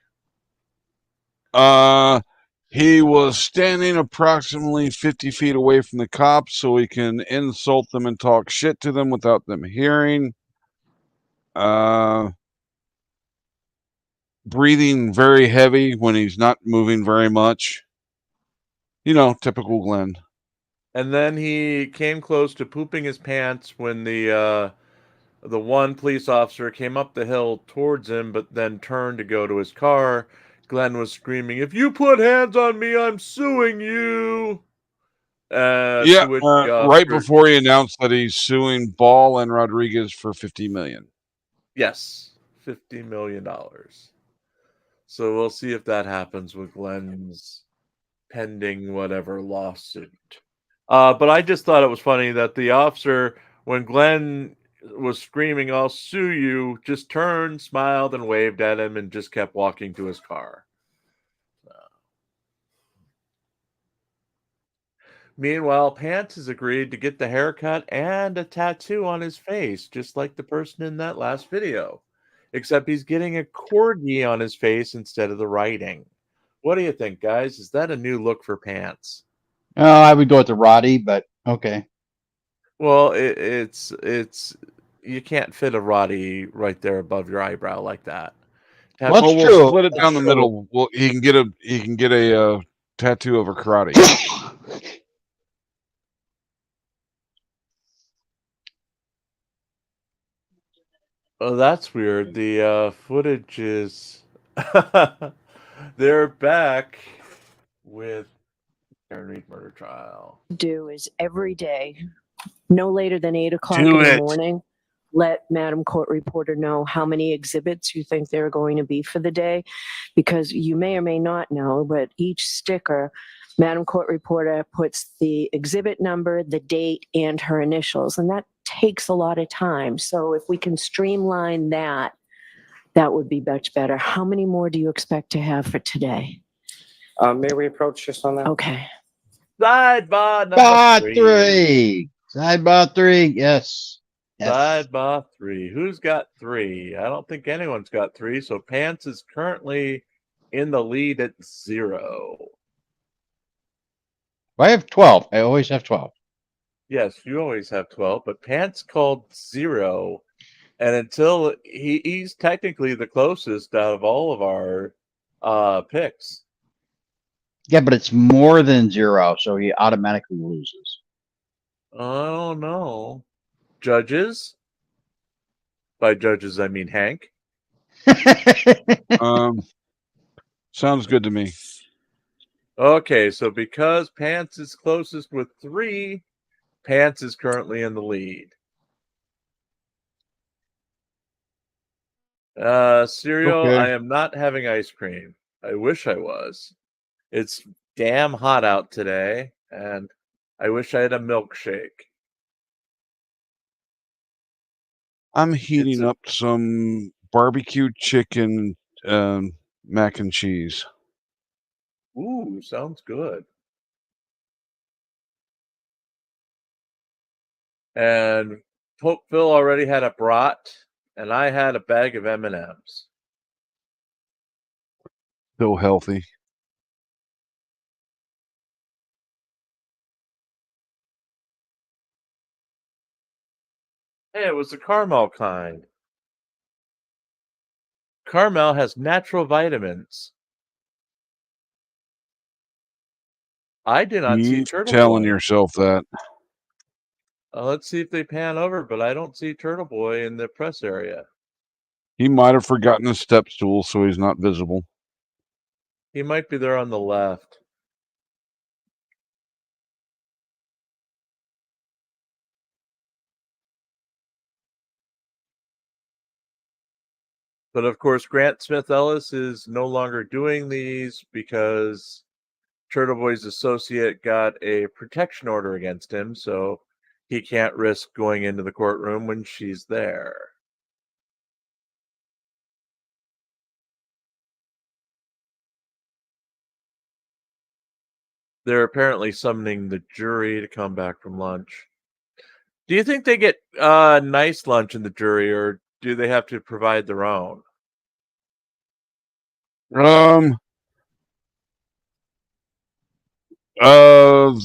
He was standing approximately 50 feet away from the cops so he can insult them and talk shit to them without them hearing. Breathing very heavy when he's not moving very much. You know, typical Glenn. And then he came close to pooping his pants when the one police officer came up the hill towards him, but then turned to go to his car. Glenn was screaming, "If you put hands on me, I'm suing you." Yeah, To which the right officer, before he announced that he's suing Ball and Rodriguez for $50 million. yes, $50 million. So we'll see if that happens with Glenn's pending whatever lawsuit. But I just thought it was funny that the officer, when Glenn was screaming, "I'll sue you," just turned, smiled, and waved at him and just kept walking to his car. Meanwhile, Pants has agreed to get the haircut and a tattoo on his face, just like the person in that last video. Except he's getting a corgi on his face instead of the writing. What do you think, guys? Is that a new look for Pants? Oh, I would go with the Roddy, but okay. Well, it's you can't fit a Roddy right there above your eyebrow like that. Well, that's We'll true. split it down the That's middle. Well, he can get a tattoo over karate. Oh, that's weird. The footage is they're back with Karen Reed murder trial. Do is every day, no later than 8 o'clock Do in the it. morning, let Madam Court Reporter know how many exhibits you think there are going to be for the day, because you may or may not know, but each sticker, Madam Court Reporter puts the exhibit number, the date, and her initials, and that takes a lot of time. So if we can streamline that, That would be much better. How many more do you expect to have for today? May we approach just on that? Okay. Sidebar number Bot 3. 3. Sidebar 3. Yes. Yes. Sidebar 3. Who's got 3? I don't think anyone's got 3. So Pants is currently in the lead at 0. I have 12. I always have 12. Yes, you always have 12, but Pants called 0. And until he's technically the closest out of all of our picks. Yeah, but it's more than 0, so he automatically loses. Oh no. Judges? By judges I mean Hank. Sounds good to me. Okay, so because Pants is closest with 3, Pants is currently in the lead. Cereal, Okay. I am not having ice cream. I wish I was. It's damn hot out today, and I wish I had a milkshake. I'm heating up some barbecue chicken mac and cheese. Ooh, sounds good. And Pope Phil already had a brat, and I had a bag of M&Ms. So healthy. Hey, it was the caramel kind. Caramel has natural vitamins. I did not see Keep Turtle telling Boy. yourself that. Let's see if they pan over, but I don't see Turtle Boy in the press area. He might have forgotten his step stool, so he's not visible. He might be there on the left. But of course, Grant Smith Ellis is no longer doing these because Turtle Boy's associate got a protection order against him, so he can't risk going into the courtroom when she's there. They're apparently summoning the jury to come back from lunch. Do you think they get nice lunch in the jury, or do they have to provide their own?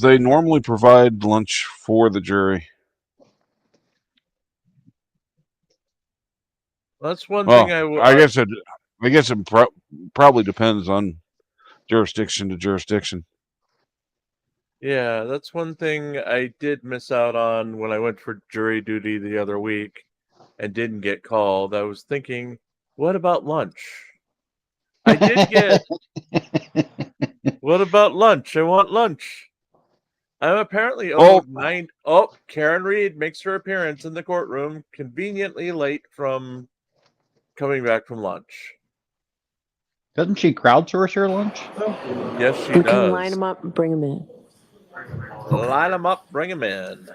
They normally provide lunch for the jury. That's one Well, thing I guess it probably depends on jurisdiction to jurisdiction. Yeah, that's one thing I did miss out on when I went for jury duty the other week and didn't get called. I was thinking, what about lunch? I did get. What about lunch? I want lunch. I'm apparently owed 9. Oh, Karen Reed makes her appearance in the courtroom, conveniently late from coming back from lunch. Doesn't she crowdsource her lunch? Yes, she We does. can line them up and bring them in. Line them up, bring them in.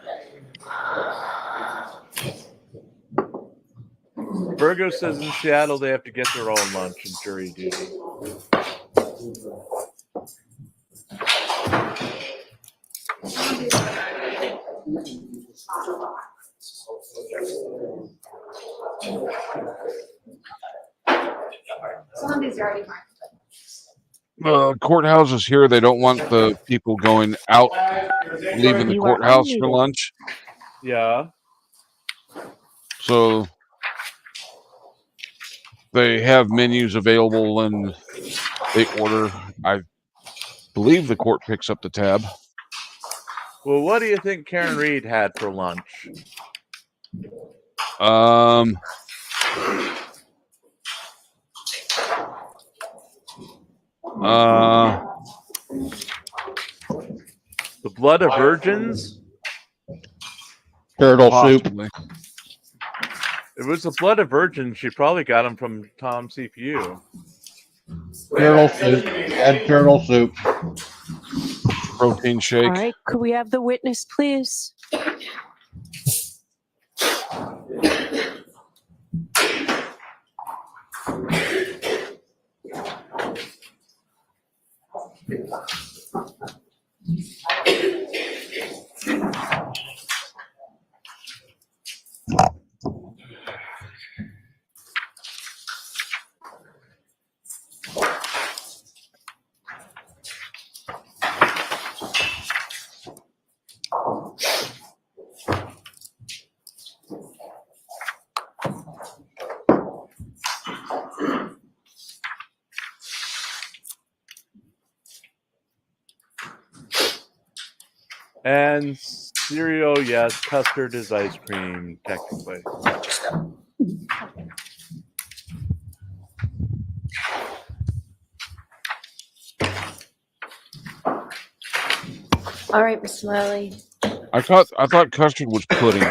Virgo says in Seattle they have to get their own lunch in jury duty. Some of these are already marked. Courthouses here, they don't want the people going out, leaving the courthouse for lunch. Yeah. So they have menus available and they order. I believe the court picks up the tab. Well, what do you think Karen Reed had for lunch? The blood of virgins? Turtle Possibly. soup. If it was the blood of virgins, she probably got them from Tom CPU. Turtle soup. Add turtle soup. Protein shake. All right, could we have the witness, please? And cereal, yes. Custard is ice cream, technically. All right, Mr. Lally. I thought custard was pudding.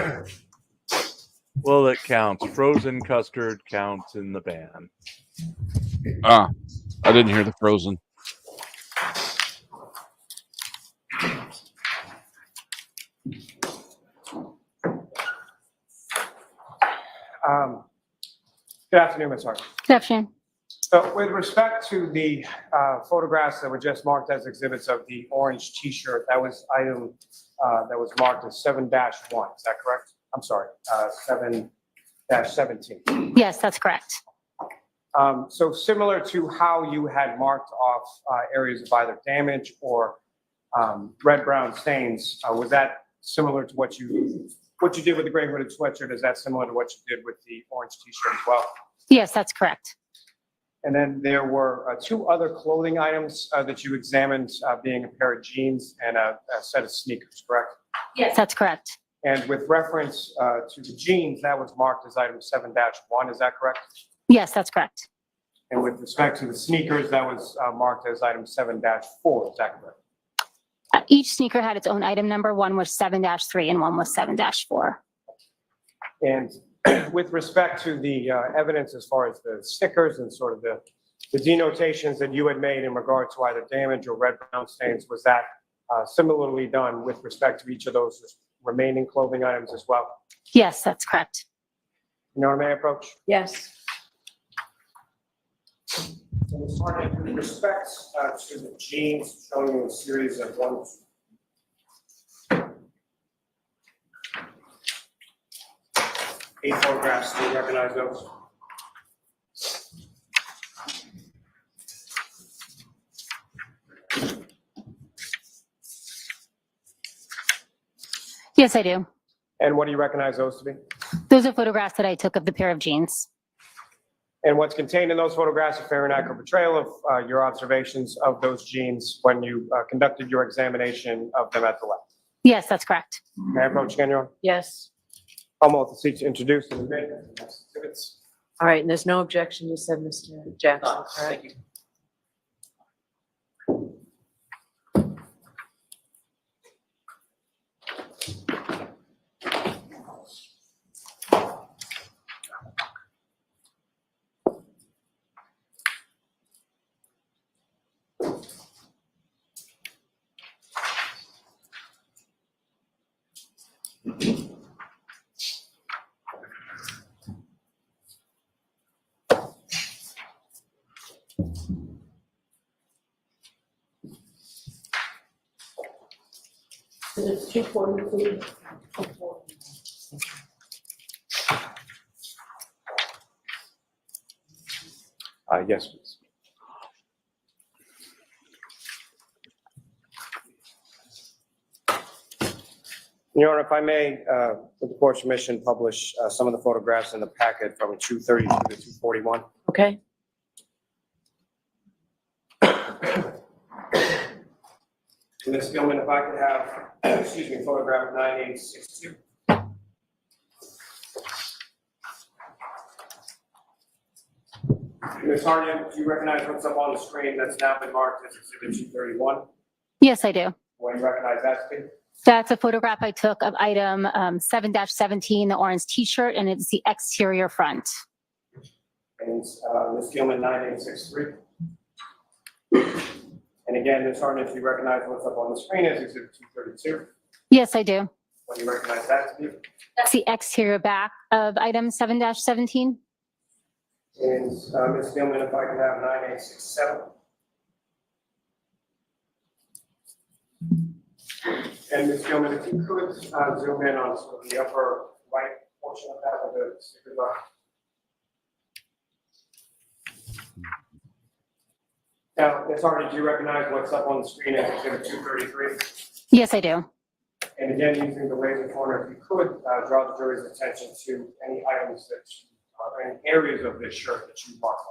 Well, it counts. Frozen custard counts in the ban. Ah, I didn't hear the frozen. Good afternoon, Ms. Hart. Good afternoon. So with respect to the photographs that were just marked as exhibits of the orange T-shirt, that was item that was marked as 7-1. Is that correct? I'm sorry, 7-17. Yes, that's correct. So similar to how you had marked off areas of either damage or red-brown stains, was that similar to what you did with the gray hooded sweatshirt? Is that similar to what you did with the orange T-shirt as well? Yes, that's correct. And then there were two other clothing items that you examined, being a pair of jeans and a set of sneakers, correct? Yes, that's correct. And with reference to the jeans, that was marked as item 7-1, is that correct? Yes, that's correct. And with respect to the sneakers, that was marked as item 7-4, is that correct? Each sneaker had its own item number. One was 7-3 and one was 7-4. And with respect to the evidence as far as the stickers and sort of the denotations that you had made in regard to either damage or red-brown stains, was that similarly done with respect to each of those remaining clothing items as well? Yes, that's correct. You know what I may approach? Yes. So we'll start with respect to the jeans, showing you a series of 8 photographs. Do you recognize those? Yes, I do. And what do you recognize those to be? Those are photographs that I took of the pair of jeans. And what's contained in those photographs, a fair and accurate portrayal of your observations of those jeans when you conducted your examination of them at the lab? Yes, that's correct. May I approach again, Your Honor? Yes. Almost the seat to introduce and admit exhibits. All right, and there's no objection, you said, Mr. Jackson, correct? Thank you. Yes, please. Your Honor, if I may, with the court's permission, publish some of the photographs in the packet from 232 to 241. Okay. Ms. Gilman, if I could have, excuse me, photograph 9862. Ms. Harnian, do you recognize what's up on the screen that's now been marked as exhibit 231? Yes, I do. What do you recognize that to be? That's a photograph I took of item 7-17, the orange T-shirt, and it's the exterior front. And Ms. Gilman, 9863. And again, Ms. Harnian, if you recognize what's up on the screen as exhibit 232. Yes, I do. What do you recognize that to be? That's the exterior back of item 7-17. And Ms. Gilman, if I could have 9867. And Ms. Gilman, if you could zoom in on sort of the upper right portion of that with the stickers on. Now, Ms. Hardy, do you recognize what's up on the screen as Exhibit 233? Yes, I do. And again, using the laser pointer, if you could draw the jury's attention to any items that any areas of this shirt that you marked on.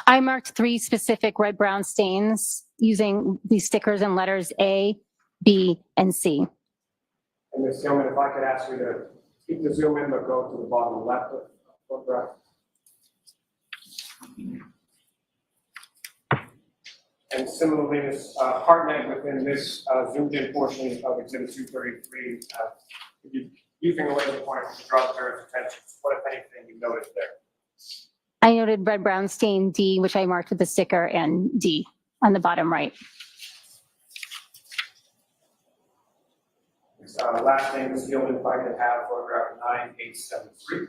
I marked 3 specific red-brown stains using these stickers and letters A, B, and C. And Ms. Gilman, if I could ask you to keep the zoom in, but go to the bottom left of the photograph. And similarly, Ms. Hartnett, within this zoomed in portion of Exhibit 233, using a laser pointer to draw the jury's attention, what, if anything, you noticed there? I noted red-brown stain D, which I marked with the sticker, and D on the bottom right. Last name, Ms. Gilman, if I could have photograph 9873.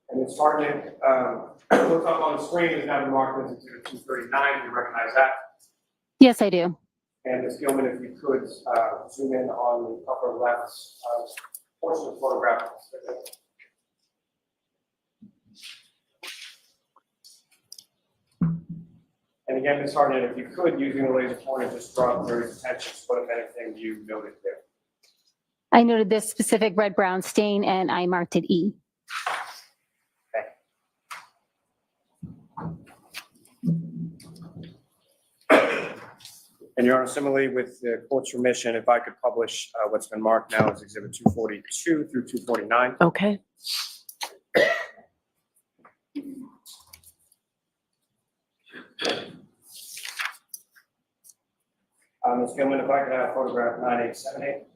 And Ms. Hartnett, what's up on the screen is now marked as Exhibit 239. Do you recognize that? Yes, I do. And Ms. Gilman, if you could zoom in on the upper left portion of the photograph. And again, Ms. Hartnett, if you could, using the laser pointer, just draw the jury's attention to what, if anything, you noted there. I noted this specific red-brown stain, and I marked it E. And Your Honor, similarly, with the court's permission, if I could publish what's been marked now as Exhibit 242 through 249. Okay. Ms. Gilman, if I could have photograph 9878.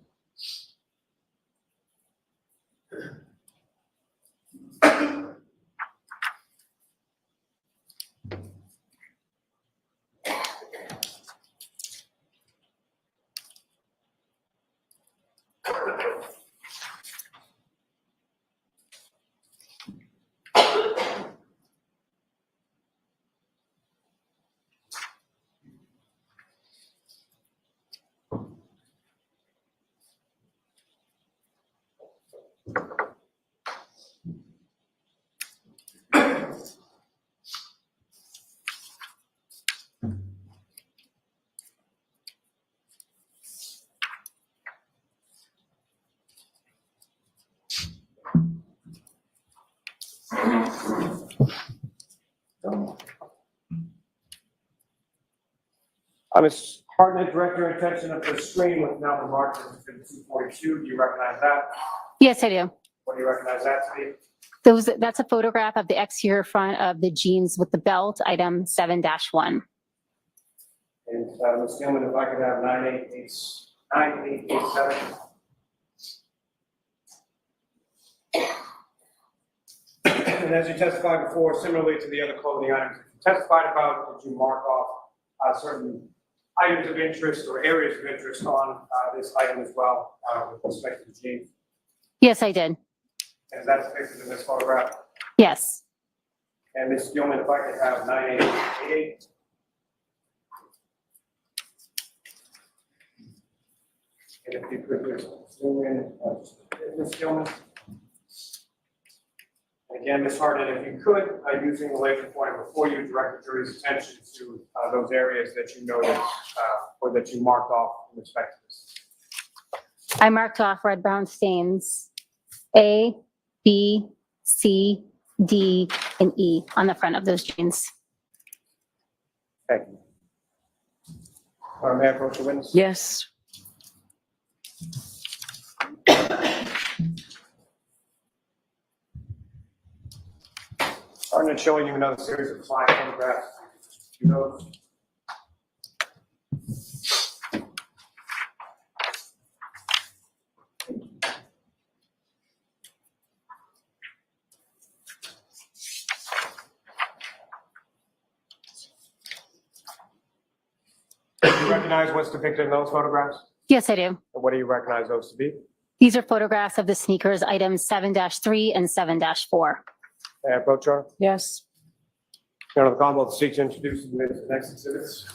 Ms. Hartnett, direct your attention of the screen with now the mark as Exhibit 242. Do you recognize that? Yes, I do. What do you recognize that to be? That's a photograph of the exterior front of the jeans with the belt, item 7-1. And Ms. Gilman, if I could have 9887. And as you testified before, similarly to the other clothing items that you testified about, did you mark off certain items of interest or areas of interest on this item as well with respect to the jeans? Yes, I did. And that's depicted in this photograph. Yes. And Ms. Gilman, if I could have 9888. And if you could just zoom in, Ms. Gilman. And again, Ms. Harden, if you could, using the laser pointer before you, direct the jury's attention to those areas that you noted or that you marked off in respect to this. I marked off red-brown stains A, B, C, D, and E on the front of those jeans. Thank you. May I approach the witness? Yes. I'm going to show you another series of 5 photographs. You know, do you recognize what's depicted in those photographs? Yes, I do. And what do you recognize those to be? These are photographs of the sneakers, items 7-3 and 7-4. May I approach, Your Honor? Yes. Your Honor, the Commonwealth seeks to introduce the next exhibits.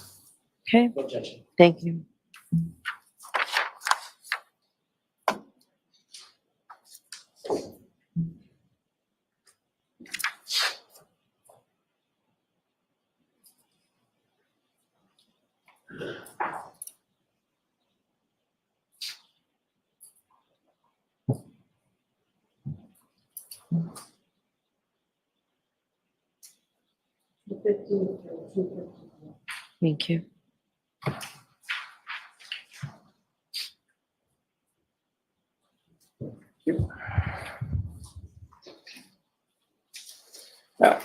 Okay. No objection. Thank you. Thank you. Now,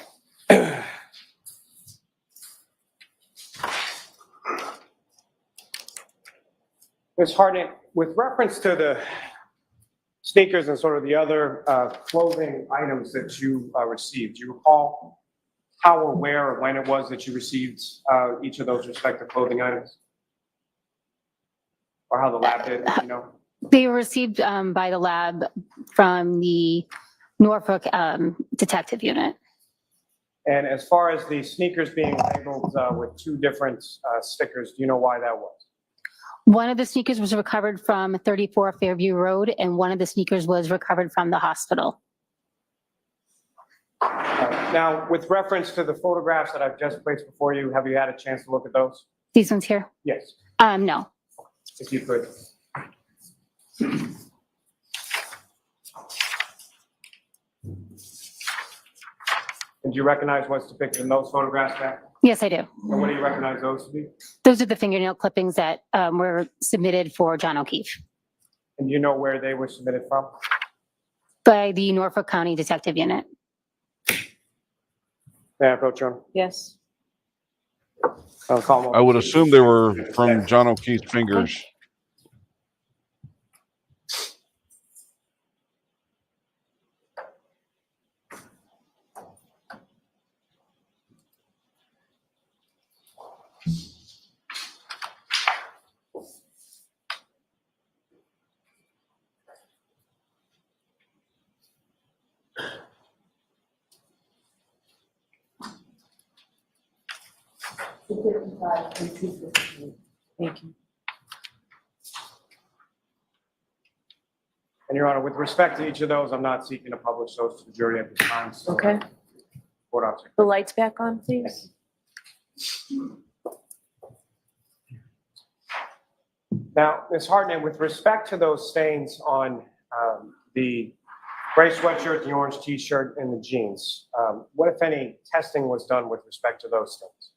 Ms. Hartnett, with reference to the sneakers and sort of the other clothing items that you received, do you recall how or where or when it was that you received each of those respective clothing items? Or how the lab did, you know? They were received by the lab from the Norfolk Detective Unit. And as far as the sneakers being labeled with two different stickers, do you know why that was? One of the sneakers was recovered from 34 Fairview Road, and one of the sneakers was recovered from the hospital. Now, with reference to the photographs that I've just placed before you, have you had a chance to look at those? These ones here? Yes, No. if you could. And do you recognize what's depicted in those photographs, Jack? Yes, I do. And what do you recognize those to be? Those are the fingernail clippings that were submitted for John O'Keefe And do you know where they were submitted from? by the Norfolk County Detective Unit. May I approach you? Yes. I would assume they were from John O'Keefe's fingers. Thank you. And Your Honor, with respect to each of those, I'm not seeking to publish those to the jury at this time. So, Okay. Court officer. The lights back on, please. Now, Ms. Hartnett, with respect to those stains on the gray sweatshirt, the orange t-shirt, and the jeans, what, if any, testing was done with respect to those stains?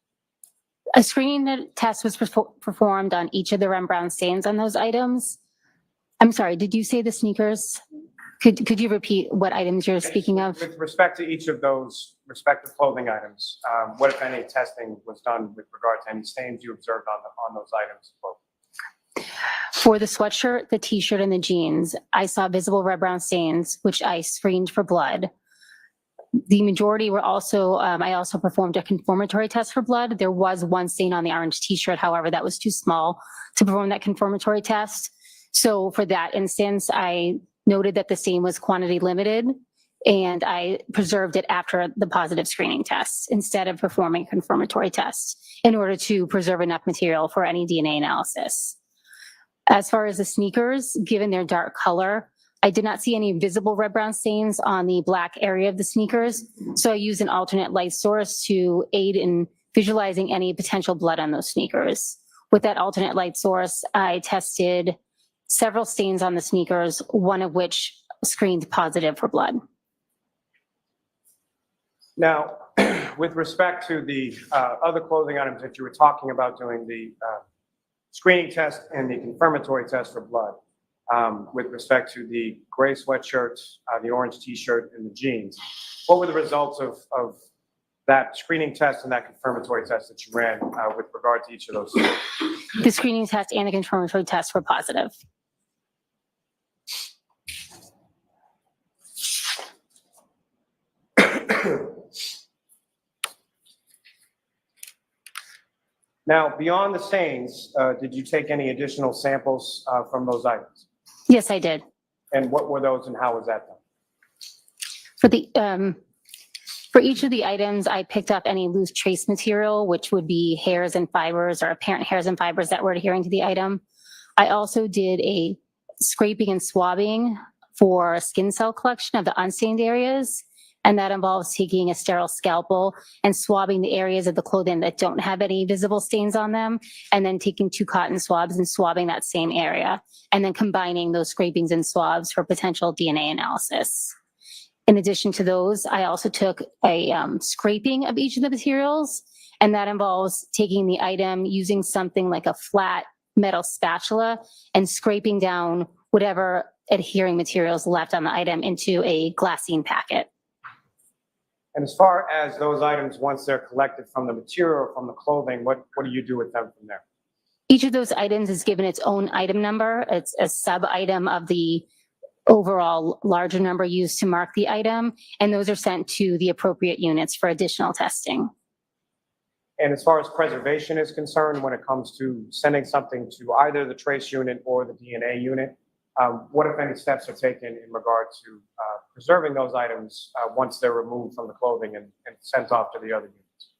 A screening test was performed on each of the Rembrandt stains on those items. I'm sorry, did you say the sneakers? Could you repeat what items you're speaking of? With respect to each of those respective clothing items, what, if any, testing was done with regard to any stains you observed on those items? For the sweatshirt, the t-shirt, and the jeans, I saw visible red brown stains, which I screened for blood. The majority were also, I also performed a confirmatory test for blood. There was one stain on the orange t-shirt, however, that was too small to perform that confirmatory test. So for that instance, I noted that the stain was quantity limited, and I preserved it after the positive screening test instead of performing a confirmatory test in order to preserve enough material for any DNA analysis. As far as the sneakers, given their dark color, I did not see any visible red-brown stains on the black area of the sneakers, so I used an alternate light source to aid in visualizing any potential blood on those sneakers. With that alternate light source, I tested several stains on the sneakers, one of which screened positive for blood. Now, with respect to the other clothing items that you were talking about doing the screening test and the confirmatory test for blood, with respect to the gray sweatshirt, the orange t-shirt, and the jeans, what were the results of that screening test and that confirmatory test that you ran with regard to each of those? The screening test and the confirmatory test were positive. Now, beyond the stains, did you take any additional samples from those items? Yes, I did. And what were those and how was that done? For the, for each of the items, I picked up any loose trace material, which would be hairs and fibers or apparent hairs and fibers that were adhering to the item. I also did a scraping and swabbing for skin cell collection of the unstained areas. And that involves taking a sterile scalpel and swabbing the areas of the clothing that don't have any visible stains on them, and then taking 2 cotton swabs and swabbing that same area, and then combining those scrapings and swabs for potential DNA analysis. In addition to those, I also took a scraping of each of the materials, and that involves taking the item using something like a flat metal spatula and scraping down whatever adhering materials left on the item into a glassine packet. And as far as those items, once they're collected from the material or from the clothing, what do you do with them from there? Each of those items is given its own item number. It's a sub-item of the overall larger number used to mark the item, and those are sent to the appropriate units for additional testing. And as far as preservation is concerned, when it comes to sending something to either the trace unit or the DNA unit, what, if any, steps are taken in regard to preserving those items once they're removed from the clothing and sent off to the other units?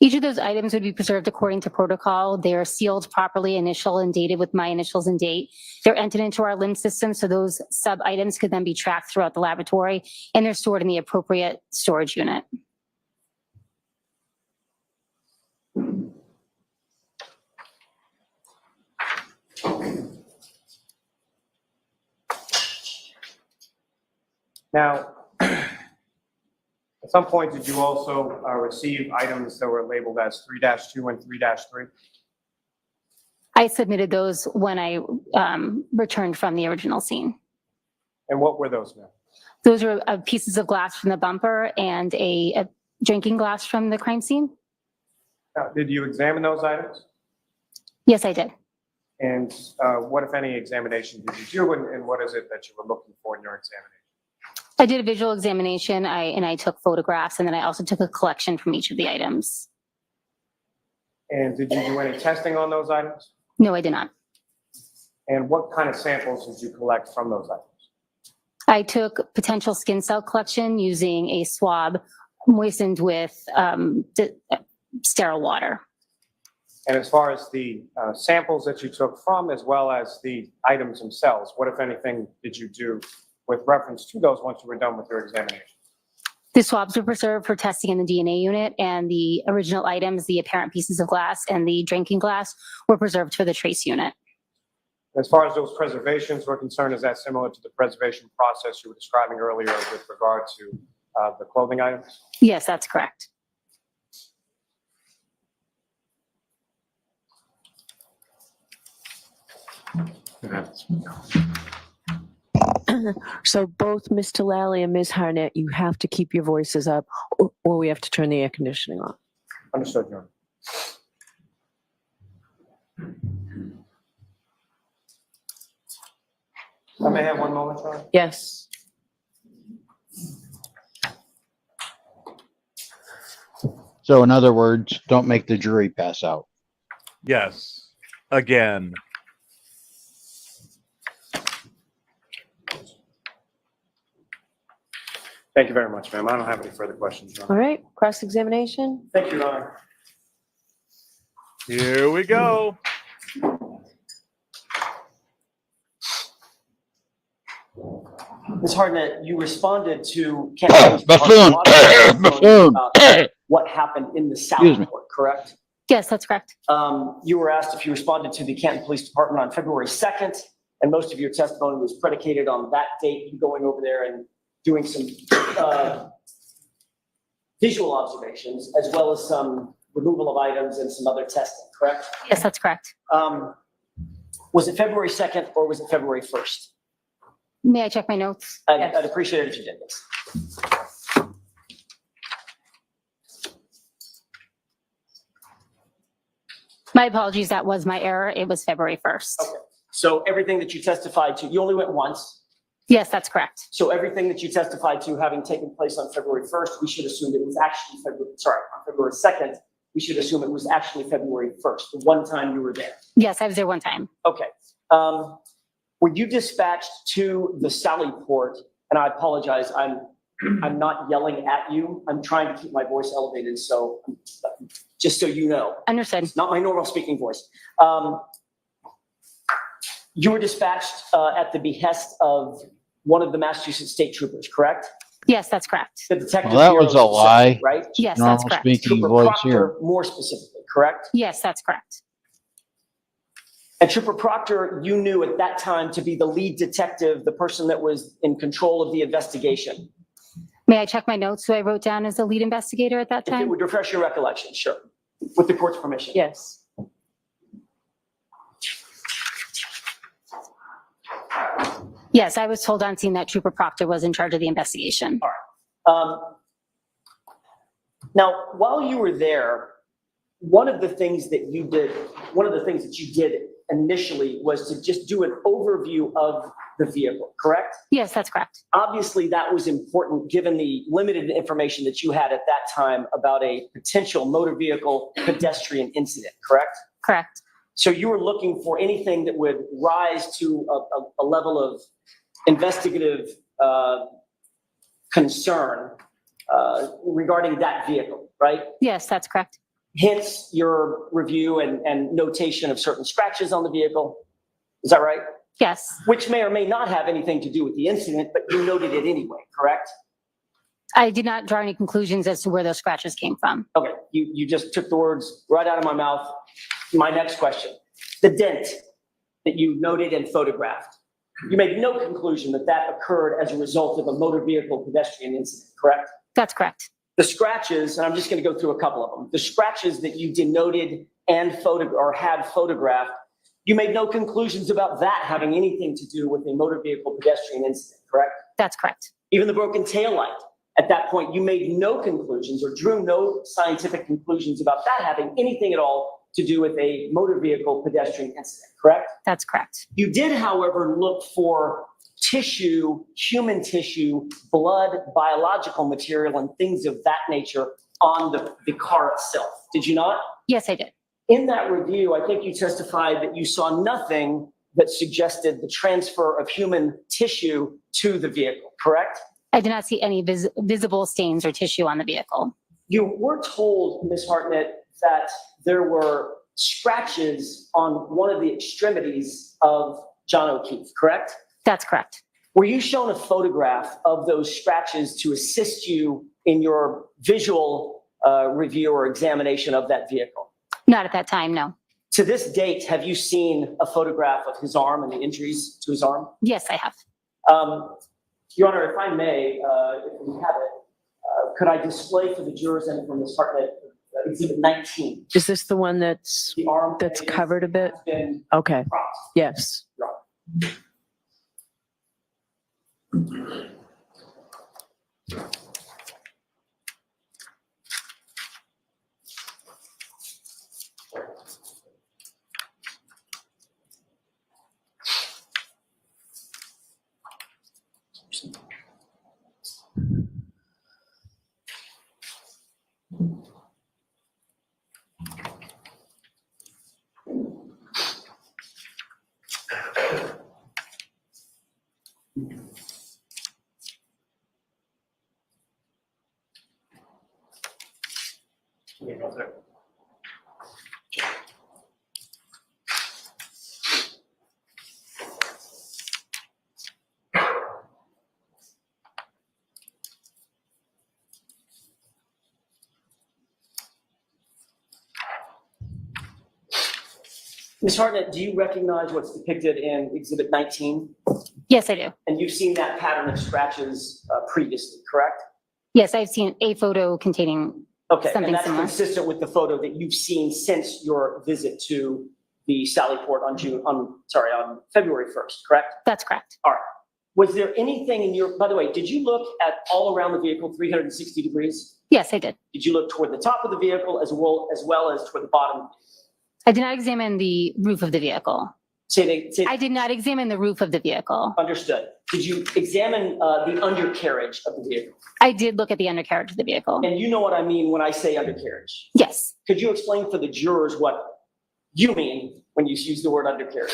Each of those items would be preserved according to protocol. They are sealed properly, initial and dated with my initials and date. They're entered into our LIMS system, so those sub-items could then be tracked throughout the laboratory, and they're stored in the appropriate storage unit. Now, at some point, did you also receive items that were labeled as 3-2 and 3-3? I submitted those when I returned from the original scene. And what were those now? Those are pieces of glass from the bumper and a drinking glass from the crime scene. Now, did you examine those items? Yes, I did. And what, if any, examination did you do, and what is it that you were looking for in your examination? I did a visual examination, and I took photographs, and then I also took a collection from each of the items. And did you do any testing on those items? No, I did not. And what kind of samples did you collect from those items? I took potential skin cell collection using a swab moistened with sterile water. And as far as the samples that you took from, as well as the items themselves, what, if anything, did you do with reference to those once you were done with your examination? The swabs were preserved for testing in the DNA unit, and the original items, the apparent pieces of glass and the drinking glass, were preserved for the trace unit. As far as those preservations were concerned, is that similar to the preservation process you were describing earlier with regard to the clothing items? Yes, that's correct. So both Ms. Tallali and Ms. Harnett, you have to keep your voices up, or we have to turn the air conditioning on. Understood, Your Honor. I may have one moment, Your Honor? Yes. So in other words, don't make the jury pass out. Yes, again. Thank you very much, ma'am. I don't have any further questions, Your Honor. All right, cross-examination. Thank you, Your Honor. Here we go. Ms. Harnett, you responded to Buffoon. about what happened in the South Port, correct? Yes, that's correct. You were asked if you responded to the Canton Police Department on February 2nd, and most of your testimony was predicated on that date, you going over there and doing some visual observations, as well as some removal of items and some other testing, correct? Yes, that's correct. Was it February 2nd or was it February 1st? May I check my notes? I'd appreciate it if you did this. My apologies, that was my error. It was February 1st. Okay. So everything that you testified to, you only went once. Yes, that's correct. So everything that you testified to having taken place on February 1st, we should assume it was actually on February 2nd, we should assume it was actually February 1st, the one time you were there. Yes, I was there one time. Okay. Were you dispatched to the Sally Port? And I apologize, I'm not yelling at you. I'm trying to keep my voice elevated, so just so you know. Understood. It's not my normal speaking voice. You were dispatched at the behest of one of the Massachusetts State Troopers, correct? Yes, that's correct. The detective Well, that was bureau a lie. specific, right? Yes, Normal that's correct. speaking Trooper voice Proctor, here. more specifically, correct? Yes, that's correct. And Trooper Proctor, you knew at that time to be the lead detective, the person that was in control of the investigation. May I check my notes who I wrote down as the lead investigator at that If it time? would refresh your recollection, sure. With the court's permission. Yes. Yes, I was told on scene that Trooper Proctor was in charge of the investigation. Now, while you were there, one of the things that you did initially was to just do an overview of the vehicle, correct? Yes, that's correct. Obviously, that was important given the limited information that you had at that time about a potential motor vehicle pedestrian incident, correct? Correct. So you were looking for anything that would rise to a level of investigative concern regarding that vehicle, right? Yes, that's correct. Hence your review and notation of certain scratches on the vehicle. Is that right? Yes. Which may or may not have anything to do with the incident, but you noted it anyway, correct? I did not draw any conclusions as to where those scratches came from. Okay, you just took the words right out of my mouth. My next question, the dent that you noted and photographed, you made no conclusion that that occurred as a result of a motor vehicle pedestrian incident, correct? That's correct. The scratches, and I'm just going to go through a couple of them. The scratches that you denoted and had photographed, you made no conclusions about that having anything to do with a motor vehicle pedestrian incident, correct? That's correct. Even the broken taillight, at that point, you made no conclusions or drew no scientific conclusions about that having anything at all to do with a motor vehicle pedestrian incident, correct? That's correct. You did, however, look for tissue, human tissue, blood, biological material, and things of that nature on the car itself. Did you not? Yes, I did. In that review, I think you testified that you saw nothing that suggested the transfer of human tissue to the vehicle, correct? I did not see any visible stains or tissue on the vehicle. You were told, Ms. Hartnett, that there were scratches on one of the extremities of John O'Keefe, correct? That's correct. Were you shown a photograph of those scratches to assist you in your visual review or examination of that vehicle? Not at that time, no. To this date, have you seen a photograph of his arm and the injuries to his arm? Yes, I have. Your Honor, if I may, if we have it, could I display for the jurors and for Ms. Hartnett Exhibit 19? Is this the one that's The arm covered a bit? has been Okay. cropped. Yes. Ms. Hartnett, do you recognize what's depicted in Exhibit 19? Yes, I do. And you've seen that pattern of scratches previously, correct? Yes, I've seen a photo containing Okay, and something that's similar. consistent with the photo that you've seen since your visit to the Sally Port on February 1st, correct? That's correct. All right. Was there anything in your, by the way, did you look at all around the vehicle 360 degrees? Yes, I did. Did you look toward the top of the vehicle as well as toward the bottom? I did not examine the roof of the vehicle. Say I did not examine the roof of the vehicle. Understood. Did you examine the undercarriage of the vehicle? I did look at the undercarriage of the vehicle. And you know what I mean when I say undercarriage? Yes. Could you explain for the jurors what you mean when you use the word undercarriage?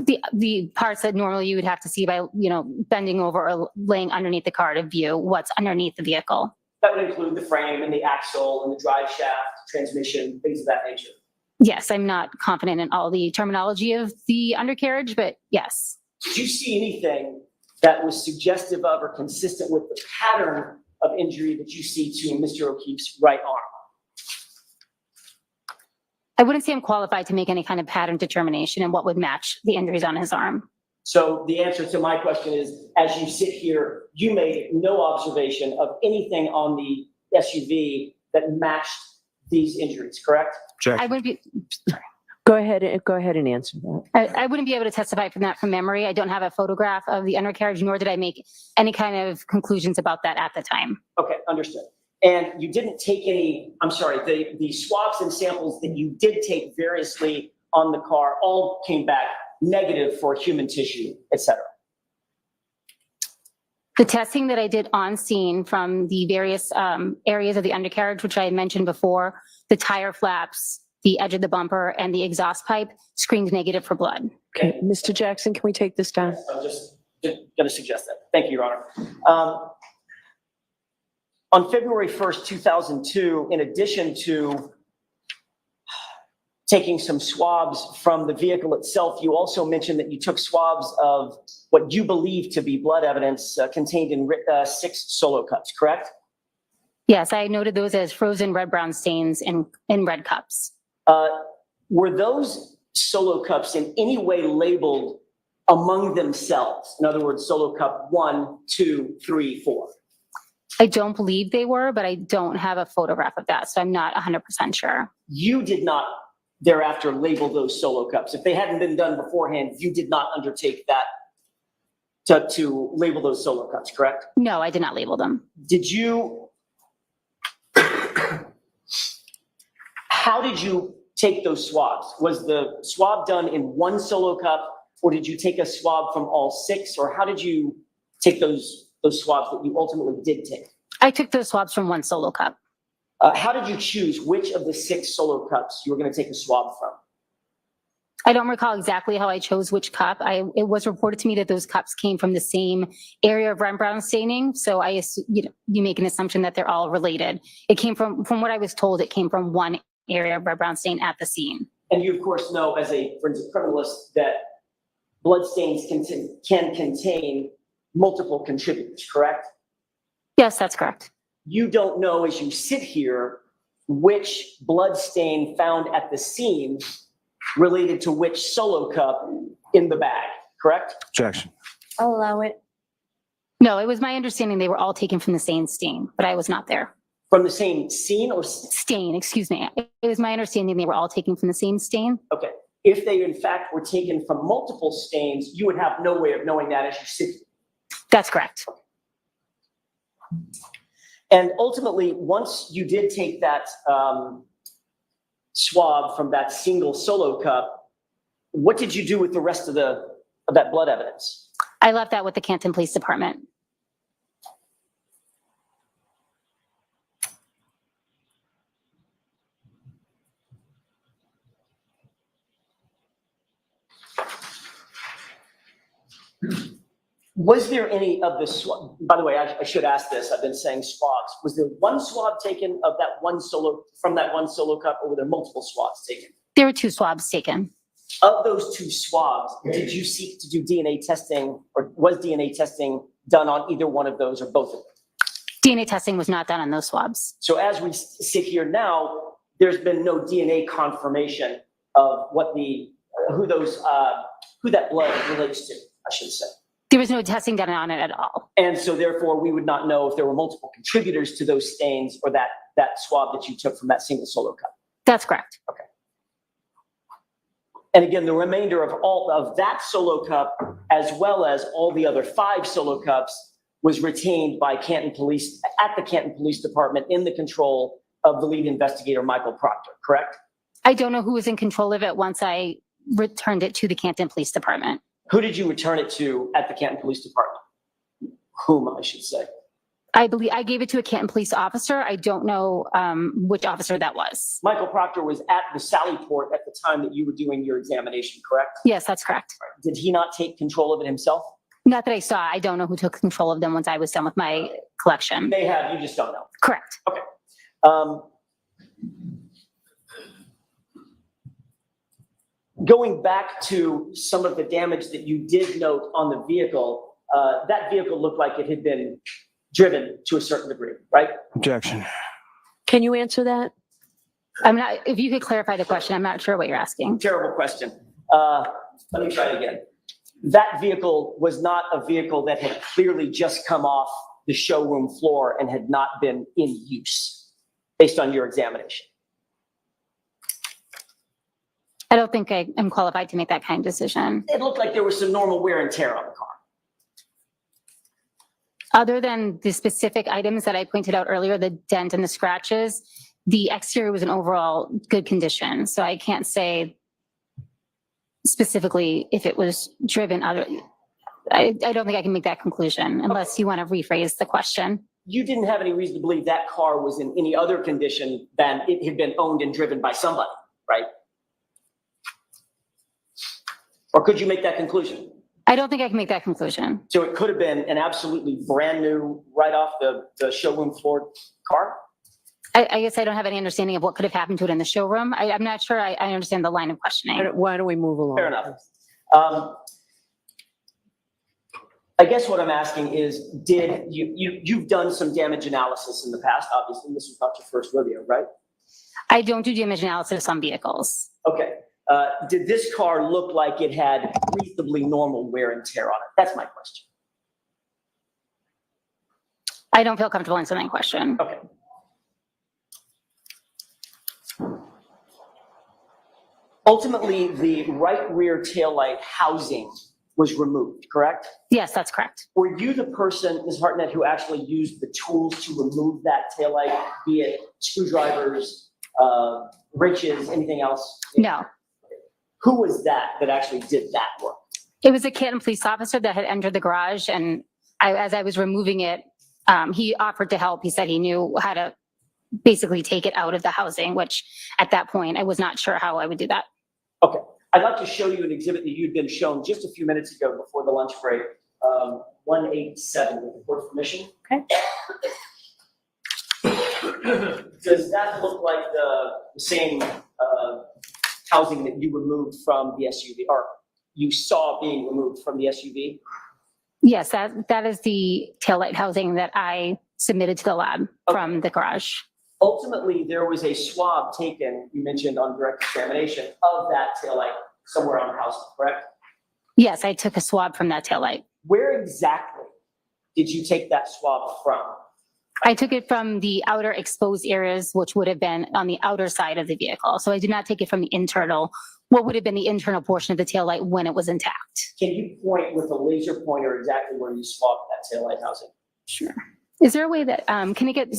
The parts that normally you would have to see by, bending over or laying underneath the car to view what's underneath the vehicle. That would include the frame and the axle and the drive shaft, transmission, things of that nature. Yes, I'm not confident in all the terminology of the undercarriage, but yes. Did you see anything that was suggestive of or consistent with the pattern of injury that you see to Mr. O'Keefe's right arm? I wouldn't say I'm qualified to make any kind of pattern determination and what would match the injuries on his arm. So the answer to my question is, as you sit here, you made no observation of anything on the SUV that matched these injuries, correct? I wouldn't be. Sorry. Go ahead and answer that. I wouldn't be able to testify from memory. I don't have a photograph of the undercarriage, nor did I make any kind of conclusions about that at the time. Okay, understood. And you didn't take any, I'm sorry, the swabs and samples that you did take variously on the car all came back negative for human tissue, et cetera. The testing that I did on scene from the various areas of the undercarriage, which I had mentioned before, the tire flaps, the edge of the bumper, and the exhaust pipe screened negative for blood. Okay, Mr. Jackson, can we take this down? I'm just going to suggest that. Thank you, Your Honor. On February 1st, 2002, in addition to taking some swabs from the vehicle itself, you also mentioned that you took swabs of what you believe to be blood evidence contained in 6 solo cups, correct? Yes, I noted those as frozen red-brown stains in red cups. Were those solo cups in any way labeled among themselves? In other words, solo cup 1, 2, 3, 4. I don't believe they were, but I don't have a photograph of that, so I'm not 100% sure. You did not thereafter label those solo cups. If they hadn't been done beforehand, you did not undertake that to label those solo cups, correct? No, I did not label them. Did you, how did you take those swabs? Was the swab done in one solo cup, or did you take a swab from all 6, or how did you take those swabs that you ultimately did take? I took those swabs from one solo cup. How did you choose which of the 6 solo cups you were going to take a swab from? I don't recall exactly how I chose which cup. It was reported to me that those cups came from the same area of red-brown staining, so I assume, you make an assumption that they're all related. It came from what I was told, it came from one area of red-brown stain at the scene. And you, of course, know as a forensic criminalist that blood stains can contain multiple contributors, correct? Yes, that's correct. You don't know, as you sit here, which blood stain found at the scene related to which solo cup in the bag, correct? Objection. I'll allow it. No, it was my understanding they were all taken from the same stain, but I was not there. From the same scene or stain? Excuse me. It was my understanding they were all taken from the same stain. Okay. If they in fact were taken from multiple stains, you would have no way of knowing that as you sit here. That's correct. And ultimately, once you did take that swab from that single solo cup, what did you do with the rest of that blood evidence? I left that with the Canton Police Department. Was there any of the swab? By the way, I should ask this. I've been saying swabs. Was there one swab taken of that one solo from that one solo cup, or were there multiple swabs taken? There were 2 swabs taken. Of those 2 swabs, did you seek to do DNA testing, or was DNA testing done on either one of those or both of them? DNA testing was not done on those swabs. So as we sit here now, there's been no DNA confirmation of what who that blood relates to, I should say. There was no testing done on it at all. And so therefore, we would not know if there were multiple contributors to those stains or that swab that you took from that single solo cup. That's correct. Okay. And again, the remainder of all of that solo cup, as well as all the other 5 solo cups, was retained by Canton Police at the Canton Police Department in the control of the lead investigator, Michael Proctor, correct? I don't know who was in control of it once I returned it to the Canton Police Department. Who did you return it to at the Canton Police Department? Whom, I should say. I believe I gave it to a Canton police officer. I don't know which officer that was. Michael Proctor was at the Sally Port at the time that you were doing your examination, correct? Yes, that's correct. Did he not take control of it himself? Not that I saw. I don't know who took control of them once I was done with my collection. They have, you just don't know. Correct. Okay. Going back to some of the damage that you did note on the vehicle, that vehicle looked like it had been driven to a certain degree, right? Objection. Can you answer that? I'm not, if you could clarify the question, I'm not sure what you're asking. Terrible question. Let me try it again. That vehicle was not a vehicle that had clearly just come off the showroom floor and had not been in use, based on your examination. I don't think I am qualified to make that kind of decision. It looked like there was some normal wear and tear on the car. Other than the specific items that I pointed out earlier, the dent and the scratches, the exterior was in overall good condition. So I can't say specifically if it was driven other. I don't think I can make that conclusion unless you want to rephrase the question. You didn't have any reason to believe that car was in any other condition than it had been owned and driven by somebody, right? Or could you make that conclusion? I don't think I can make that conclusion. So it could have been an absolutely brand new, right off the showroom floor car? I guess I don't have any understanding of what could have happened to it in the showroom. I'm not sure I understand the line of questioning. Why don't we move along? Fair enough. I guess what I'm asking is, did you've done some damage analysis in the past? Obviously, this was not your first rodeo, right? I don't do damage analysis on vehicles. Okay. Did this car look like it had reasonably normal wear and tear on it? That's my question. I don't feel comfortable answering that question. Okay. Ultimately, the right rear taillight housing was removed, correct? Yes, that's correct. Were you the person, Ms. Hartnett, who actually used the tools to remove that taillight, be it screwdrivers, wrenches, anything else? No. Who was that actually did that work? It was a Canton police officer that had entered the garage, and as I was removing it, he offered to help. He said he knew how to basically take it out of the housing, which at that point, I was not sure how I would do that. Okay. I'd like to show you an exhibit that you'd been shown just a few minutes ago before the lunch break, 187 with the court's permission. Okay. Does that look like the same housing that you removed from the SUV, or you saw being removed from the SUV? Yes, that is the taillight housing that I submitted to the lab from the garage. Ultimately, there was a swab taken, you mentioned on direct examination, of that taillight somewhere on the house, correct? Yes, I took a swab from that taillight. Where exactly did you take that swab from? I took it from the outer exposed areas, which would have been on the outer side of the vehicle. So I did not take it from the internal, what would have been the internal portion of the taillight when it was intact. Can you point with a laser pointer exactly where you swabbed that taillight housing? Sure. Is there a way that, can it get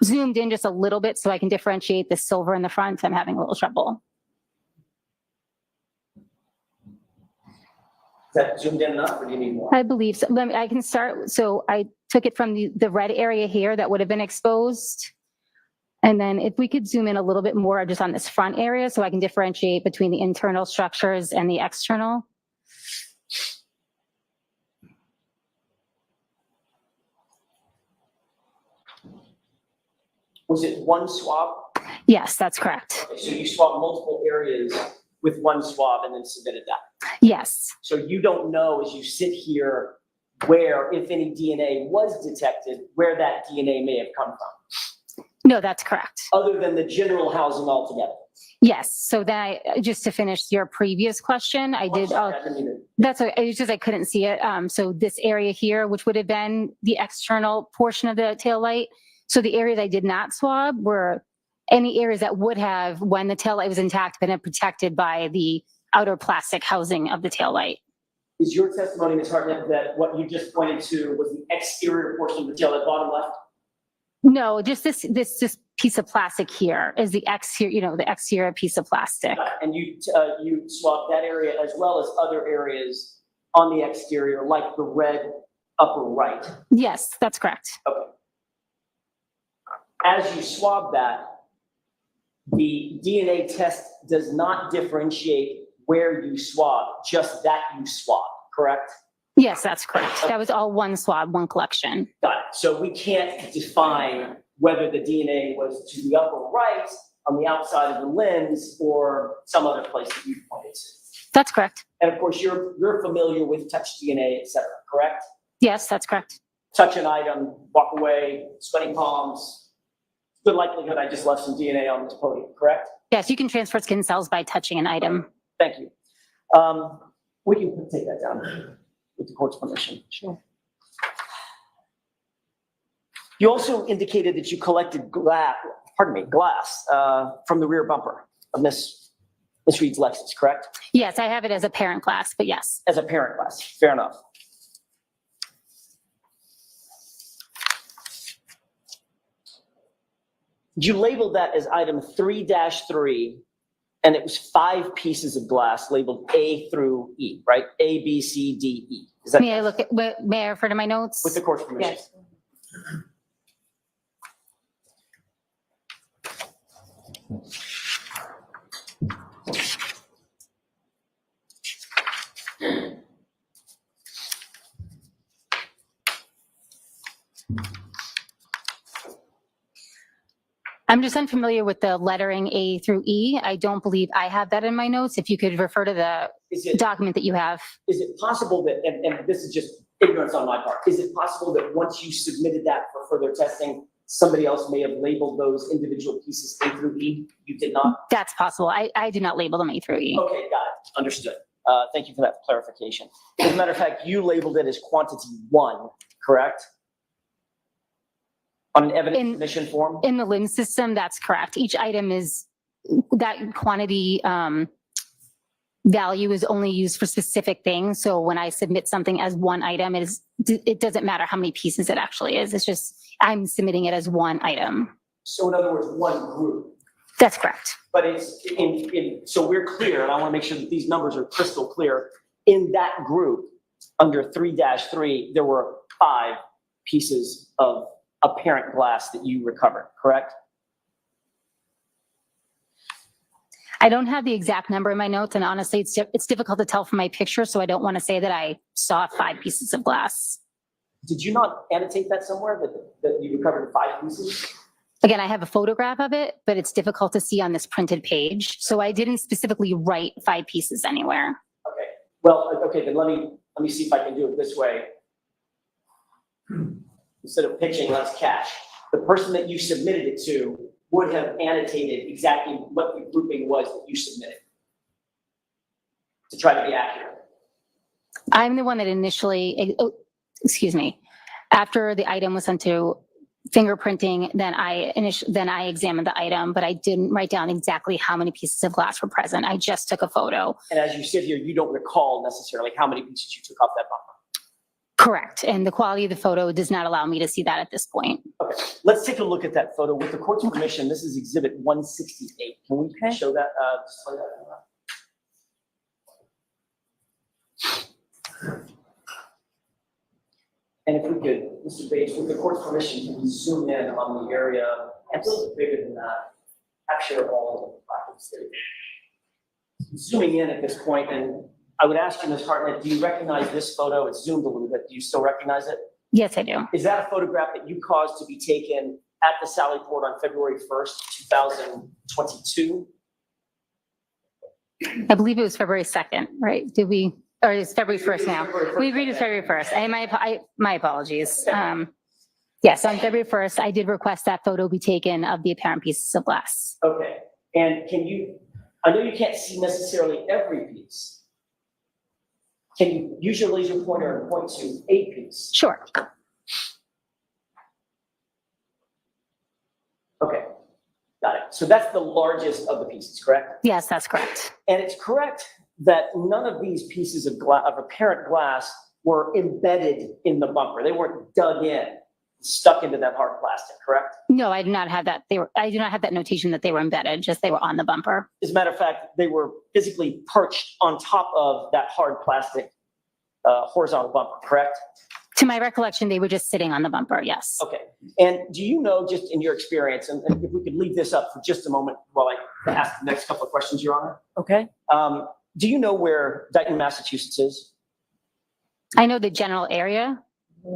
zoomed in just a little bit so I can differentiate the silver in the front? I'm having a little trouble. Is that zoomed in enough, or do you need more? I believe so. I can start. So I took it from the red area here that would have been exposed. And then if we could zoom in a little bit more just on this front area so I can differentiate between the internal structures and the external. Was it one swab? Yes, that's correct. Okay, so you swabbed multiple areas with one swab and then submitted that? Yes. So you don't know, as you sit here, where, if any DNA was detected, where that DNA may have come from? No, that's correct. Other than the general housing altogether? Yes. So then just to finish your previous question, I did. That's okay. It's just I couldn't see it. So this area here, which would have been the external portion of the taillight. So the areas I did not swab were any areas that would have, when the taillight was intact, been protected by the outer plastic housing of the taillight. Is your testimony, Ms. Hartnett, that what you just pointed to was the exterior portion of the taillight, bottom left? No, just this piece of plastic here is the exterior, the exterior piece of plastic. And you swabbed that area as well as other areas on the exterior, like the red upper right? Yes, that's correct. Okay. as you swab that, the DNA test does not differentiate where you swab, just that you swab, correct? Yes, that's correct. That was all one swab, one collection. Got it. So we can't define whether the DNA was to the upper right, on the outside of the lens, or some other place that you pointed to. That's correct. And of course, you're familiar with touch DNA, et cetera, correct? Yes, that's correct. Touch an item, walk away, sweaty palms. Good likelihood I just left some DNA on this podium, correct? Yes, you can transfer skin cells by touching an item. Thank you. We can take that down with the court's permission. Sure. You also indicated that you collected glass from the rear bumper of Miss Reed's Lexus, correct? Yes, I have it as a parent glass, but yes. As a parent glass, fair enough. You labeled that as item 3-3, and it was 5 pieces of glass labeled A through E, right? A, B, C, D, E. Is that May I refer to my notes? with the court's permission? Yes. I'm just unfamiliar with the lettering A through E. I don't believe I have that in my notes. If you could refer to the document that you have. Is it possible that, and this is just ignorance on my part, is it possible that once you submitted that for further testing, somebody else may have labeled those individual pieces A through E? You did not? That's possible. I do not label them A through E. Okay, got it. Understood. Thank you for that clarification. As a matter of fact, you labeled it as quantity 1, correct? On an evidence submission form? In the LIMS system, that's correct. Each item is, that quantity value is only used for specific things. So when I submit something as one item, it doesn't matter how many pieces it actually is. It's just, I'm submitting it as one item. So in other words, one group. That's correct. But it's so we're clear, and I want to make sure that these numbers are crystal clear. In that group, under 3-3, there were 5 pieces of apparent glass that you recovered, correct? I don't have the exact number in my notes, and honestly, it's difficult to tell from my picture, so I don't want to say that I saw 5 pieces of glass. Did you not annotate that somewhere, that you recovered 5 pieces? Again, I have a photograph of it, but it's difficult to see on this printed page, so I didn't specifically write 5 pieces anywhere. Okay. Well, okay, then let me see if I can do it this way. Instead of pitching, let's cash. The person that you submitted it to would have annotated exactly what the grouping was that you submitted to try to be accurate. I'm the one that initially, after the item was sent to fingerprinting, then I examined the item, but I didn't write down exactly how many pieces of glass were present. I just took a photo. And as you sit here, you don't recall necessarily how many pieces you took off that bumper. Correct. And the quality of the photo does not allow me to see that at this point. Okay, let's take a look at that photo. With the court's permission, this is exhibit 168. Can we show that, display that? And if we could, Mr. Bates, with the court's permission, can we zoom in on the area, and a little bit bigger than that, capture all of the state. Zooming in at this point, and I would ask you, Ms. Hartnett, do you recognize this photo? It's zoomed a little bit. Do you still recognize it? Yes, I do. Is that a photograph that you caused to be taken at the Sally Port on February 1st, 2022? I believe it was February 2nd, right? Did we, or it's February 1st now? We agreed it's February 1st. My apologies. Yes, on February 1st, I did request that photo be taken of the apparent pieces of glass. Okay, and can you, I know you can't see necessarily every piece. Can you use your laser pointer and point to a piece? Sure. Okay, got it. So that's the largest of the pieces, correct? Yes, that's correct. And it's correct that none of these pieces of apparent glass were embedded in the bumper. They weren't dug in, stuck into that hard plastic, correct? No, I do not have that. I do not have that notation that they were embedded, just they were on the bumper. As a matter of fact, they were physically perched on top of that hard plastic horizontal bumper, correct? To my recollection, they were just sitting on the bumper, yes. Okay. And do you know, just in your experience, and if we could leave this up for just a moment while I ask the next couple of questions, Your Honor? Okay. Do you know where Dighton, Massachusetts is? I know the general area.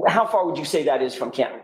How far would you say that is from Canton?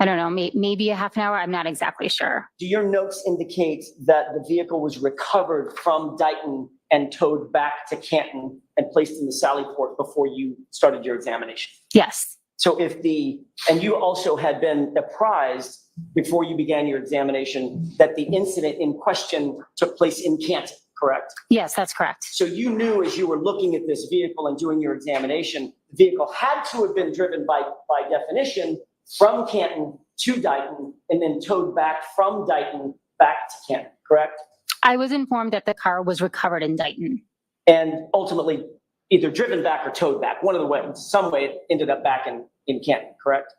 I don't know, maybe a half an hour. I'm not exactly sure. Do your notes indicate that the vehicle was recovered from Dighton and towed back to Canton and placed in the Sally Port before you started your examination? Yes. So and you also had been apprised before you began your examination that the incident in question took place in Canton, correct? Yes, that's correct. So you knew as you were looking at this vehicle and doing your examination, the vehicle had to have been driven by definition from Canton to Dighton and then towed back from Dighton back to Canton, correct? I was informed that the car was recovered in Dighton. And ultimately either driven back or towed back, one of the ways, some way it ended up back in Canton, correct?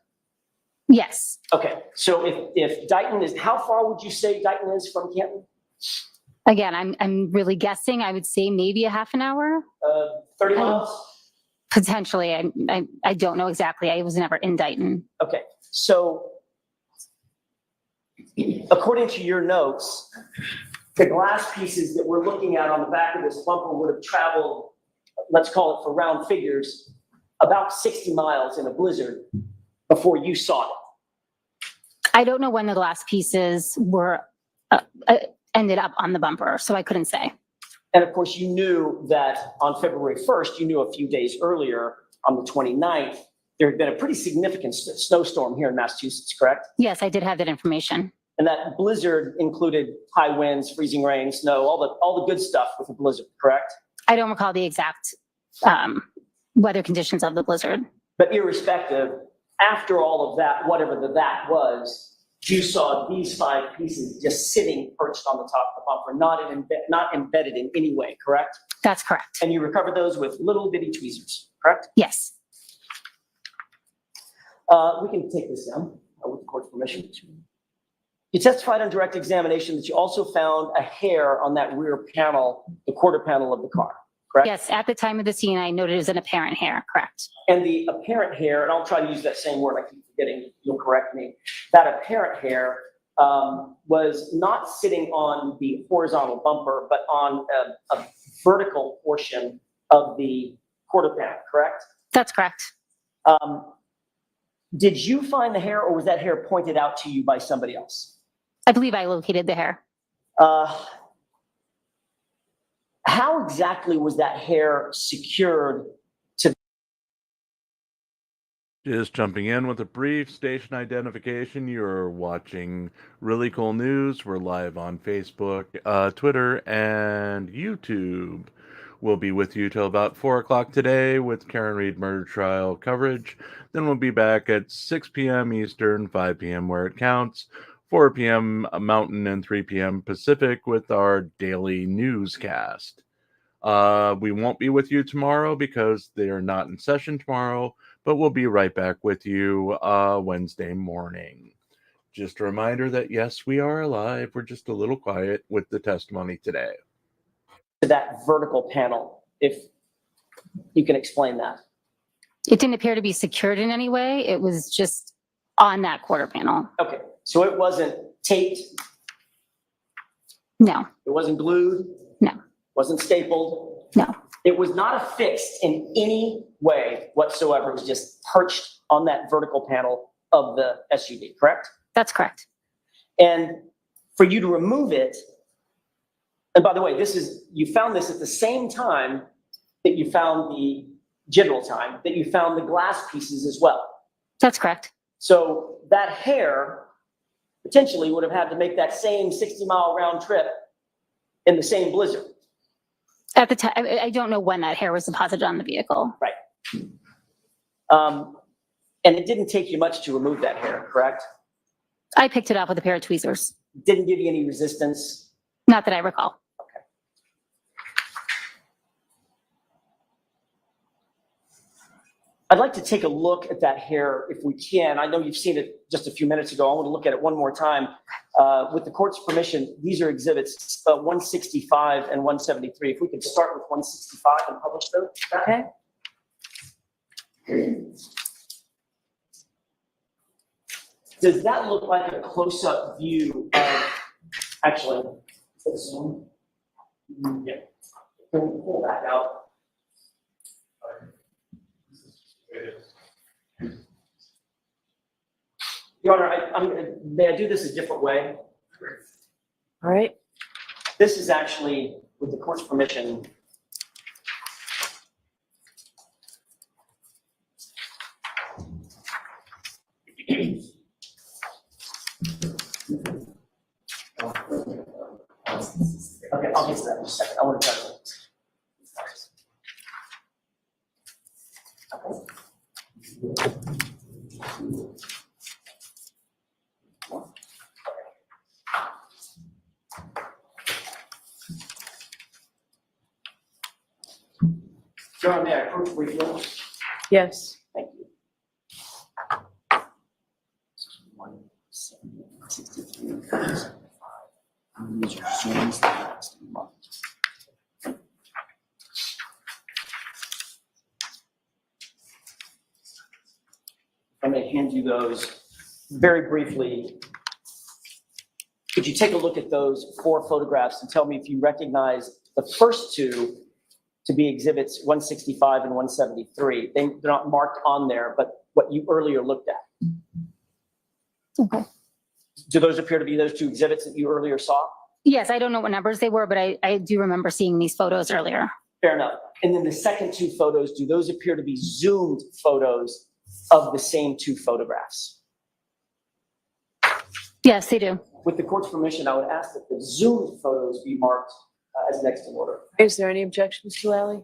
Yes. Okay, so if Dighton is, how far would you say Dighton is from Canton? Again, I'm really guessing. I would say maybe a half an hour. 30 miles? Potentially. I don't know exactly. I was never in Dighton. Okay, so according to your notes, the glass pieces that we're looking at on the back of this bumper would have traveled, let's call it for round figures, about 60 miles in a blizzard before you saw it. I don't know when the glass pieces were ended up on the bumper, so I couldn't say. And of course, you knew that on February 1st, you knew a few days earlier, on the 29th, there had been a pretty significant snowstorm here in Massachusetts, correct? Yes, I did have that information. And that blizzard included high winds, freezing rain, snow, all the good stuff with a blizzard, correct? I don't recall the exact weather conditions of the blizzard. But irrespective, after all of that, whatever that was, you saw these 5 pieces just sitting perched on the top of the bumper, not embedded in any way, correct? That's correct. And you recovered those with little bitty tweezers, correct? Yes. We can take this down with the court's permission. You testified on direct examination that you also found a hair on that rear panel, the quarter panel of the car, correct? Yes, at the time of the scene, I noted it was an apparent hair, correct. And the apparent hair, and I'll try to use that same word, I keep forgetting, you'll correct me. That apparent hair was not sitting on the horizontal bumper, but on a vertical portion of the quarter panel, correct? That's correct. Did you find the hair, or was that hair pointed out to you by somebody else? I believe I located the hair. How exactly was that hair secured to? Just jumping in with a brief station identification. You're watching Really Cool News. We're live on Facebook, Twitter, and YouTube. We'll be with you till about 4 o'clock today with Karen Reed murder trial coverage. Then we'll be back at 6 p.m. Eastern, 5 p.m. where it counts, 4 p.m. Mountain, and 3 p.m. Pacific with our daily newscast. We won't be with you tomorrow because they are not in session tomorrow, but we'll be right back with you Wednesday morning. Just a reminder that, yes, we are alive. We're just a little quiet with the testimony today. That vertical panel, if you can explain that. It didn't appear to be secured in any way. It was just on that quarter panel. Okay, so it wasn't taped? No. It wasn't glued? No. Wasn't stapled? No. It was not affixed in any way whatsoever. It was just perched on that vertical panel of the SUV, correct? That's correct. And for you to remove it, and by the way, you found this at the same time that you found the general time, that you found the glass pieces as well. That's correct. So that hair potentially would have had to make that same 60-mile round trip in the same blizzard. At the time, I don't know when that hair was deposited on the vehicle. Right. And it didn't take you much to remove that hair, correct? I picked it up with a pair of tweezers. Didn't give you any resistance? Not that I recall. Okay. I'd like to take a look at that hair if we can. I know you've seen it just a few minutes ago. I want to look at it one more time. With the court's permission, these are exhibits 165 and 173. If we could start with 165 and publish those. Okay. Does that look like a close-up view of, actually, this one? Yeah. Can we pull that out? Your Honor, may I do this a different way? All right. This is actually, with the court's permission, okay, I'll get to that in a second. I want to try to. Your Honor, may I approach briefly? Yes. Thank you. I'm going to hand you those very briefly. Could you take a look at those 4 photographs and tell me if you recognize the first 2 to be exhibits 165 and 173? They're not marked on there, but what you earlier looked at. Okay. Do those appear to be those 2 exhibits that you earlier saw? Yes, I don't know what numbers they were, but I do remember seeing these photos earlier. Fair enough. And then the second 2 photos, do those appear to be zoomed photos of the same 2 photographs? Yes, they do. With the court's permission, I would ask that the zoomed photos be marked as next in order. Is there any objections to Ally?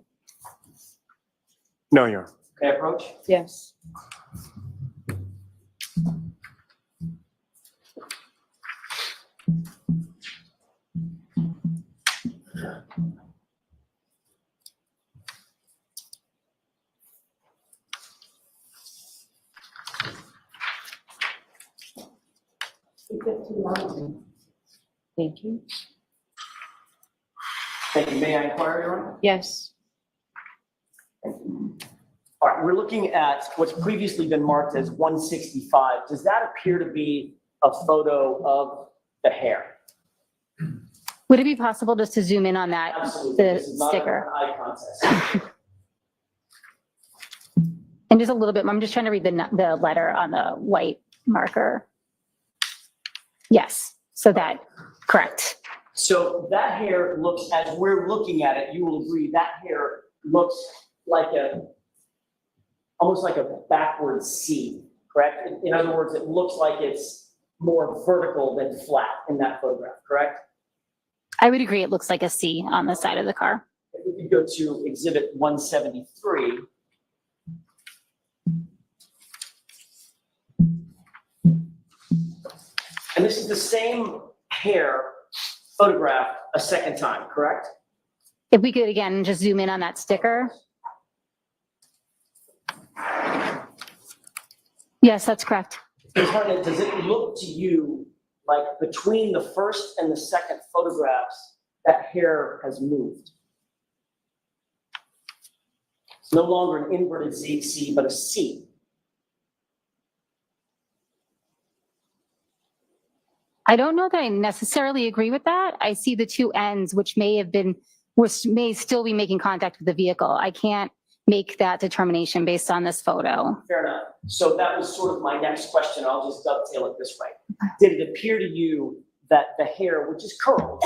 No, Your Honor. May I approach? Yes. Thank you. Thank you. May I inquire, Your Honor? Yes. Thank you. All right, we're looking at what's previously been marked as 165. Does that appear to be a photo of the hair? Would it be possible just to zoom in on that, Absolutely. the This is not sticker? an eye contest. And just a little bit, I'm just trying to read the letter on the white marker. Yes, so that, correct. So that hair looks, as we're looking at it, you will agree, that hair looks like almost like a backward C, correct? In other words, it looks like it's more vertical than flat in that photograph, correct? I would agree, it looks like a C on the side of the car. If we could go to exhibit 173. And this is the same hair photographed a second time, correct? If we could, again, just zoom in on that sticker. Yes, that's correct. Ms. Hartnett, does it look to you like between the first and the second photographs, that hair has moved? It's no longer an inverted C, but a C. I don't know that I necessarily agree with that. I see the 2 ends, which may still be making contact with the vehicle. I can't make that determination based on this photo. Fair enough. So that was sort of my next question. I'll just dovetail it this way. Did it appear to you that the hair, which is curled,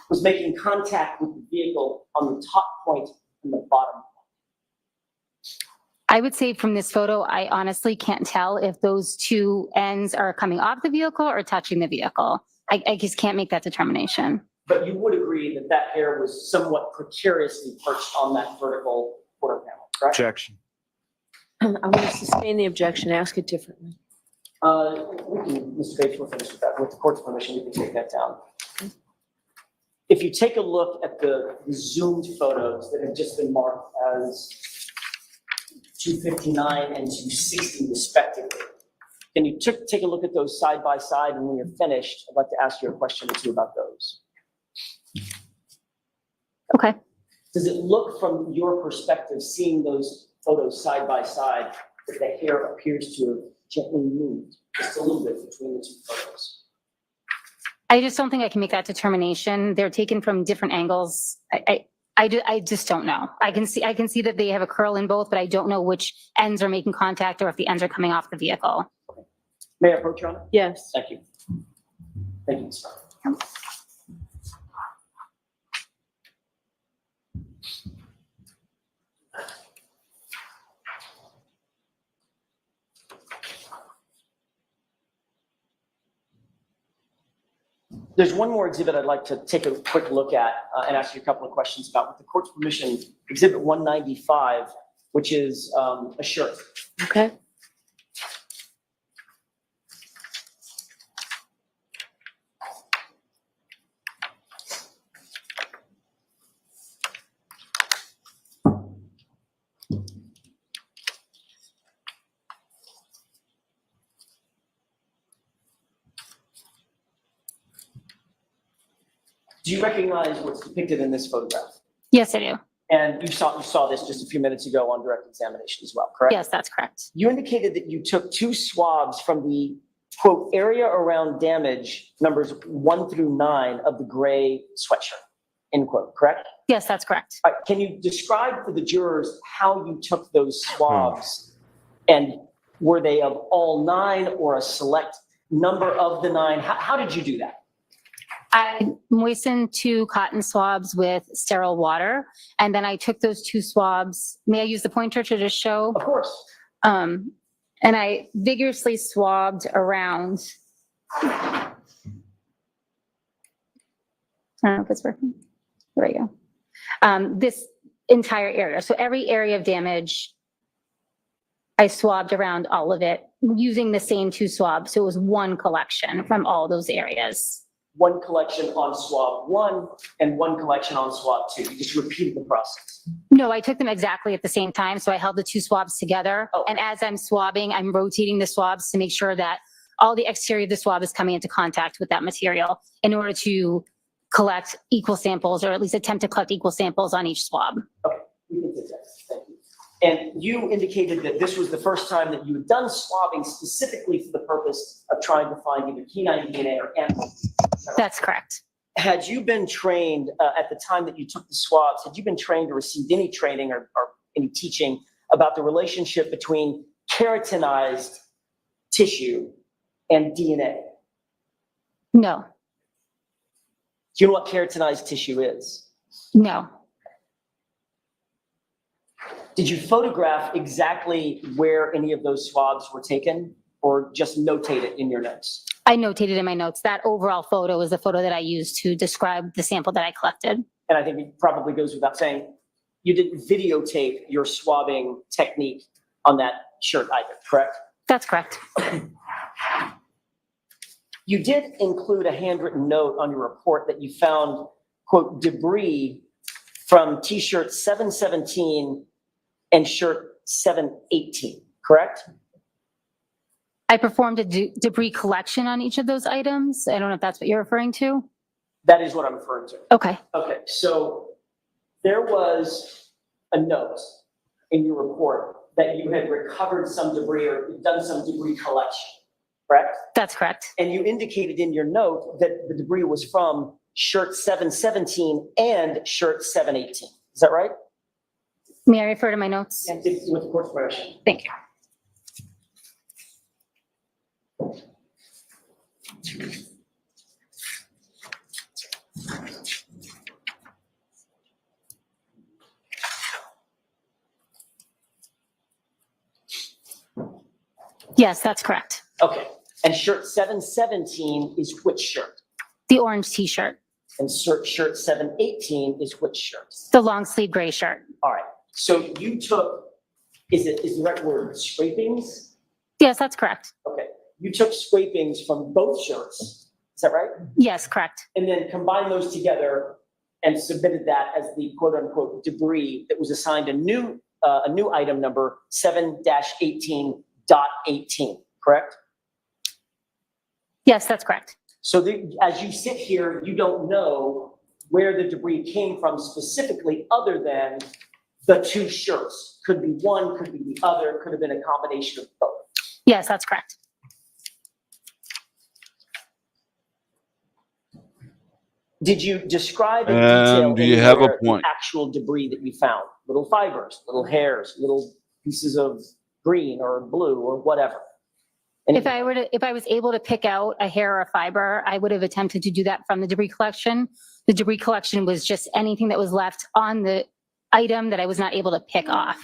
was making contact with the vehicle on the top point and the bottom point? I would say from this photo, I honestly can't tell if those 2 ends are coming off the vehicle or touching the vehicle. I just can't make that determination. But you would agree that that hair was somewhat precariously perched on that vertical quarter panel, correct? Objection. I'm going to sustain the objection, ask it differently. Mr. Bates, we'll finish with that. With the court's permission, you can take that down. If you take a look at the zoomed photos that have just been marked as 259 and 260 respectively, can you take a look at those side by side, and when you're finished, I'd like to ask you a question or 2 about those. Okay. Does it look from your perspective, seeing those photos side by side that the hair appears to have gently moved just a little bit between the two photos. I just don't think I can make that determination. They're taken from different angles. I just don't know. I can see that they have a curl in both, but I don't know which ends are making contact or if the ends are coming off the vehicle. May I approach, Your Honor? Yes. Thank you. Thank you, Ms. Stein. There's one more exhibit I'd like to take a quick look at and ask you a couple of questions about. With the court's permission, exhibit 195, which is a shirt. Okay. Do you recognize what's depicted in this photograph? Yes, I do. And you saw this just a few minutes ago on direct examination as well, correct? Yes, that's correct. You indicated that you took 2 swabs from the, quote, area around damage, numbers 1 through 9 of the gray sweatshirt, end quote, correct? Yes, that's correct. All right, can you describe for the jurors how you took those swabs? And were they of all 9 or a select number of the 9? How did you do that? I moistened 2 cotton swabs with sterile water, and then I took those 2 swabs. May I use the pointer to just show? Of course. And I vigorously swabbed around. I don't know if it's working. There we go. This entire area. So every area of damage, I swabbed around all of it using the same 2 swabs. So it was one collection from all those areas. One collection on swab 1 and one collection on swab 2. You just repeated the process. No, I took them exactly at the same time. So I held the 2 swabs together. Oh. And as I'm swabbing, I'm rotating the swabs to make sure that all the exterior of the swab is coming into contact with that material in order to collect equal samples, or at least attempt to collect equal samples on each swab. Okay, we can take that. Thank you. And you indicated that this was the first time that you had done swabbing specifically for the purpose of trying to find either canine DNA or animal. That's correct. Had you been trained at the time that you took the swabs, had you been trained or received any training or any teaching about the relationship between keratinized tissue and DNA? No. Do you know what keratinized tissue is? No. Did you photograph exactly where any of those swabs were taken, or just notate it in your notes? I notated in my notes that overall photo is the photo that I used to describe the sample that I collected. And I think it probably goes without saying, you didn't videotape your swabbing technique on that shirt either, correct? That's correct. You did include a handwritten note on your report that you found, quote, debris from T-shirt 717 and shirt 718, correct? I performed a debris collection on each of those items. I don't know if that's what you're referring to. That is what I'm referring to. Okay. Okay, so there was a note in your report that you had recovered some debris or done some debris collection, correct? That's correct. And you indicated in your note that the debris was from shirt 717 and shirt 718. Is that right? May I refer to my notes? And with the court's permission. Thank you. Yes, that's correct. Okay, and shirt 717 is which shirt? The orange t-shirt. And shirt 718 is which shirt? The long sleeve gray shirt. All right, so you took, is the right word scrapings? Yes, that's correct. Okay, you took scrapings from both shirts, is that right? Yes, correct. And then combined those together and submitted that as the quote unquote debris that was assigned a new item number 7-18.18, correct? Yes, that's correct. So as you sit here, you don't know where the debris came from specifically, other than the two shirts? Could be one, could be the other, could have been a combination of both. Yes, that's correct. Did you describe in And detail do you have a anywhere the point? actual debris that you found? Little fibers, little hairs, little pieces of green or blue or whatever? If I was able to pick out a hair or a fiber, I would have attempted to do that from the debris collection. The debris collection was just anything that was left on the item that I was not able to pick off.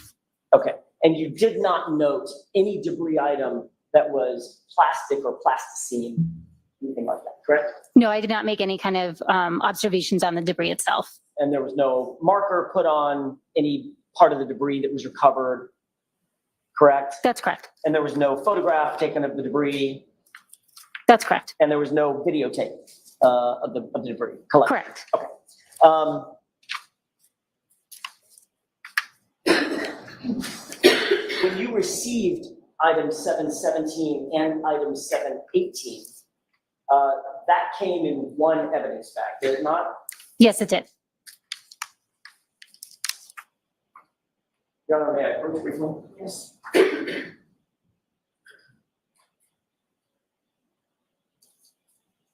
Okay, and you did not note any debris item that was plastic or plasticine, anything like that, correct? No, I did not make any kind of observations on the debris itself. And there was no marker put on any part of the debris that was recovered, correct? That's correct. And there was no photograph taken of the debris? That's correct. And there was no videotape of the debris collected? Correct. Okay. When you received item 717 and item 718, that came in one evidence bag, did it not? Yes, it did. Your Honor, may I approach briefly? Yes.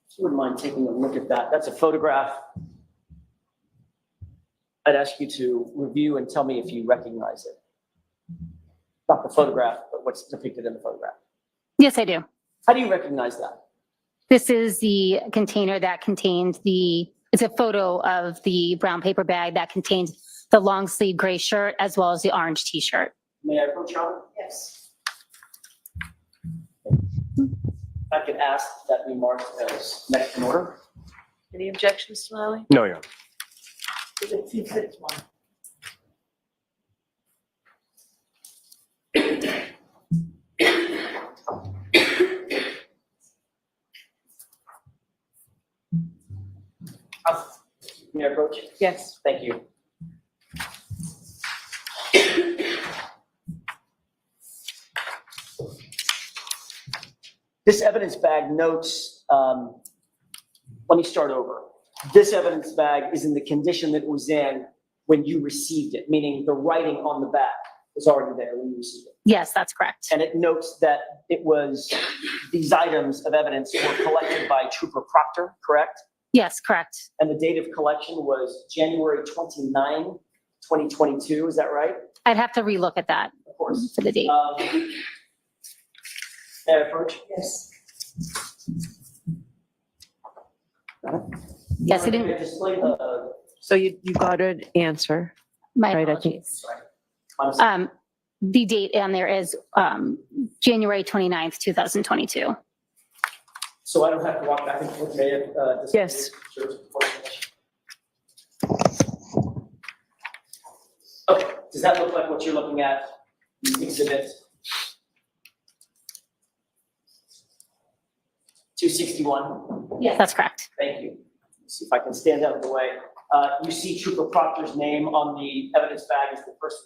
If you wouldn't mind taking a look at that. That's a photograph. I'd ask you to review and tell me if you recognize it. Not the photograph, but what's depicted in the photograph. Yes, I do. How do you recognize that? This is the container that contained it's a photo of the brown paper bag that contained the long sleeve gray shirt as well as the orange t-shirt. May I approach, Your Honor? Yes. I could ask that be marked as next in order. Any objections, Lally? No, Your Honor. May I approach? Yes. Thank you. This evidence bag notes, let me start over. This evidence bag is in the condition that it was in when you received it, meaning the writing on the back was already there when you received it. Yes, that's correct. And it notes that these items of evidence were collected by Trooper Proctor, correct? Yes, correct. And the date of collection was January 29, 2022, is that right? I'd have to relook at that Of course. for the date. May I approach? Yes. Yes, it didn't. Display the. So you got an answer. My Right, I think- apologies. The date on there is January 29th, 2022. So I don't have to walk back and forth, may I, Yes. Okay, does that look like what you're looking at? Exhibit 261? Yes, that's correct. Thank you. Let's see if I can stand out of the way. You see Trooper Proctor's name on the evidence bag as the person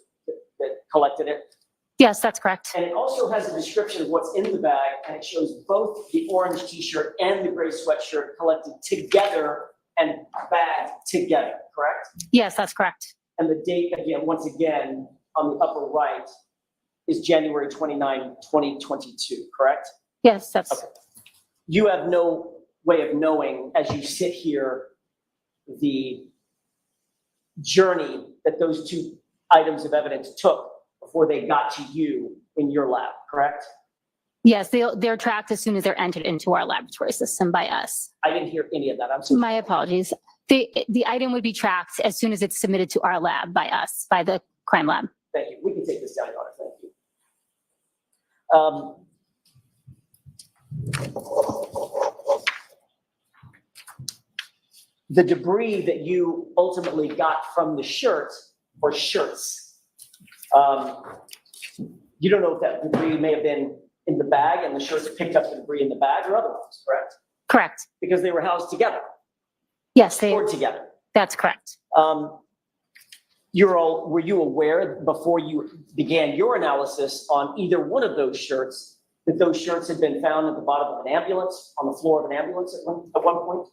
that collected it. Yes, that's correct. And it also has a description of what's in the bag, and it shows both the orange t-shirt and the gray sweatshirt collected together and bagged together, correct? Yes, that's correct. And the date, again, once again, on the upper right is January 29, 2022, correct? Yes, that's Okay. You have no way of knowing, as you sit here, the journey that those two items of evidence took before they got to you in your lab, correct? Yes, they're tracked as soon as they're entered into our laboratory system by us. I didn't hear any of that. I'm sorry. My apologies. The item would be tracked as soon as it's submitted to our lab by us, by the crime lab. Thank you. We can take this down, Your Honor. Thank you. The debris that you ultimately got from the shirt or shirts, you don't know if that debris may have been in the bag and the shirts picked up the debris in the bag or otherwise, correct? Correct. Because they were housed together, Yes, stored together. that's correct. Were you aware before you began your analysis on either one of those shirts that those shirts had been found at the bottom of an ambulance, on the floor of an ambulance at one point?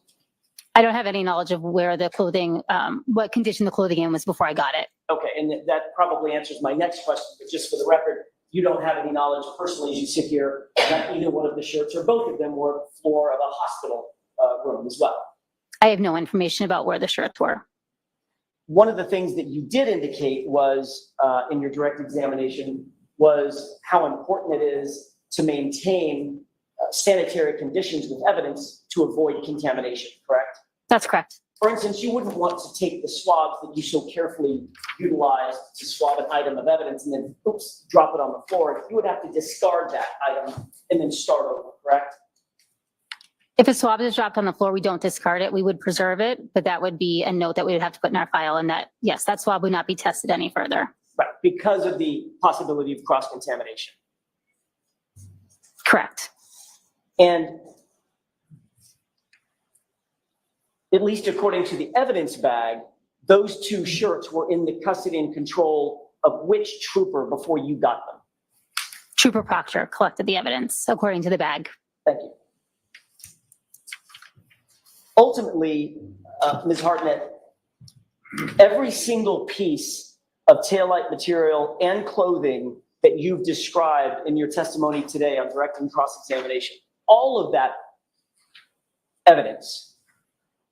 I don't have any knowledge of where the clothing, what condition the clothing in was before I got it. Okay, and that probably answers my next question, but just for the record, you don't have any knowledge personally as you sit here that either one of the shirts or both of them were floor of a hospital room as well. I have no information about where the shirts were. One of the things that you did indicate was, in your direct examination, was how important it is to maintain sanitary conditions with evidence to avoid contamination, correct? That's correct. For instance, you wouldn't want to take the swabs that you so carefully utilized to swab an item of evidence and then, oops, drop it on the floor. You would have to discard that item and then start over, correct? If a swab is dropped on the floor, we don't discard it. We would preserve it, but that would be a note that we would have to put in our file, and that, yes, that swab would not be tested any further. Right, because of the possibility of cross-contamination. Correct. And at least according to the evidence bag, those two shirts were in the custody and control of which trooper before you got them? Trooper Proctor collected the evidence according to the bag. Thank you. Ultimately, Ms. Hartnett, every single piece of taillight material and clothing that you've described in your testimony today on direct and cross-examination, all of that evidence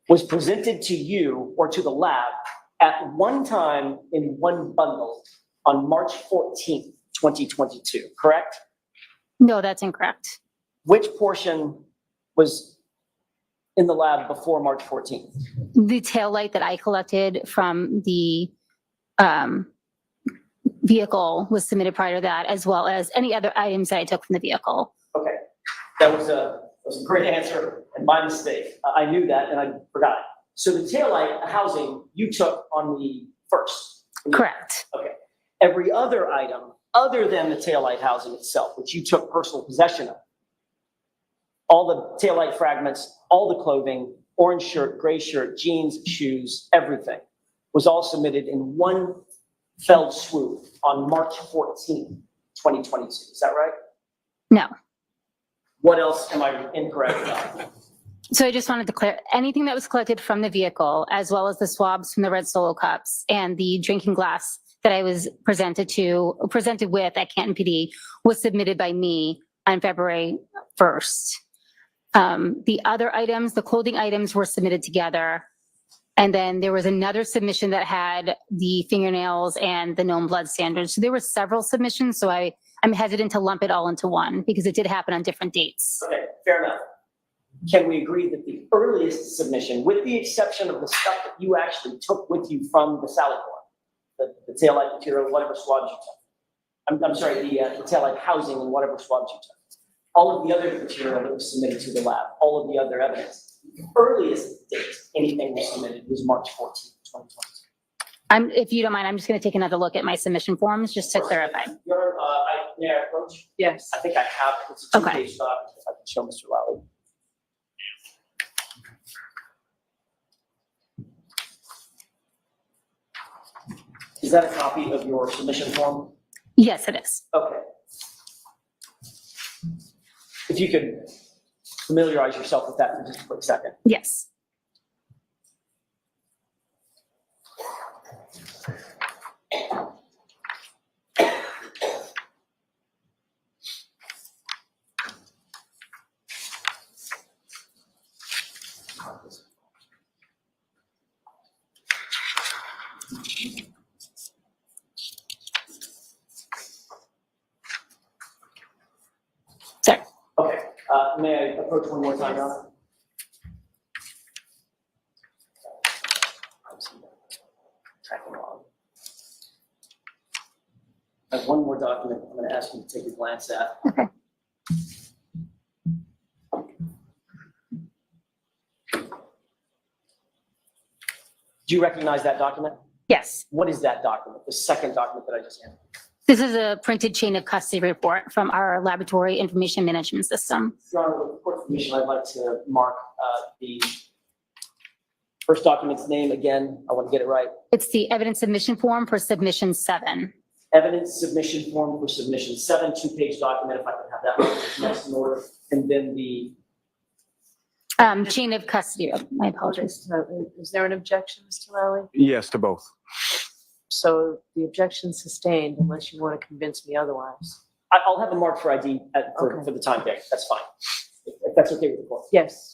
was presented to you or to the lab at one time in one bundle on March 14th, 2022, correct? No, that's incorrect. Which portion was in the lab before March 14th? The tail light that I collected from the vehicle was submitted prior to that, as well as any other items that I took from the vehicle. Okay, that was a great answer and my mistake. I knew that and I forgot it. So the taillight housing you took on the first? Correct. Okay. Every other item other than the taillight housing itself, which you took personal possession of, all the taillight fragments, all the clothing, orange shirt, gray shirt, jeans, shoes, everything was all submitted in one fell swoop on March 14th, 2022. Is that right? No. What else am I incorrect about? So I just wanted to clear anything that was collected from the vehicle, as well as the swabs from the red Solo cups and the drinking glass that I was presented with at Canton PD was submitted by me on February 1st. The other items, the clothing items were submitted together. And then there was another submission that had the fingernails and the known blood standards. So there were several submissions. So I'm hesitant to lump it all into one because it did happen on different dates. Okay, fair enough. Can we agree that the earliest submission, with the exception of the stuff that you actually took with you from the salad bar, the taillight material, whatever swabs you took, I'm sorry, the taillight housing and whatever swabs you took, all of the other material that was submitted to the lab, all of the other evidence, the earliest date anything was submitted was March 14th, 2022. If you don't mind, I'm just going to take another look at my submission forms just to clarify. May I approach? Yes. I think I have it. It's a two-page document, if I can show Mr. Lally. Is that a copy of your submission form? Yes, it is. Okay. If you could familiarize yourself with that for just a quick second. Yes. Sorry. Okay. May I approach one more time, Your Honor? Tracking along. I have one more document I'm going to ask you to take a glance at. Okay. Do you recognize that document? Yes. What is that document? The second document that I just handed? This is a printed chain of custody report from our laboratory information management system. Your Honor, with court permission, I'd like to mark the first document's name again. I want to get it right. It's the evidence submission form for submission 7. Evidence submission form for submission 7, two-page document, if I could have that next in order. And then the Chain of custody, my apologies. Is there an objection, Mr. Lally? Yes, to both. So the objection sustained unless you want to convince me otherwise. I'll have a mark for ID for the time being. That's fine. If that's okay with the court. Yes.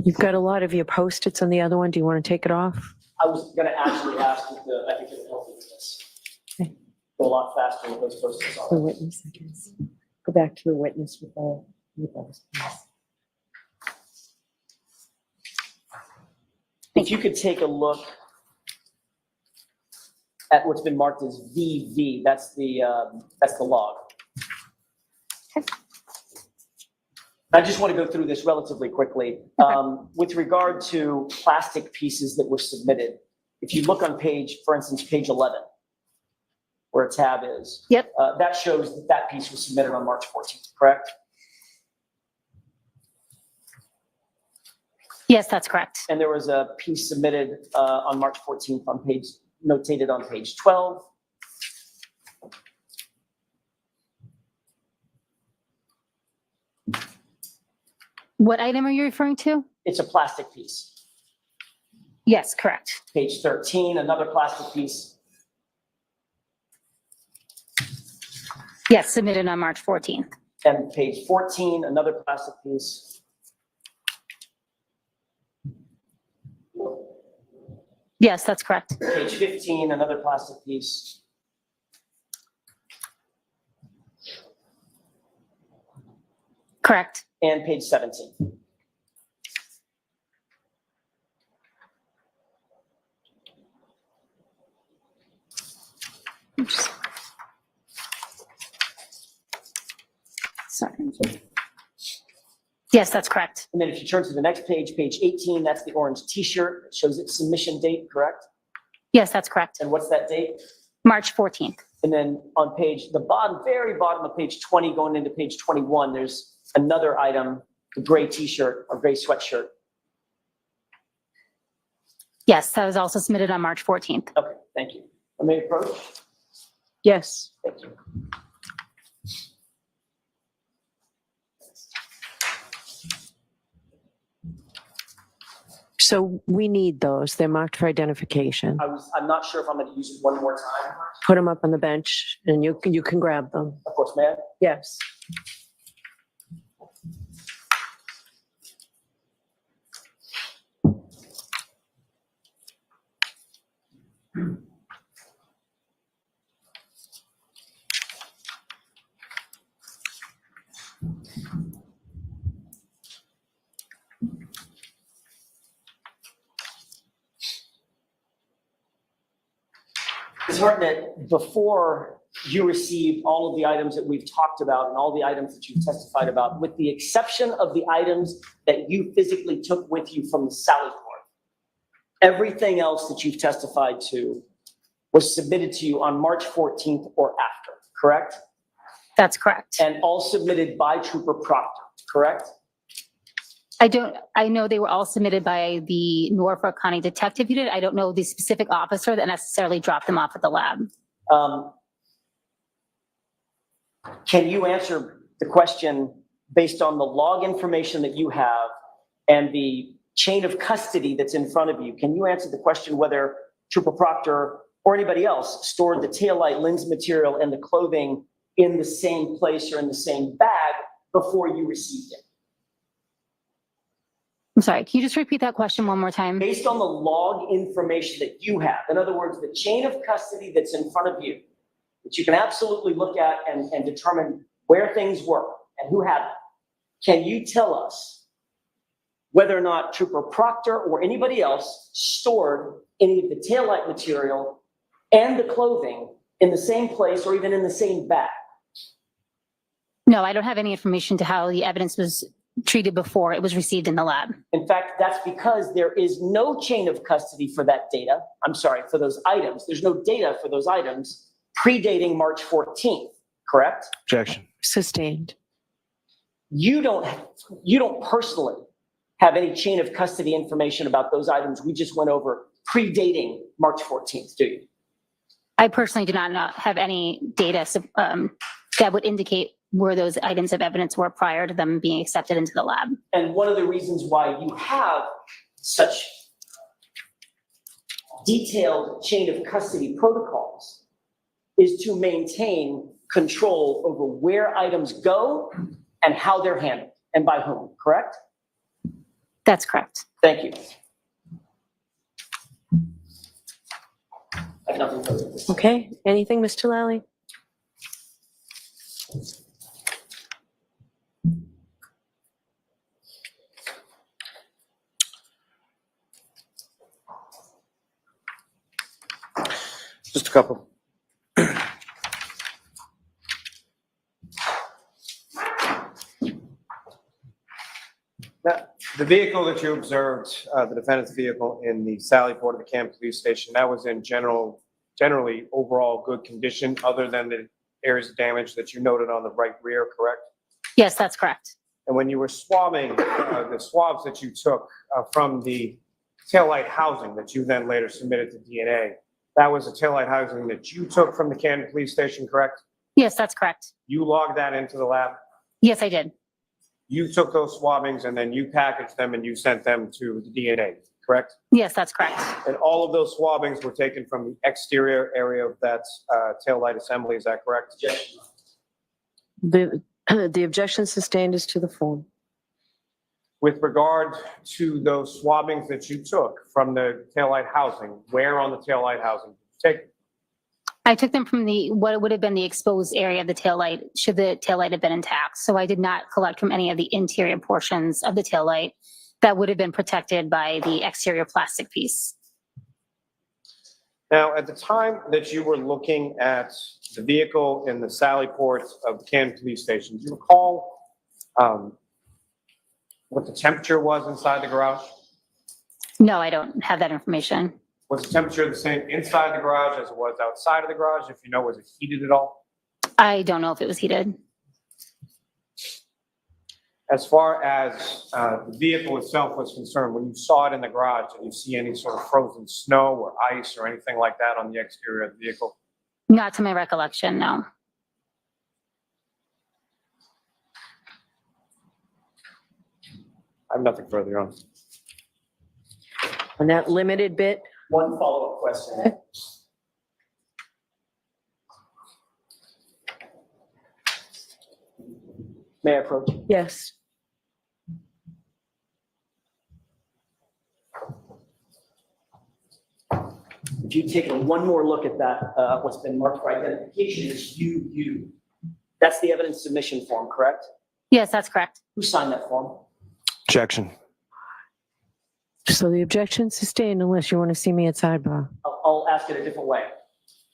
You've got a lot of your Post-its on the other one. Do you want to take it off? I was going to actually ask if I think it would help with this. Okay. Go a lot faster with those Post-its The on. witness, I guess. Go back to the witness with those. If you could take a look at what's been marked as VV, that's the log. I just want to go through this relatively quickly. With regard to plastic pieces that were submitted, if you look on page, for instance, page 11, where a tab is. Yep. That shows that that piece was submitted on March 14th, correct? Yes, that's correct. And there was a piece submitted on March 14th on page, notated on page 12. What item are you referring to? It's a plastic piece. Yes, correct. Page 13, another plastic piece. Yes, submitted on March 14th. And page 14, another plastic piece. Yes, that's correct. Page 15, another plastic piece. Correct. And page 17. Sorry. Yes, that's correct. And then if you turn to the next page, page 18, that's the orange t-shirt. It shows its submission date, correct? Yes, that's correct. And what's that date? March 14th. And then on the bottom, very bottom of page 20, going into page 21, there's another item, a gray t-shirt or gray sweatshirt. Yes, that was also submitted on March 14th. Okay, thank you. I may approach? Yes. Thank you. So we need those. They're marked for identification. I'm not sure if I'm going to use it one more time. Put them up on the bench and you can grab them. Of course, ma'am. Yes. Ms. Hartnett, before you received all of the items that we've talked about and all the items that you've testified about, with the exception of the items that you physically took with you from the Sally Port, everything else that you've testified to was submitted to you on March 14th or after, correct? That's correct. And all submitted by Trooper Proctor, correct? I know they were all submitted by the Norfolk County Detective Unit. I don't know the specific officer that necessarily dropped them off at the lab. Can you answer the question based on the log information that you have and the chain of custody that's in front of you? Can you answer the question whether Trooper Proctor or anybody else stored the taillight lens material and the clothing in the same place or in the same bag before you received it? I'm sorry, can you just repeat that question one more time? Based on the log information that you have, in other words, the chain of custody that's in front of you, that you can absolutely look at and determine where things were and who had them, can you tell us whether or not Trooper Proctor or anybody else stored any of the taillight material and the clothing in the same place or even in the same bag? No, I don't have any information to how the evidence was treated before it was received in the lab. In fact, that's because there is no chain of custody for that data. I'm sorry, for those items. There's no data for those items predating March 14th, correct? Objection. Sustained. You don't personally have any chain of custody information about those items we just went over predating March 14th, do you? I personally do not have any data that would indicate where those items of evidence were prior to them being accepted into the lab. And one of the reasons why you have such detailed chain of custody protocols is to maintain control over where items go and how they're handled and by whom, correct? That's correct. Thank you. I have nothing further. Okay, anything, Mr. Lally? Just a couple. Now, the vehicle that you observed, the defendant's vehicle in the Sally Port of the Camp Police Station, that was in generally overall good condition, other than the areas of damage that you noted on the right rear, correct? Yes, that's correct. And when you were swabbing, the swabs that you took from the taillight housing that you then later submitted to DNA, that was a taillight housing that you took from the Camden Police Station, correct? Yes, that's correct. You logged that into the lab? Yes, I did. You took those swabbings and then you packaged them and you sent them to the DNA, correct? Yes, that's correct. And all of those swabbings were taken from the exterior area of that taillight assembly, is that correct? Yes. The objection sustained is to the form. With regard to those swabbings that you took from the taillight housing, where on the taillight housing did you take them? I took them from what would have been the exposed area of the taillight, should the taillight have been intact. So I did not collect from any of the interior portions of the taillight that would have been protected by the exterior plastic piece. Now, at the time that you were looking at the vehicle in the Sally Port of the Camden Police Station, do you recall what the temperature was inside the garage? No, I don't have that information. Was the temperature the same inside the garage as it was outside of the garage? If you know, was it heated at all? I don't know if it was heated. As far as the vehicle itself was concerned, when you saw it in the garage, did you see any sort of frozen snow or ice or anything like that on the exterior of the vehicle? Not to my recollection, no. I have nothing further on. On that limited bit, One follow-up question. May I approach? yes. If you take one more look at that, what's been marked for identification is you. That's the evidence submission form, correct? Yes, that's correct. Who signed that form? Objection. So the objection sustained unless you want to see me at sidebar. I'll ask it a different way.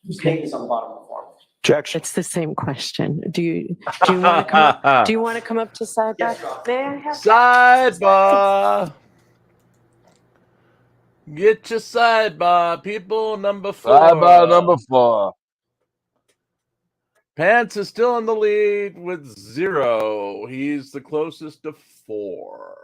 Whose name is on the bottom of the form? Objection. It's the same question. Do you want to come up? Do you want to come up to sidebar? Yes, Rob. May I have Sidebar. Get your sidebar, people. Number 4. Sidebar number 4. Pants is still in the lead with 0. He's the closest to 4.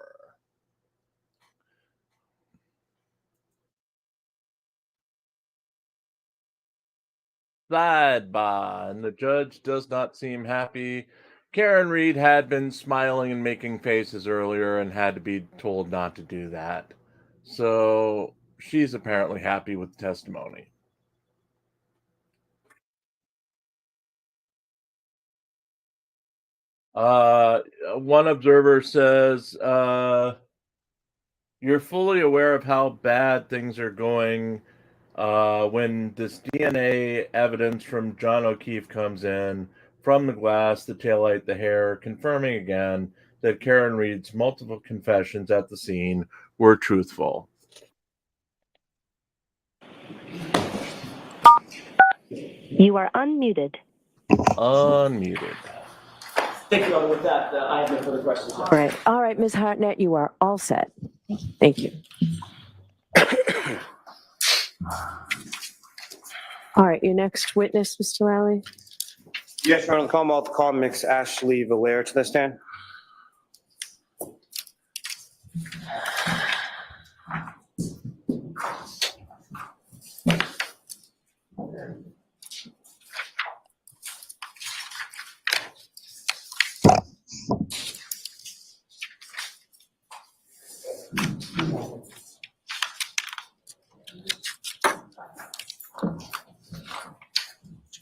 Sidebar, and the judge does not seem happy. Karen Reed had been smiling and making faces earlier and had to be told not to do that. So she's apparently happy with the testimony. One observer says, you're fully aware of how bad things are going when this DNA evidence from John O'Keefe comes in from the glass, the taillight, the hair, confirming again that Karen Reed's multiple confessions at the scene were truthful. You are unmuted. Unmuted. Thank you. With that, I have no further questions. All right, Ms. Hartnett, you are all set. Thank you. All right, your next witness, Mr. Lally. Yes, Your Honor, the Commonwealth call Ms. Ashley Valere to the stand.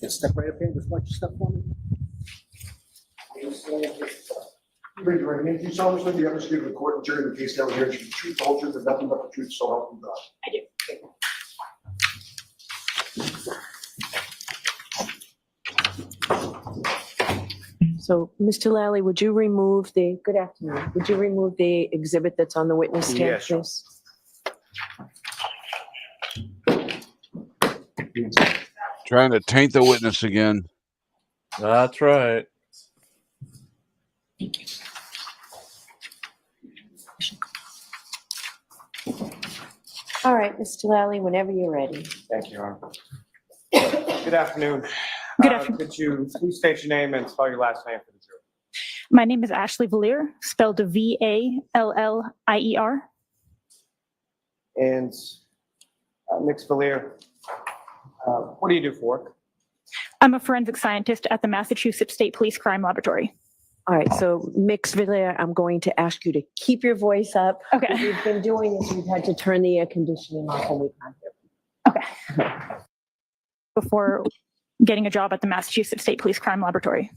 Just step right up here, just watch your step for me. Raise your right hand. Do you solemnly swear the evidence given in court and jury in the case now here should be the truth, the whole truth, and nothing but the truth, so help you God? I do. So, Mr. Lally, would you remove the, good afternoon, would you remove the exhibit that's on the witness stand, Yes, sure. please? Trying to taint the witness again. That's right. All right, Mr. Lally, whenever you're ready. Thank you, Your Honor. Good afternoon. Good afternoon. Could you please state your name and spell your last name for the jury? My name is Ashley Valere, spelled Vallier. And Ms. Valere, what do you do for work? I'm a forensic scientist at the Massachusetts State Police Crime Laboratory. All right, so Ms. Valere, I'm going to ask you to keep your voice up. Okay. What we've been doing is we've had to turn the air conditioning off and we can't hear. Okay. Before getting a job at the Massachusetts State Police Crime Laboratory.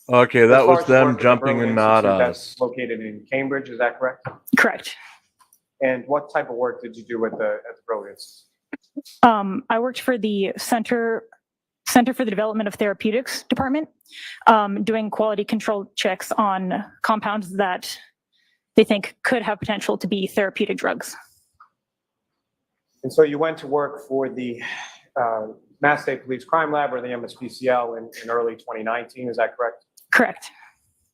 Okay, As that far was as the them work at the jumping Berlin and not Institute, us. That's located in Cambridge, is that correct? Correct. And what type of work did you do at the Berlin Institute? I worked for the Center for the Development of Therapeutics Department, doing quality control checks on compounds that they think could have potential to be therapeutic drugs. And so you went to work for the Mass State Police Crime Lab, or the MSPCL, in early 2019, is that correct? Correct.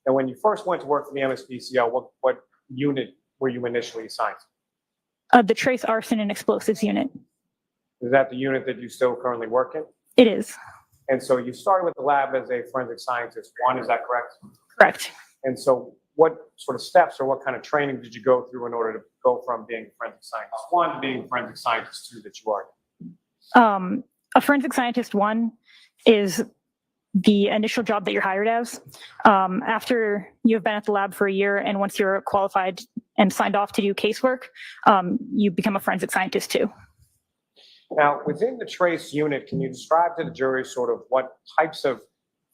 And when you first went to work for the MSPCL, what unit were you initially assigned to? The Trace Arson and Explosives Unit. Is that the unit that you still currently work in? It is. And so you started with the lab as a forensic scientist one, is that correct? Correct. And so what sort of steps or what kind of training did you go through in order to go from being a forensic scientist one to being a forensic scientist two that you are? A forensic scientist one is the initial job that you're hired as. After you've been at the lab for a year and once you're qualified and signed off to do casework, you become a forensic scientist two. Now, within the Trace unit, can you describe to the jury sort of what types of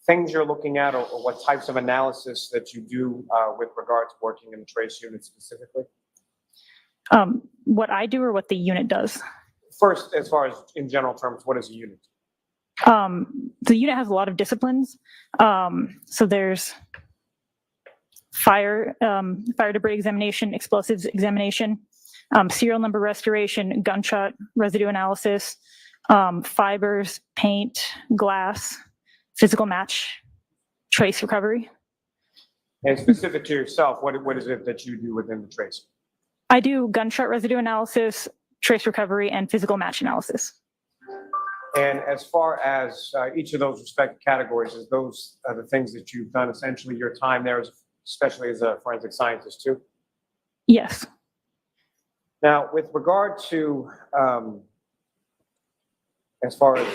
things you're looking at or what types of analysis that you do with regard to working in the Trace unit specifically? What I do or what the unit does? First, as far as in general terms, what is a unit? The unit has a lot of disciplines. So there's fire debris examination, explosives examination, serial number restoration, gunshot residue analysis, fibers, paint, glass, physical match, trace recovery. And specific to yourself, what is it that you do within the Trace? I do gunshot residue analysis, trace recovery, and physical match analysis. And as far as each of those respective categories, is those the things that you've done essentially your time there, especially as a forensic scientist too? Yes. Now, with regard to, as far as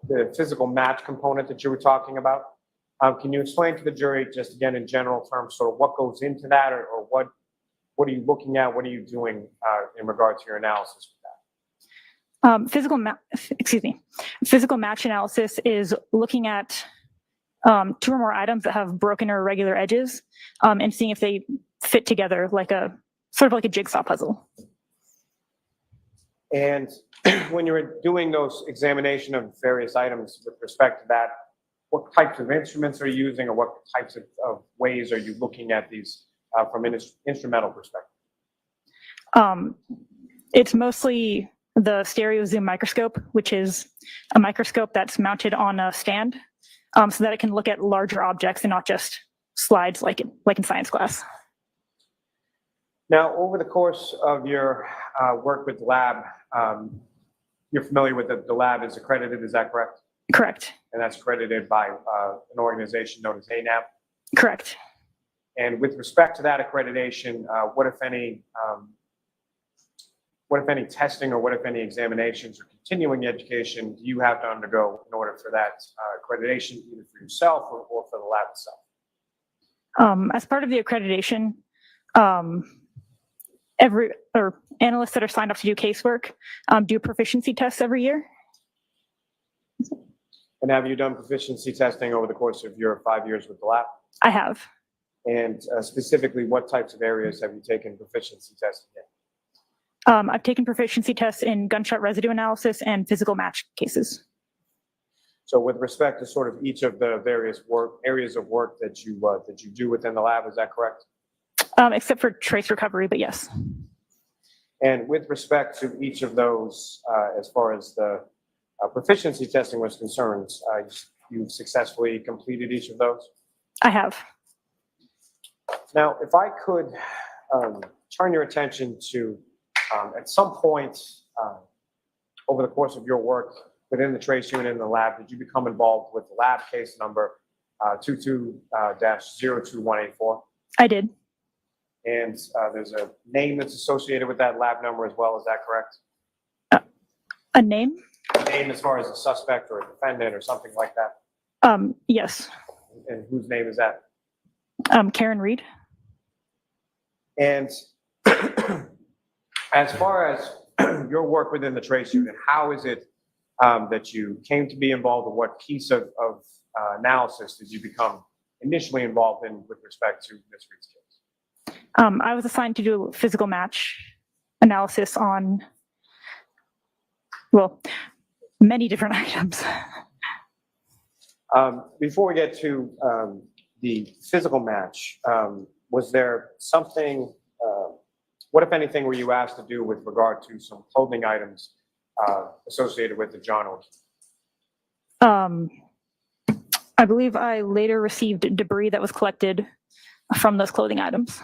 the physical match component that you were talking about, can you explain to the jury, just again in general terms, sort of what goes into that, or what are you looking at, what are you doing in regard to your analysis with that? Physical match analysis is looking at two or more items that have broken or irregular edges and seeing if they fit together like a sort of like a jigsaw puzzle. And when you're doing those examination of various items with respect to that, what types of instruments are you using, or what types of ways are you looking at these from an instrumental perspective? It's mostly the stereo zoom microscope, which is a microscope that's mounted on a stand, so that it can look at larger objects and not just slides like in science class. Now, over the course of your work with the lab, you're familiar with the lab is accredited, is that correct? Correct. And that's accredited by an organization known as ANAP? Correct. And with respect to that accreditation, what if any testing or what if any examinations or continuing education do you have to undergo in order for that accreditation, either for yourself or for the lab itself? As part of the accreditation, analysts that are signed up to do casework do proficiency tests every year. And have you done proficiency testing over the course of your 5 years with the lab? I have. And specifically, what types of areas have you taken proficiency testing in? I've taken proficiency tests in gunshot residue analysis and physical match cases. So with respect to sort of each of the various areas of work that you do within the lab, is that correct? Except for trace recovery, but yes. And with respect to each of those, as far as the proficiency testing was concerned, you've successfully completed each of those? I have. Now, if I could turn your attention to, at some point over the course of your work within the trace unit in the lab, did you become involved with the lab case number 22-02184? I did. And there's a name that's associated with that lab number as well, is that correct? A name? A name as far as a suspect or a defendant or something like that? Yes. And whose name is that? Karen Reed. And as far as your work within the trace unit, how is it that you came to be involved, or what piece of analysis did you become initially involved in with respect to Ms. Reed's case? I was assigned to do physical match analysis on, well, many different items. Before we get to the physical match, was there something, what if anything were you asked to do with regard to some clothing items associated with the John Oates? I believe I later received debris that was collected from those clothing items.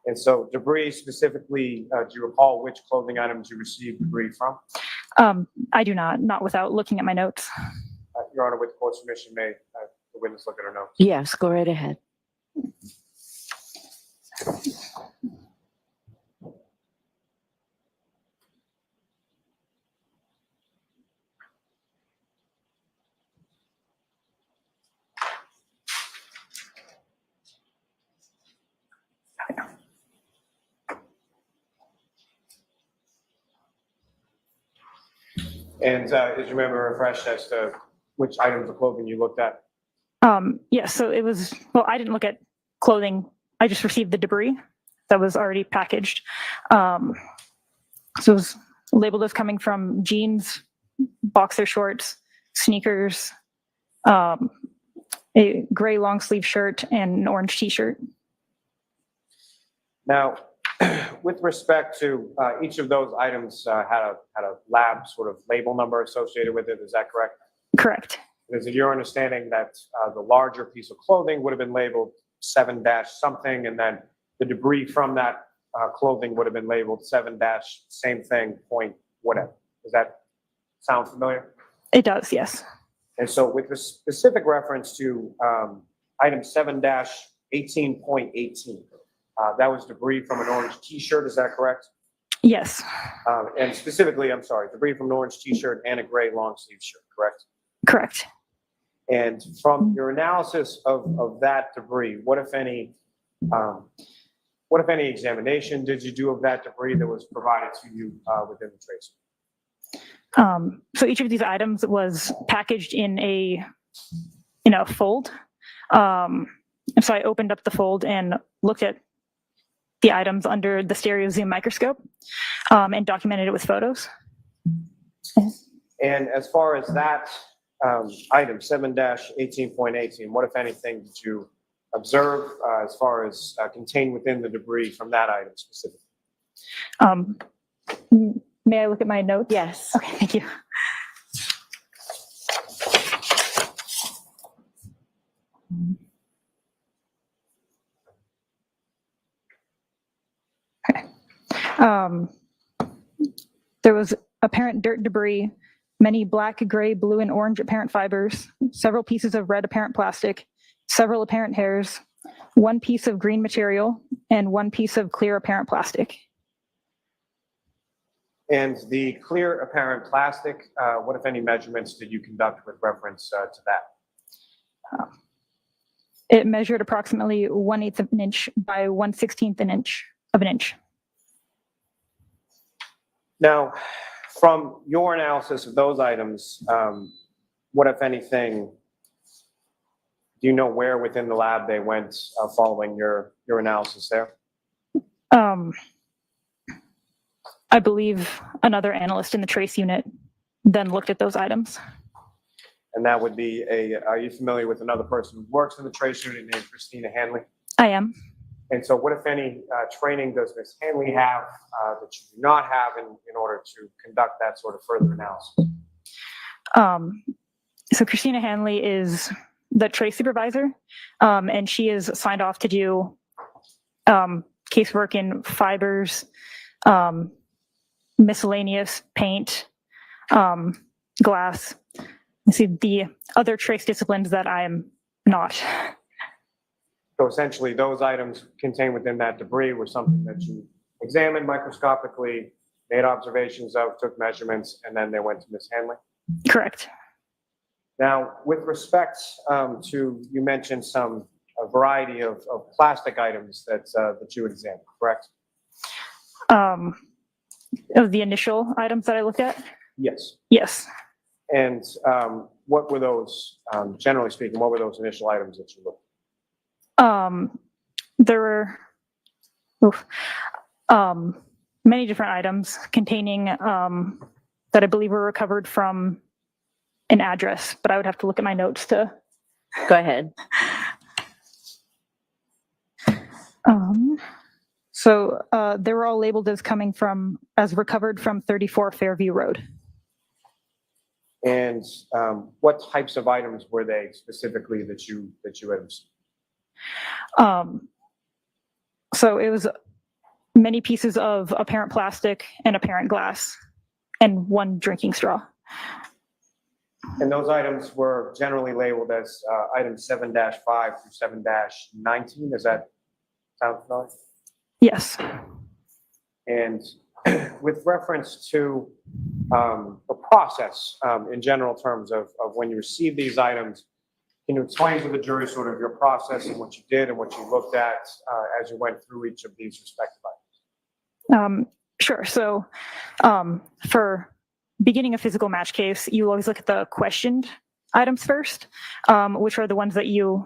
And so debris specifically, do you recall which clothing items you received debris from? I do not without looking at my notes. Your Honor, with the court's permission, may the witness look at her notes? Yes, go right ahead. And is your memory refreshed as to which items of clothing you looked at? Yes, so it was, well, I didn't look at clothing. I just received the debris that was already packaged. So it was labeled as coming from jeans, boxer shorts, sneakers, a gray long sleeve shirt, and an orange t-shirt. Now, with respect to each of those items had a lab sort of label number associated with it, is that correct? Correct. Is it your understanding that the larger piece of clothing would have been labeled 7- something, and then the debris from that clothing would have been labeled 7- same thing, point, whatever? Does that sound familiar? It does, yes. And so with the specific reference to item 7-18.18, that was debris from an orange t-shirt, is that correct? Yes. And specifically, I'm sorry, debris from an orange t-shirt and a gray long sleeve shirt, correct? Correct. And from your analysis of that debris, what if any examination did you do of that debris that was provided to you within the trace? So each of these items was packaged in a fold. And so I opened up the fold and looked at the items under the stereo zoom microscope and documented it with photos. And as far as that item 7-18.18, what if anything did you observe as far as contained within the debris from that item specifically? May I look at my notes? Yes. Okay, thank you. Okay. There was apparent dirt debris, many black, gray, blue, and orange apparent fibers, several pieces of red apparent plastic, several apparent hairs, one piece of green material, and one piece of clear apparent plastic. And the clear apparent plastic, what if any measurements did you conduct with reference to that? It measured approximately 1/8 of an inch by 1/16 of an inch. Now, from your analysis of those items, what if anything, do you know where within the lab they went following your analysis there? I believe another analyst in the trace unit then looked at those items. And that would be are you familiar with another person who works in the trace unit named Christina Hanley? I am. And so what, if any, training does Ms. Hanley have that you do not have in order to conduct that sort of further analysis? So Christina Hanley is the trace supervisor, and she is signed off to do casework in fibers, miscellaneous paint, glass. You see the other trace disciplines that I'm not. So essentially, those items contained within that debris were something that you examined microscopically, made observations of, took measurements, and then they went to Ms. Hanley? Correct. Now, with respect to, you mentioned a variety of plastic items that you examined, correct? Of the initial items that I looked at? Yes. Yes. And what were those, generally speaking, what were those initial items that you looked at? There were many different items containing that I believe were recovered from an address, but I would have to look at my notes to. Go ahead. So they were all labeled as recovered from 34 Fairview Road. And what types of items were they specifically that you had? So it was many pieces of apparent plastic and apparent glass and one drinking straw. And those items were generally labeled as items 7-5 through 7-19. Does that sound familiar? Yes. And with reference to the process in general terms of when you receive these items, can you explain to the jury sort of your process and what you did and what you looked at as you went through each of these respective items? Sure. So for beginning a physical match case, you always look at the questioned items first, which are the ones that you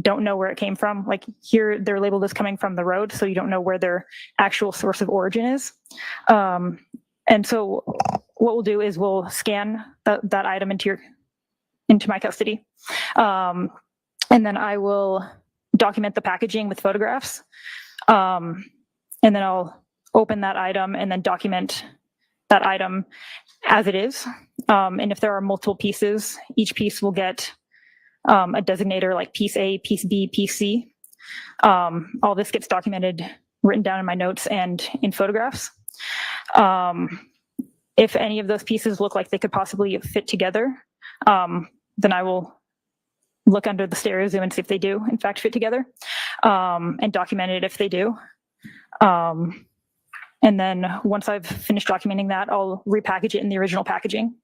don't know where it came from. Like here, they're labeled as coming from the road, so you don't know where their actual source of origin is. And so what we'll do is we'll scan that item into my custody. And then I will document the packaging with photographs. And then I'll open that item and then document that item as it is. And if there are multiple pieces, each piece will get a designator like piece A, piece B, piece C. All this gets documented, written down in my notes and in photographs. If any of those pieces look like they could possibly fit together, then I will look under the stereo zoom and see if they do in fact fit together, and document it if they do. And then once I've finished documenting that, I'll repackage it in the original packaging.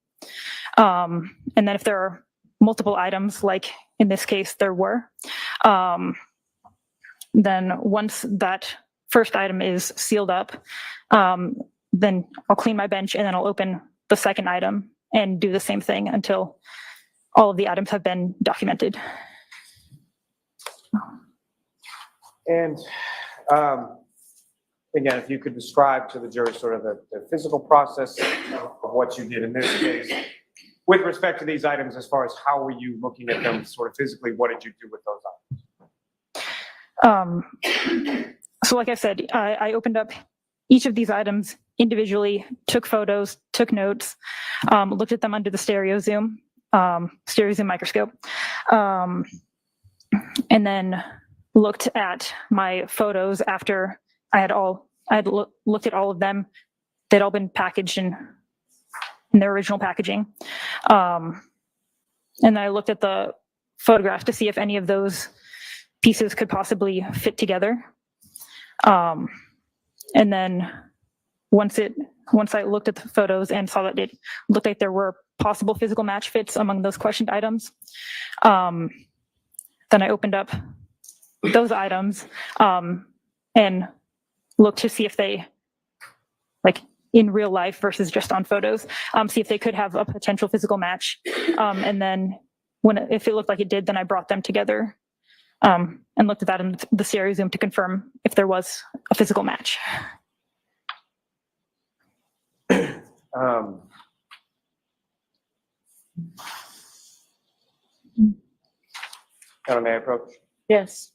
And then if there are multiple items, like in this case there were, then once that first item is sealed up, then I'll clean my bench and then I'll open the second item and do the same thing until all of the items have been documented. And again, if you could describe to the jury sort of the physical process of what you did in this case with respect to these items, as far as how were you looking at them sort of physically, what did you do with those items? So like I said, I opened up each of these items individually, took photos, took notes, looked at them under the stereo zoom microscope, and then looked at my photos after I had looked at all of them. They'd all been packaged in their original packaging. And then I looked at the photograph to see if any of those pieces could possibly fit together. And then once I looked at the photos and saw that it looked like there were possible physical match fits among those questioned items, then I opened up those items and looked to see if they, like in real life versus just on photos, see if they could have a potential physical match. And then if it looked like it did, then I brought them together and looked at that in the stereo zoom to confirm if there was a physical match. May I approach? Yes.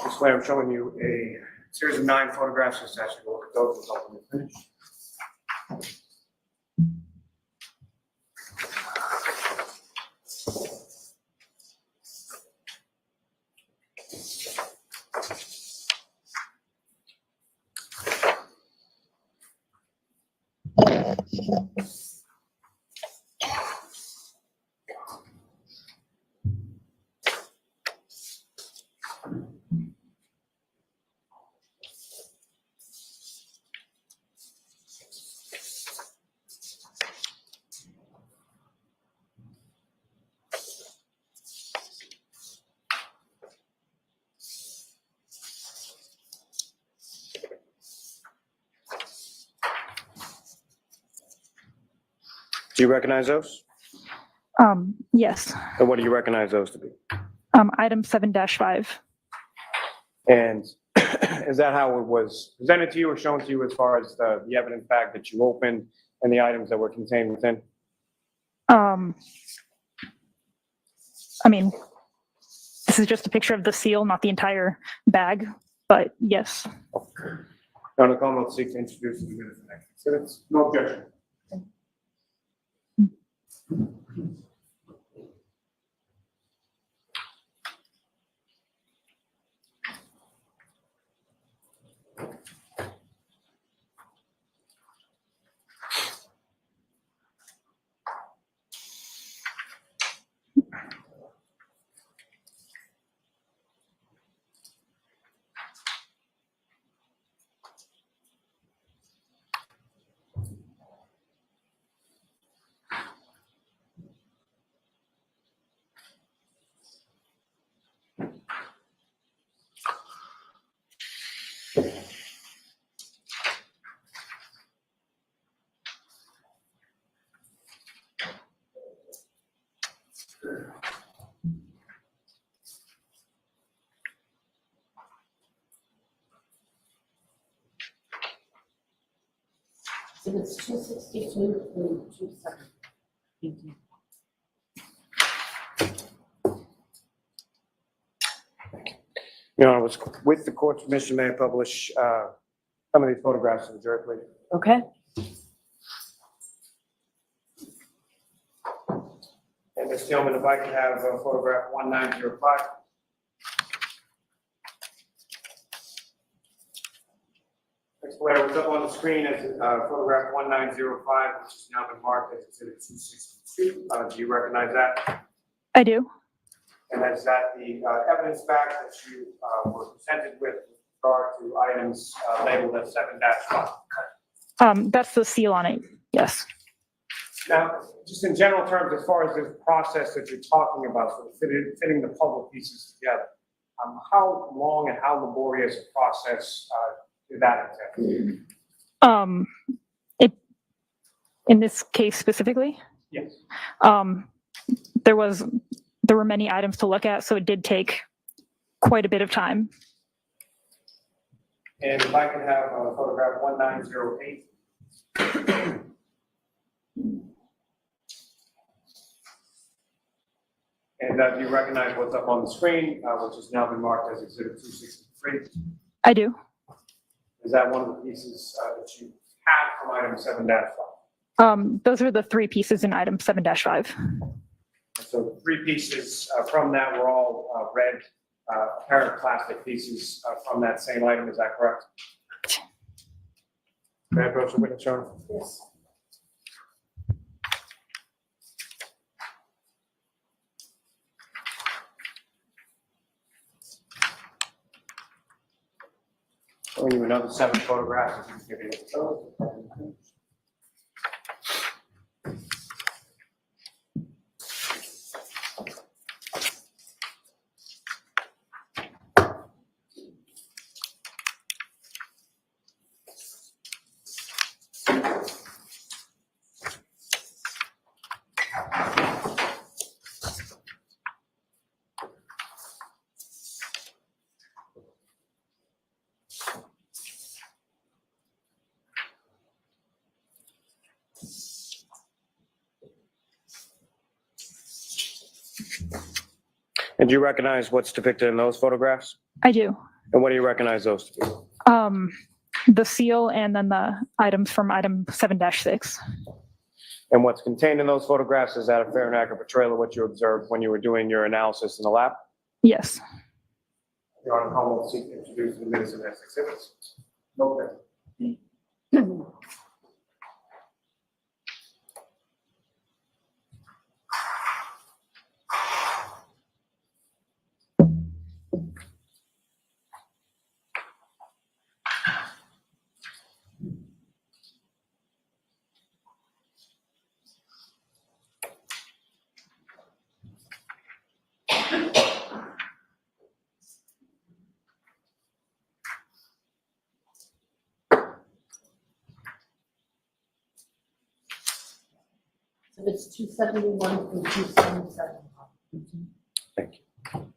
This way I'm showing you a series of 9 photographs. Just ask you to look at those and help me finish. Do you recognize those? Yes. And what do you recognize those to be? Item 7-5. And is that how it was presented to you or shown to you as far as the evidence bag that you opened and the items that were contained within? I mean, this is just a picture of the seal, not the entire bag, but yes. Now, Nicole will seek to introduce the minutes next exhibits. No objection. It's 262 through 270. Your Honor, with the court's permission, may I publish some of these photographs to the jury, please? Okay. And Ms. Tillman, if I could have photograph 1905. What's up on the screen is photograph 1905, which has now been marked as exhibit 262. Do you recognize that? I do. And is that the evidence back that you were presented with regard to items labeled as 7-5? That's the seal on it, yes. Now, just in general terms, as far as this process that you're talking about, sort of fitting the puzzle pieces together, how long and how laborious a process did that entail? In this case specifically, Yes. there were many items to look at, so it did take quite a bit of time. And if I can have photograph 1908. And do you recognize what's up on the screen, which has now been marked as Exhibit 263? I do. Is that one of the pieces that you have from item 7-5? Those are the 3 pieces in item 7-5. So 3 pieces from that were all red, apparent plastic pieces from that same item. Is that correct? May I approach the witness, Your Honor? Yes. Showing you another 7 photographs. If you can give me And do you recognize what's depicted in those photographs? I do. And what do you recognize those to be? The seal and then the items from item 7-6. And what's contained in those photographs, is that a fair and accurate portrayal of what you observed when you were doing your analysis in the lab? Yes. Your Honor, how will seek to introduce the minutes of this exhibits? Okay. It's 271 through 277. Thank you.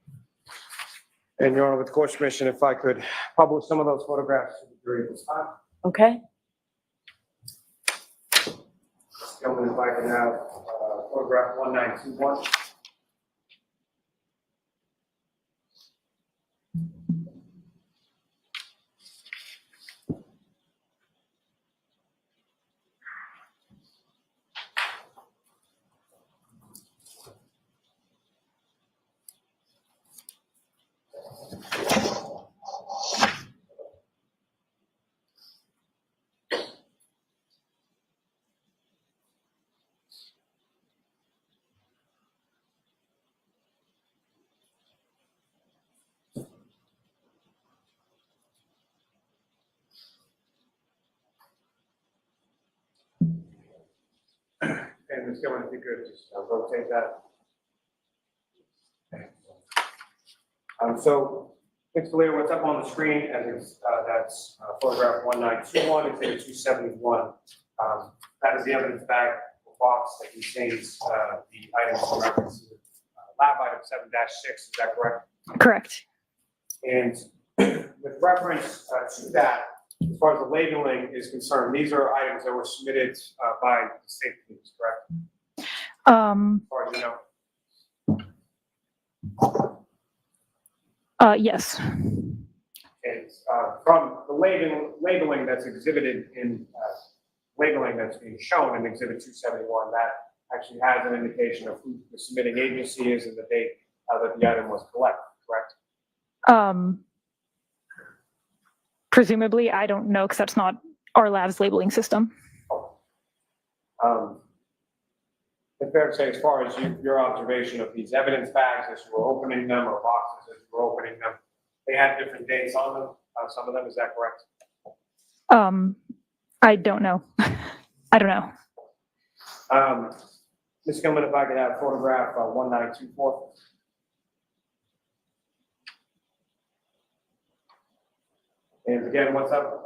And Your Honor, with the court's permission, if I could publish some of those photographs to the jury at this time. Okay. Gentlemen, if I can have photograph 1921. And Ms. Gilman, if you could just rotate that. So, Mr. Lear, what's up on the screen as that's photograph 1921, exhibit 271. That is the evidence bag box that contains the items in reference to lab item 7-6. Is that correct? Correct. And with reference to that, as far as the labeling is concerned, these are items that were submitted by the state police, correct? As far as you know. Yes. And from the labeling that's exhibited in labeling that's being shown in Exhibit 271, that actually has an indication of who the submitting agency is and the date that the item was collected, correct? Presumably, I don't know because that's not our lab's labeling system. It's fair to say, as far as your observation of these evidence bags as you were opening them, or boxes as you were opening them, they had different dates on them, some of them, is that correct? I don't know. I don't know. Ms. Gilman, if I could have photograph 1924. And again, what's up?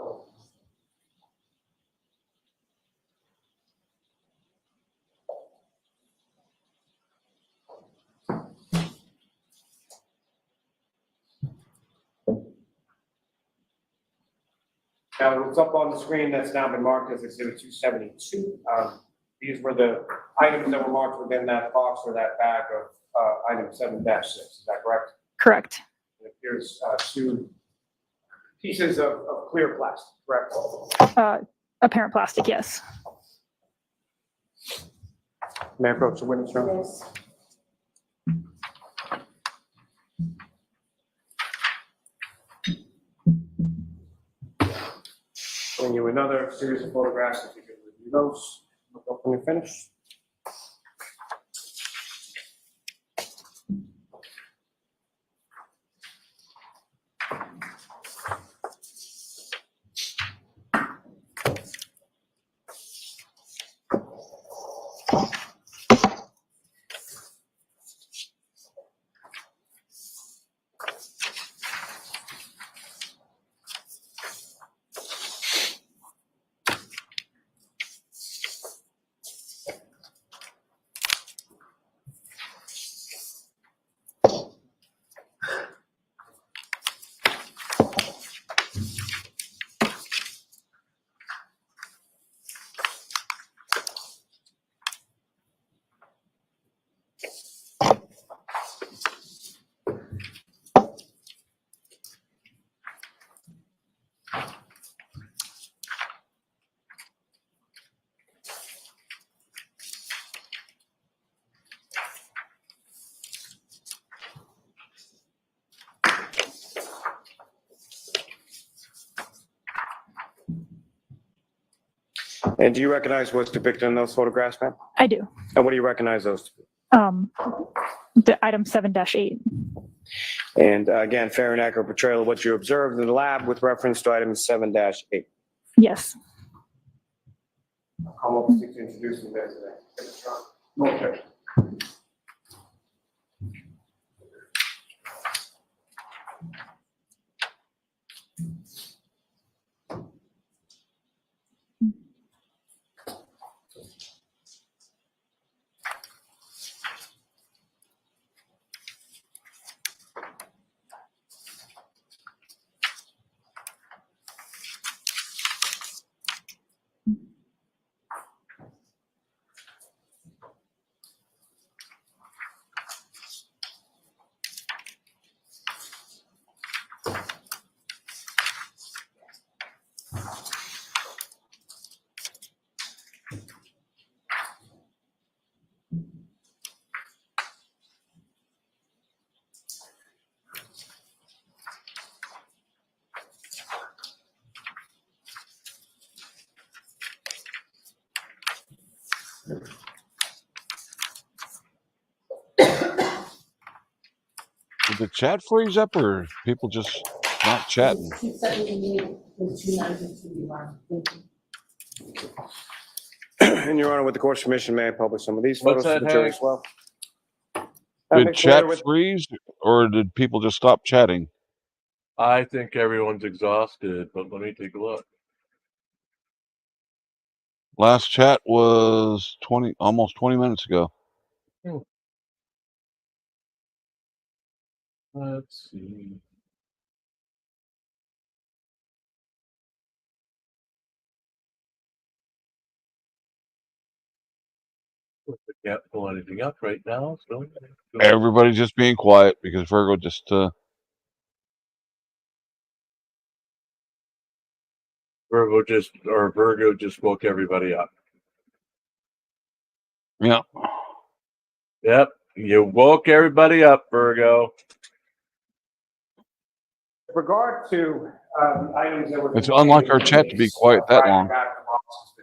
Now, what's up on the screen that's now been marked as Exhibit 272. These were the items that were marked within that box or that bag of item 7-6. Is that correct? Correct. It appears two pieces of clear plastic, correct? Apparent plastic, yes. May I approach the witness room? Yes. Bring you another series of photographs if you can review those. Look up when you're finished. And do you recognize what's depicted in those photographs, ma'am? I do. And what do you recognize those to be? The item 7-8. And again, fair and accurate portrayal of what you observed in the lab with reference to item 7-8. Yes. Come up to introduce you guys today. Okay. Did the chat freeze up or people just not chatting? 278 with 291. And Your Honor, with the court's permission, may I publish some of these What's photos to that, the jury Hank? as well? Did Mr. chat Lawyer, with- freeze or did people just stop chatting? I think everyone's exhausted, but let me take a look. Last chat was almost 20 minutes ago. Let's see. I can't pull anything up right now. So Everybody's just being quiet because Virgo just Virgo just woke everybody up. yeah. Yep, you woke everybody up, Virgo. With regard to the items that were. It's unlike our chat to be quiet that long.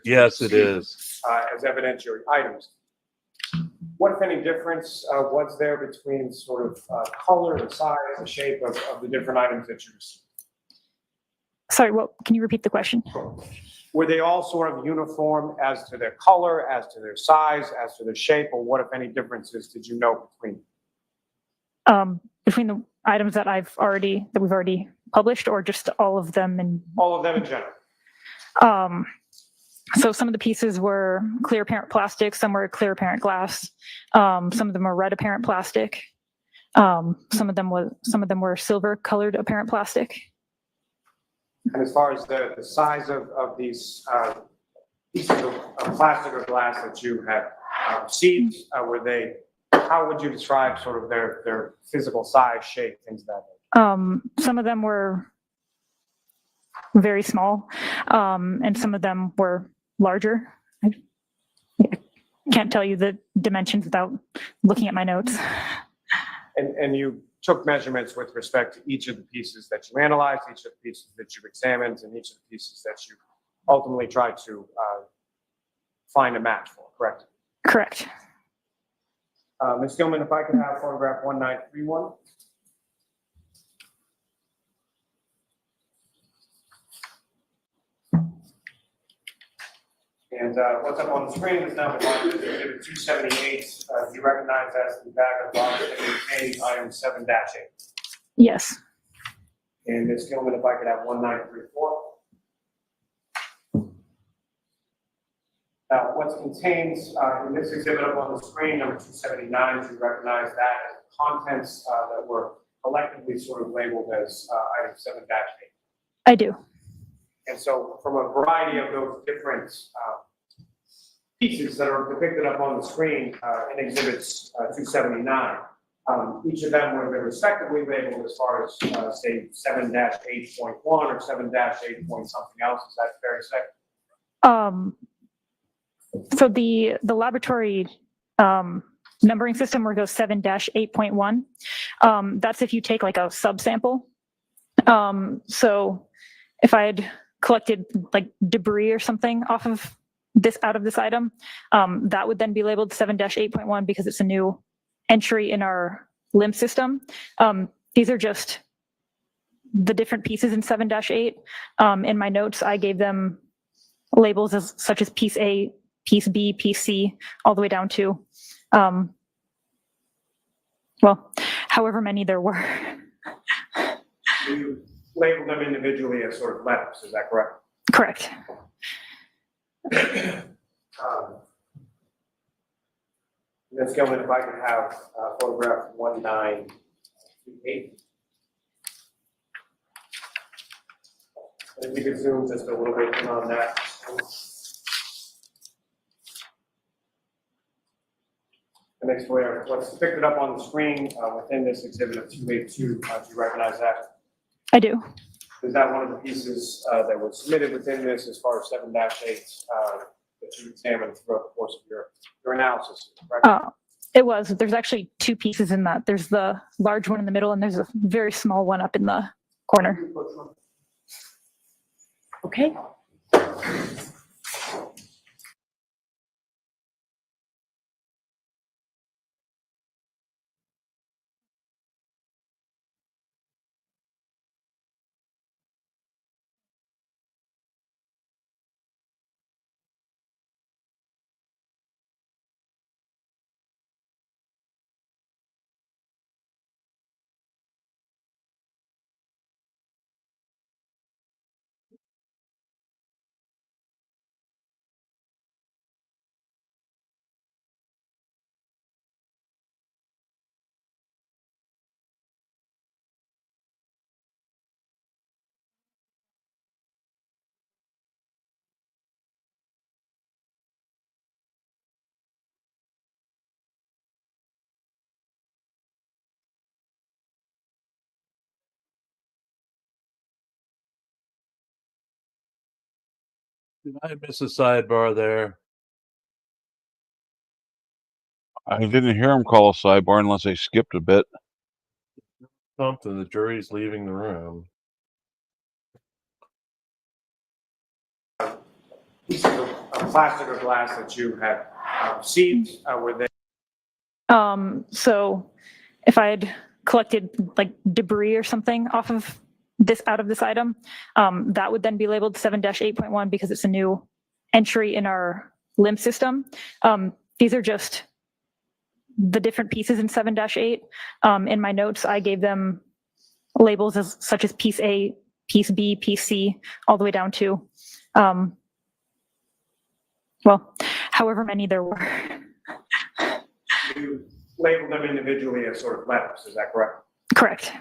Yes, it is. As evidentiary items. What, if any, difference was there between sort of color, the size, the shape of the different items that you received? Sorry, well, can you repeat the question? Were they all sort of uniform as to their color, as to their size, as to their shape, or what, if any, differences did you know between them? Between the items that we've already published, or just all of them? All of them in general. So some of the pieces were clear apparent plastic, some were clear apparent glass, some of them were red apparent plastic, some of them were silver colored apparent plastic. And as far as the size of these pieces of plastic or glass that you had received, how would you describe sort of their physical size, shape, things of that nature? Some of them were very small, and some of them were larger. I can't tell you the dimensions without looking at my notes. And you took measurements with respect to each of the pieces that you analyzed, each of the pieces that you examined, and each of the pieces that you ultimately tried to find a match for, correct? Correct. Ms. Gilman, if I could have photograph 1931. And what's up on the screen is now the line exhibit 278. Do you recognize as the bag of box that contains item 7-8? Yes. And Ms. Gilman, if I could have 1934. Now, what's contained in this exhibit up on the screen, number 279, do you recognize that as the contents that were collectively sort of labeled as item 7-8? I do. And so from a variety of those different pieces that are depicted up on the screen in exhibits 279, each of them would have been respectively labeled as far as say 7-8.1 or 7-8 point something else. Is that fair to say? So the laboratory numbering system where it goes 7-8.1, that's if you take like a subsample. So if I had collected like debris or something out of this item, that would then be labeled 7-8.1 because it's a new entry in our limb system. These are just the different pieces in 7-8. In my notes, I gave them labels such as piece A, piece B, piece C, all the way down to, well, however many there were. You labeled them individually as sort of letters, is that correct? Correct. Ms. Gilman, if I could have photograph 1928. And if you could zoom just a little bit in on that. And next, what's depicted up on the screen within this exhibit of 282, do you recognize that? I do. Is that one of the pieces that was submitted within this as far as 7-8 that you examined throughout the course of your analysis, right? It was. There's actually two pieces in that. There's the large one in the middle, and there's a very small one up in the corner. Okay. Did I miss a sidebar there? I didn't hear him call a sidebar unless they skipped a bit. Something, the jury's leaving the room. Pieces of plastic or glass that you had received, were they? So if I had collected like debris or something out of this item, that would then be labeled 7-8.1 because it's a new entry in our limb system. These are just the different pieces in 7-8. In my notes, I gave them labels such as piece A, piece B, piece C, all the way down to, well, however many there were. You labeled them individually as sort of letters, is that correct? Correct.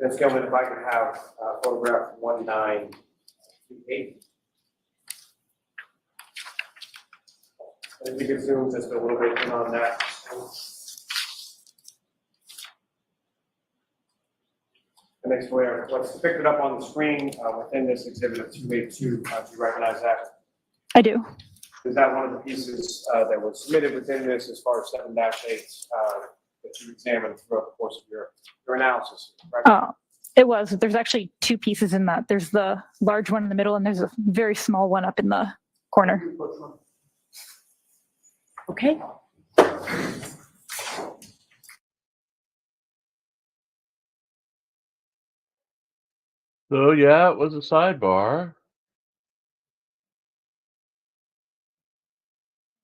Ms. Gilman, if I could have photograph 1928. If you could zoom just a little bit in on that. The next flare, what's depicted up on the screen within this exhibit of 282, do you recognize that? I do. Is that one of the pieces that was submitted within this as far as 7-8 that you examined throughout the course of your analysis? Right? It was. There's actually two pieces in that. There's the large one in the middle, and there's a very small one up in the corner. Okay. So yeah, it was a sidebar.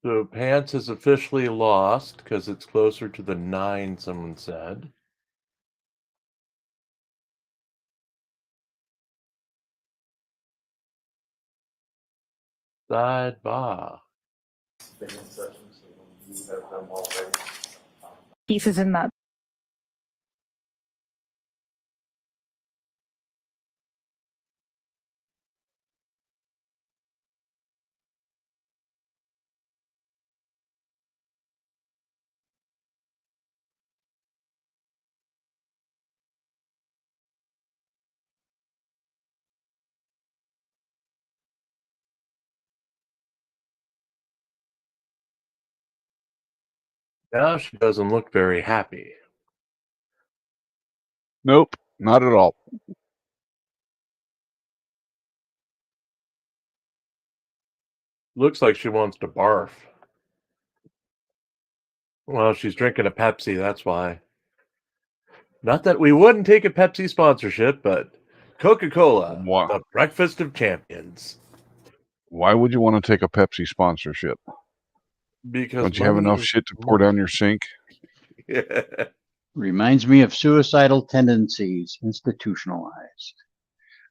So pants is officially lost because it's closer to the 9, someone said. Sidebar. Pieces in that. Now she doesn't look very happy. Nope, not at all. Looks like she wants to barf. Well, she's drinking a Pepsi, that's why. Not that we wouldn't take a Pepsi sponsorship, but Coca-Cola, the breakfast of champions. Why would you want to take a Pepsi sponsorship? Because don't you have money enough is shit to pour down your sink? Reminds me of suicidal tendencies institutionalized.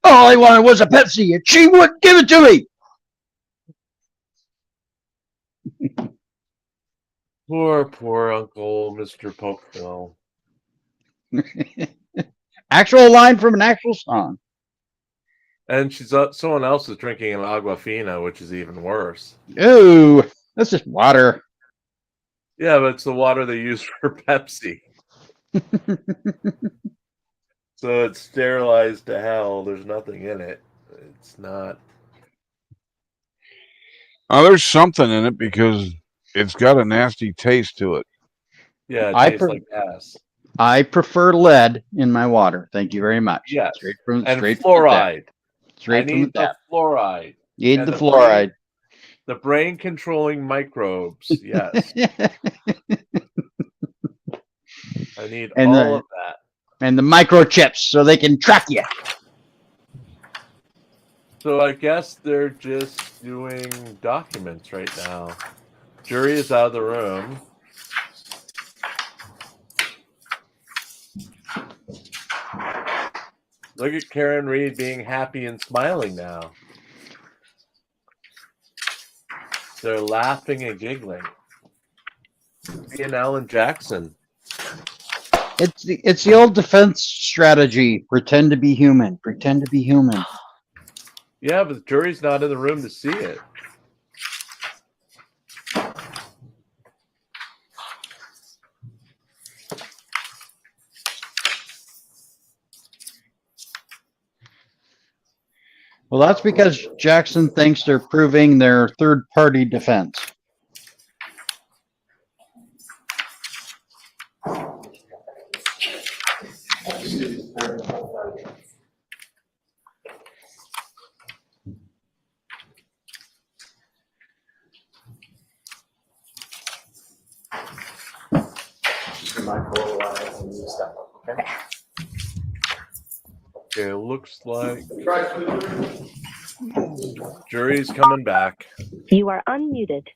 All I wanted was a Pepsi, and she wouldn't give it to me. Poor Uncle Mr. Pokeville. Actual line from an actual song. And she's someone else is drinking an Aquafina, which is even worse. Ooh, that's just water. Yeah, but it's the water they use for Pepsi. So it's sterilized to hell. There's nothing in it. It's not. Oh, there's something in it because it's got a nasty taste to it. Yeah, it I tastes like ass. I prefer lead in my water. Thank you very much. Yes. From And the tap. fluoride. Straight I from the need the tap. fluoride. Need And the fluoride. The brain controlling microbes. Yes. I need And all of that. And the microchips so they can track you. So I guess they're just doing documents right now. Jury is out of the room. Look at Karen Reed being happy and smiling now. They're laughing and giggling. Me and Alan Jackson. It's the old defense strategy. Pretend to be human. Pretend to be human. Yeah, but the jury's not in the room to see it. Well, that's because Jackson thinks they're proving their third-party defense. Okay, looks like jury's coming back. You are unmuted.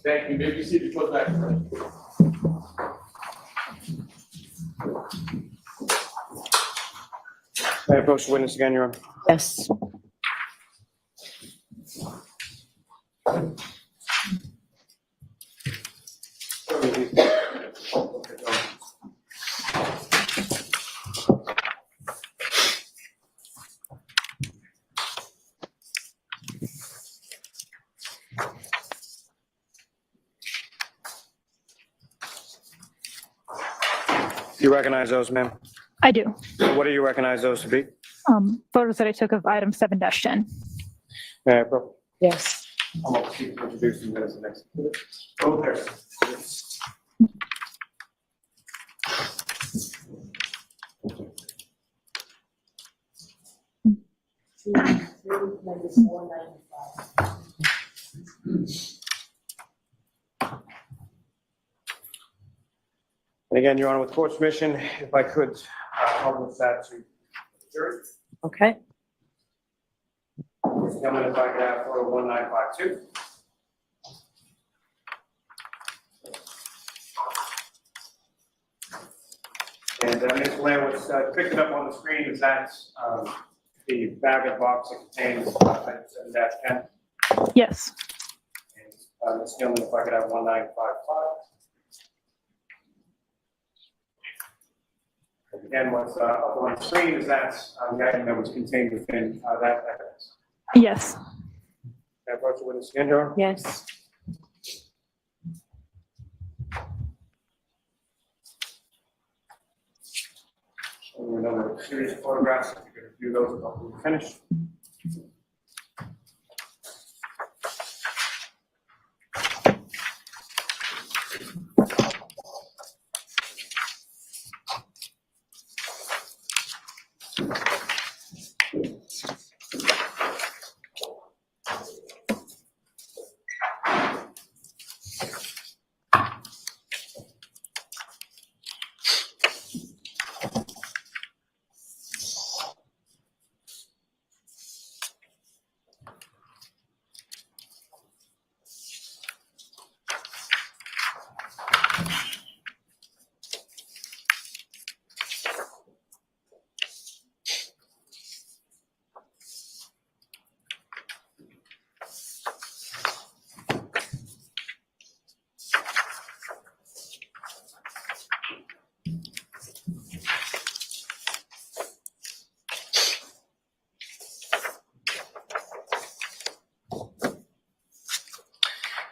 Thank you. Maybe see the close back. May I approach the witness again, Your Honor? Yes. Do you recognize those, ma'am? I do. What do you recognize those to be? Photos that I took of item 7-10. May I approach? Yes. I'm going to introduce you as the next. Okay. And again, Your Honor, with court's permission, if I could publish that to the jury. Okay. Gentlemen, if I could have photo 1952. And Ms. Blair, what's picking up on the screen is that the bag of box that contains item 7-10. Yes. And Ms. Gilman, if I could have 1955. And again, what's up on the screen is that the item that was contained within that evidence. Yes. Can I approach the witness again, Your Honor? Yes. Showing another series of photographs. If you could review those before we finish.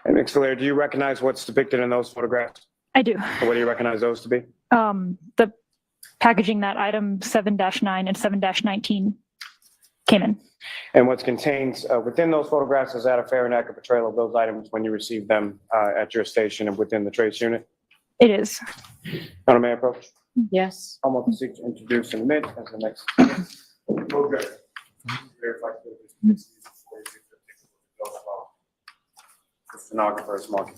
And Ms. Blair, do you recognize what's depicted in those photographs? I do. Or what do you recognize those to be? The packaging that item 7-9 and 7-19 came in. And what's contained within those photographs, is that a fair and accurate portrayal of those items when you receive them at your station and within the trace unit? It is. Honor, may I approach? Yes. I'm going to seek to introduce and admit as the next. Okay. Verify the stenographer's marking.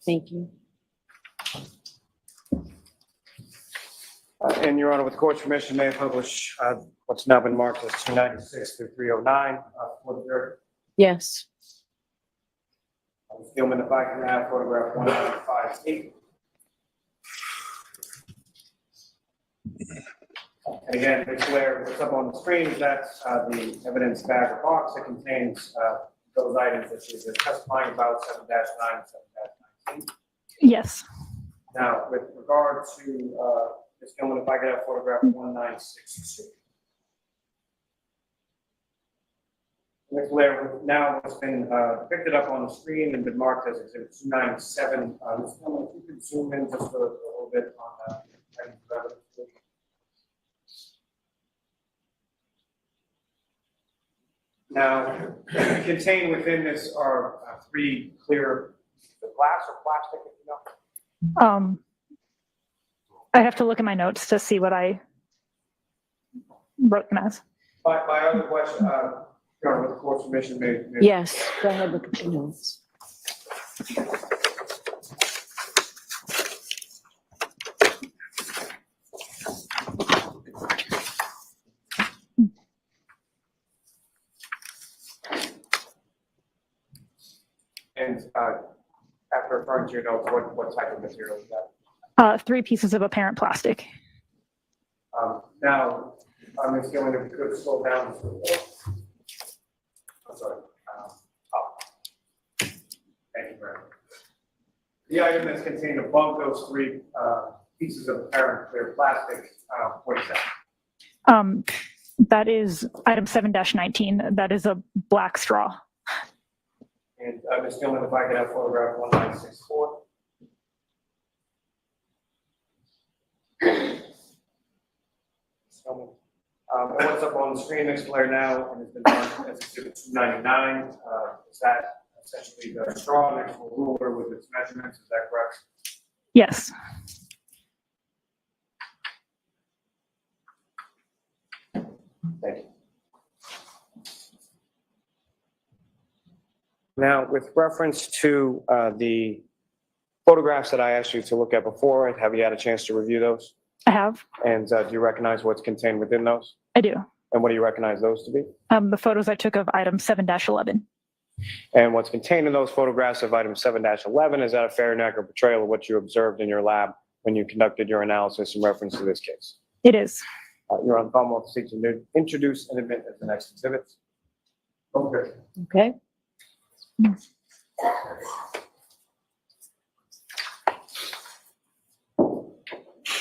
Thank you. And And Your Honor, with the court's permission, may I publish what's now been marked as 296 through 309 for the jury? Yes. Gilman, if I can have photograph 1958. And again, Ms. Blair, what's up on the screen is that's the evidence bag or box that contains those items that she's testifying about, 7-9 and 7-19. Yes. Now, with regard to Ms. Gilman, if I could have photograph 1962. Ms. Blair, now what's been depicted up on the screen and been marked as exhibit 297. Ms. Gilman, if you could zoom in just a little bit on items of evidence. Now, contained within this are 3 clear glass or plastic, if you know. I have to look at my notes to see what I wrote them as. My other question, Your Honor, with the court's permission, may. Yes, go ahead, look at your notes. And after referring to your notes, what type of material is that? 3 pieces of apparent plastic. Now, Ms. Gilman, if you could slow down. I'm sorry. Up. Thank you very much. The item that's contained above those 3 pieces of apparent clear plastic, what is that? That is item 7-19. That is a black straw. And Ms. Gilman, if I could have photograph 1964. And what's up on the screen, Ms. Blair, now, and has been marked as exhibit 299. Is that essentially the straw next to a ruler with its measurements? Is that correct? Yes. Thank you. Now, with reference to the photographs that I asked you to look at before, have you had a chance to review those? I have. And do you recognize what's contained within those? I do. And what do you recognize those to be? The photos I took of item 7-11. And what's contained in those photographs of item 7-11, is that a fair and accurate portrayal of what you observed in your lab when you conducted your analysis in reference to this case? It is. You're on the phone to seek to introduce and admit as the next exhibit. Okay. Okay.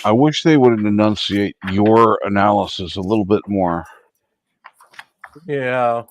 I wish they would enunciate your analysis a little bit more. Yeah.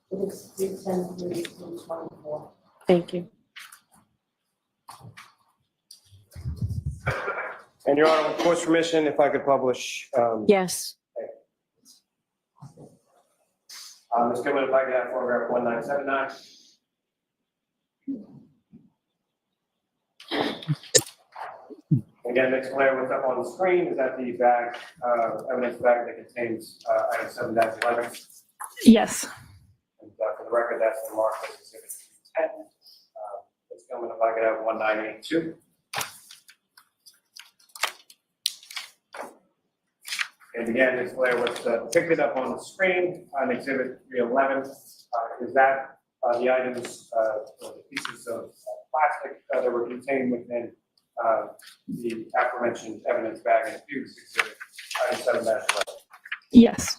It is 310-324. Thank you. And Your Honor, with court's permission, if I could publish. Yes. Ms. Gilman, if I could have photograph 1979. Again, Ms. Blair, what's up on the screen is that the bag, evidence bag that contains item 7-11. Yes. And for the record, that's the mark as exhibit 10. Ms. Gilman, if I could have 1982. And again, Ms. Blair, what's depicted up on the screen on exhibit 311 is that the items, the pieces of plastic that were contained within the aforementioned evidence bag and abuse exhibit item 7-11. Yes.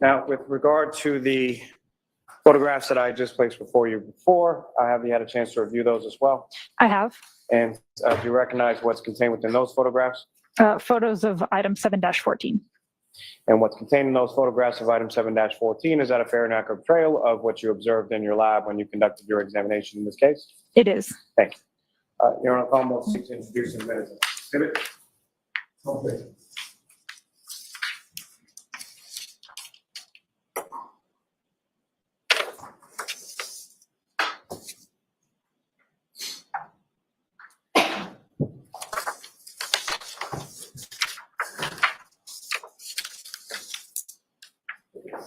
Now, with regard to the photographs that I just placed before you before, have you had a chance to review those as well? I have And do you recognize what's contained within those photographs? photos of item 7-14. And what's contained in those photographs of item 7-14, is that a fair and accurate portrayal of what you observed in your lab when you conducted your examination in this case? It is. Thank you. Your Honor, I'll almost seek to introduce in minutes. Exhibit. Okay.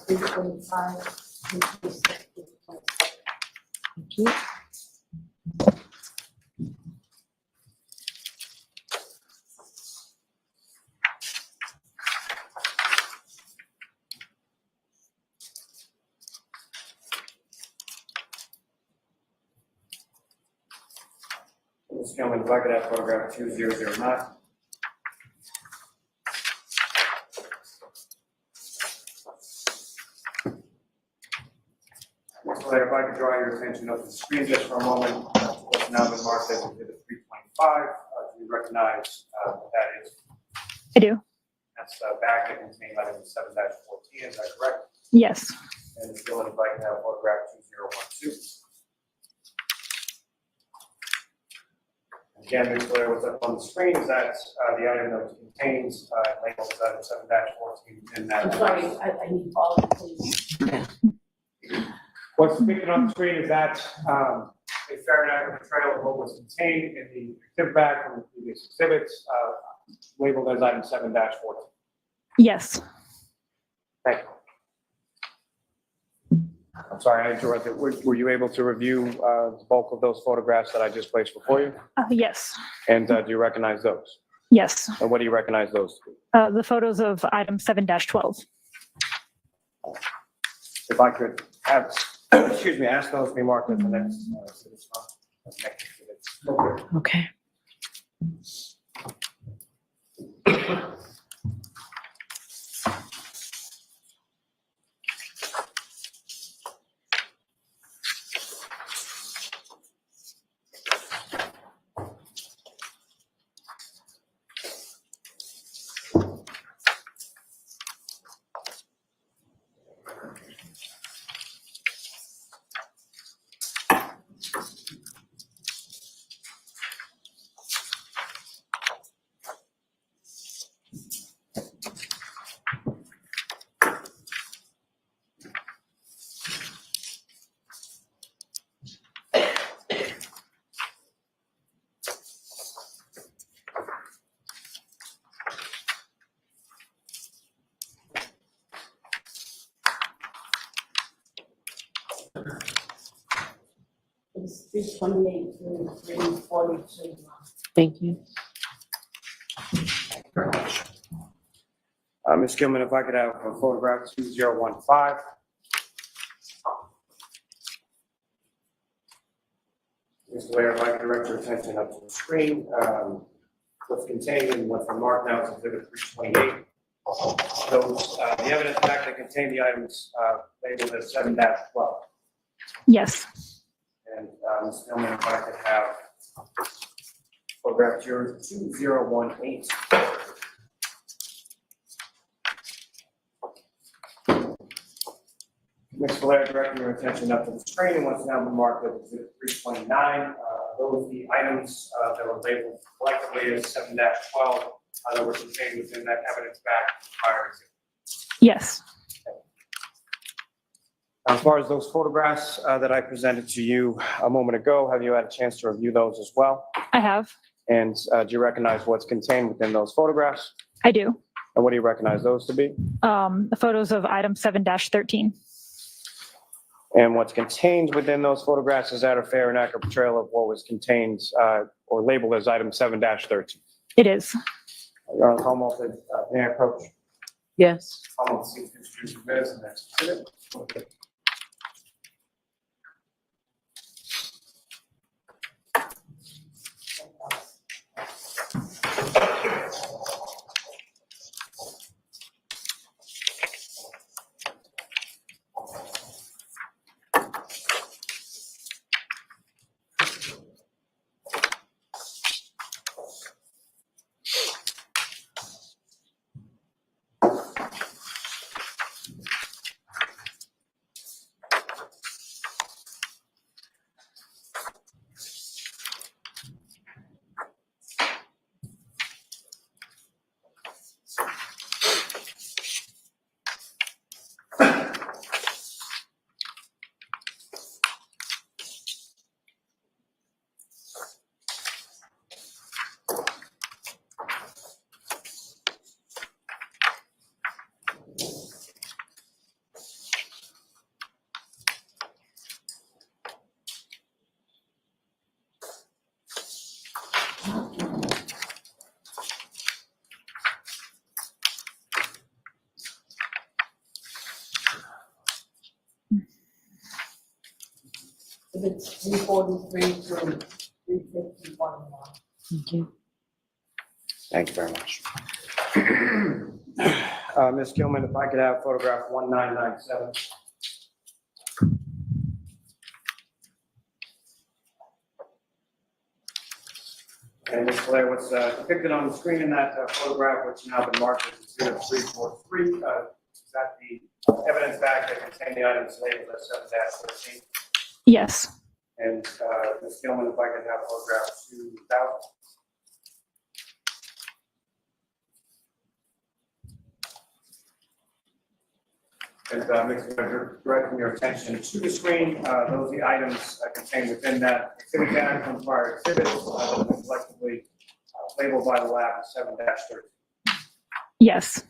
Thank you. Ms. Gilman, if I could have photograph 2009. Mr. Laird, if I could draw your attention up to the screen just for a moment, what's now been marked as exhibit 325. Do you recognize what that is? I do. That's a bag that contains item 7-14, is that correct? Yes. And Ms. Gilman, if I could have photograph 2012. Again, Ms. Blair, what's up on the screen is that the item that was contained, labeled as item 7-14 in that. I'm sorry, I need all of it, please. What's depicted on the screen is that a fair and accurate portrayal of what was contained in the exhibit bag from the previous exhibits, labeled as item 7-14. Yes. Thank you. I'm sorry, I interrupted. Were you able to review the bulk of those photographs that I just placed before you? Yes. And do you recognize those? Yes. And what do you recognize those to be? The photos of item 7-12. If I could have, excuse me, ask those to be marked as the next. Okay. It's 328 through 342. Thank you. Ms. Gilman, if I could have a photograph 2015. Mr. Laird, if I could direct your attention up to the screen, what's contained and what's remarked now is exhibit 328. Those, the evidence back that contain the items labeled as 7-12. Yes. And Ms. Gilman, if I could have photograph 2018. Mr. Laird, directing your attention up to the screen and what's now been marked as exhibit 329. Those are the items that were labeled collectively as 7-12 that were contained within that evidence back from the prior exhibit. Yes. As far as those photographs that I presented to you a moment ago, have you had a chance to review those as well? I have. And do you recognize what's contained within those photographs? I do. And what do you recognize those to be? The photos of item 7-13. And what's contained within those photographs, is that a fair and accurate portrayal of what was contained or labeled as item 7-13? It is. Your Honor, almost may I approach? Yes. Almost seems to introduce the minutes and next exhibit. Okay. It's 343 through 351. Thank you. Thank you very much. Ms. Gilman, if I could have photograph 1997. And Ms. Blair, what's depicted on the screen in that photograph, which now been marked as Exhibit 343, is that the evidence bag that contained the items labeled as 7-13? Yes. And Ms. Gilman, if I could have photograph 2000. And Ms. Blair, directing your attention to the screen, those are the items contained within that exhibit bag from prior exhibits, collectively labeled by the lab as 7-13. Yes.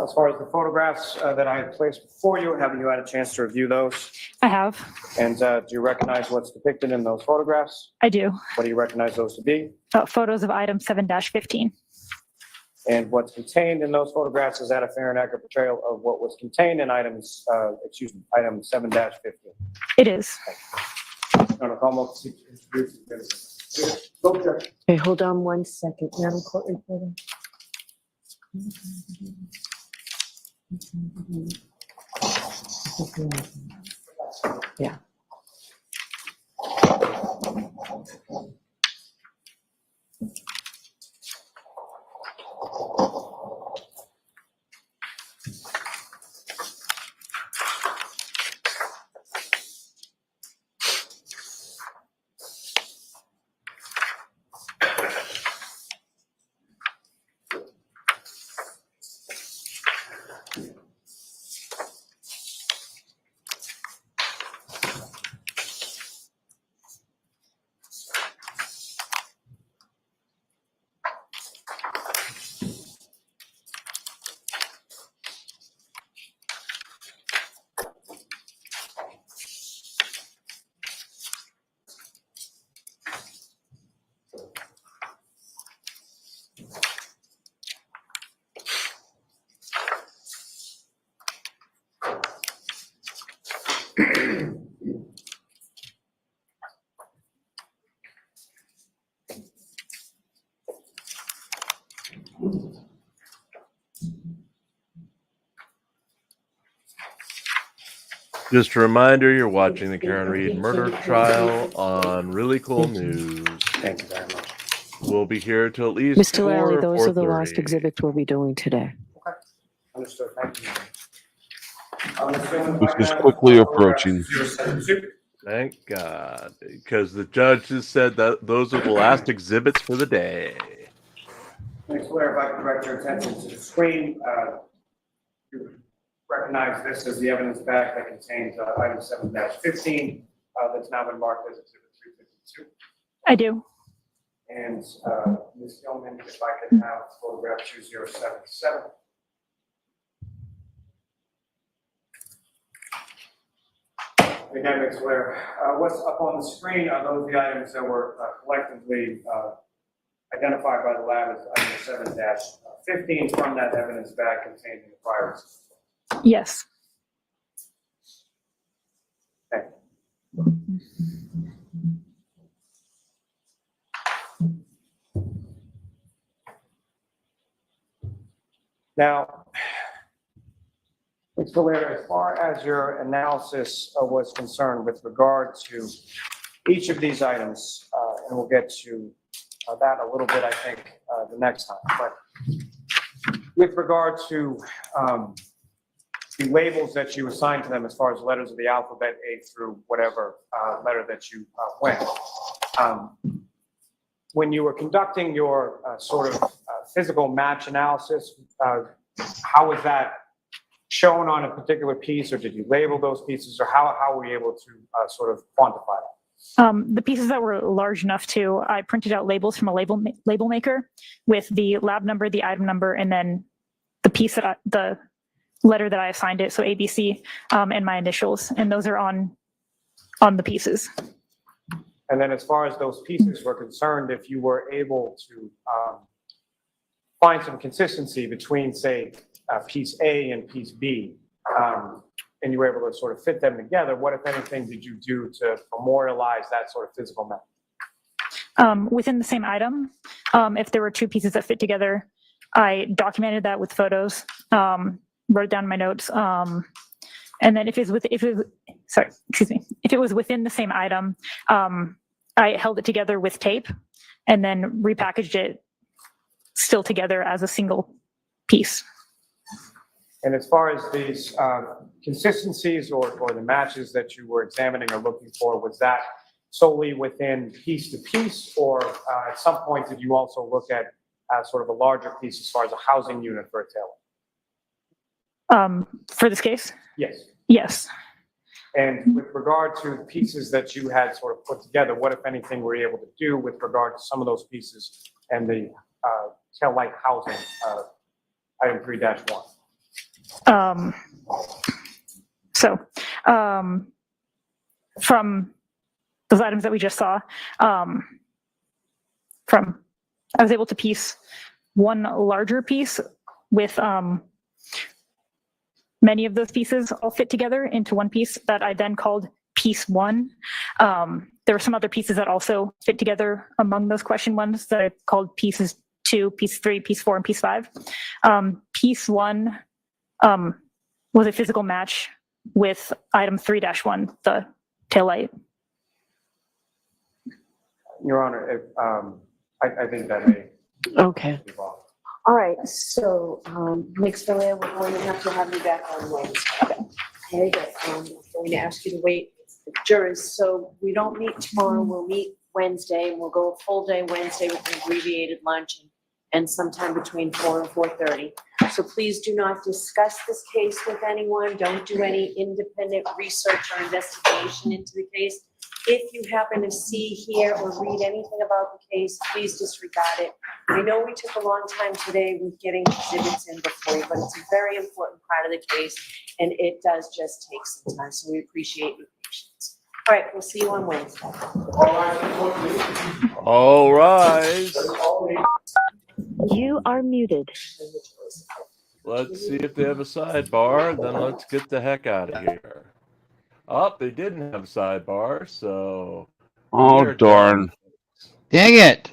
As far as the photographs that I had placed before you, have you had a chance to review those? I have. And do you recognize what's depicted in those photographs? I do. What do you recognize those to be? Photos of item 7-15. And what's contained in those photographs, is that a fair and accurate portrayal of what was contained in items, item 7-15? It is. Okay, hold on one second, Madam Court Reporter. Yeah. Just a reminder, you're watching the Karen Reed murder trial on Really Cool News. Thank you very much. We'll be here till at least Mr. Lally, 4 or those are the last 4:30. exhibits we'll be doing today. Okay, understood, thank you. This is quickly approaching. Thank God, because the judge just said that those are the last exhibits for the day. Ms. Blair, if I could direct your attention to the screen, you recognize this as the evidence bag that contains item 7-15 that's now been marked as Exhibit 352. I do. And Ms. Gilman, if I could have photograph 2077. Again, Ms. Blair, what's up on the screen are those the items that were collectively identified by the lab as item 7-15 from that evidence bag contained in the prior. Yes. Thank you. Now, Ms. Blair, as far as your analysis was concerned with regard to each of these items, and we'll get to that a little bit, I think, the next time. But with regard to the labels that you assigned to them as far as letters of the alphabet, A through whatever letter that you went, when you were conducting your sort of physical match analysis, how was that shown on a particular piece, or did you label those pieces, or how were you able to sort of quantify that? The pieces that were large enough to, I printed out labels from a label maker with the lab number, the item number, and then the piece that the letter that I assigned it, so ABC, and my initials, and those are on the pieces. And then as far as those pieces were concerned, if you were able to find some consistency between, say, piece A and piece B, and you were able to sort of fit them together, what, if anything, did you do to memorialize that sort of physical method? Within the same item, if there were two pieces that fit together, I documented that with photos, wrote down my notes, and then if it was within the same item, I held it together with tape and then repackaged it still together as a single piece. And as far as these consistencies or the matches that you were examining or looking for, was that solely within piece to piece, or at some point did you also look at sort of a larger piece as far as a housing unit for a taillight? For this case? Yes. Yes. And with regard to the pieces that you had sort of put together, what, if anything, were you able to do with regard to some of those pieces and the taillight housing, item 3-1? From those items that we just saw, I was able to piece one larger piece with many of those pieces all fit together into one piece that I then called piece 1. There were some other pieces that also fit together among those question ones that I called pieces 2, piece 3, piece 4, and piece 5. Piece 1 was a physical match with item 3-1, the taillight. Your Honor, I think that may. Okay. All right, so, Ms. Philia, we're going to have you back on Wednesday. Very good. I'm going to ask you to wait jurors, so we don't meet tomorrow, we'll meet Wednesday, and we'll go a full day Wednesday with an abbreviated lunch and sometime between 4 and 4:30. So please do not discuss this case with anyone. Don't do any independent research or investigation into the case. If you happen to see, hear, or read anything about the case, please disregard it. I know we took a long time today with getting exhibits in before you, but it's a very important part of the case, and it does just take some time, so we appreciate your patience. All right, we'll see you on Wednesday. All rise. You are muted. Let's see if they have a sidebar, then let's get the heck out of here. Oh, they didn't have a sidebar, so. Oh, darn. Dang it.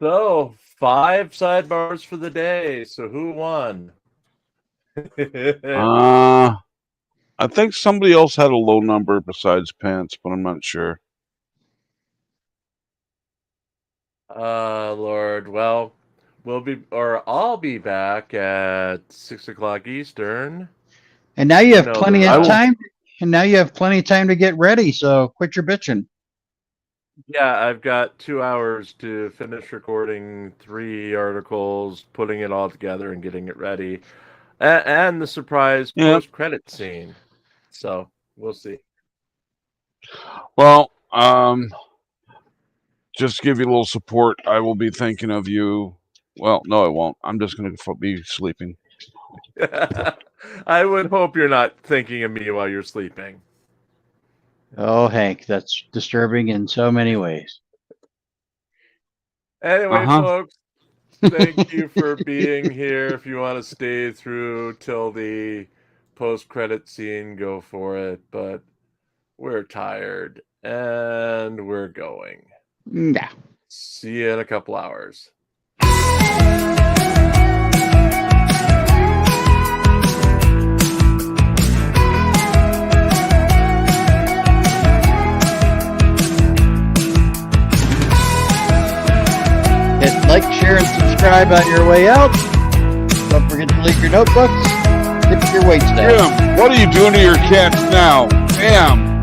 So, 5 sidebars for the day. So, who won? I think somebody else had a low number besides Pants, but I'm not sure. Lord. Well, I'll be back at 6 o'clock Eastern. And now you have plenty of time. And now you have plenty of time to get ready. So quit your bitching. Yeah, I've got 2 hours to finish recording 3 articles, putting it all together and getting it ready. And the surprise post-credit scene. So we'll see. Well, just to give you a little support, I will be thinking of you. Well, no, I won't. I'm just going to be sleeping. I would hope you're not thinking of me while you're sleeping. Oh, Hank, that's disturbing in so many ways. Anyway, folks, thank you for being here. If you want to stay through till the post-credit scene, go for it. But we're tired and we're going. Yeah. See you in a couple hours. Hit like, share, and subscribe on your way out. Don't forget to leave your notebooks. Tip your weights down. Jim, what are you doing to your cats now? Bam!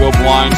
go blind.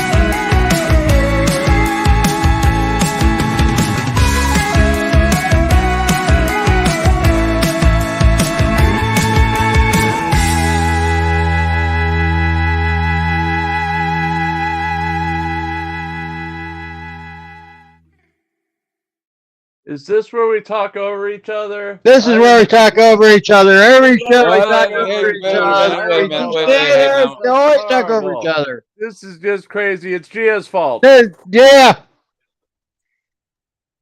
Is this where we talk over each other? This is where we talk over each other. Every show we Wait, talk wait, over wait, each wait a other. minute, We wait a minute, just wait, stay wait, there. wait, We always talk over each horrible. other. This is just crazy. It's Gia's fault. Yeah.